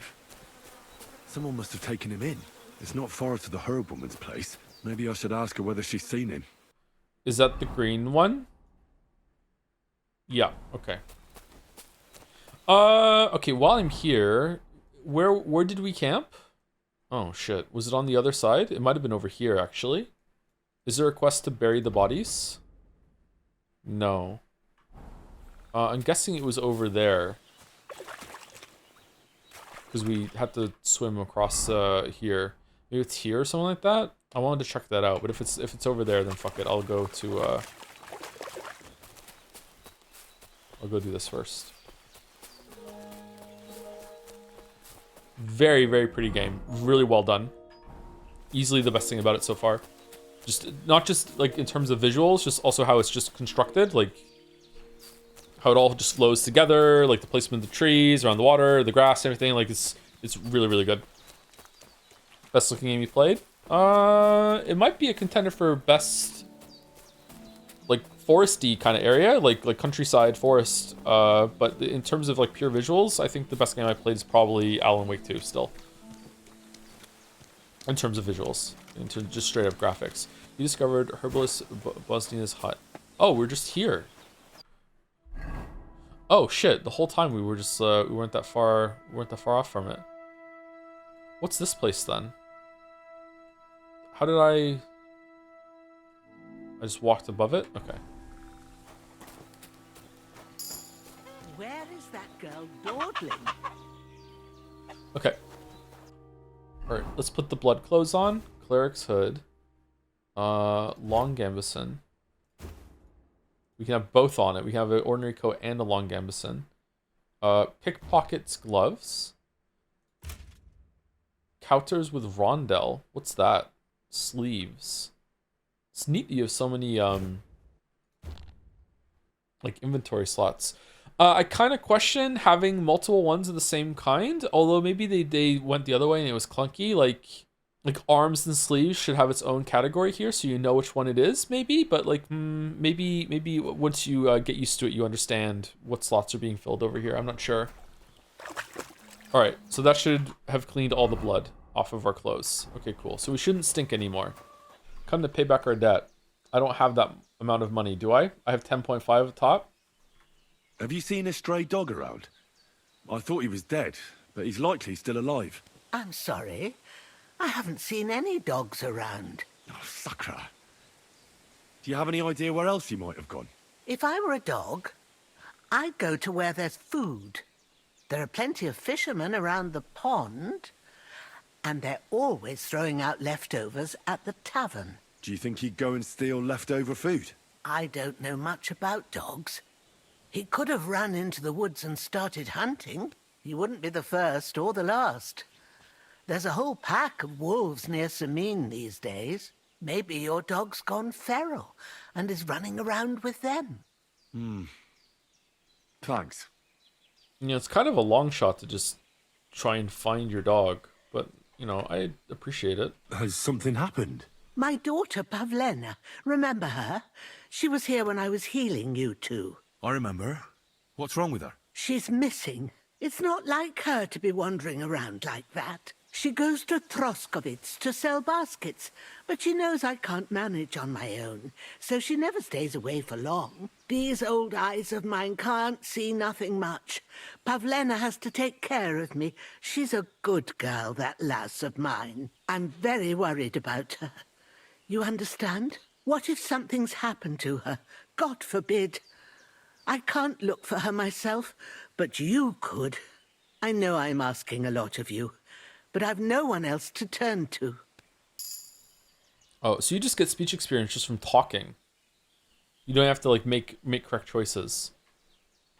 Someone must have taken him in. It's not far to the herb woman's place. Maybe I should ask her whether she's seen him. Is that the green one? Yeah, okay. Okay, while I'm here, where did we camp? Oh shit, was it on the other side? It might have been over here actually. Is there a quest to bury the bodies? No. I'm guessing it was over there. Because we had to swim across here. Maybe it's here or something like that? I wanted to check that out, but if it's over there, then fuck it. I'll go do this first. Very, very pretty game. Really well done. Easily the best thing about it so far. Just not just like in terms of visuals, just also how it's just constructed, like how it all just flows together, like the placement of the trees around the water, the grass, everything. Like it's really, really good. Best looking game you played? It might be a contender for best like foresty kind of area, like countryside forest. But in terms of like pure visuals, I think the best game I played is probably Alan Wake 2 still. In terms of visuals, in terms of just straight up graphics. You discovered Herbalist Bosnia's hut. Oh, we're just here. Oh shit! The whole time we were just we weren't that far off from it. What's this place then? How did I just walked above it? Okay. Where is that girl dawdling? Okay. Alright, let's put the blood clothes on. Cleric's hood. Long gambeson. We can have both on it. We have an ordinary coat and a long gambeson. Pickpocket's gloves. Counters with rondelle. What's that? Sleeves. It's neat that you have so many like inventory slots. I kind of question having multiple ones of the same kind, although maybe they went the other way and it was clunky. Like arms and sleeves should have its own category here, so you know which one it is, maybe. But like maybe once you get used to it, you understand what slots are being filled over here. I'm not sure. All right, so that should have cleaned all the blood off of our clothes. Okay, cool. So we shouldn't stink anymore. Come to pay back our debt. I don't have that amount of money, do I? I have 10.5 at the top. Have you seen a stray dog around? I thought he was dead, but he's likely still alive. I'm sorry. I haven't seen any dogs around. Oh, Sakra. Do you have any idea where else he might have gone? If I were a dog, I'd go to where there's food. There are plenty of fishermen around the pond, and they're always throwing out leftovers at the tavern. Do you think he'd go and steal leftover food? I don't know much about dogs. He could have run into the woods and started hunting. He wouldn't be the first or the last. There's a whole pack of wolves near Samin these days. Maybe your dog's gone feral and is running around with them. Thanks. You know, it's kind of a long shot to just try and find your dog, but, you know, I appreciate it. Has something happened? My daughter, Pavlena. Remember her? She was here when I was healing you two. I remember. What's wrong with her? She's missing. It's not like her to be wandering around like that. She goes to Troskovitz to sell baskets, but she knows I can't manage on my own, so she never stays away for long. These old eyes of mine can't see nothing much. Pavlena has to take care of me. She's a good girl, that lass of mine. I'm very worried about her. You understand? What if something's happened to her? God forbid. I can't look for her myself, but you could. I know I'm asking a lot of you, but I've no one else to turn to. Oh, so you just get speech experience just from talking. You don't have to like make correct choices.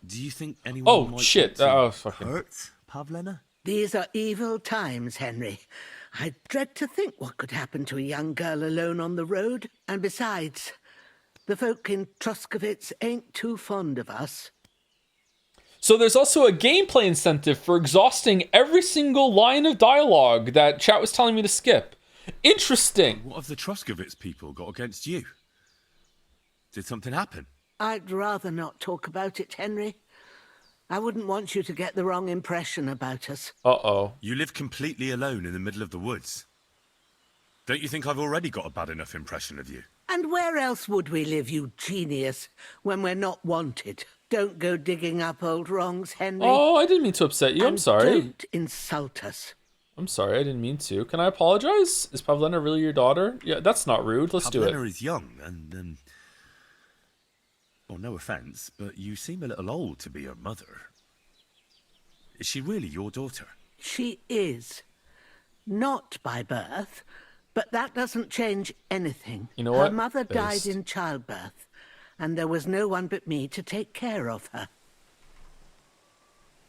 Do you think anyone might shit. Fucking hurt Pavlena? These are evil times, Henry. I dread to think what could happen to a young girl alone on the road. And besides, the folk in Troskovitz ain't too fond of us. So there's also a gameplay incentive for exhausting every single line of dialogue that chat was telling me to skip. Interesting. What have the Troskovitz people got against you? Did something happen? I'd rather not talk about it, Henry. I wouldn't want you to get the wrong impression about us. Uh-oh. You live completely alone in the middle of the woods. Don't you think I've already got a bad enough impression of you? And where else would we live, you genius, when we're not wanted? Don't go digging up old wrongs, Henry. Oh, I didn't mean to upset you. I'm sorry. Don't insult us. I'm sorry, I didn't mean to. Can I apologize? Is Pavlena really your daughter? Yeah, that's not rude. Let's do it. Pavlena is young and, well, no offence, but you seem a little old to be her mother. Is she really your daughter? She is. Not by birth, but that doesn't change anything. You know what? Her mother died in childbirth, and there was no one but me to take care of her.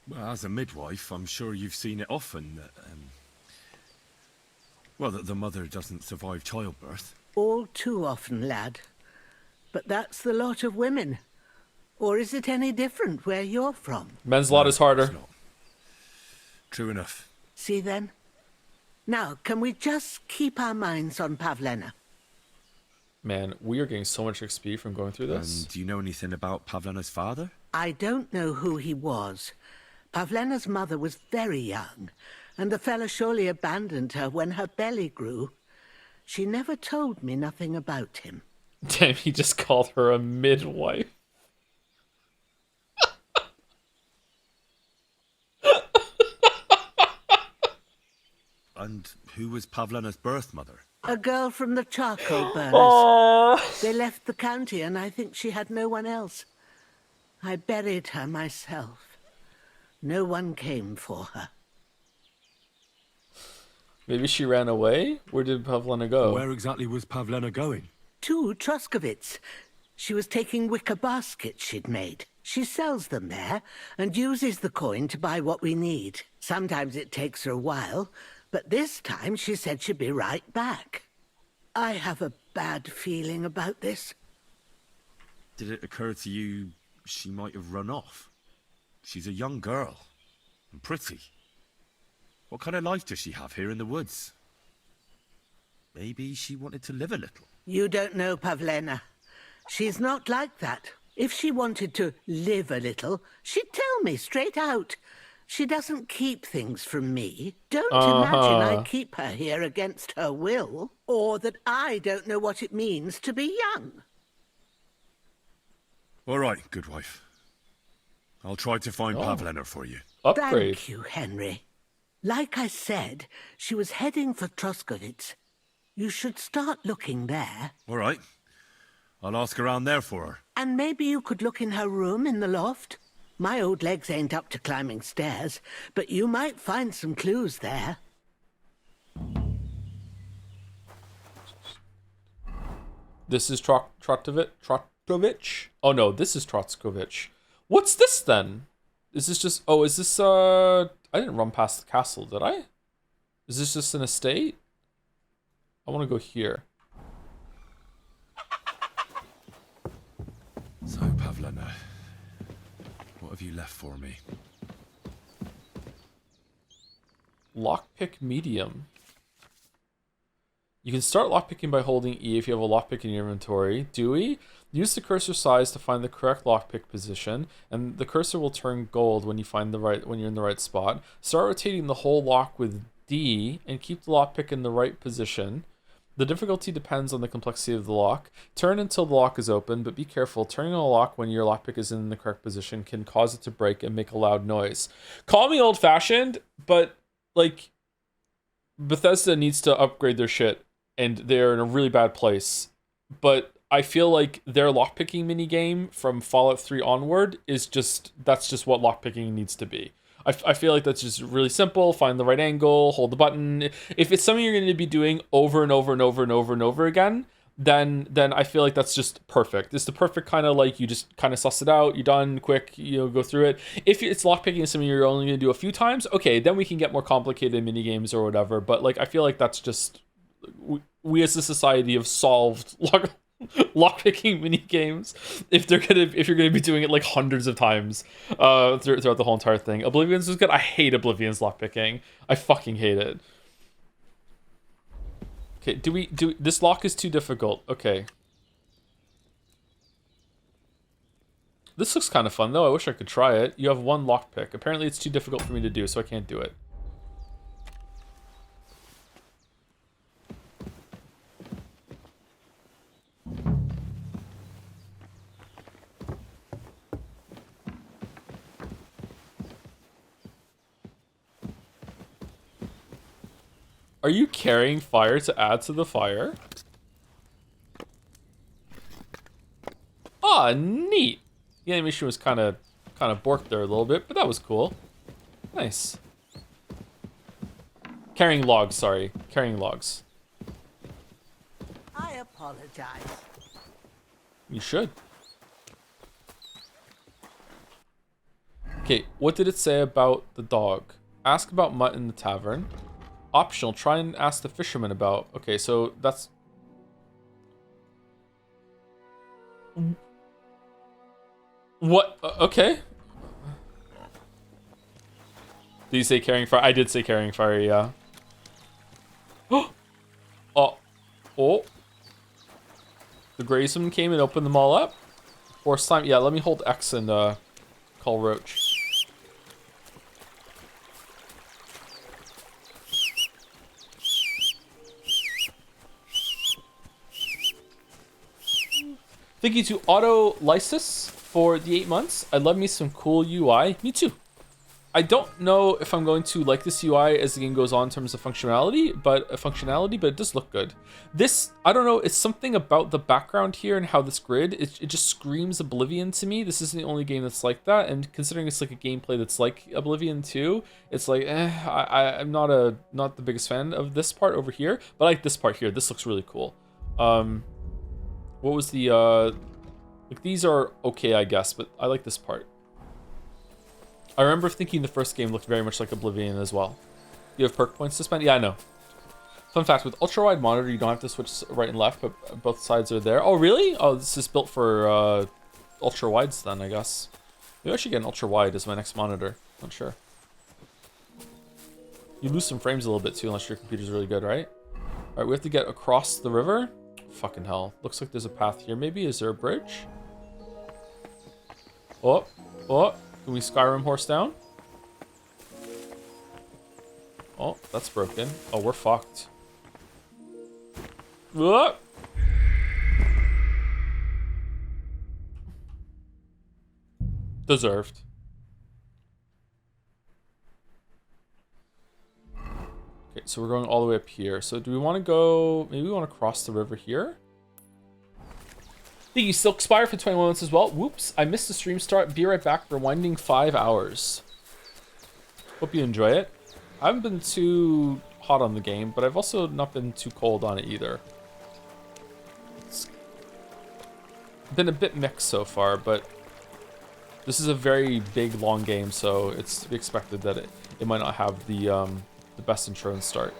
Well, as a midwife, I'm sure you've seen it often that, that the mother doesn't survive childbirth. All too often, lad. But that's the lot of women. Or is it any different where you're from? Men's lot is harder. It's not. True enough. See then? Now, can we just keep our minds on Pavlena? Man, we are getting so much XP from going through this. And do you know anything about Pavlena's father? I don't know who he was. Pavlena's mother was very young, and the fella surely abandoned her when her belly grew. She never told me nothing about him. Damn, he just called her a midwife. And who was Pavlena's birth mother? A girl from the charcoal burners. Aww. They left the county, and I think she had no one else. I buried her myself. No one came for her. Maybe she ran away? Where did Pavlena go? Where exactly was Pavlena going? To Troskovitz. She was taking wicker baskets she'd made. She sells them there and uses the coin to buy what we need. Sometimes it takes her a while, but this time she said she'd be right back. I have a bad feeling about this. Did it occur to you she might have run off. She's a young girl. And pretty. What kind of life does she have here in the woods? Maybe she wanted to live a little. You don't know Pavlena. She's not like that. If she wanted to live a little, she'd tell me straight out. She doesn't keep things from me. Don't imagine I keep her here against her will, or that I don't know what it means to be young. All right, good wife. I'll try to find Pavlena for you. Upgrade. Thank you, Henry. Like I said, she was heading for Troskovitz. You should start looking there. All right. I'll ask around there for her. And maybe you could look in her room in the loft. My old legs ain't up to climbing stairs, but you might find some clues there. This is Trotkovich? Oh no, this is Trotskovich. What's this then? Is this just... Oh, is this... I didn't run past the castle, did I? Is this just an estate? I want to go here. So, Pavlena, what have you left for me? Lockpick medium. You can start lockpicking by holding E if you have a lockpick in your inventory. Dewey, use the cursor size to find the correct lockpick position, and the cursor will turn gold when you find when you're in the right spot. Start rotating the whole lock with D and keep the lockpick in the right position. The difficulty depends on the complexity of the lock. Turn until the lock is open, but be careful. Turning on a lock when your lockpick is in the correct position can cause it to break and make a loud noise. Call me old-fashioned, but, like, Bethesda needs to upgrade their shit, and they're in a really bad place. But I feel like their lockpicking minigame from Fallout 3 onward is that's just what lockpicking needs to be. I feel like that's just really simple. Find the right angle, hold the button. If it's something you're going to be doing over and over and over and over and over again, then I feel like that's just perfect. It's the perfect kind of, like, you just kind of suss it out, you're done, quick, go through it. If it's lockpicking something you're only going to do a few times, okay, then we can get more complicated mini games or whatever. But, like, I feel like that's just... We as a society have solved lockpicking mini games if you're gonna be doing it like hundreds of times throughout the whole entire thing. Oblivion's is good. I hate Oblivion's lockpicking. I fucking hate it. Okay, do this lock is too difficult. Okay. This looks kind of fun though. I wish I could try it. You have one lockpick. Apparently it's too difficult for me to do, so I can't do it. Are you carrying fire to add to the fire? Ah, neat. The animation was kind of borked there a little bit, but that was cool. Nice. Carrying logs, sorry. Carrying logs. I apologize. You should. Okay, what did it say about the dog? Ask about Mutt in the tavern. Optional, try and ask the fisherman about... Okay, so that's... What? Okay. Did you say carrying fire? I did say carrying fire, yeah. Oh. The Graysman came and opened them all up? Or slime... Yeah, let me hold X and call Roach. Thank you to Auto Lysis for the 8 months. I love me some cool UI. Me too. I don't know if I'm going to like this UI as the game goes on in terms of functionality, but it does look good. This, I don't know, it's something about the background here and how this grid, it just screams Oblivion to me. This isn't the only game that's like that, and considering it's like a gameplay that's like Oblivion 2, it's like, I'm not the biggest fan of this part over here, but I like this part here. This looks really cool. What was the, like, these are okay, I guess, but I like this part. I remember thinking the first game looked very much like Oblivion as well. You have perk points to spend? Yeah, I know. Fun fact, with ultra-wide monitor, you don't have to switch right and left, but both sides are there. Oh, really? Oh, this is built for ultra wides then, I guess. Maybe I should get an ultra wide as my next monitor. Not sure. You lose some frames a little bit too, unless your computer's really good, right? Alright, we have to get across the river. Fucking hell. Looks like there's a path here. Maybe, is there a bridge? Oh, oh, can we Skyrim horse down? Oh, that's broken. Oh, we're fucked. Oh! Deserved. Okay, so we're going all the way up here. So do we want to go... Maybe we want to cross the river here? Thank you, Silk Spire, for 21 months as well. Whoops, I missed the stream start. Be right back. Rewinding 5 hours. Hope you enjoy it. I haven't been too hot on the game, but I've also not been too cold on it either. It's been a bit mixed so far, but this is a very big, long game, so it's to be expected that it might not have the best intro and start.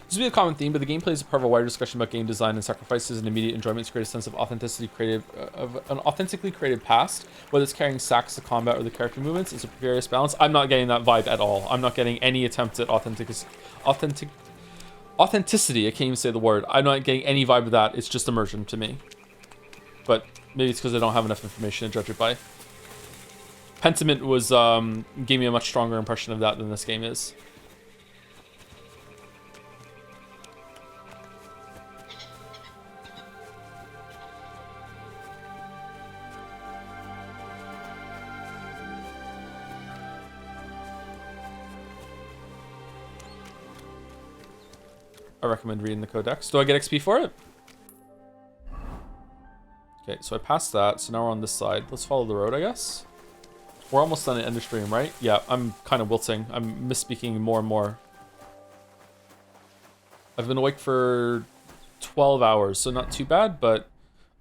This will be a common theme, but the gameplay is a part of a wider discussion about game design and sacrifices and immediate enjoyment to create a sense of authenticity, of an authentically created past. Whether it's carrying sacks to combat or the character movements, it's a precarious balance. I'm not getting that vibe at all. I'm not getting any attempt at authenticity. I can't even say the word. I'm not getting any vibe of that. It's just immersion to me. But maybe it's because I don't have enough information to judge it by. Pentiment was gave me a much stronger impression of that than this game is. I recommend reading the codex. Do I get XP for it? Okay, so I passed that, so now we're on this side. Let's follow the road, I guess. We're almost done at end of stream, right? Yeah, I'm kind of wilting. I'm misspeaking more and more. I've been awake for 12 hours, so not too bad, but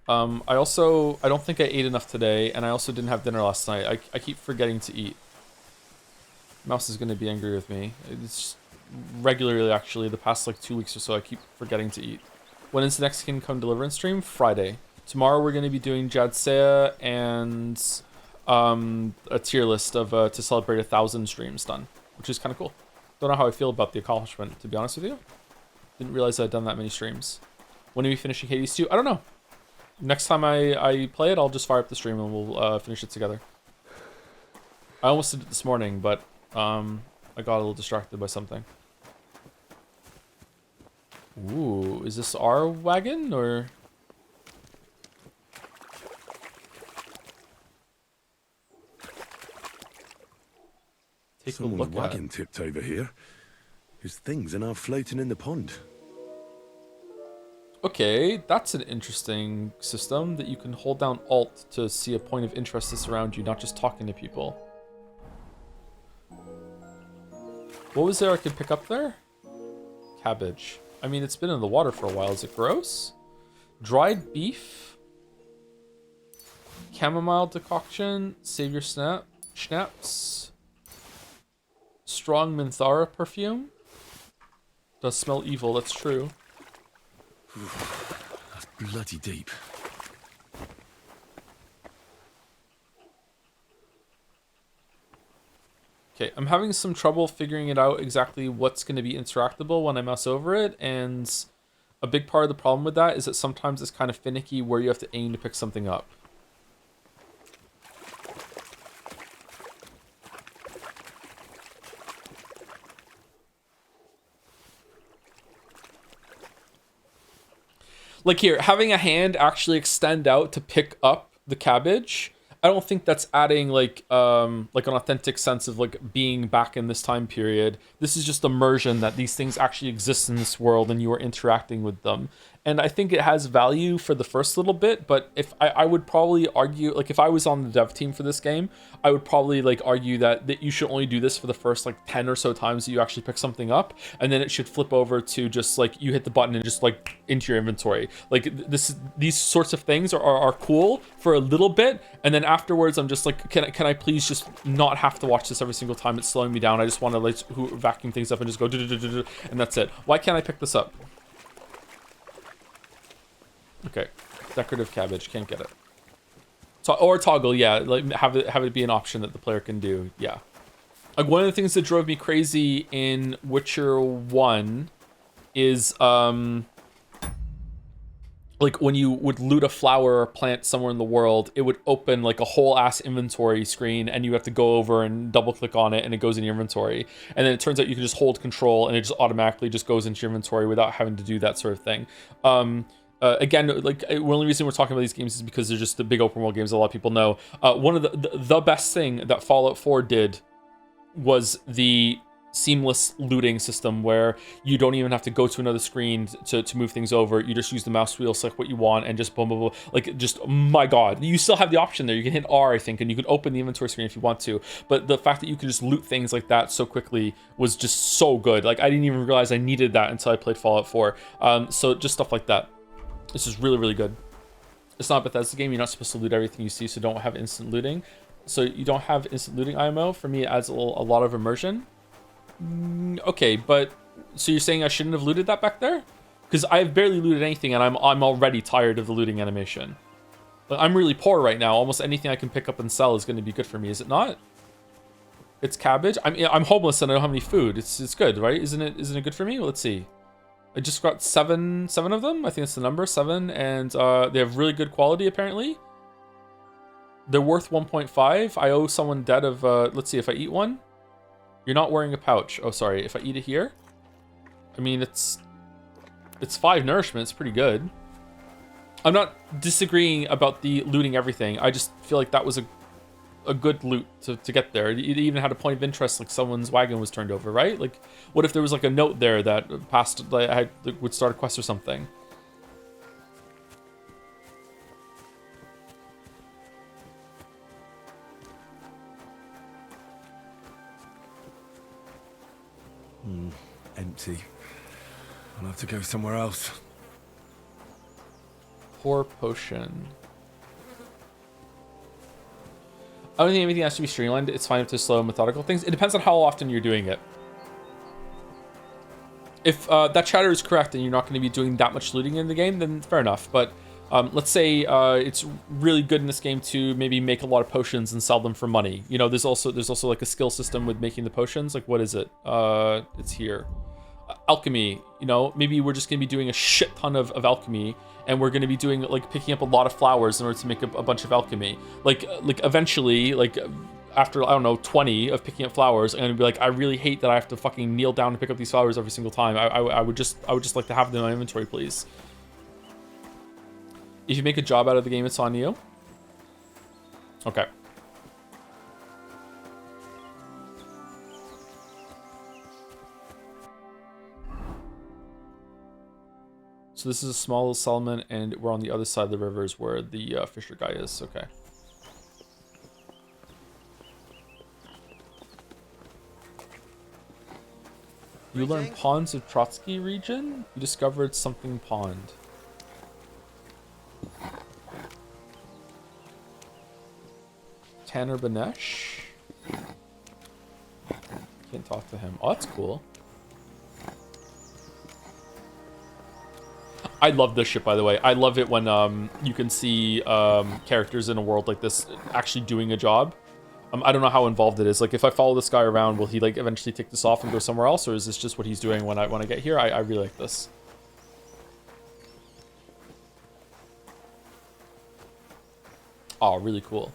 I don't think I ate enough today, and I also didn't have dinner last night. I keep forgetting to eat. Mouse is going to be angry with me. It's regularly, actually, the past like 2 weeks or so, I keep forgetting to eat. When is the next Come Deliverance stream? Friday. Tomorrow we're going to be doing Jadsea and a tier list of to celebrate 1,000 streams done, which is kind of cool. Don't know how I feel about the accomplishment, to be honest with you. Didn't realize I'd done that many streams. When are we finishing Hades 2? I don't know. Next time I play it, I'll just fire up the stream and we'll finish it together. I almost did it this morning, but I got a little distracted by something. Ooh, is this our wagon or? Take a look at wagon tipped over here. His things are now floating in the pond. Okay, that's an interesting system that you can hold down Alt to see a point of interest that's around you, not just talking to people. What was there I could pick up there? Cabbage. I mean, it's been in the water for a while. Is it gross? Dried beef. Chamomile decoction. Save your schnapps. Strong Minthara perfume. Does smell evil, that's true. That's bloody deep. Okay, I'm having some trouble figuring it out exactly what's going to be interactable when I mouse over it, and a big part of the problem with that is that sometimes it's kind of finicky where you have to aim to pick something up. Like here, having a hand actually extend out to pick up the cabbage, I don't think that's adding like an authentic sense of like being back in this time period. This is just immersion that these things actually exist in this world and you are interacting with them. And I think it has value for the first little bit, but if I would probably argue, like if I was on the dev team for this game, I would probably like argue that you should only do this for the first like 10 or so times that you actually pick something up, and then it should flip over to just like you hit the button and just like into your inventory. Like these sorts of things are cool for a little bit, and then afterwards I'm just like, can I please just not have to watch this every single time? It's slowing me down. I just want to like vacuum things up and just go and that's it. Why can't I pick this up? Okay, decorative cabbage, can't get it. Or toggle, yeah. Like have it be an option that the player can do. Yeah. Like one of the things that drove me crazy in Witcher 1 is like when you would loot a flower or plant somewhere in the world, it would open like a whole ass inventory screen and you have to go over and double click on it and it goes in your inventory. And then it turns out you can just hold control and it just automatically just goes into your inventory without having to do that sort of thing. Again, like the only reason we're talking about these games is because they're just the big open world games a lot of people know. One of the best thing that Fallout 4 did was the seamless looting system where you don't even have to go to another screen to move things over. You just use the mouse wheel, select what you want, and just boom, boom, boom. Like, just, my God. You still have the option there. You can hit R, I think, and you can open the inventory screen if you want to. But the fact that you can just loot things like that so quickly was just so good. Like, I didn't even realize I needed that until I played Fallout 4. So just stuff like that. This is really, really good. It's not a Bethesda game. You're not supposed to loot everything you see, so don't have instant looting. So you don't have instant looting IMO. For me, it adds a lot of immersion. Okay, but so you're saying I shouldn't have looted that back there? Because I've barely looted anything, and I'm already tired of the looting animation. Like, I'm really poor right now. Almost anything I can pick up and sell is going to be good for me, is it not? It's cabbage. I'm homeless and I don't have any food. It's good, right? Isn't it good for me? Let's see. I just got seven of them. I think it's the number 7, and they have really good quality apparently. They're worth 1.5. I owe someone debt of let's see if I eat one. You're not wearing a pouch. Oh, sorry. If I eat it here, I mean, it's 5 nourishment. It's pretty good. I'm not disagreeing about the looting everything. I just feel like that was a good loot to get there. It even had a point of interest, like someone's wagon was turned over, right? Like, what if there was like a note there that passed, like, would start a quest or something? Empty. I'll have to go somewhere else. Pour potion. I don't think everything has to be streamlined. It's fine to slow methodical things. It depends on how often you're doing it. If that chatter is correct and you're not going to be doing that much looting in the game, then fair enough. But let's say it's really good in this game to maybe make a lot of potions and sell them for money. You know, there's also like a skill system with making the potions. Like, what is it? It's here. Alchemy. You know, maybe we're just going to be doing a shit ton of alchemy, and we're going to be doing like picking up a lot of flowers in order to make a bunch of alchemy. Like eventually, like after, I don't know, 20 of picking up flowers, I'm going to be like, I really hate that I have to fucking kneel down to pick up these flowers every single time. I would just like to have them in my inventory, please. If you make a job out of the game, it's on you. Okay. So this is a small little settlement, and we're on the other side of the rivers where the fisher guy is. Okay. You learn Ponds of Trotsky region? You discovered something pond. Tanner Banesh? Can't talk to him. Oh, that's cool. I love this shit, by the way. I love it when you can see characters in a world like this actually doing a job. I don't know how involved it is. Like, if I follow this guy around, will he like eventually take this off and go somewhere else, or is this just what he's doing when I get here? I really like this. Oh, really cool.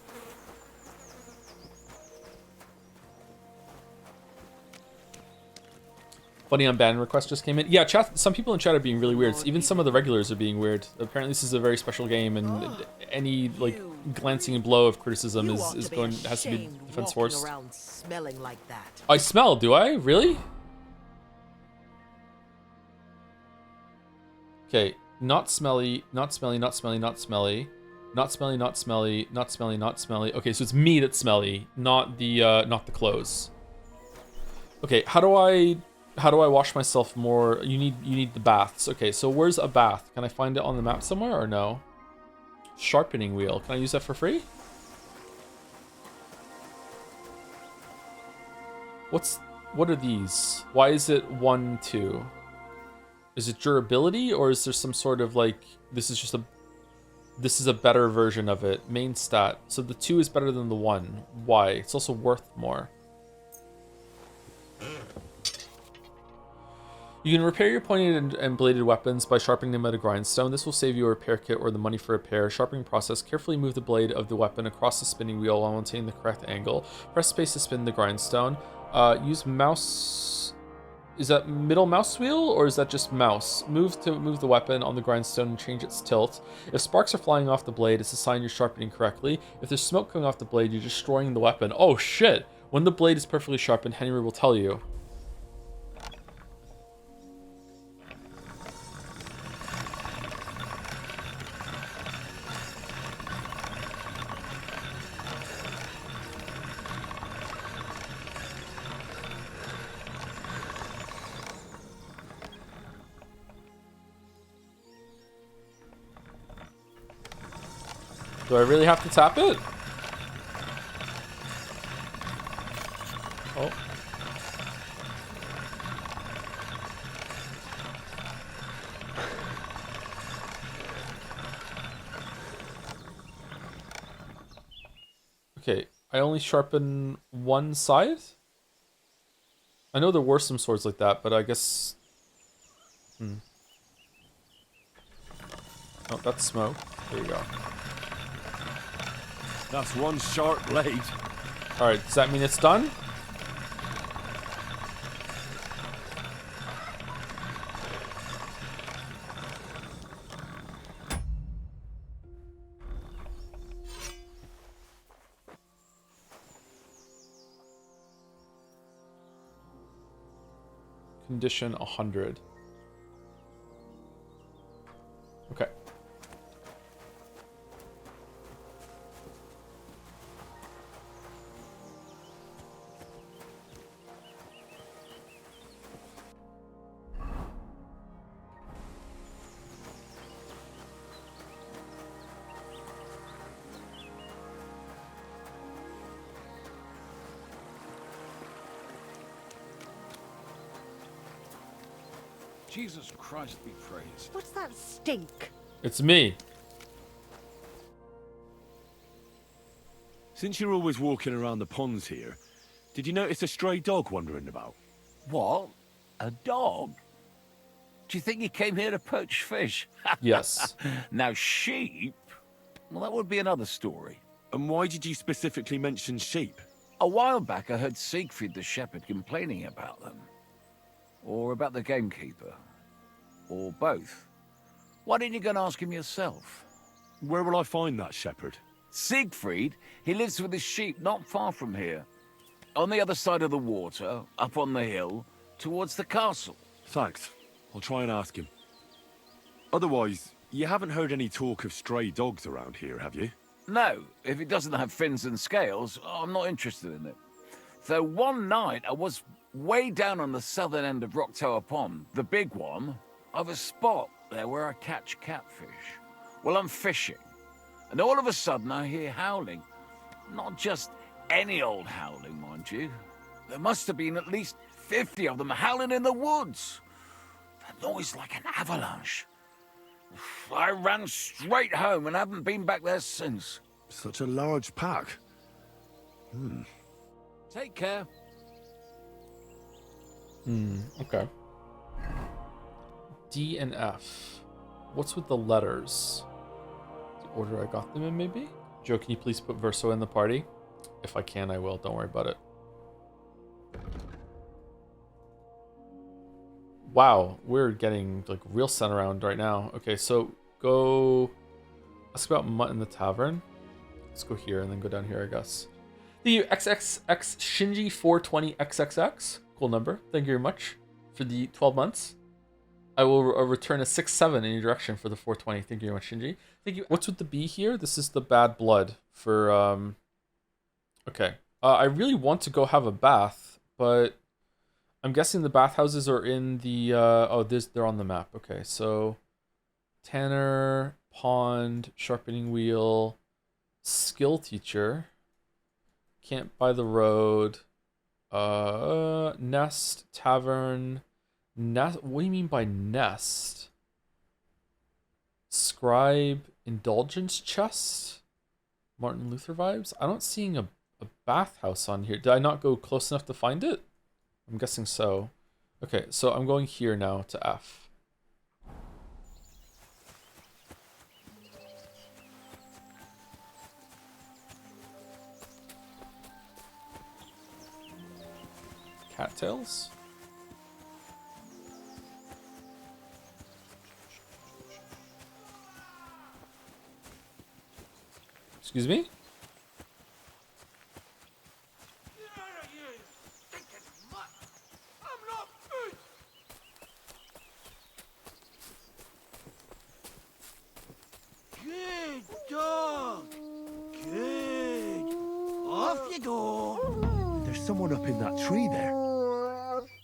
Funny on ban request just came in. Yeah, chat. Some people in chat are being really weird. Even some of the regulars are being weird. Apparently, this is a very special game, and any like glancing blow of criticism has to be defense forced. Smelling like that. I smell. Do I really? Okay, not smelly, not smelly, not smelly, not smelly, not smelly, not smelly, not smelly, not smelly. Okay, so it's me that's smelly, not the clothes. Okay, how do I wash myself more? You need the baths. Okay, so where's a bath? Can I find it on the map somewhere or no? Sharpening wheel. Can I use that for free? What are these? Why is it 1, 2? Is it durability, or is there some sort of like, this is just a this is a better version of it. Main stat. So the 2 is better than the 1. Why? It's also worth more. You can repair your pointed and bladed weapons by sharpening them at a grindstone. This will save you a repair kit or the money for repair. Sharpening process. Carefully move the blade of the weapon across the spinning wheel while maintaining the correct angle. Press space to spin the grindstone. Use mouse... Is that middle mouse wheel or is that just mouse? Move to move the weapon on the grindstone and change its tilt. If sparks are flying off the blade, it's a sign you're sharpening correctly. If there's smoke coming off the blade, you're destroying the weapon. Oh shit! When the blade is perfectly sharpened, Henry will tell you. Do I really have to tap it? Oh. Okay, I only sharpen one side? I know there were some swords like that, but I guess... Oh, that's smoke. There you go. That's one sharp blade. Alright, does that mean it's done? Condition 100. Okay. Jesus Christ be praised. What's that stink? It's me. Since you're always walking around the ponds here, did you notice a stray dog wandering about? What? A dog? Do you think he came here to poach fish? Yes. Now sheep? Well, that would be another story. And why did you specifically mention sheep? A while back I heard Siegfried the shepherd complaining about them. Or about the gamekeeper. Or both. Why didn't you go and ask him yourself? Where will I find that shepherd? Siegfried? He lives with his sheep not far from here. On the other side of the water, up on the hill, towards the castle. Thanks. I'll try and ask him. Otherwise, you haven't heard any talk of stray dogs around here, have you? No, if it doesn't have fins and scales, I'm not interested in it. Though one night I was way down on the southern end of Rock Tower Pond, the big one, I've a spot there where I catch catfish. Well, I'm fishing, and all of a sudden I hear howling. Not just any old howling, mind you. There must have been at least 50 of them howling in the woods. A noise like an avalanche. I ran straight home and haven't been back there since. Such a large pack. Take care. Okay. D and F. What's with the letters? The order I got them in, maybe? Joe, can you please put Verso in the party? If I can, I will. Don't worry about it. Wow, we're getting like real sent around right now. Okay, so go ask about Mutt in the tavern. Let's go here and then go down here, I guess. Thank you, XXX Shinji 420 XXX. Cool number. Thank you very much for the 12 months. I will return a 6-7 in your direction for the 420. Thank you very much, Shinji. Thank you. What's with the B here? This is the bad blood for okay. I really want to go have a bath, but I'm guessing the bathhouses are in the they're on the map. Okay, so Tanner, pond, sharpening wheel, skill teacher, camp by the road, nest, tavern, nest. What do you mean by nest? Scribe, Indulgence chest? Martin Luther vibes? I don't seeing a bathhouse on here. Did I not go close enough to find it? I'm guessing so. Okay, so I'm going here now to F. Cattails? Excuse me? Good dog. Good. Off you go. There's someone up in that tree there.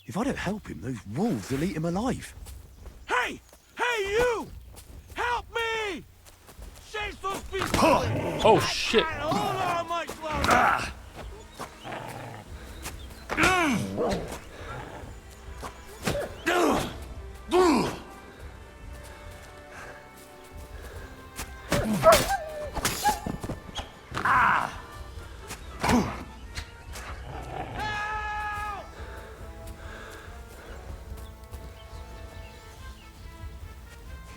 If I don't help him, those wolves will eat him alive. Hey! Hey, you! Help me! Chase those beasts! Oh, shit. Hold on much longer.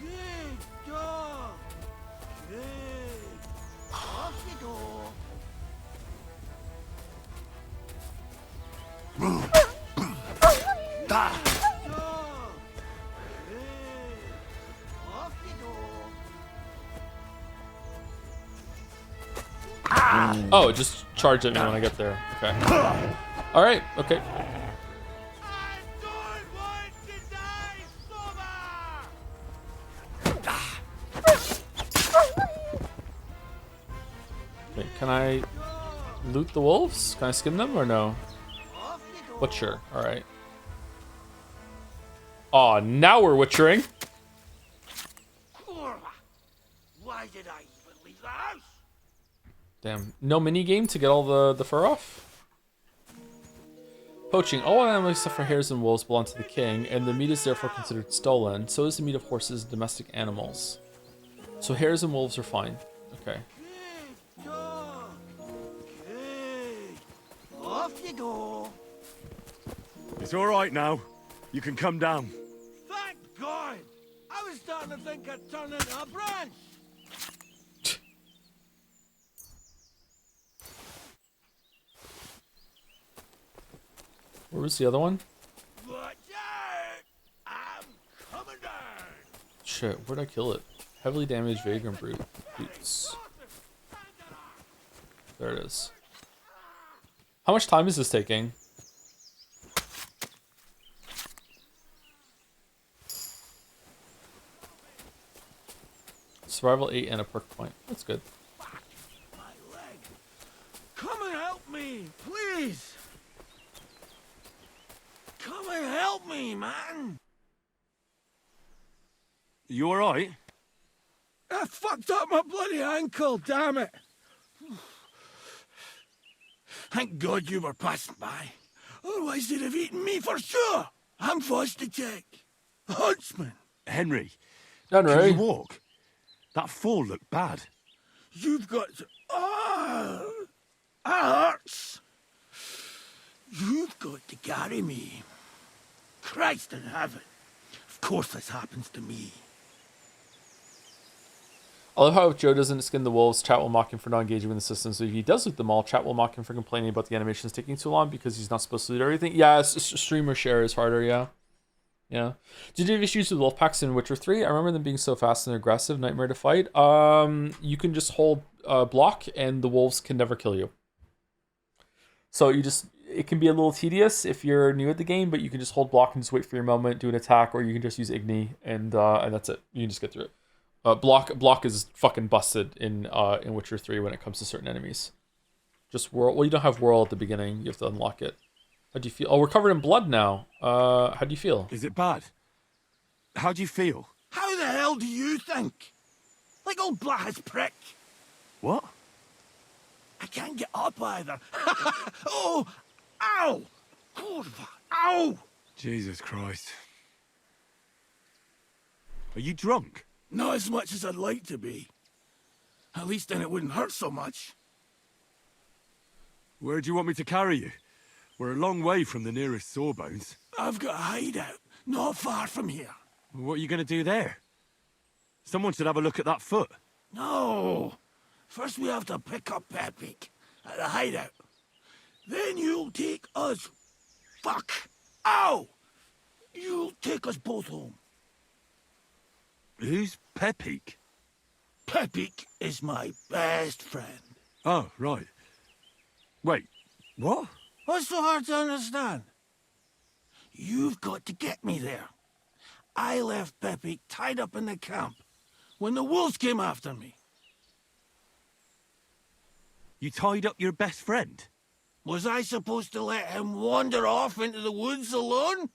Good dog. Good. Off you go. Oh, just charge at me when I get there. Okay. Alright, okay. Wait, can I loot the wolves? Can I skin them or no? Butcher, alright. Aw, now we're witchering. Why did I even leave the house? Damn. No mini game to get all the fur off? Poaching. All animals except for hares and wolves belong to the king, and the meat is therefore considered stolen. So is the meat of horses and domestic animals. So hares and wolves are fine. Okay. Off you go. It's all right now. You can come down. Thank God. I was starting to think I'd turn into a branch. Where was the other one? Watch out! I'm coming down. Shit, where'd I kill it? Heavily damaged vagrant brute. Boots. There it is. How much time is this taking? Survival 8 and a perk point. That's good. Come and help me, please. Come and help me, man. You all right? I fucked up my bloody ankle, damn it. Thank God you were passing by. Otherwise they'd have eaten me for sure. I'm forced to check. Huntsman. Henry. Henry. Can you walk? That fall looked bad. You've got to... Oh, that hurts. You've got to carry me. Christ in heaven. Of course this happens to me. I love how if Joe doesn't skin the wolves, chat will mock him for not engaging with the system. So if he does loot them all, chat will mock him for complaining about the animations taking too long because he's not supposed to loot everything. Yeah, streamer share is harder, yeah. Yeah. Did you have issues with wolf packs in Witcher 3? I remember them being so fast and aggressive, nightmare to fight. You can just hold block and the wolves can never kill you. So it can be a little tedious if you're new at the game, but you can just hold block and just wait for your moment, do an attack, or you can just use Igni and that's it. You can just get through it. Block is fucking busted in Witcher 3 when it comes to certain enemies. Just whirl. Well, you don't have whirl at the beginning. You have to unlock it. How do you feel? Oh, we're covered in blood now. How do you feel? Is it bad? How do you feel? How the hell do you think? Like old Black's prick. What? I can't get up either. Oh! Ow! Kurva! Ow! Jesus Christ. Are you drunk? Not as much as I'd like to be. At least then it wouldn't hurt so much. Where do you want me to carry you? We're a long way from the nearest sawbones. I've got a hideout not far from here. What are you going to do there? Someone should have a look at that foot. No. First we have to pick up Pepik at the hideout. Then you'll take us... Fuck! Ow! You'll take us both home. Who's Pepik? Pepik is my best friend. Oh, right. Wait, what? What's so hard to understand? You've got to get me there. I left Pepik tied up in the camp when the wolves came after me. You tied up your best friend? Was I supposed to let him wander off into the woods alone?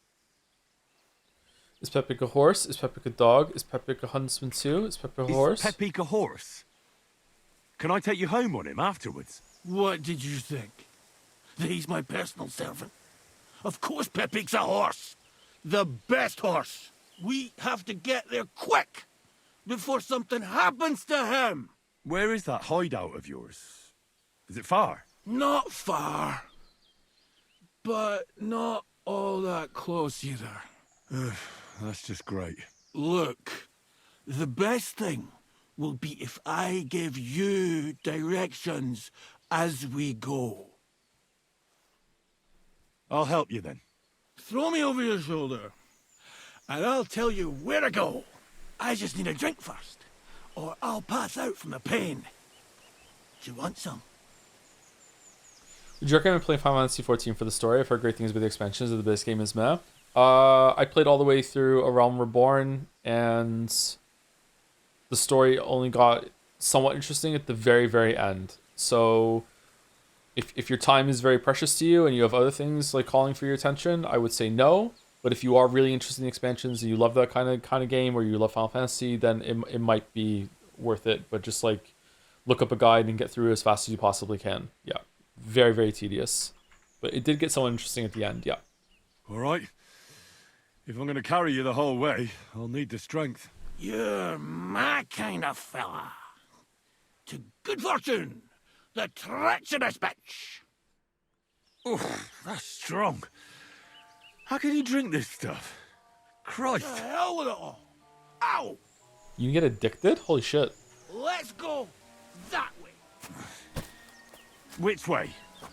Is Pepik a horse? Is Pepik a dog? Is Pepik a huntsman too? Is Pepik a horse? Is Pepik a horse? Can I take you home on him afterwards? What did you think? That he's my personal servant? Of course Pepik's a horse. The best horse. We have to get there quick before something happens to him. Where is that hideout of yours? Is it far? Not far. But not all that close either. That's just great. Look, the best thing will be if I give you directions as we go. I'll help you then. Throw me over your shoulder, and I'll tell you where to go. I just need a drink first, or I'll pass out from the pain. Do you want some? Would you recommend playing Final Fantasy 14 for the story? I've heard great things about the expansions of the base game is meh. I played all the way through A Realm Reborn, and the story only got somewhat interesting at the very, very end. So if your time is very precious to you and you have other things like calling for your attention, I would say no. But if you are really interested in the expansions and you love that kind of game, or you love Final Fantasy, then it might be worth it. But just like look up a guide and get through as fast as you possibly can. Yeah, very, very tedious. But it did get somewhat interesting at the end. Yeah. All right. If I'm going to carry you the whole way, I'll need the strength. You're my kind of fella. To good fortune, the treacherous bitch. Oh, that's strong. How can you drink this stuff? Christ. The hell with it all. Ow! You can get addicted? Holy shit. Let's go that way. Which way?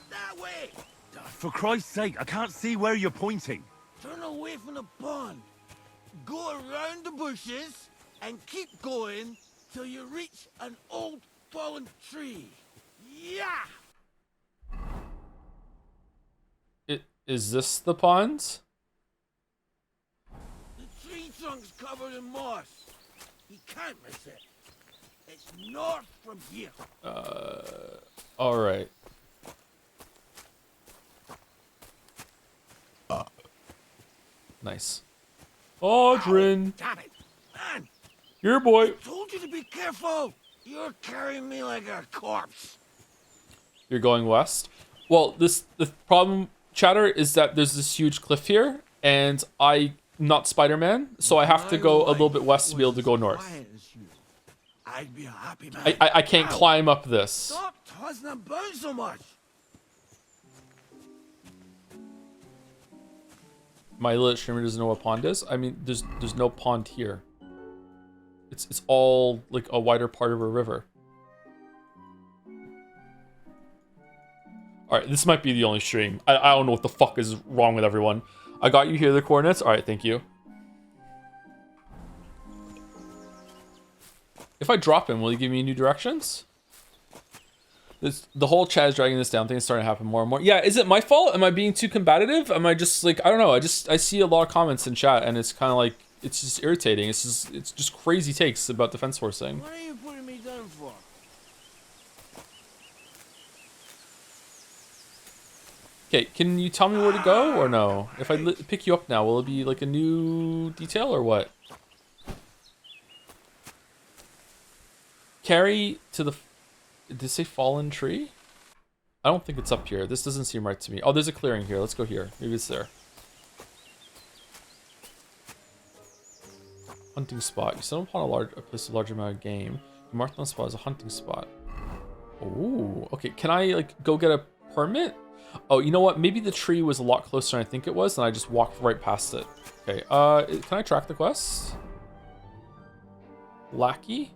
That way. For Christ's sake, I can't see where you're pointing. Turn away from the pond. Go around the bushes and keep going till you reach an old fallen tree. Yeah! Is this the pond? The tree trunk's covered in moss. You can't miss it. It's north from here. Alright. Nice. Audrin! Damn it! Man! Here, boy! I told you to be careful! You're carrying me like a corpse. You're going west? Well, the problem, chatter, is that there's this huge cliff here, and I'm not Spider-Man, so I have to go a little bit west to be able to go north. I'd be a happy man. I can't climb up this. Stop tossing them bones so much! My little streamer doesn't know what pond is. I mean, there's no pond here. It's all like a wider part of a river. All right, this might be the only stream. I don't know what the fuck is wrong with everyone. I got you here, the coordinates. All right, thank you. If I drop him, will he give me new directions? The whole chat is dragging this down thing is starting to happen more and more. Yeah, is it my fault? Am I being too combative? Am I just like, I don't know. I see a lot of comments in chat and it's kind of like, it's just irritating. It's just crazy takes about defense forcing. What are you putting me down for? Okay, can you tell me where to go or no? If I pick you up now, will it be like a new detail or what? Carry to the... Did it say fallen tree? I don't think it's up here. This doesn't seem right to me. Oh, there's a clearing here. Let's go here. Maybe it's there. Hunting spot. You stumble upon a place with a large amount of game. Marked on the spot as a hunting spot. Ooh, okay. Can I like go get a permit? Oh, you know what? Maybe the tree was a lot closer than I think it was, and I just walked right past it. Okay, can I track the quest? Lackey?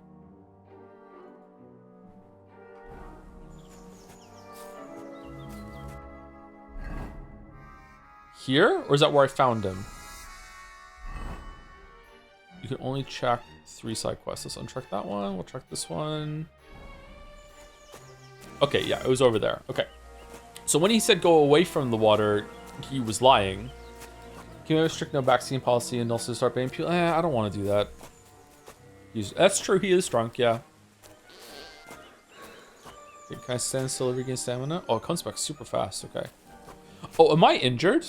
Here? Or is that where I found him? You can only check 3 side quests. Let's uncheck that one. We'll check this one. Okay, yeah, it was over there. Okay. So when he said go away from the water, he was lying. Can you have a strict no backseating policy and also start banning people? I don't want to do that. That's true, he is drunk, yeah. Okay, can I stand still to regain stamina? Oh, it comes back super fast, okay. Oh, am I injured?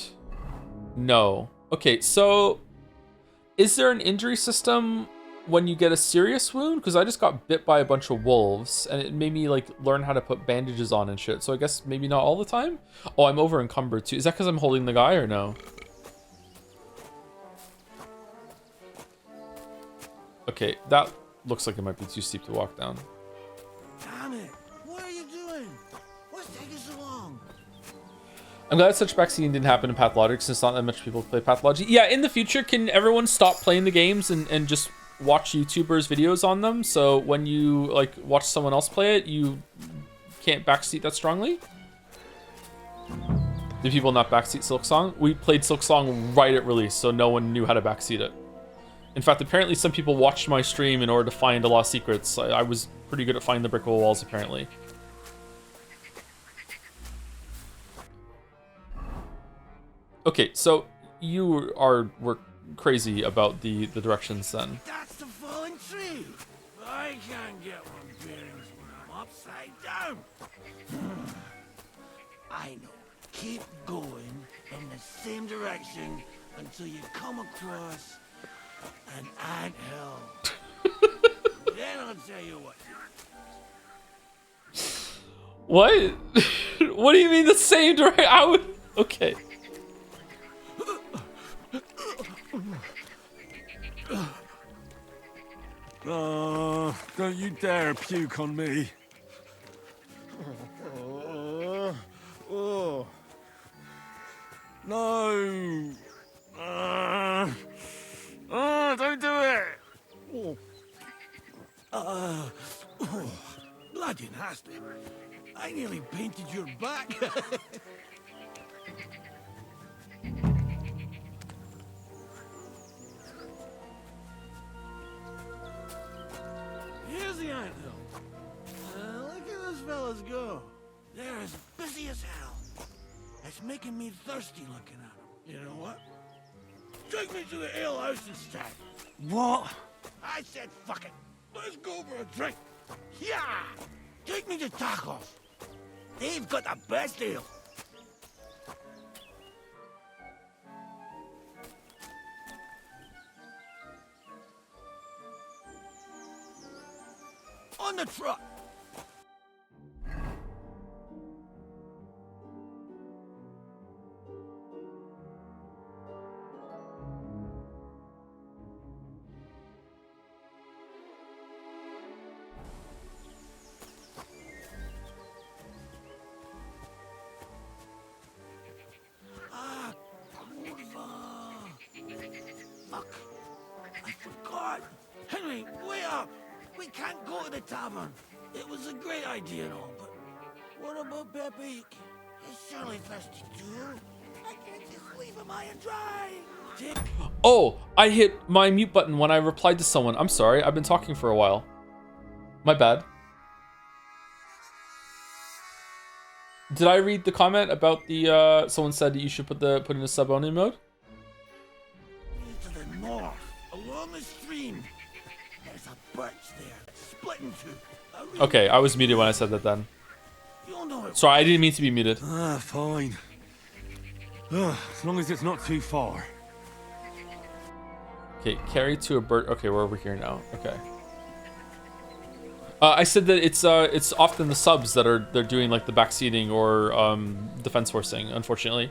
No. Okay, so is there an injury system when you get a serious wound? Because I just got bit by a bunch of wolves and it made me like learn how to put bandages on and shit. So I guess maybe not all the time. Oh, I'm over encumbered too. Is that because I'm holding the guy or no? Okay, that looks like it might be too steep to walk down. Damn it! What are you doing? What's taking so long? I'm glad such backseating didn't happen in Pathologic since not that much people play Pathologic. Yeah, in the future, can everyone stop playing the games and just watch YouTubers' videos on them? So when you like watch someone else play it, you can't backseat that strongly? Do people not backseat Silksong? We played Silksong right at release, so no one knew how to backseat it. In fact, apparently some people watched my stream in order to find a lot of secrets. I was pretty good at finding the brick wall walls, apparently. Okay, so you were crazy about the directions then. That's the falling tree. I can't get my bearings when I'm upside down. I know. Keep going in the same direction until you come across an anthill. Then I'll tell you what. What? What do you mean the same direction? I would. Okay. Oh, don't you dare puke on me. Oh. No. Don't do it. Bloody nasty. I nearly painted your back. Here's the anthill. Look at those fellas go. They're as busy as hell. It's making me thirsty looking at them. You know what? Take me to the ale house instead. What? I said fuck it. Let's go for a drink. Yeah! Take me to tacos. They've got the best ale. On the truck. Fuck. I forgot. Henry, wait up. We can't go to the tavern. It was a great idea and all, but what about Pepe? He's surely thirsty too. I can't just leave him high and dry. Oh, I hit my mute button when I replied to someone. I'm sorry, I've been talking for a while. My bad. Did I read the comment about the someone said that you should put in a sub only mode? To the north, along the stream, there's a birch there split in two. Okay, I was muted when I said that then. You'll know it. Sorry, I didn't mean to be muted. Fine. As long as it's not too far. Okay, carry to a bird. Okay, we're over here now. Okay. I said that it's often the subs that they're doing like the backseating or defense forcing, unfortunately.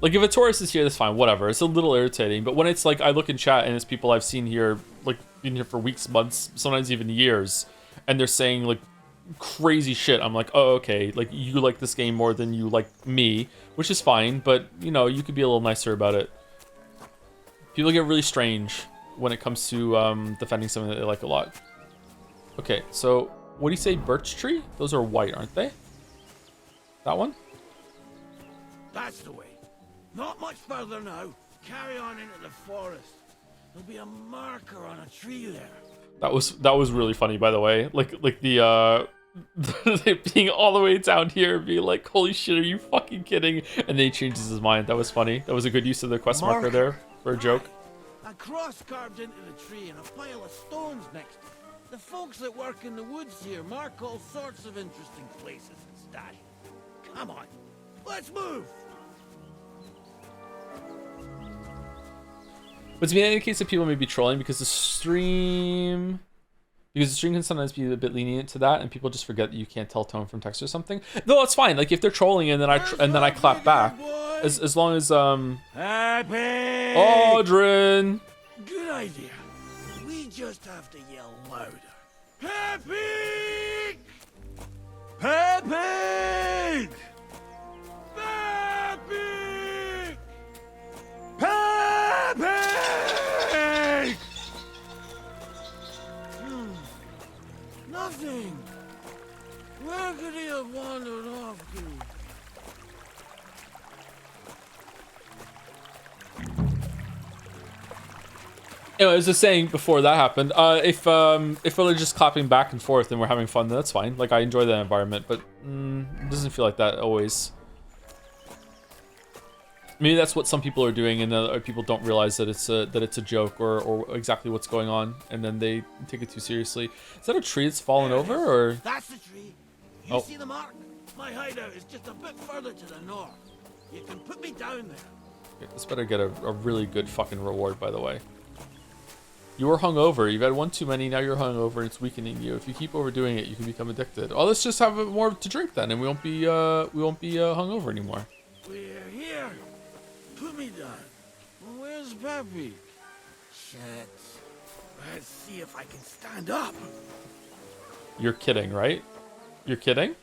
Like if a tourist is here, that's fine, whatever. It's a little irritating, but when it's like I look in chat and it's people I've seen here, like been here for weeks, months, sometimes even years, and they're saying like crazy shit, I'm like, oh, okay, like you like this game more than you like me, which is fine, but you know, you could be a little nicer about it. People get really strange when it comes to defending something that they like a lot. Okay, so what do you say, birch tree? Those are white, aren't they? That one? That's the way. Not much further now. Carry on into the forest. There'll be a marker on a tree there. That was really funny, by the way. Like the being all the way down here, being like, "Holy shit, are you fucking kidding?" And then he changes his mind. That was funny. That was a good use of the quest marker there for a joke. A cross carved into the tree and a pile of stones next to it. The folks that work in the woods here mark all sorts of interesting places and stash. Come on, let's move. But to me, in any case, that people may be trolling because the stream can sometimes be a bit lenient to that, and people just forget that you can't tell tone from text or something. No, it's fine. Like if they're trolling and then I clap back, as long as Happy! Audrin. Good idea. We just have to yell louder. Happy! Happy! Happy! Happy! Nothing. Where could he have wandered off to? Anyway, I was just saying before that happened, if we're just clapping back and forth and we're having fun, then that's fine. Like I enjoy that environment, but it doesn't feel like that always. Maybe that's what some people are doing, and other people don't realize that it's a joke or exactly what's going on, and then they take it too seriously. Is that a tree that's fallen over, or? That's the tree. You see the mark? My hideout is just a bit further to the north. You can put me down there. Okay, this better get a really good fucking reward, by the way. You were hungover. You've had one too many. Now you're hungover, and it's weakening you. If you keep overdoing it, you can become addicted. Oh, let's just have more to drink then, and we won't be hungover anymore. We're here. Put me down. Where's Peppy? Shit. Let's see if I can stand up. You're kidding, right? You're kidding?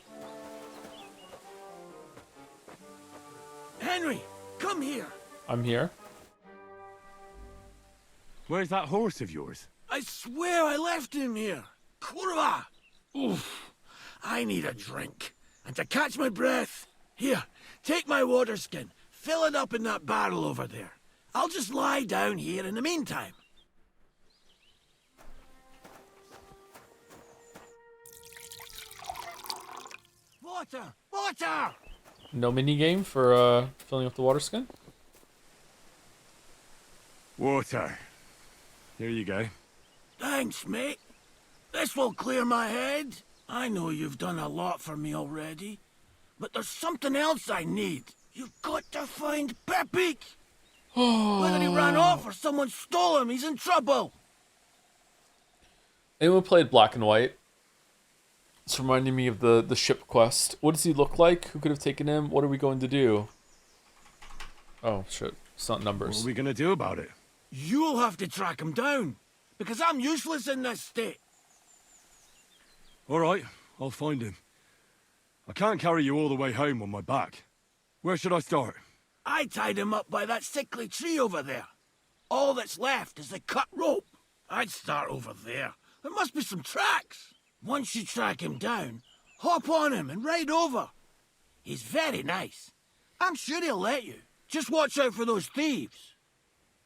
Henry, come here. I'm here. Where's that horse of yours? I swear I left him here. Kurwa! Oof. I need a drink. And to catch my breath, here, take my water skin. Fill it up in that barrel over there. I'll just lie down here in the meantime. Water! Water! No mini game for filling up the water skin? Water. Here you go. Thanks, mate. This will clear my head. I know you've done a lot for me already, but there's something else I need. You've got to find Peppy. Whether he ran off or someone stole him, he's in trouble. Anyone played Black and White? It's reminding me of the ship quest. What does he look like? Who could have taken him? What are we going to do? Oh, shit. It's not numbers. What are we going to do about it? You'll have to track him down, because I'm useless in this state. All right, I'll find him. I can't carry you all the way home on my back. Where should I start? I tied him up by that sickly tree over there. All that's left is the cut rope. I'd start over there. There must be some tracks. Once you track him down, hop on him and ride over. He's very nice. I'm sure he'll let you. Just watch out for those thieves.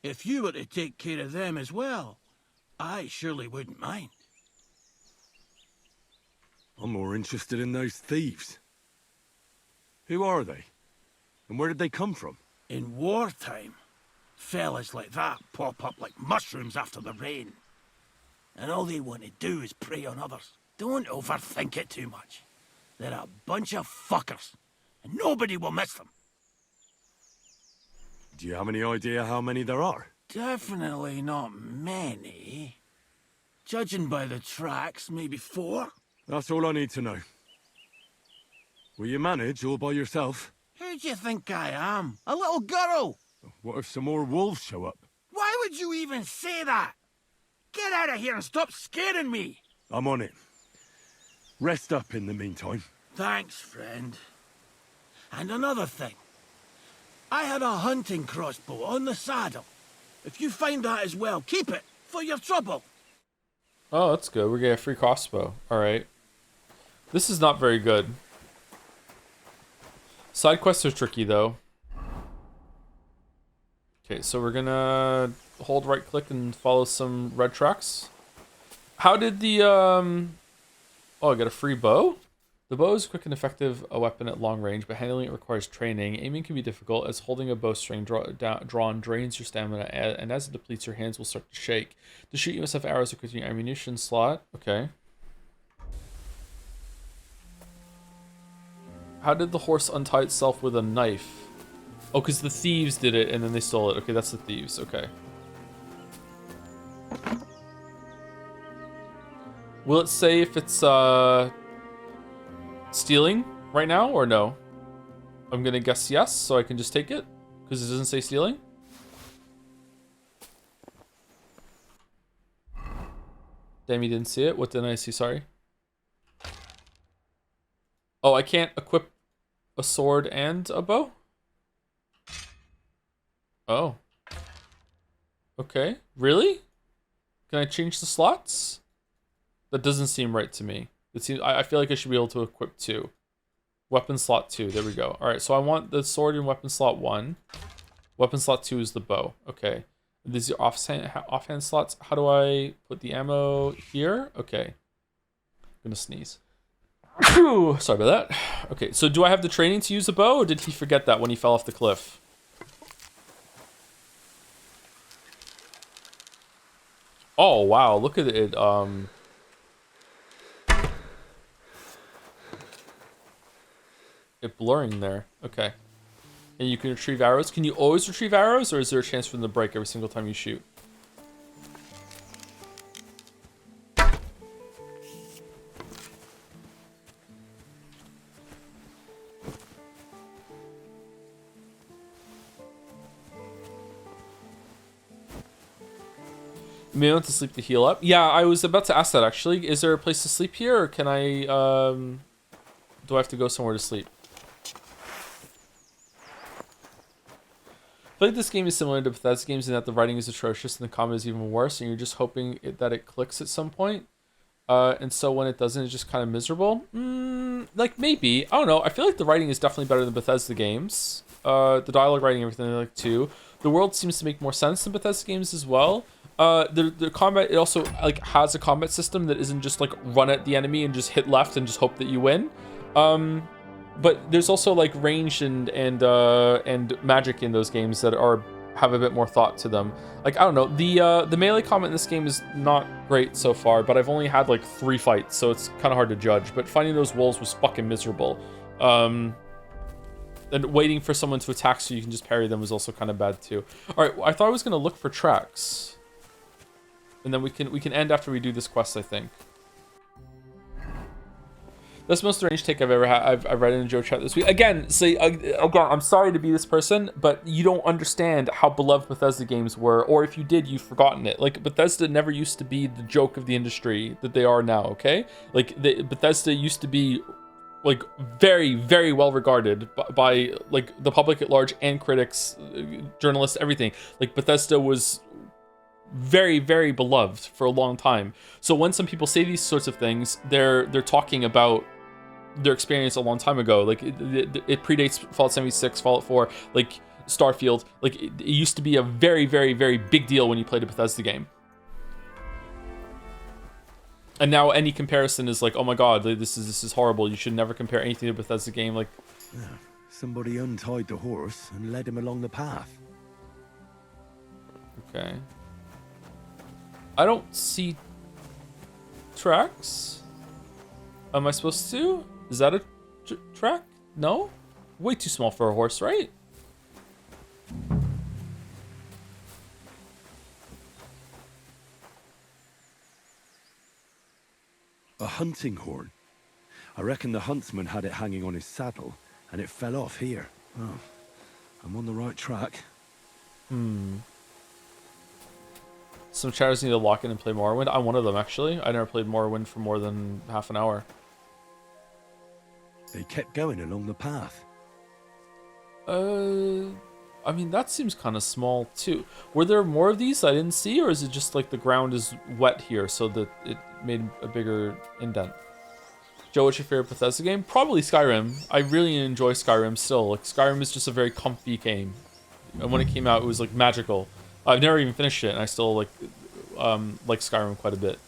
If you were to take care of them as well, I surely wouldn't mind. I'm more interested in those thieves. Who are they? And where did they come from? In wartime, fellas like that pop up like mushrooms after the rain. And all they want to do is prey on others. Don't overthink it too much. They're a bunch of fuckers, and nobody will miss them. Do you have any idea how many there are? Definitely not many. Judging by the tracks, maybe 4. That's all I need to know. Will you manage all by yourself? Who do you think I am? A little girl? What if some more wolves show up? Why would you even say that? Get out of here and stop scaring me! I'm on it. Rest up in the meantime. Thanks, friend. And another thing. I had a hunting crossbow on the saddle. If you find that as well, keep it for your trouble. Oh, that's good. We're getting a free crossbow. Alright. This is not very good. Side quests are tricky, though. Okay, so we're gonna hold right click and follow some red tracks. How did the, Oh, I got a free bow? The bow is a quick and effective weapon at long range, but handling it requires training. Aiming can be difficult, as holding a bowstring drawn drains your stamina, and as it depletes, your hands will start to shake. To shoot, you must have arrows equipped in your ammunition slot. Okay. How did the horse untie itself with a knife? Oh, because the thieves did it, and then they stole it. Okay, that's the thieves. Okay. Will it say if it's, stealing right now or no? I'm gonna guess yes, so I can just take it because it doesn't say stealing. Damn, you didn't see it. What didn't I see? Sorry. Oh, I can't equip a sword and a bow? Oh. Okay. Really? Can I change the slots? That doesn't seem right to me. It seems, I feel like I should be able to equip 2. Weapon slot 2. There we go. Alright, so I want the sword in weapon slot 1. Weapon slot 2 is the bow. Okay. These are offhand slots. How do I put the ammo here? Okay. I'm gonna sneeze. Sorry about that. Okay, so do I have the training to use a bow, or did he forget that when he fell off the cliff? Oh, wow. Look at it. It blurring there. Okay. And you can retrieve arrows. Can you always retrieve arrows, or is there a chance for them to break every single time you shoot? You may want to sleep to heal up. Yeah, I was about to ask that actually. Is there a place to sleep here, or can I, do I have to go somewhere to sleep? I feel like this game is similar to Bethesda games in that the writing is atrocious and the combat is even worse, and you're just hoping that it clicks at some point. And so when it doesn't, it's just kind of miserable. Like maybe. I don't know. I feel like the writing is definitely better than Bethesda games. The dialogue writing, everything like too. The world seems to make more sense than Bethesda games as well. The combat, it also like has a combat system that isn't just like run at the enemy and just hit left and just hope that you win. But there's also like range and magic in those games that have a bit more thought to them. Like I don't know, the melee combat in this game is not great so far, but I've only had like 3 fights, so it's kind of hard to judge. But fighting those wolves was fucking miserable. And waiting for someone to attack so you can just parry them was also kind of bad too. All right, I thought I was gonna look for tracks, and then we can end after we do this quest, I think. That's the most strange take I've ever had. I've read in a Joe chat this week. Again, I'm sorry to be this person, but you don't understand how beloved Bethesda games were, or if you did, you've forgotten it. Like, Bethesda never used to be the joke of the industry that they are now, okay? Like, Bethesda used to be, like, very, very well regarded by like, the public at large and critics, journalists, everything. Like, Bethesda was very, very beloved for a long time. So when some people say these sorts of things, they're talking about their experience a long time ago. Like it predates Fallout 76, Fallout 4, like Starfield. Like it used to be a very, very, very big deal when you played a Bethesda game. And now any comparison is like, oh my god, this is horrible. You should never compare anything to a Bethesda game. Like, somebody untied the horse and led him along the path. Okay. I don't see tracks. Am I supposed to? Is that a track? No? Way too small for a horse, right? A hunting horn. I reckon the Huntsman had it hanging on his saddle, and it fell off here. Oh, I'm on the right track. Some chatters need to lock in and play Morrowind. I'm one of them, actually. I never played Morrowind for more than half an hour. They kept going along the path. I mean, that seems kind of small too. Were there more of these I didn't see, or is it just like the ground is wet here so that it made a bigger indent? Joe, what's your favorite Bethesda game? Probably Skyrim. I really enjoy Skyrim still. Like, Skyrim is just a very comfy game. And when it came out, it was like magical. I've never even finished it, and I still like Skyrim quite a bit.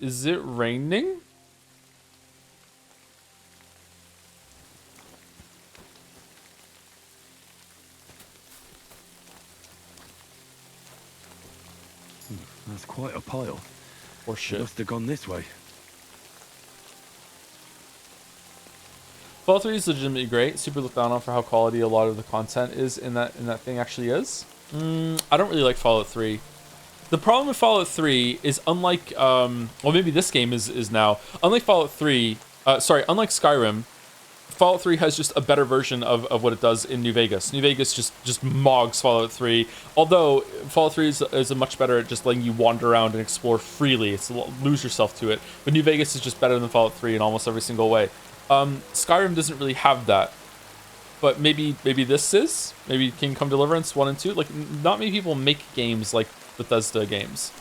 Is it raining? That's quite a pile. Or shit. They must have gone this way. Fallout 3 is legitimately great. Super looked down on for how quality a lot of the content is in that thing actually is. I don't really like Fallout 3. The problem with Fallout 3 is unlike well, maybe this game is now, unlike Fallout 3, unlike Skyrim, Fallout 3 has just a better version of what it does in New Vegas. New Vegas just mogs Fallout 3, although Fallout 3 is a much better at just letting you wander around and explore freely. It's lose yourself to it. But New Vegas is just better than Fallout 3 in almost every single way. Skyrim doesn't really have that. But maybe this is? Maybe Come Deliverance 1 and 2? Like, not many people make games like Bethesda games.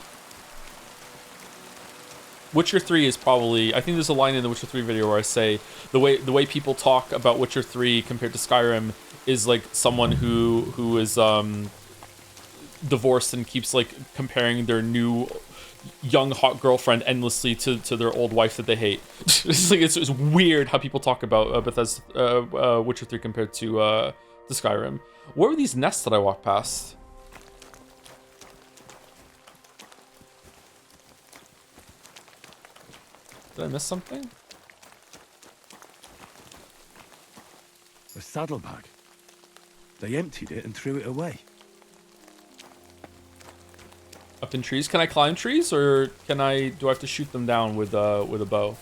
Witcher 3 is probably, I think there's a line in the Witcher 3 video where I say the way people talk about Witcher 3 compared to Skyrim is like someone who is divorced and keeps like comparing their new young hot girlfriend endlessly to their old wife that they hate. it's weird how people talk about Bethesda Witcher 3 compared to Skyrim. What were these nests that I walked past? Did I miss something? A saddlebag. They emptied it and threw it away. Up in trees? Can I climb trees, or do I have to shoot them down with a bow?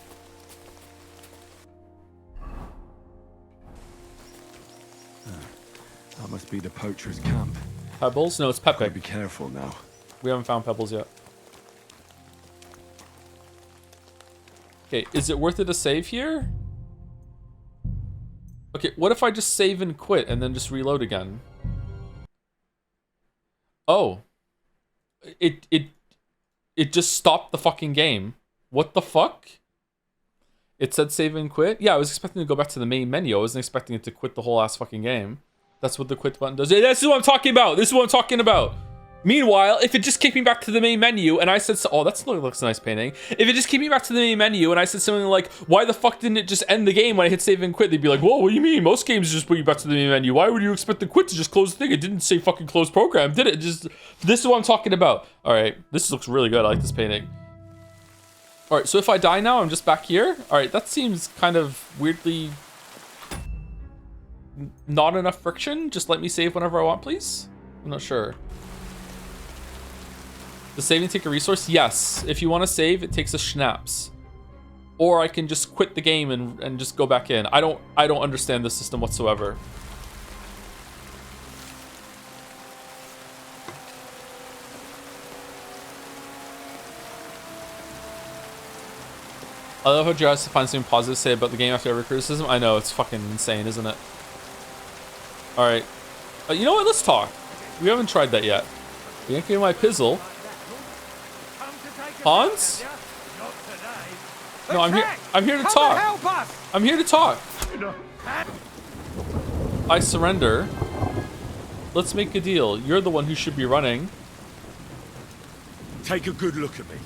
That must be the poacher's camp. Pebbles? No, it's Pepe. Be careful now. We haven't found pebbles yet. Okay, is it worth it to save here? Okay, what if I just save and quit and then just reload again? Oh. It just stopped the fucking game. What the fuck? It said save and quit? Yeah, I was expecting to go back to the main menu. I wasn't expecting it to quit the whole ass fucking game. That's what the quit button does. This is what I'm talking about. This is what I'm talking about. Meanwhile, if it just kicked me back to the main menu and I said, oh, that looks a nice painting. If it just kicked me back to the main menu and I said something like, why the fuck didn't it just end the game when I hit save and quit? They'd be like, whoa, what do you mean? Most games just put you back to the main menu. Why would you expect the quit to just close the thing? It didn't say fucking close program, did it? This is what I'm talking about. All right, this looks really good. I like this painting. All right, so if I die now, I'm just back here. All right, that seems kind of weirdly not enough friction. Just let me save whenever I want, please. I'm not sure. Does saving take a resource? Yes. If you want to save, it takes a schnapps. Or I can just quit the game and just go back in. I don't understand this system whatsoever. I love how Joe has to find something positive to say about the game after every criticism. I know, it's fucking insane, isn't it? Alright. You know what? Let's talk. We haven't tried that yet. You ain't getting my pizzle. Hans? No, I'm here to talk. I'm here to talk. I surrender. Let's make a deal. You're the one who should be running. Take a good look at me.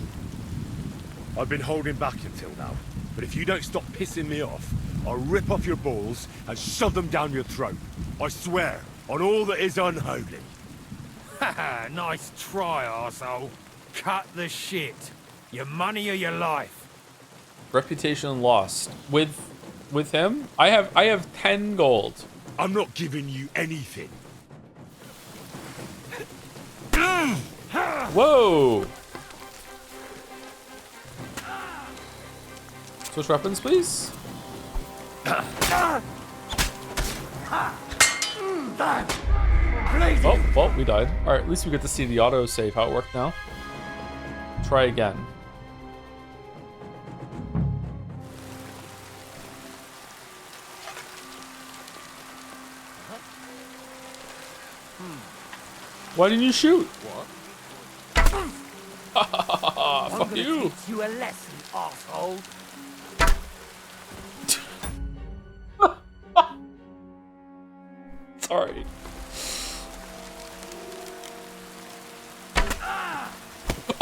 I've been holding back until now, but if you don't stop pissing me off, I'll rip off your balls and shove them down your throat. I swear, on all that is unholy. Haha, nice try, arsehole. Cut the shit. Your money or your life. Reputation lost. With him? I have 10 gold. I'm not giving you anything. Whoa! Switch weapons, please. Oh, well, we died. All right, at least we get to see the auto save, how it worked now. Try again. Why didn't you shoot? What? Fuck you. Teach you a lesson, asshole. Sorry.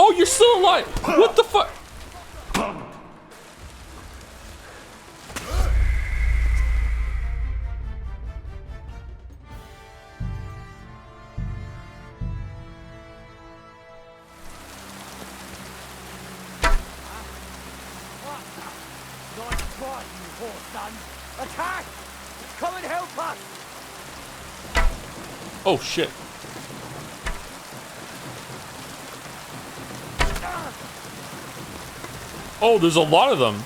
Oh, you're still alive! What the fuck? Nice try, you horse son. Attack! Come and help us! Oh shit. Oh, there's a lot of them.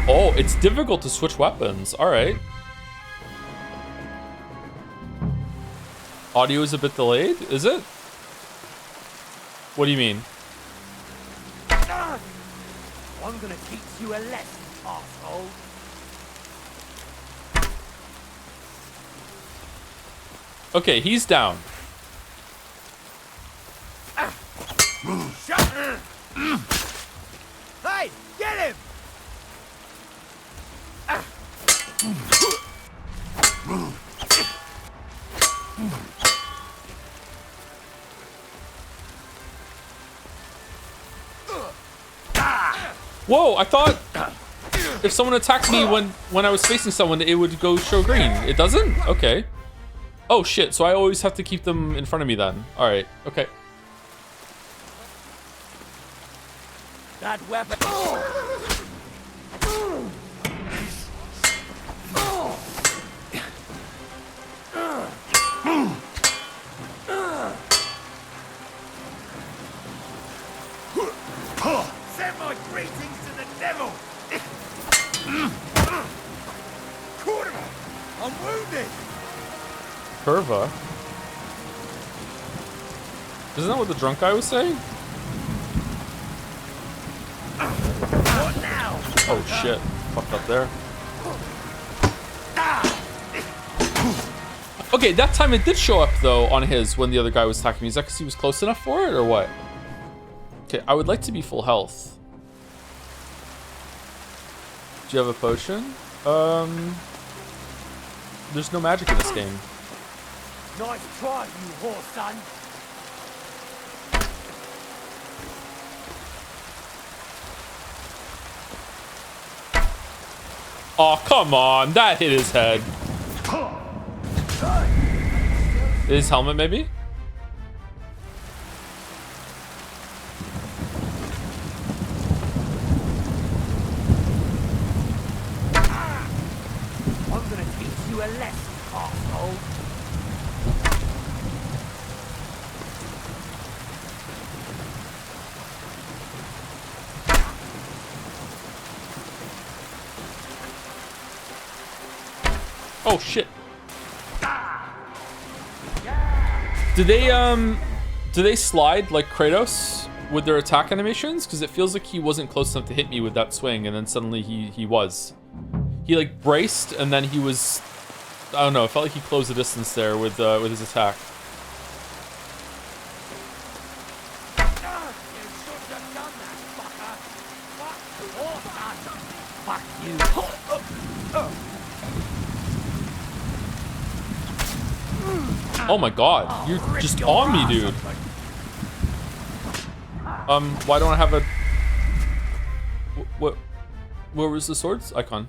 Oh, it's difficult to switch weapons. All right. Audio is a bit delayed, is it? What do you mean? I'm gonna teach you a lesson, asshole. Okay, he's down. Hey, get him! Whoa, I thought if someone attacked me when I was facing someone, it would go show green. It doesn't? Okay. Oh shit, so I always have to keep them in front of me then. All right, okay. That weapon. Send my greetings to the devil! Kurva! I'm wounded! Curva? Isn't that what the drunk guy was saying? What now? Oh shit, fucked up there. Okay, that time it did show up though on his when the other guy was attacking me. Is that because he was close enough for it or what? Okay, I would like to be full health. Do you have a potion? There's no magic in this game. Nice try, you horse son. Oh, come on. That hit his head. His helmet, maybe? I'm gonna teach you a lesson, asshole. Oh shit. Do they slide like Kratos with their attack animations? Because it feels like he wasn't close enough to hit me with that swing, and then suddenly he was. He like braced, and then he was. I don't know. It felt like he closed the distance there with his attack. Fuck you. Oh my god, you're just on me, dude. Why don't I have a... What? Where was the swords icon?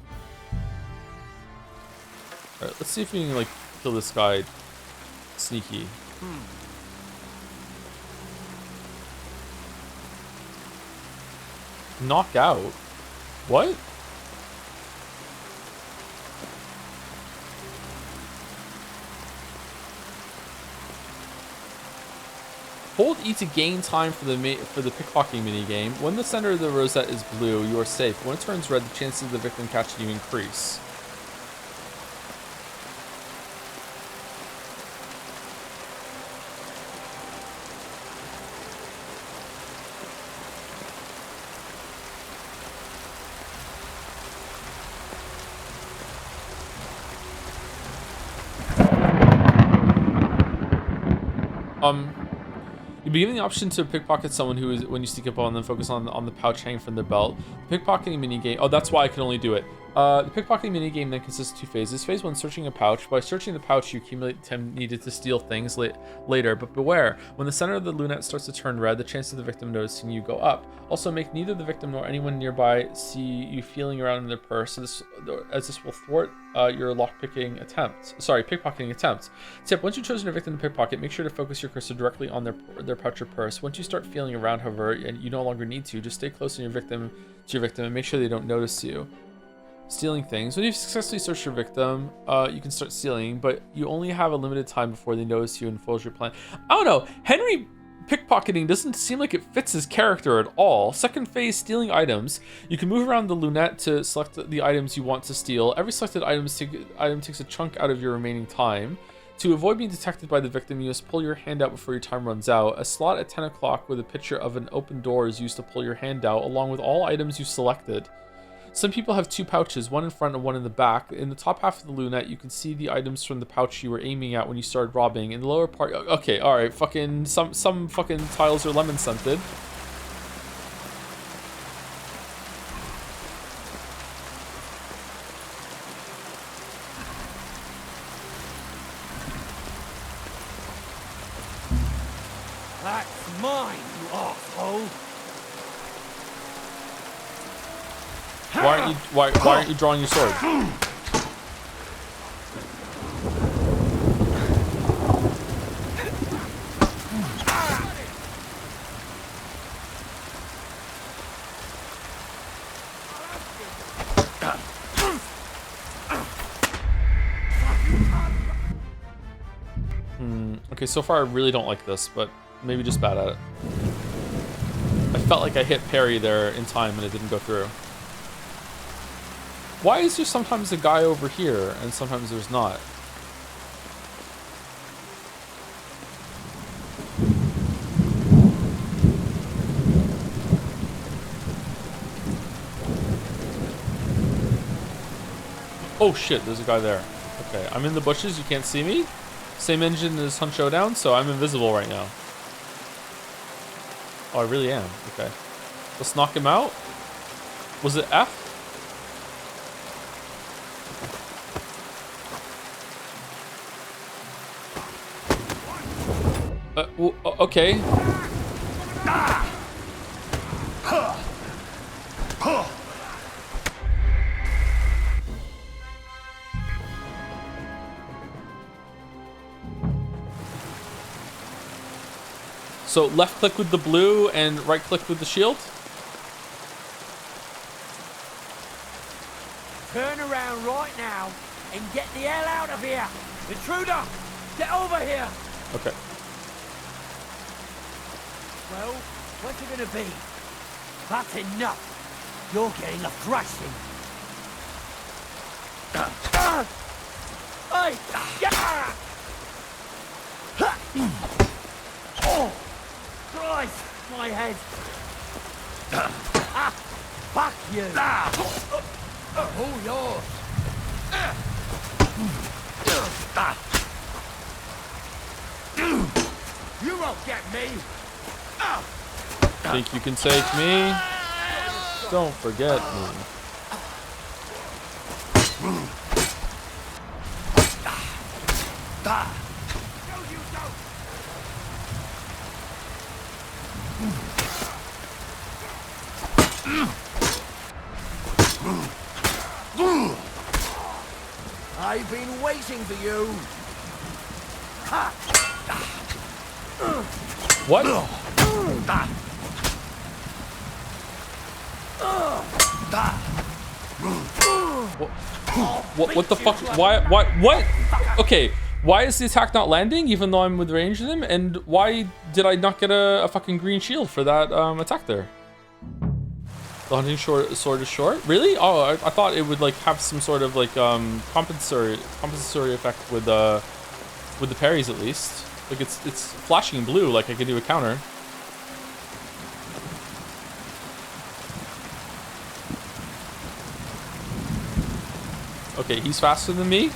Alright, let's see if we can, like, kill this guy sneaky. Knock out? What? Hold E to gain time for the pickpocketing minigame. When the center of the rosette is blue, you are safe. When it turns red, the chances of the victim catching you increase. You'll be given the option to pickpocket someone who is when you sneak up on them, focus on the pouch hanging from their belt. The pickpocketing minigame. Oh, that's why I can only do it. The pickpocketing minigame then consists of 2 phases. Phase 1, searching a pouch. By searching the pouch, you accumulate time needed to steal things later. But beware, when the center of the lunette starts to turn red, the chance of the victim noticing you go up. Also, make neither the victim nor anyone nearby see you feeling around in their purse, as this will thwart your pickpocketing attempts. Tip: once you've chosen a victim to pickpocket, make sure to focus your cursor directly on their pouch or purse. Once you start feeling around, however, and you no longer need to, just stay close to your victim and make sure they don't notice you. Stealing things. When you've successfully searched your victim, you can start stealing, but you only have a limited time before they notice you and foils your plan. I don't know. Henry pickpocketing doesn't seem like it fits his character at all. Second phase, stealing items. You can move around the lunette to select the items you want to steal. Every selected item takes a chunk out of your remaining time. To avoid being detected by the victim, you must pull your hand out before your time runs out. A slot at 10 o'clock with a picture of an open door is used to pull your hand out, along with all items you selected. Some people have 2 pouches, one in front and one in the back. In the top half of the lunette, you can see the items from the pouch you were aiming at when you started robbing. In the lower part, okay, all right, fucking some fucking tiles are lemon scented. That's mine, you asshole. Why aren't you drawing your sword? Okay, so far I really don't like this, but maybe just bad at it. I felt like I hit parry there in time and it didn't go through. Why is there sometimes a guy over here and sometimes there's not? Oh shit, there's a guy there. Okay, I'm in the bushes, you can't see me. Same engine as Hunt Showdown, so I'm invisible right now. Oh, I really am. Okay. Let's knock him out. Was it F? Okay. So left click with the blue and right click with the shield? Turn around right now and get the hell out of here! Intruder! Get over here! Okay. Well, what's it gonna be? That's enough! You're getting a thrashing! Hey! Oh! Christ! My head! Fuck you! All yours! You won't get me! Think you can take me? Don't forget me. I've been waiting for you. What? What the fuck? Why? What? Okay. Why is the attack not landing even though I'm with range of him? And why did I not get a fucking green shield for that attack there? The hunting sword is short? Really? Oh, I thought it would like have some sort of like compensatory effect with the parries at least. Like it's flashing blue, like I could do a counter. Okay, he's faster than me.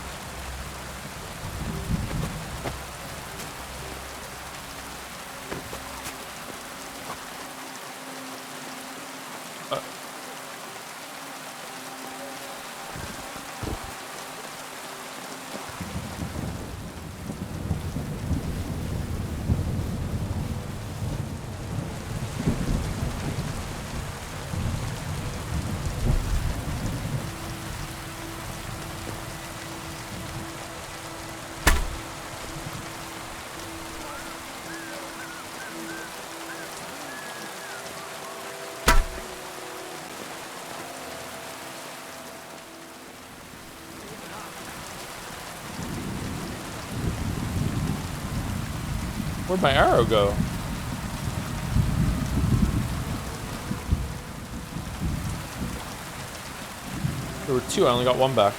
Where'd my arrow go? There were two, I only got one back.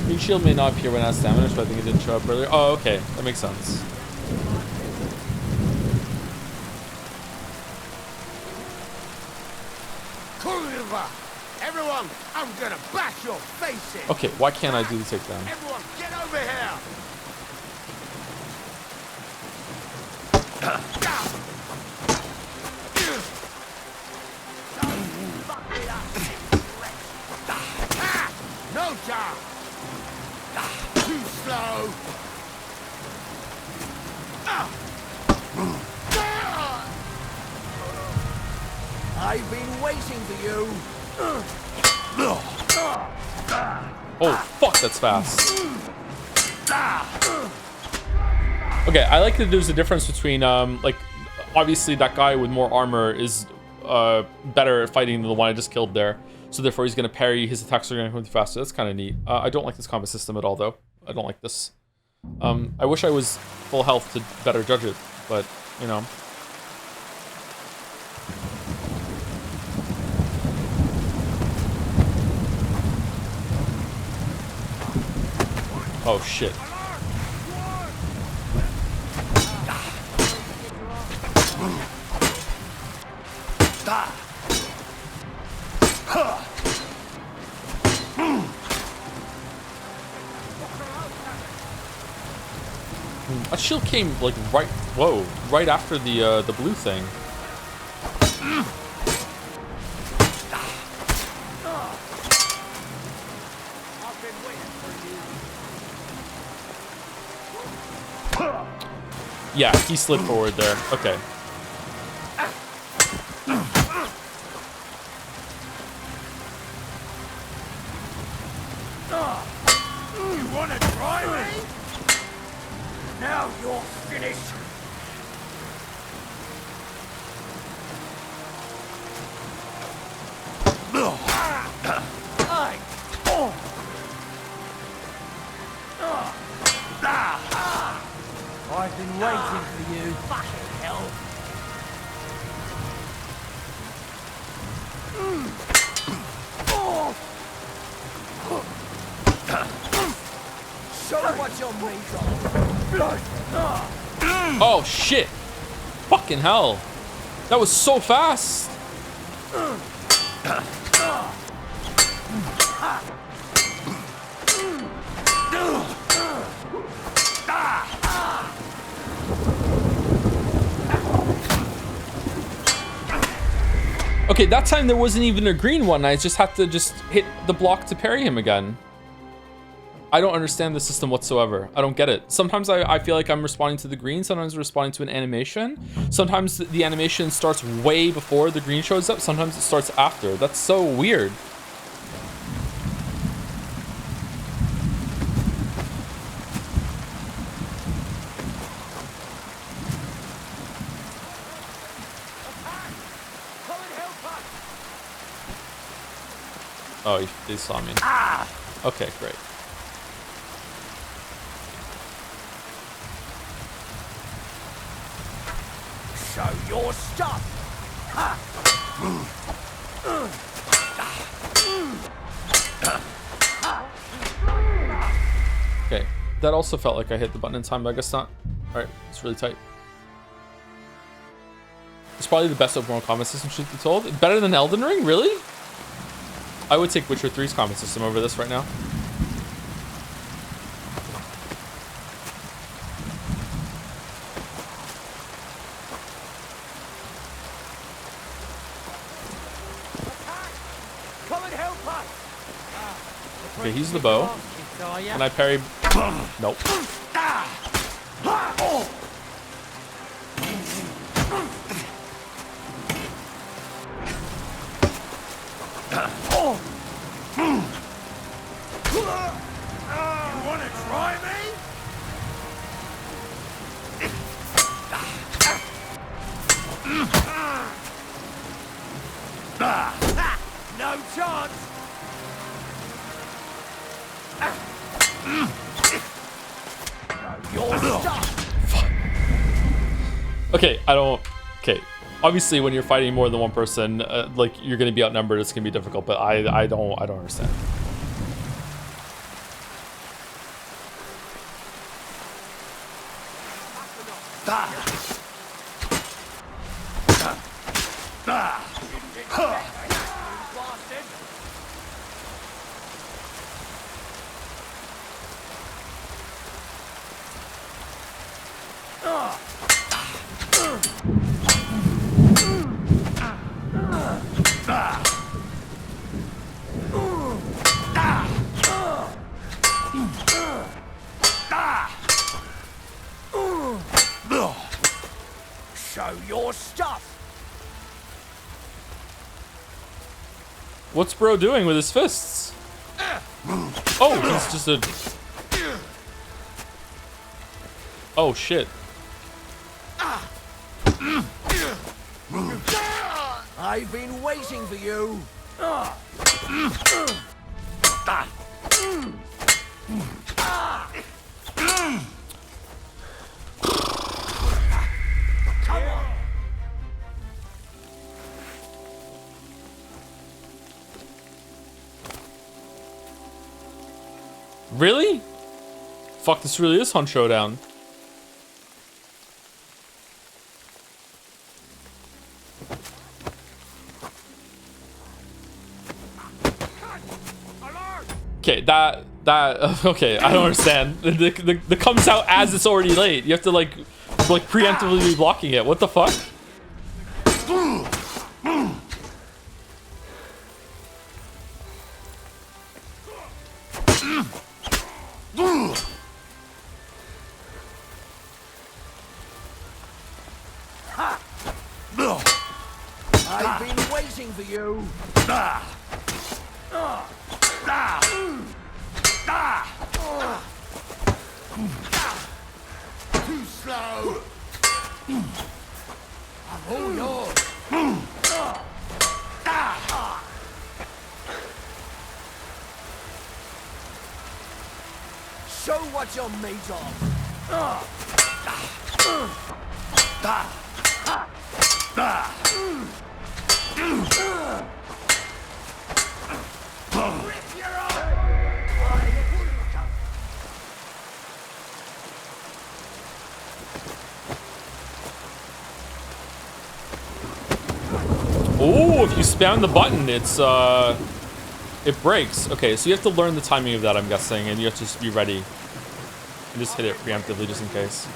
Green shield may not appear when it has stamina, so I think it didn't show up earlier. Oh, okay, that makes sense. Everyone, I'm gonna bash your face in. Okay, why can't I do the takedown? Everyone, get over here. No job. Too slow. I've been waiting for you. Oh, fuck, that's fast. Okay, I like that there's a difference between, like, obviously that guy with more armor is better at fighting than the one I just killed there. So therefore he's going to parry, his attacks are going to come faster. That's kind of neat. I don't like this combat system at all, though. I don't like this. I wish I was full health to better judge it, but, you know. Oh, shit. That shield came like right after the blue thing. Yeah, he slid forward there. Okay. You wanna try me? Now you're finished. I've been waiting for you. Fucking hell. Show what you're made of. Oh shit! Fucking hell! That was so fast! Okay, that time there wasn't even a green one. I just had to hit the block to parry him again. I don't understand the system whatsoever. I don't get it. Sometimes I feel like I'm responding to the green. Sometimes I'm responding to an animation. Sometimes the animation starts way before the green shows up. Sometimes it starts after. That's so weird. Oh, they saw me. Okay, great. Show your stuff. Ha. Okay, that also felt like I hit the button in time, but I guess not. Alright, it's really tight. It's probably the best open world combat system, truth be told. Better than Elden Ring, really? I would take Witcher 3's combat system over this right now. Come and help us. Okay, he's the bow. And I parry. Nope. You wanna try me? No chance. Your stuff. Okay, I don't. Okay, obviously when you're fighting more than one person, like you're gonna be outnumbered. It's gonna be difficult, but I don't understand. Show your stuff. What's bro doing with his fists? Oh, he's just a... Oh, shit. I've been waiting for you. Really? Fuck, this really is Hunt Showdown. Okay, okay, I don't understand. The comes out as it's already late. You have to like preemptively be blocking it. What the fuck? I've been waiting for you. Too slow. I'm all yours. Show what you're made of. Oh, if you spam the button, it breaks. Okay, so you have to learn the timing of that, I'm guessing, and you have to just be ready and just hit it preemptively just in case.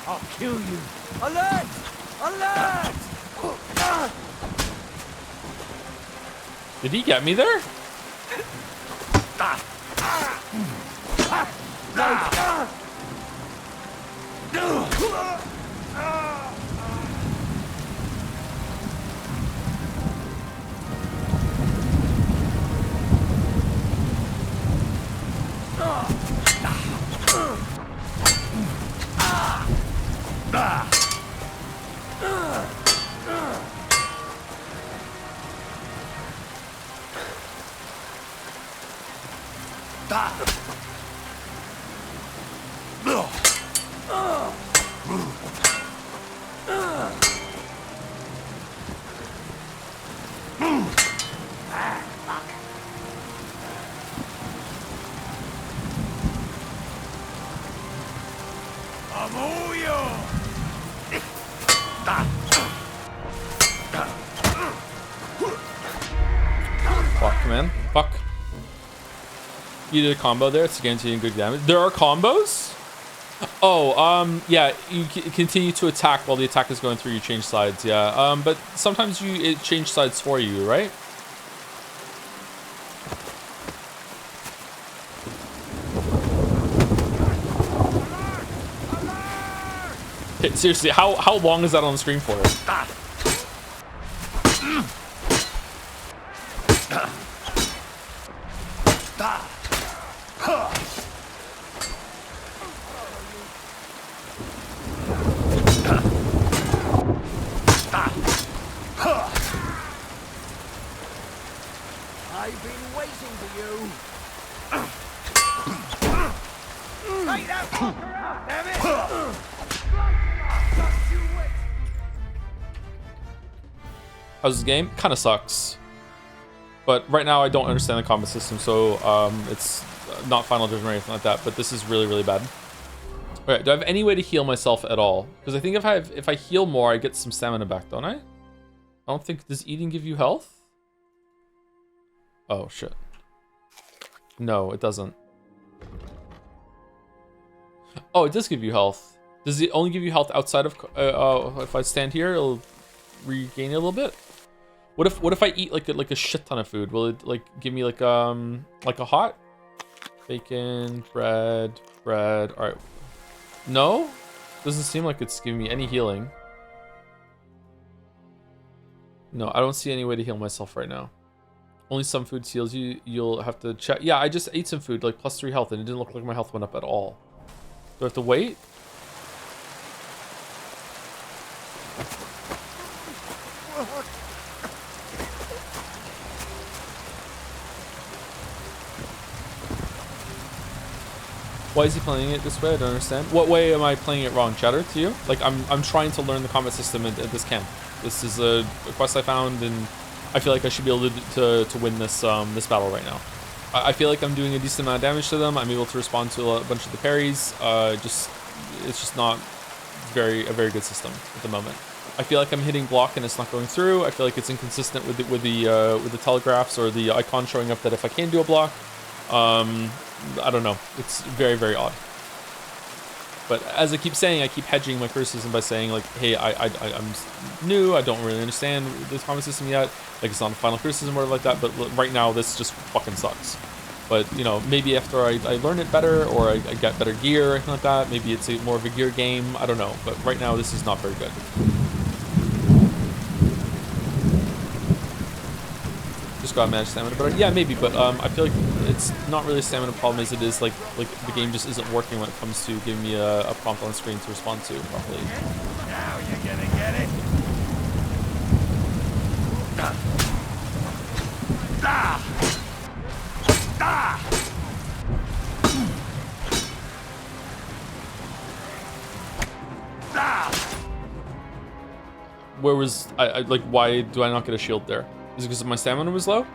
I'll kill you. Alert! Alert! Did he get me there? Fuck, man. Fuck. You did a combo there. It's guaranteeing good damage. There are combos? Oh, yeah. You continue to attack while the attack is going through. You change sides, yeah. But sometimes it change sides for you, right? Okay, seriously, how long is that on the screen for? I've been waiting for you. Take that fucker out, damn it! How's this game? Kind of sucks. But right now I don't understand the combat system, so it's not Final Judgment or anything like that, but this is really, really bad. Alright, do I have any way to heal myself at all? Because I think if I heal more, I get some stamina back, don't I? I don't think... Does eating give you health? Oh, shit. No, it doesn't. Oh, it does give you health. Does it only give you health outside of... if I stand here, it'll regain it a little bit? What if I eat like a shit ton of food? Will it like give me like a hot? Bacon, bread. All right. No? Doesn't seem like it's giving me any healing. No, I don't see any way to heal myself right now. Only some food heals you. You'll have to check. Yeah, I just ate some food, like +3 health, and it didn't look like my health went up at all. Do I have to wait? Why is he playing it this way? I don't understand. What way am I playing it wrong, Cheddar, to you? Like, I'm trying to learn the combat system at this camp. This is a quest I found, and I feel like I should be able to win this this battle right now. I feel like I'm doing a decent amount of damage to them. I'm able to respond to a bunch of the parries. It's just not a very good system at the moment. I feel like I'm hitting block and it's not going through. I feel like it's inconsistent with the telegraphs or the icon showing up that if I can do a block. I don't know. It's very, very odd. But as I keep saying, I keep hedging my criticism by saying, like, hey, I'm new. I don't really understand this combat system yet. Like, it's not a final criticism or like that. But right now, this just fucking sucks. But, you know, maybe after I learn it better or I get better gear or anything like that, maybe it's more of a gear game. I don't know. But right now, this is not very good. Just gotta manage stamina better. Yeah, maybe, but I feel like it's not really a stamina problem as it is like the game just isn't working when it comes to giving me a prompt on the screen to respond to properly. Now you're gonna get it. Where was I like? Why do I not get a shield there? Is it because my stamina was low?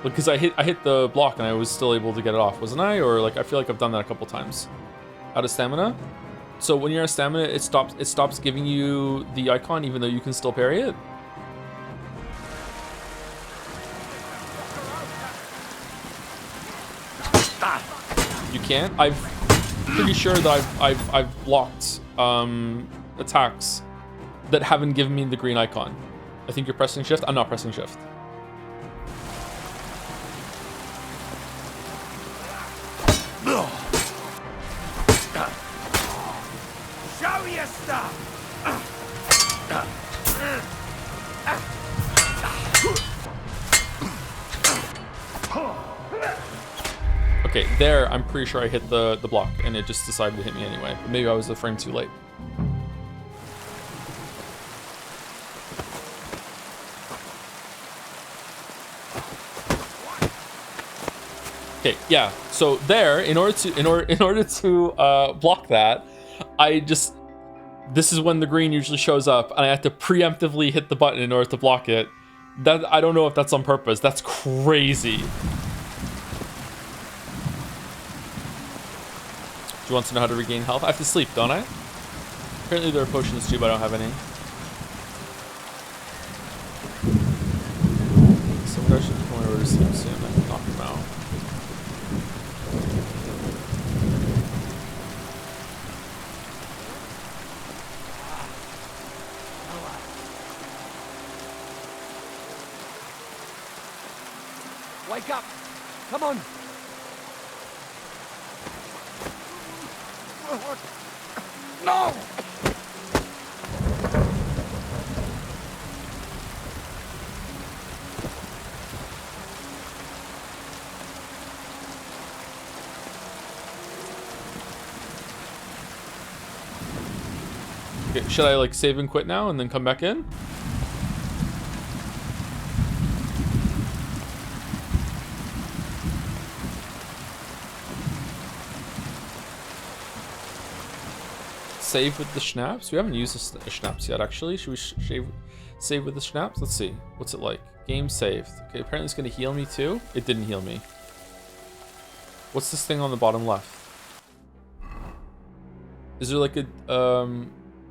Because I hit the block and I was still able to get it off, wasn't I? Or like I feel like I've done that a couple times. Out of stamina. So when you're out of stamina, it stops giving you the icon even though you can still parry it. You can't. I'm pretty sure that I've blocked attacks that haven't given me the green icon. I think you're pressing shift. I'm not pressing shift. Okay, there, I'm pretty sure I hit the block, and it just decided to hit me anyway. But maybe I was a frame too late. Okay, yeah. So there, in order to block that, this is when the green usually shows up, and I have to preemptively hit the button in order to block it. That, I don't know if that's on purpose. That's crazy. Do you want to know how to regain health? I have to sleep, don't I? Apparently there are potions too, but I don't have any. So what I should come over to sleep soon and knock him out. Wake up! Come on! No! Okay, should I like save and quit now and then come back in? Save with the schnapps? We haven't used the schnapps yet, actually. Should we save with the schnapps? Let's see. What's it like? Game saved. Okay, apparently it's going to heal me too. It didn't heal me. What's this thing on the bottom left? Is there like a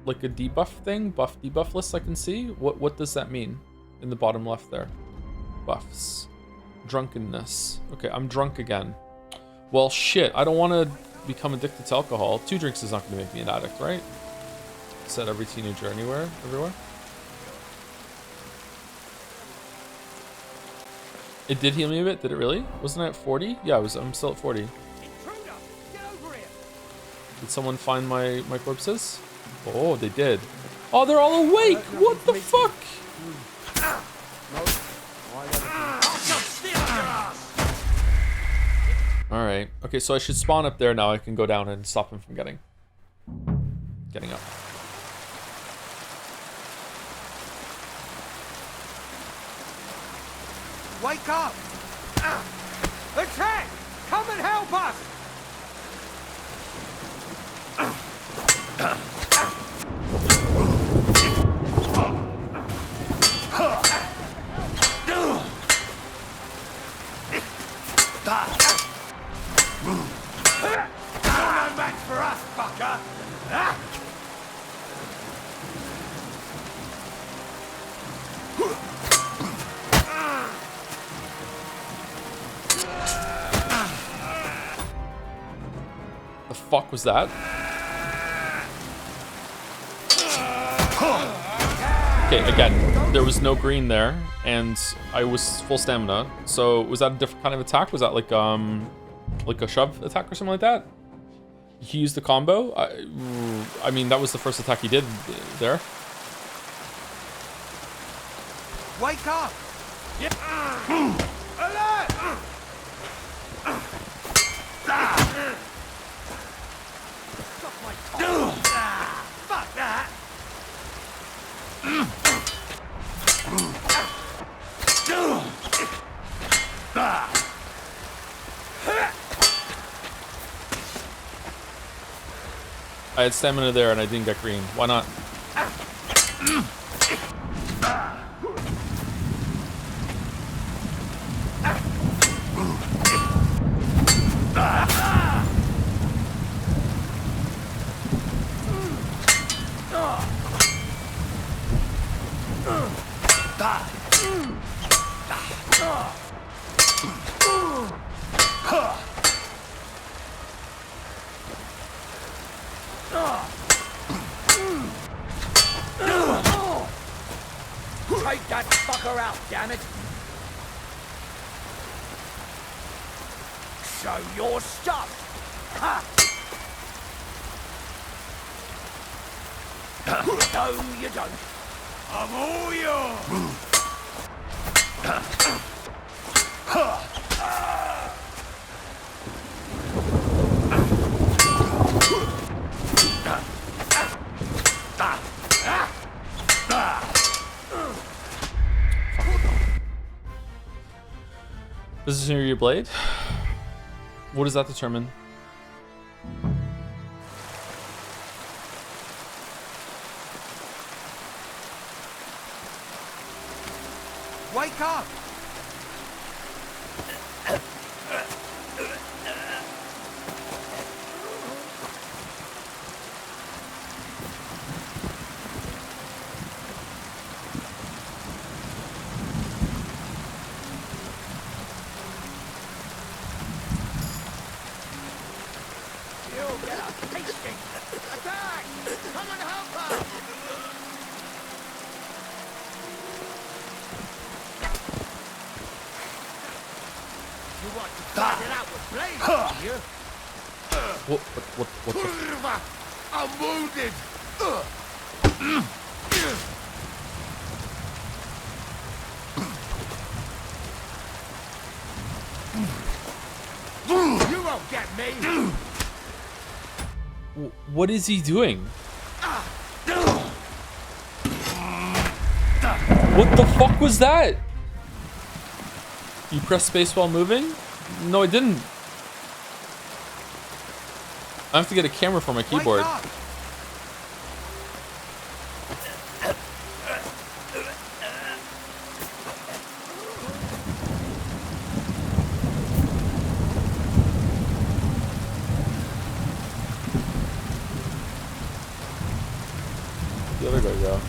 debuff thing? Buff debuff list I can see? What does that mean in the bottom left there? Buffs. Drunkenness. Okay, I'm drunk again. Well, shit. I don't want to become addicted to alcohol. 2 drinks is not going to make me an addict, right? Said every teenager everywhere. It did heal me a bit, did it really? Wasn't I at 40? Yeah, I'm still at 40. Did someone find my corpses? Oh, they did. Oh, they're all awake! What the fuck? Alright. Okay, so I should spawn up there now. I can go down and stop him from getting up. Wake up! Attack! Come and help us! No match for us, fucker! The fuck was that? Okay, again, there was no green there, and I was full stamina. So was that a different kind of attack? Was that like a shove attack or something like that? He used the combo. I mean, that was the first attack he did there. Wake up! Alert! Fuck that! I had stamina there and I didn't get green. Why not? Take that fucker out, damn it! Show your stuff! Ha! No, you don't. I'm all yours! This is near your blade? What does that determine? Wake up! You'll get a tasting! Attack! Come and help us! You want to fight it out with blades, do you? What the? I'm wounded! You won't get me! What is he doing? What the fuck was that? You press space while moving? No, I didn't. I have to get a camera for my keyboard. The other guy go.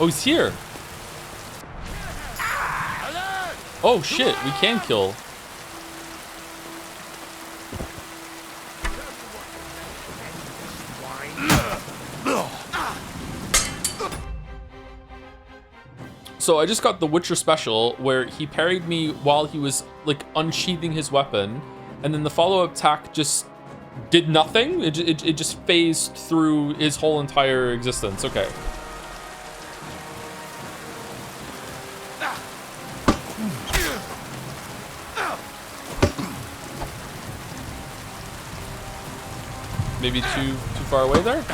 Oh, he's here. Oh shit, we can kill. So I just got the Witcher special where he parried me while he was like unsheathing his weapon, and then the follow-up attack just did nothing. It just phased through his whole entire existence. Okay. Maybe too far away there?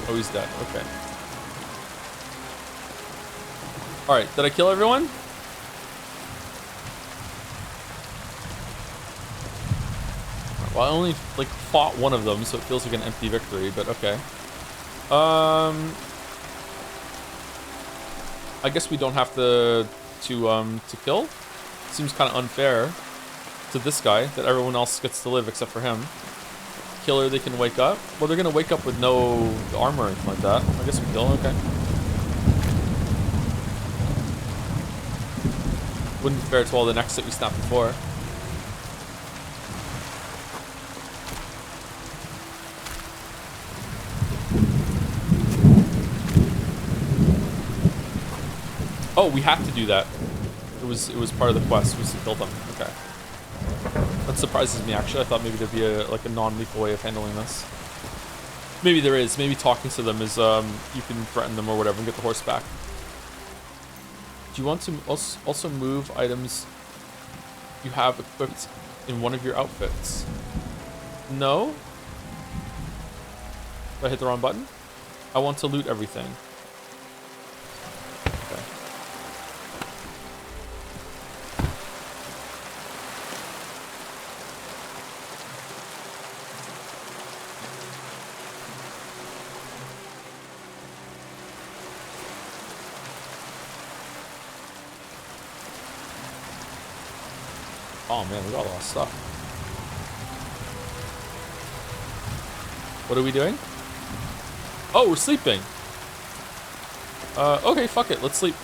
Oh, he's dead. Okay. Alright, did I kill everyone? Well, I only like fought one of them, so it feels like an empty victory, but okay. I guess we don't have to kill. Seems kind of unfair to this guy that everyone else gets to live except for him. Killer, they can wake up. Well, they're gonna wake up with no armor or anything like that. I guess we kill. Okay. Wouldn't be fair to all the necks that we snapped before. Oh, we have to do that. It was part of the quest, was to kill them. Okay. That surprises me, actually. I thought maybe there'd be a non-lethal way of handling this. Maybe there is. Maybe talking to them is you can threaten them or whatever and get the horse back. Do you want to also move items you have equipped in one of your outfits? No? Did I hit the wrong button? I want to loot everything. Okay. Oh man, we got a lot of stuff. What are we doing? Oh, we're sleeping. Okay, fuck it. Let's sleep.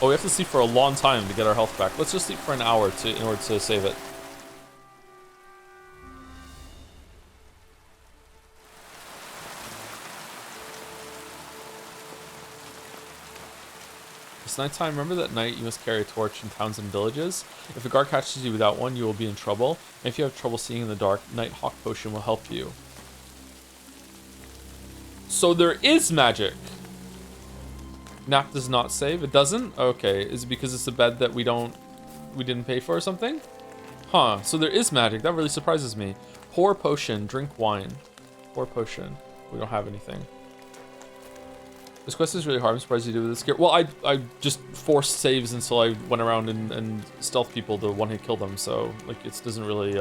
Oh, we have to sleep for a long time to get our health back. Let's just sleep for an hour in order to save it. It's nighttime. Remember that night you must carry a torch in towns and villages. If a guard catches you without one, you will be in trouble. And if you have trouble seeing in the dark, Nighthawk Potion will help you. So there is magic. Nap does not save. It doesn't? Okay. Is it because it's a bed that we didn't pay for or something? Huh. So there is magic. That really surprises me. Pour potion. Drink wine. Pour potion. We don't have anything. This quest is really hard. I'm surprised you do with this gear. Well, I just forced saves until I went around and stealth people to one-hit kill them. So like it doesn't really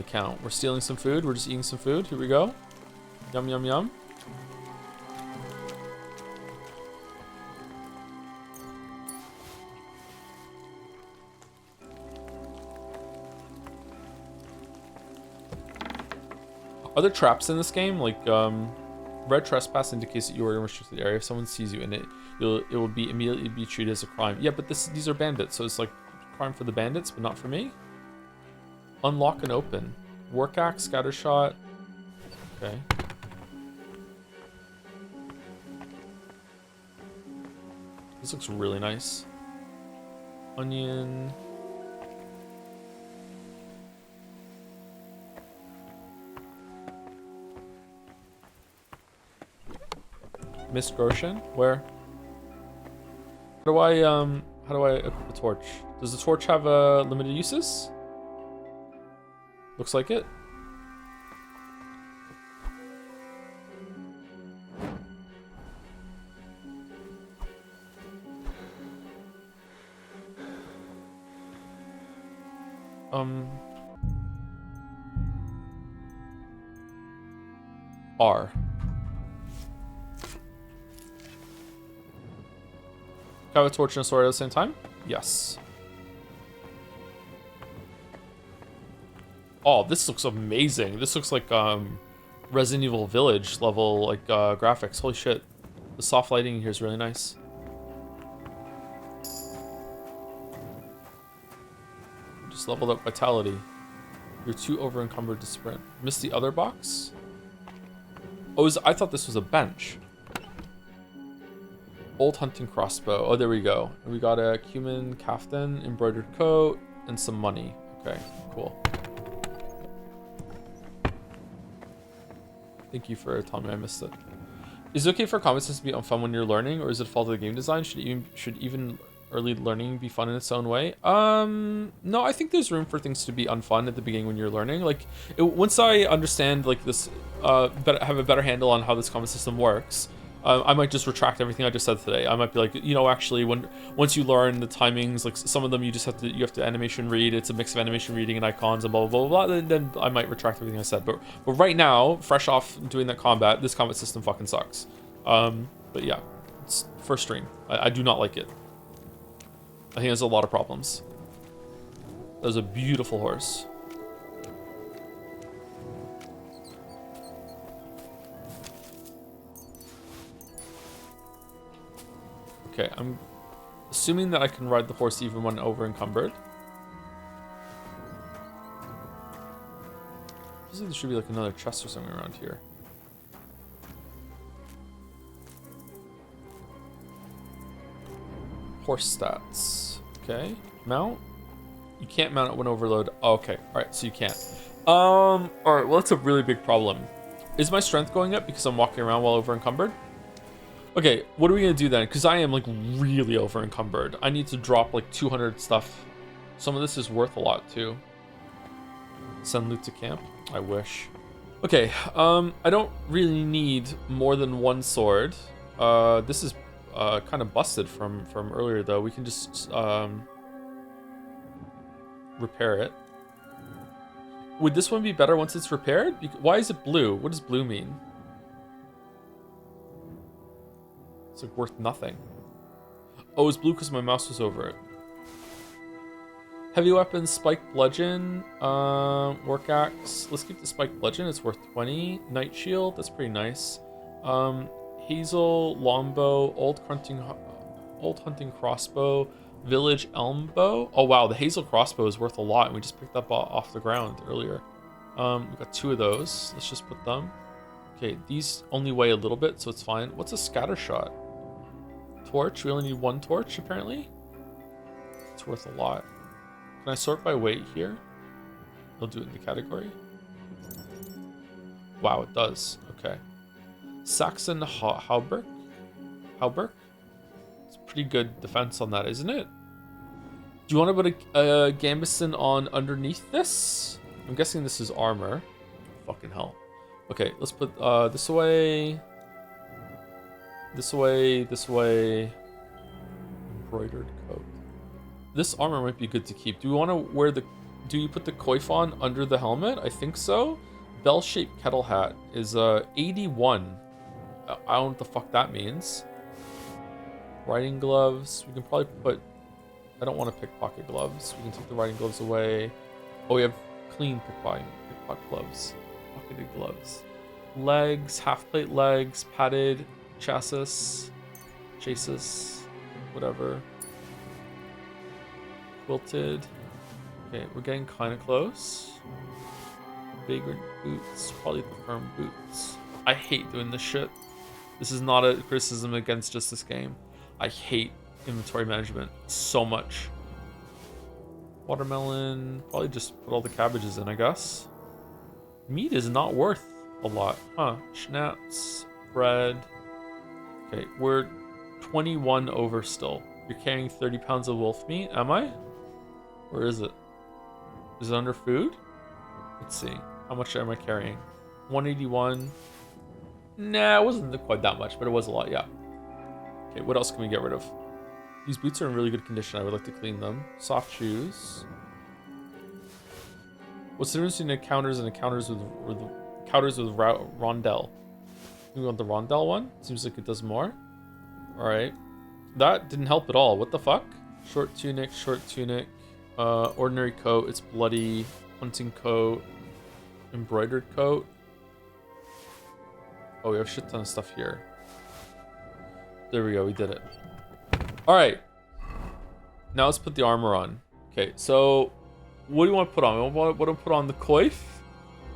count. We're stealing some food. We're just eating some food. Here we go. Yum yum yum. Are there traps in this game? Like red trespass indicates that you are in a restricted area. If someone sees you in it, it will be immediately be treated as a crime. Yeah, but these are bandits, so it's like crime for the bandits, but not for me. Unlock and open. Work axe, scatter shot. Okay. This looks really nice. Onion. Miss Groshen? Where? How do I equip the torch? Does the torch have limited uses? Looks like it. R. Have a torch and a sword at the same time? Yes. Oh, this looks amazing. This looks like Resident Evil Village level like graphics. Holy shit. The soft lighting here is really nice. Just leveled up vitality. You're too over encumbered to sprint. Missed the other box? Oh, I thought this was a bench. Old hunting crossbow. Oh, there we go. And we got a cumin kaftan, embroidered coat, and some money. Okay, cool. Thank you for telling me I missed it. Is it okay for combat systems to be unfun when you're learning, or is it a fault of the game design? Should even early learning be fun in its own way? No, I think there's room for things to be unfun at the beginning when you're learning. Like, once I understand like this, have a better handle on how this combat system works, I might just retract everything I just said today. I might be like, you know, actually, once you learn the timings, like some of them you have to animation read. It's a mix of animation reading and icons and blah blah blah blah. Then I might retract everything I said. But right now, fresh off doing that combat, this combat system fucking sucks. But yeah, it's first stream. I do not like it. I think there's a lot of problems. That was a beautiful horse. Okay, I'm assuming that I can ride the horse even when over encumbered. Feels like there should be like another chest or something around here. Horse stats. Okay, mount. You can't mount it when overload. Oh, okay, all right, so you can't. All right, well that's a really big problem. Is my strength going up because I'm walking around while over encumbered? Okay, what are we gonna do then? Because I am like really over encumbered. I need to drop like 200 stuff. Some of this is worth a lot too. Send loot to camp. I wish. Okay, I don't really need more than one sword. This is kind of busted from earlier though. We can just repair it. Would this one be better once it's repaired? Why is it blue? What does blue mean? It's like worth nothing. Oh, it's blue because my mouse was over it. Heavy weapons, spike bludgeon, work axe. Let's keep the spike bludgeon. It's worth 20. Night shield. That's pretty nice. Hazel longbow, old hunting crossbow, village elm bow. Oh wow, the hazel crossbow is worth a lot, and we just picked that off the ground earlier. We got 2 of those. Let's just put them. Okay, these only weigh a little bit, so it's fine. What's a scatter shot? torch. We only need 1 torch, apparently. It's worth a lot. Can I sort by weight here? I'll do it in the category. Wow, it does. Okay. Saxon Hauberk? Hauberk? It's pretty good defense on that, isn't it? Do you want to put a Gambison on underneath this? I'm guessing this is armor. Fucking hell. Okay, let's put this away. This way, this way. Embroidered coat. This armor might be good to keep. Do we want to wear the... Do you put the coif on under the helmet? I think so. Bell-shaped kettle hat is 81. I don't know what the fuck that means. Riding gloves. We can probably put... I don't want to pickpocket gloves. We can take the riding gloves away. Oh, we have clean pickpocket gloves. Pocketed gloves. Legs, half-plate legs, padded chassis, whatever. Quilted. Okay, we're getting kind of close. Vagrant boots, probably the firm boots. I hate doing this shit. This is not a criticism against just this game. I hate inventory management so much. Watermelon, probably just put all the cabbages in, I guess. Meat is not worth a lot, huh? Schnapps, bread. Okay, we're 21 over still. You're carrying 30 pounds of wolf meat, am I? Where is it? Is it under food? Let's see. How much am I carrying? 181. Nah, it wasn't quite that much, but it was a lot, yeah. Okay, what else can we get rid of? These boots are in really good condition. I would like to clean them. Soft shoes. What's the difference between encounters and encounters with rondelle? We want the rondelle one. Seems like it does more. All right, that didn't help at all. What the fuck? Short tunic, ordinary coat. It's bloody. Hunting coat, embroidered coat. Oh, we have a shit ton of stuff here. There we go. We did it. All right. Now let's put the armor on. Okay, so what do you want to put on? We want to put on the coif,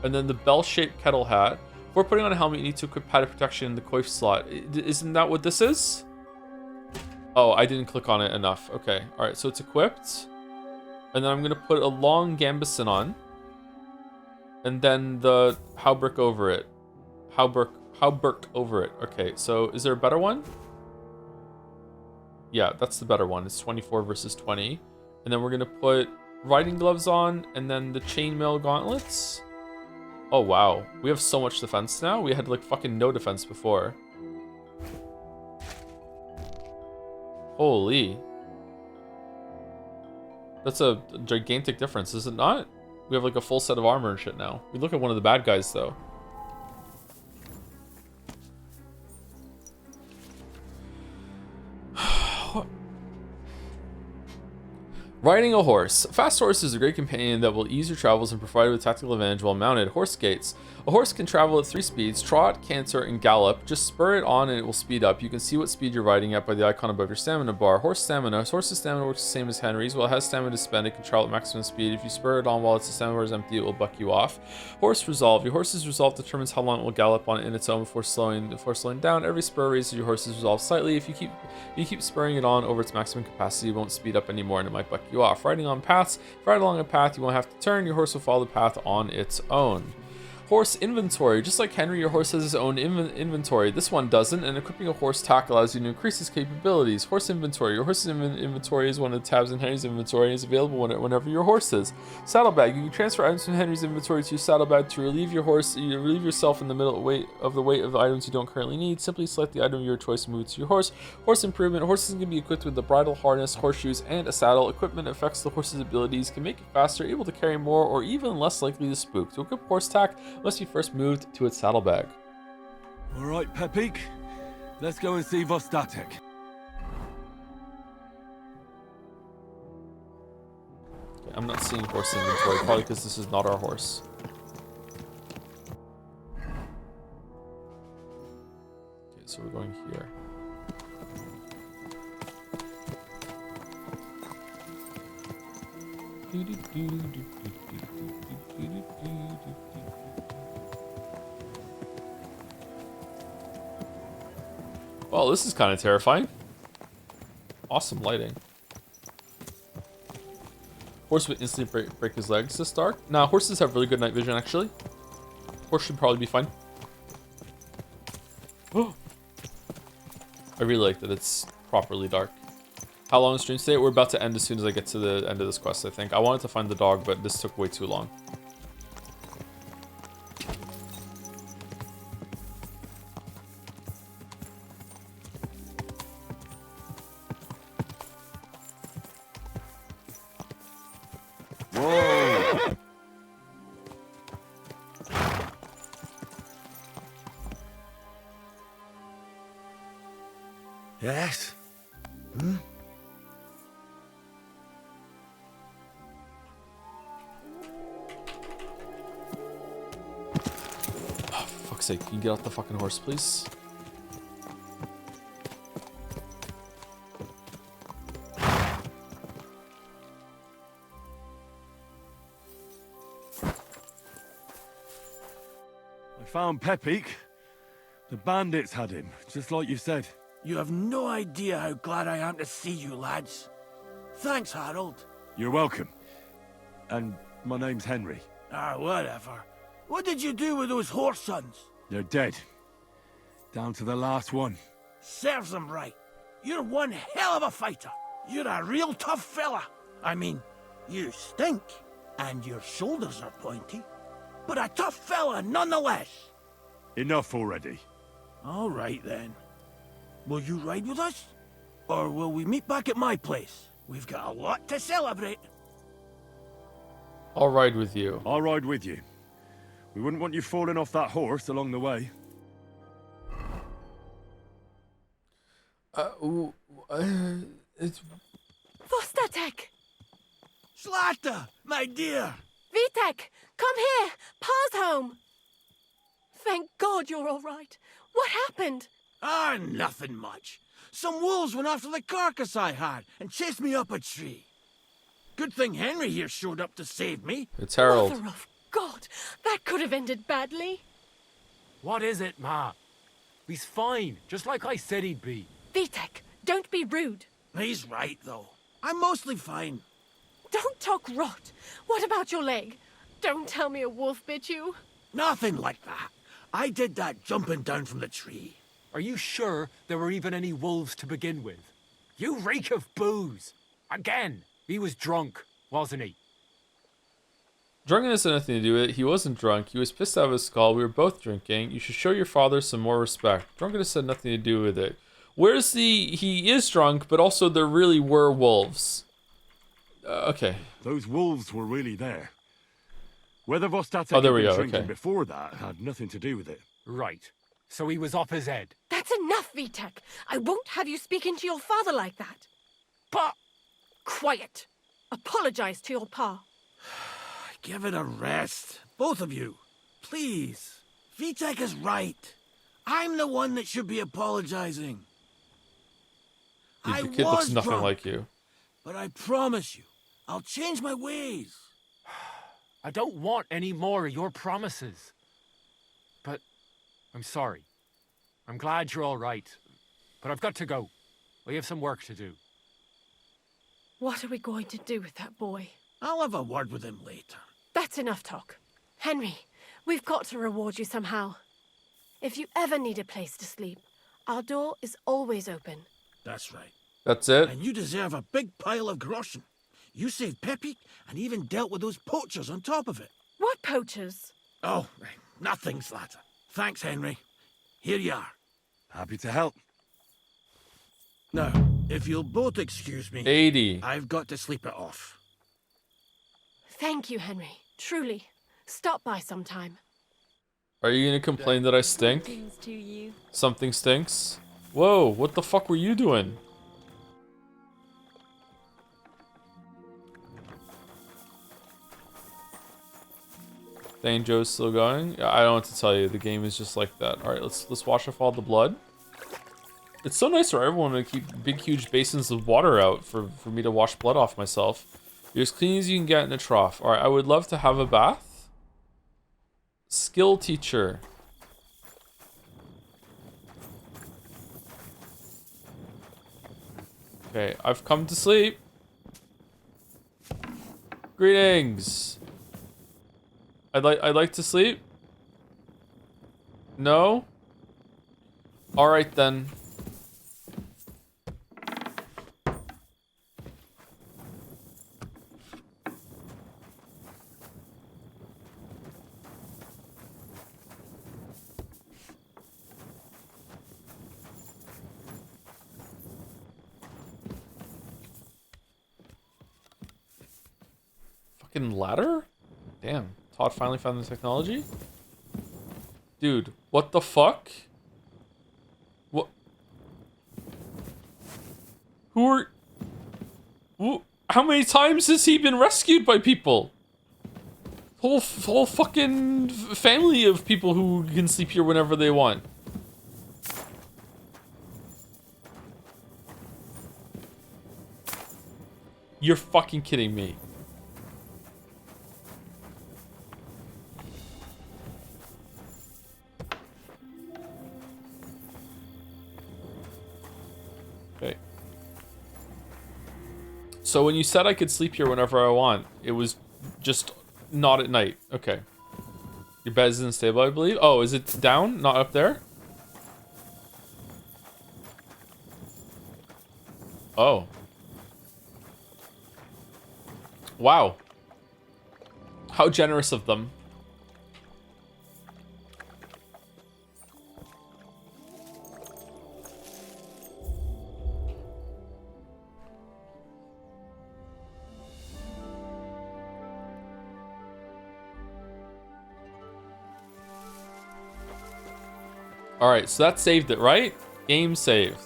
and then the bell-shaped kettle hat. Before putting on a helmet, you need to equip padded protection in the coif slot. Isn't that what this is? Oh, I didn't click on it enough. Okay, all right, so it's equipped. And then I'm going to put a long gambison on. And then the hauberk over it. Hauberk over it. Okay, so is there a better one? Yeah, that's the better one. It's 24 versus 20. And then we're going to put riding gloves on and then the chainmail gauntlets. Oh, wow. We have so much defense now. We had like fucking no defense before. Holy. That's a gigantic difference, is it not? We have like a full set of armor and shit now. We look at one of the bad guys though. Riding a horse. A fast horse is a great companion that will ease your travels and provide you with tactical advantage while mounted. Horse gaits. A horse can travel at 3 speeds, trot, canter, and gallop. Just spur it on and it will speed up. You can see what speed you're riding at by the icon above your stamina bar. Horse stamina. Horse's stamina works the same as Henry's. While it has stamina to spend, it can travel at maximum speed. If you spur it on while its stamina bar is empty, it will buck you off. Horse resolve. Your horse's resolve determines how long it will gallop on in its own before slowing down. Every spur raises your horse's resolve slightly. If you keep spurring it on over its maximum capacity, it won't speed up anymore and it might buck you off. Riding on paths. If you ride along a path, you won't have to turn. Your horse will follow the path on its own. Horse inventory. Just like Henry, your horse has his own inventory. This one doesn't, and equipping a horse tack allows you to increase its capabilities. Horse inventory. Your horse's inventory is one of the tabs in Henry's inventory and is available whenever your horse is. Saddlebag. You can transfer items from Henry's inventory to your saddlebag to relieve yourself in the middle weight of the items you don't currently need. Simply select the item of your choice and move it to your horse. Horse improvement. Horses can be equipped with a bridle, harness, horseshoes, and a saddle. Equipment affects the horse's abilities, can make it faster, able to carry more, or even less likely to spook. To equip horse tack, must be first moved to its saddlebag. All right, Pepik. Let's go and see Vostatek. Okay, I'm not seeing horse inventory, probably because this is not our horse. Okay, so we're going here. Well, this is kind of terrifying. Awesome lighting. Horse would instantly break his legs this dark. Nah, horses have really good night vision, actually. Horse should probably be fine. I really like that it's properly dark. How long is stream today? We're about to end as soon as I get to the end of this quest, I think. I wanted to find the dog, but this took way too long. Whoa! Yes? Hmm? Oh, for fuck's sake, can you get off the fucking horse, please? I found Pepik. The bandits had him, just like you said. You have no idea how glad I am to see you, lads. Thanks, Harold. You're welcome. And my name's Henry. Ah, whatever. What did you do with those horse sons? They're dead. Down to the last one. Serves them right. You're one hell of a fighter. You're a real tough fella. I mean, you stink, and your shoulders are pointy. But a tough fella nonetheless. Enough already. All right, then. Will you ride with us? Or will we meet back at my place? We've got a lot to celebrate. I'll ride with you. I'll ride with you. We wouldn't want you falling off that horse along the way. It's... Vostatek! Slata, my dear! Vitek, come here! Pa's home! Thank God you're all right. What happened? Ah, nothing much. Some wolves went after the carcass I had and chased me up a tree. Good thing Henry here showed up to save me. It's Harold. Mother of God, that could have ended badly. What is it, Ma? He's fine, just like I said he'd be. Vitek, don't be rude. He's right, though. I'm mostly fine. Don't talk rot. What about your leg? Don't tell me a wolf bit you. Nothing like that. I did that jumping down from the tree. Are you sure there were even any wolves to begin with? You reek of booze. Again, he was drunk, wasn't he? Drunkenness had nothing to do with it. He wasn't drunk. He was pissed out of his skull. We were both drinking. You should show your father some more respect. Drunkenness had nothing to do with it. Where's the... He is drunk, but also there really were wolves. Okay. Those wolves were really there. Whether Vostatek Oh, there we had been go, drinking okay. before that had nothing to do with it. Right. So he was off his head. That's enough, Vitek. I won't have you speaking to your father like that. Pa! Quiet. Apologize to your pa. Give it a rest. Both of you. Please. Vitek is right. I'm the one that should be apologizing. Dude, the kid looks nothing drunk, like you. But I promise you, I'll change my ways. I don't want any more of your promises. But I'm sorry. I'm glad you're all right. But I've got to go. We have some work to do. What are we going to do with that boy? I'll have a word with him later. That's enough talk. Henry, we've got to reward you somehow. If you ever need a place to sleep, our door is always open. That's right. That's it? And you deserve a big pile of groschen. You saved Pepik and even dealt with those poachers on top of it. What poachers? Oh, nothing, Slatter. Thanks, Henry. Here you are. Happy to help. Now, if you'll both excuse me... 80. I've got to sleep it off. Thank you, Henry. Truly. Stop by sometime. Are you gonna complain that I stink? To you. Something stinks? Whoa, what the fuck were you doing? Dane Joe's still going? I don't know what to tell you. The game is just like that. Alright, let's wash off all the blood. It's so nice for everyone to keep big, huge basins of water out for me to wash blood off myself. You're as clean as you can get in a trough. Alright, I would love to have a bath. Skill teacher. Okay, I've come to sleep. Greetings. I'd like to sleep. No? Alright then. Fucking ladder? Damn. Todd finally found the technology? Dude, what the fuck? What? Who are... How many times has he been rescued by people? Whole fucking family of people who can sleep here whenever they want. You're fucking kidding me. Okay. So when you said I could sleep here whenever I want, it was just not at night. Okay. Your bed isn't stable, I believe. Oh, is it down? Not up there? Oh. Wow. How generous of them. Alright, so that saved it, right? Game saved.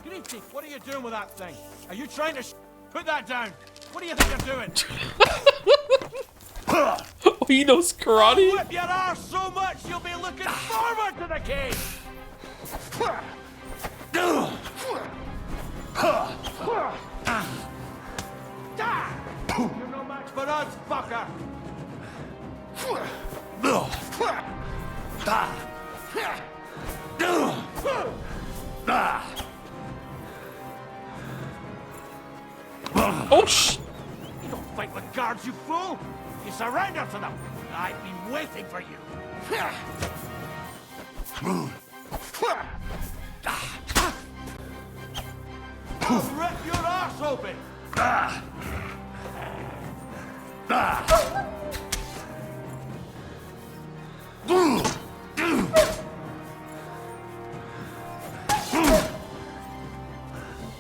Greasy, what are you doing with that thing? Are you trying to put that down? What do you think you're doing? Oh, he knows karate? I'll whip your arse so much you'll be looking forward to the cave! You're no match for us, fucker! Oh, shh! You don't fight with guards, you fool! You surrender to them! I've been waiting for you! I'll rip your ass open!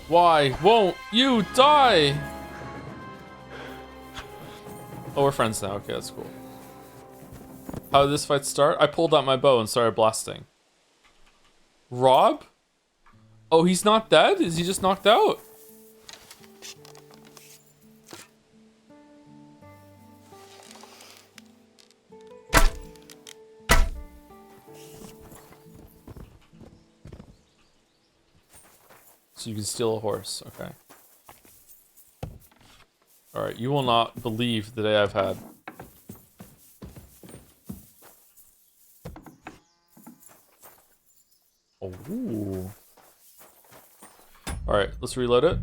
Why won't you die? Oh, we're friends now. Okay, that's cool. How did this fight start? I pulled out my bow and started blasting. Rob? Oh, he's not dead? Is he just knocked out? So you can steal a horse. Okay. Alright, you will not believe the day I've had. Oh. Alright, let's reload it.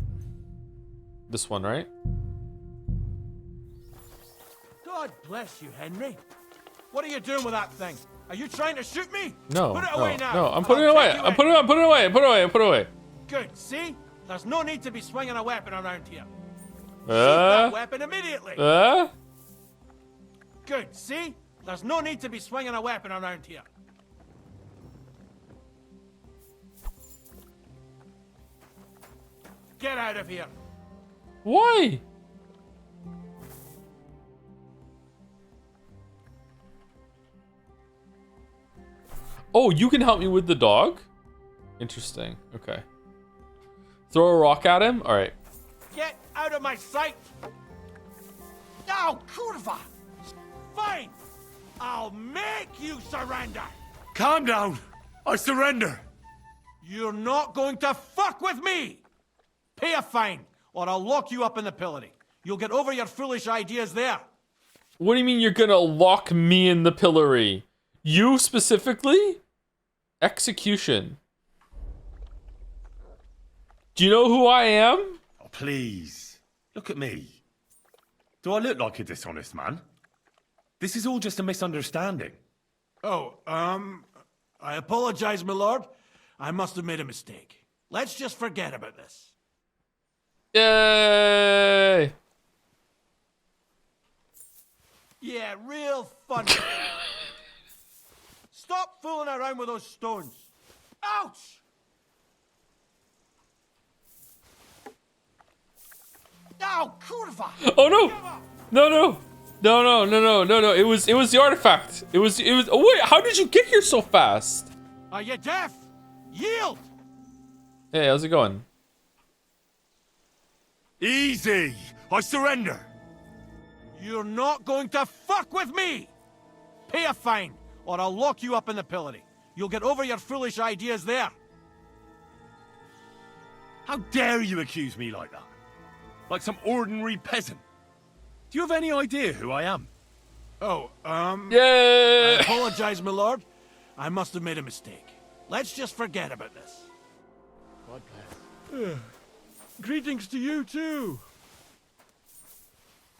This one, right? God bless you, Henry. What are you doing with that thing? Are you trying to shoot me? No, Put it away now. no, I'm putting it away. I'm putting it away. Good, see? There's no need to be swinging a weapon around here. Shoot that weapon immediately. Good, see? There's no need to be swinging a weapon around here. Get out of here. Why? Oh, you can help me with the dog? Interesting. Okay. Throw a rock at him? Alright. Get out of my sight! Now, kurva! Fine! I'll make you surrender! Calm down! I surrender! You're not going to fuck with me! Pay a fine, or I'll lock you up in the pillory. You'll get over your foolish ideas there. What do you mean you're gonna lock me in the pillory? You specifically? Execution. Do you know who I am? Oh, please. Look at me. Do I look like a dishonest man? This is all just a misunderstanding. Oh, I apologize, my lord. I must have made a mistake. Let's just forget about this. Yay! Yeah, real funny. Stop fooling around with those stones. Ouch! No, curva! Oh no! No. It was the artifact. It was. Oh wait, how did you get here so fast? Are you deaf? Yield! Hey, how's it going? Easy! I surrender! You're not going to fuck with me! Pay a fine, or I'll lock you up in the pillory. You'll get over your foolish ideas there. How dare you accuse me like that? Like some ordinary peasant. Do you have any idea who I am? Oh, Yeah! I apologize, my lord. I must have made a mistake. Let's just forget about this. God bless. Greetings to you, too.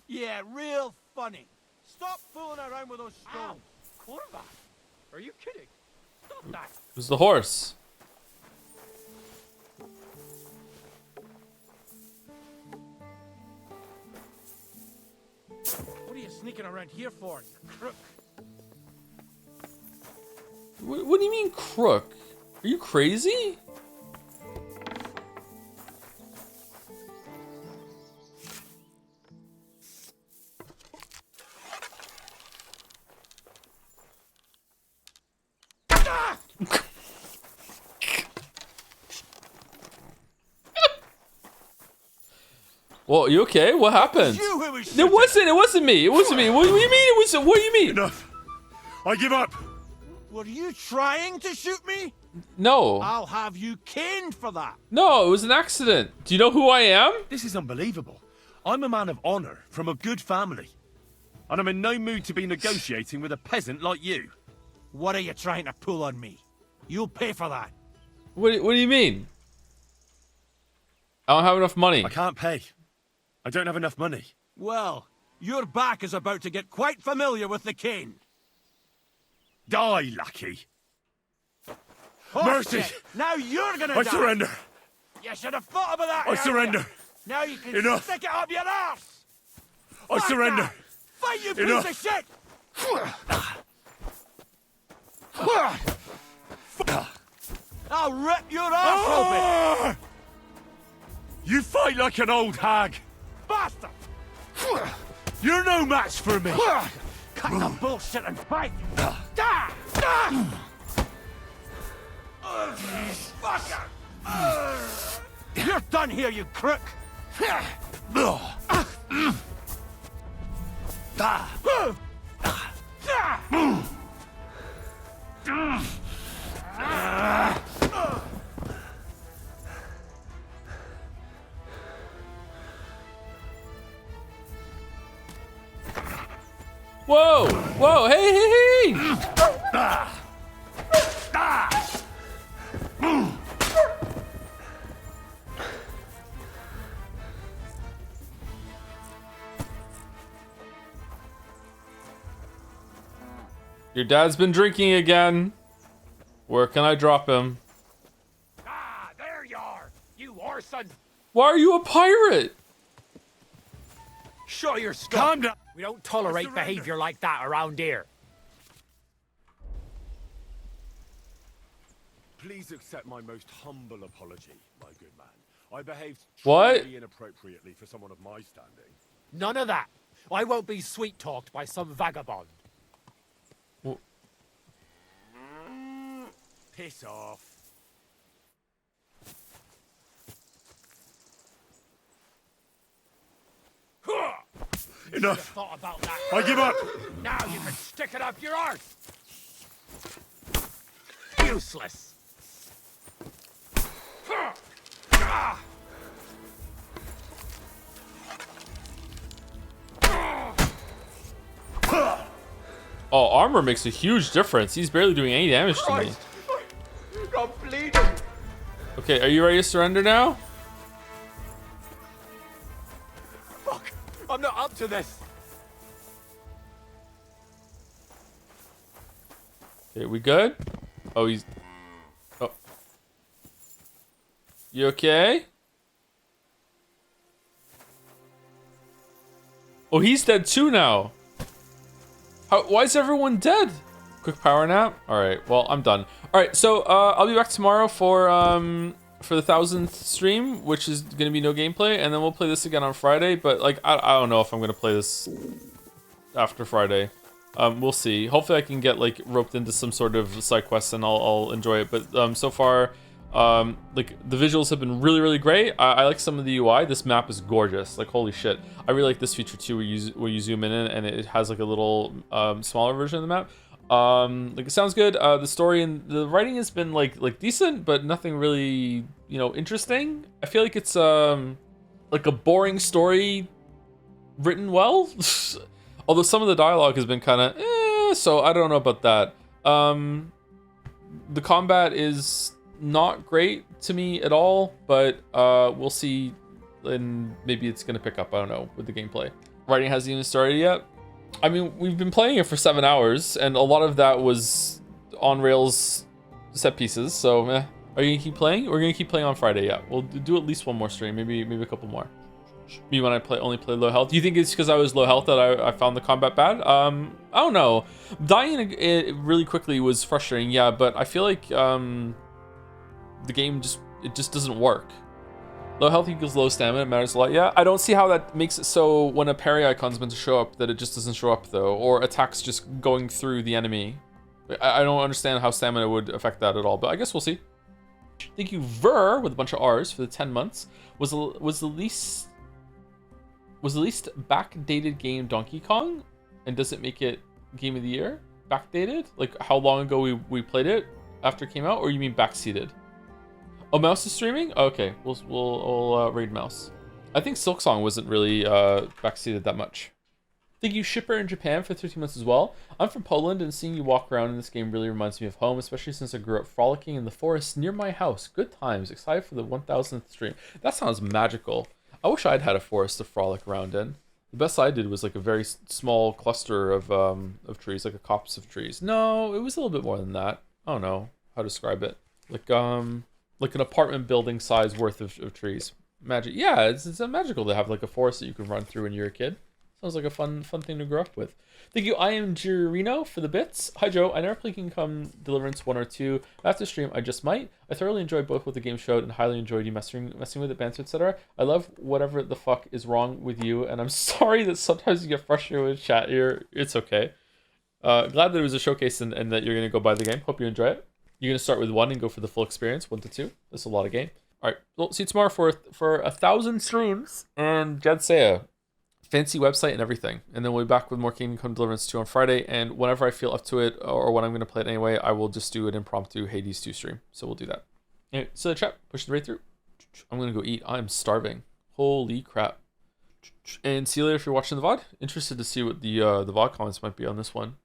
Yeah, real funny. Stop fooling around with those stones. Kurva! Are you kidding? Stop that! It was the horse. What are you sneaking around here for, you crook? What do you mean, crook? Are you crazy? Well, you okay? What happened? It wasn't me. It wasn't me. What do you mean? What do you mean? Enough. I give up. Were you trying to shoot me? No. I'll have you caned for that. No, it was an accident. Do you know who I am? This is unbelievable. I'm a man of honor from a good family. And I'm in no mood to be negotiating with a peasant like you. What are you trying to pull on me? You'll pay for that. What do you mean? I don't have enough money. I can't pay. I don't have enough money. Well, your back is about to get quite familiar with the cane. Die, lackey. Horse Mercy! shit. Now you're gonna I die. surrender. You should have thought about that. I surrender. Now you can Enough. stick it up your arse. I surrender. That. Fight, you Enough. piece of shit. I'll rip your arse open. You fight like an old hag. Bastard. You're no match for me. Cut the bullshit and fight. You're done here, you crook. Whoa! Whoa! Hey! Your dad's been drinking again. Where can I drop him? Ah, there you are, you orson! Why are you a pirate? Show your stuff. Calm down. We don't tolerate behavior like that around here. Please accept my most humble apology, my good man. I behaved What? truly inappropriately for someone of my standing. None of that. I won't be sweet-talked by some vagabond. Piss off. Enough. Thought about that. I give up. Now you can stick it up your arse. Useless. Oh, armor makes a huge difference. He's barely doing any damage to me. I'm bleeding. Okay, are you ready to surrender now? to this. Okay, we good? Oh, he's... Oh. You okay? Oh, he's dead too now. Why is everyone dead? Quick power nap? Alright, well, I'm done. Alright, so I'll be back tomorrow for the 1000th stream, which is gonna be no gameplay, and then we'll play this again on Friday, but like I don't know if I'm gonna play this after Friday. We'll see. Hopefully I can get like roped into some sort of side quest and I'll enjoy it. But so far, like the visuals have been really, really great. I like some of the UI. This map is gorgeous. Like holy shit. I really like this feature too, where you zoom in and it has like a little smaller version of the map. Like it sounds good. The story and the writing has been like decent, but nothing really, you know, interesting. I feel like it's like a boring story written well. Although some of the dialogue has been kind of so I don't know about that. The combat is not great to me at all, but we'll see, and maybe it's gonna pick up, I don't know, with the gameplay. Writing hasn't even started yet. I mean, we've been playing it for 7 hours, and a lot of that was on rails set pieces, so are you gonna keep playing? We're gonna keep playing on Friday, yeah. We'll do at least one more stream, maybe a couple more. Me when I only play low health. Do you think it's because I was low health that I found the combat bad? I don't know. Dying it really quickly was frustrating, yeah, but I feel like the game just doesn't work. Low health equals low stamina, it matters a lot, yeah. I don't see how that makes it so when a parry icon's meant to show up that it just doesn't show up though, or attacks just going through the enemy. I don't understand how stamina would affect that at all, but I guess we'll see. Thank you, Ver, with a bunch of R's for the 10 months. Was the least backdated game Donkey Kong? And does it make it game of the year? Backdated? Like how long ago we played it after it came out, or you mean backseated? Oh, Mouse is streaming? Okay, we'll raid Mouse. I think Silksong wasn't really backseated that much. Thank you, Shipper in Japan, for 13 months as well. I'm from Poland, and seeing you walk around in this game really reminds me of home, especially since I grew up frolicking in the forest near my house. Good times. Excited for the 1000th stream. That sounds magical. I wish I'd had a forest to frolic around in. The best I did was like a very small cluster of trees, like a copse of trees. No, it was a little bit more than that. I don't know how to describe it. Like an apartment building size worth of trees. Magic. Yeah, it's magical to have like a forest that you can run through when you're a kid. Sounds like a fun thing to grow up with. Thank you, I am Girino for the bits. Hi Joe, I never played Come Deliverance 1 or 2. After stream, I just might. I thoroughly enjoyed both what the game showed and highly enjoyed you messing with it, banter, etc. I love whatever the fuck is wrong with you, and I'm sorry that sometimes you get frustrated with chat here. It's okay. Glad that it was a showcase and that you're gonna go buy the game. Hope you enjoy it. You're gonna start with 1 and go for the full experience, 1 to 2. That's a lot of game. All right, well, see you tomorrow for 1000 streams and Jadsea. Fancy website and everything, and then we'll be back with more Come Deliverance 2 on Friday, and whenever I feel up to it or when I'm going to play it anyway, I will just do an impromptu Hades 2 stream, so we'll do that. Anyway, so the chat, pushing right through. I'm going to go eat. I'm starving. Holy crap. And see you later if you're watching the VOD. Interested to see what the VOD comments might be on this one.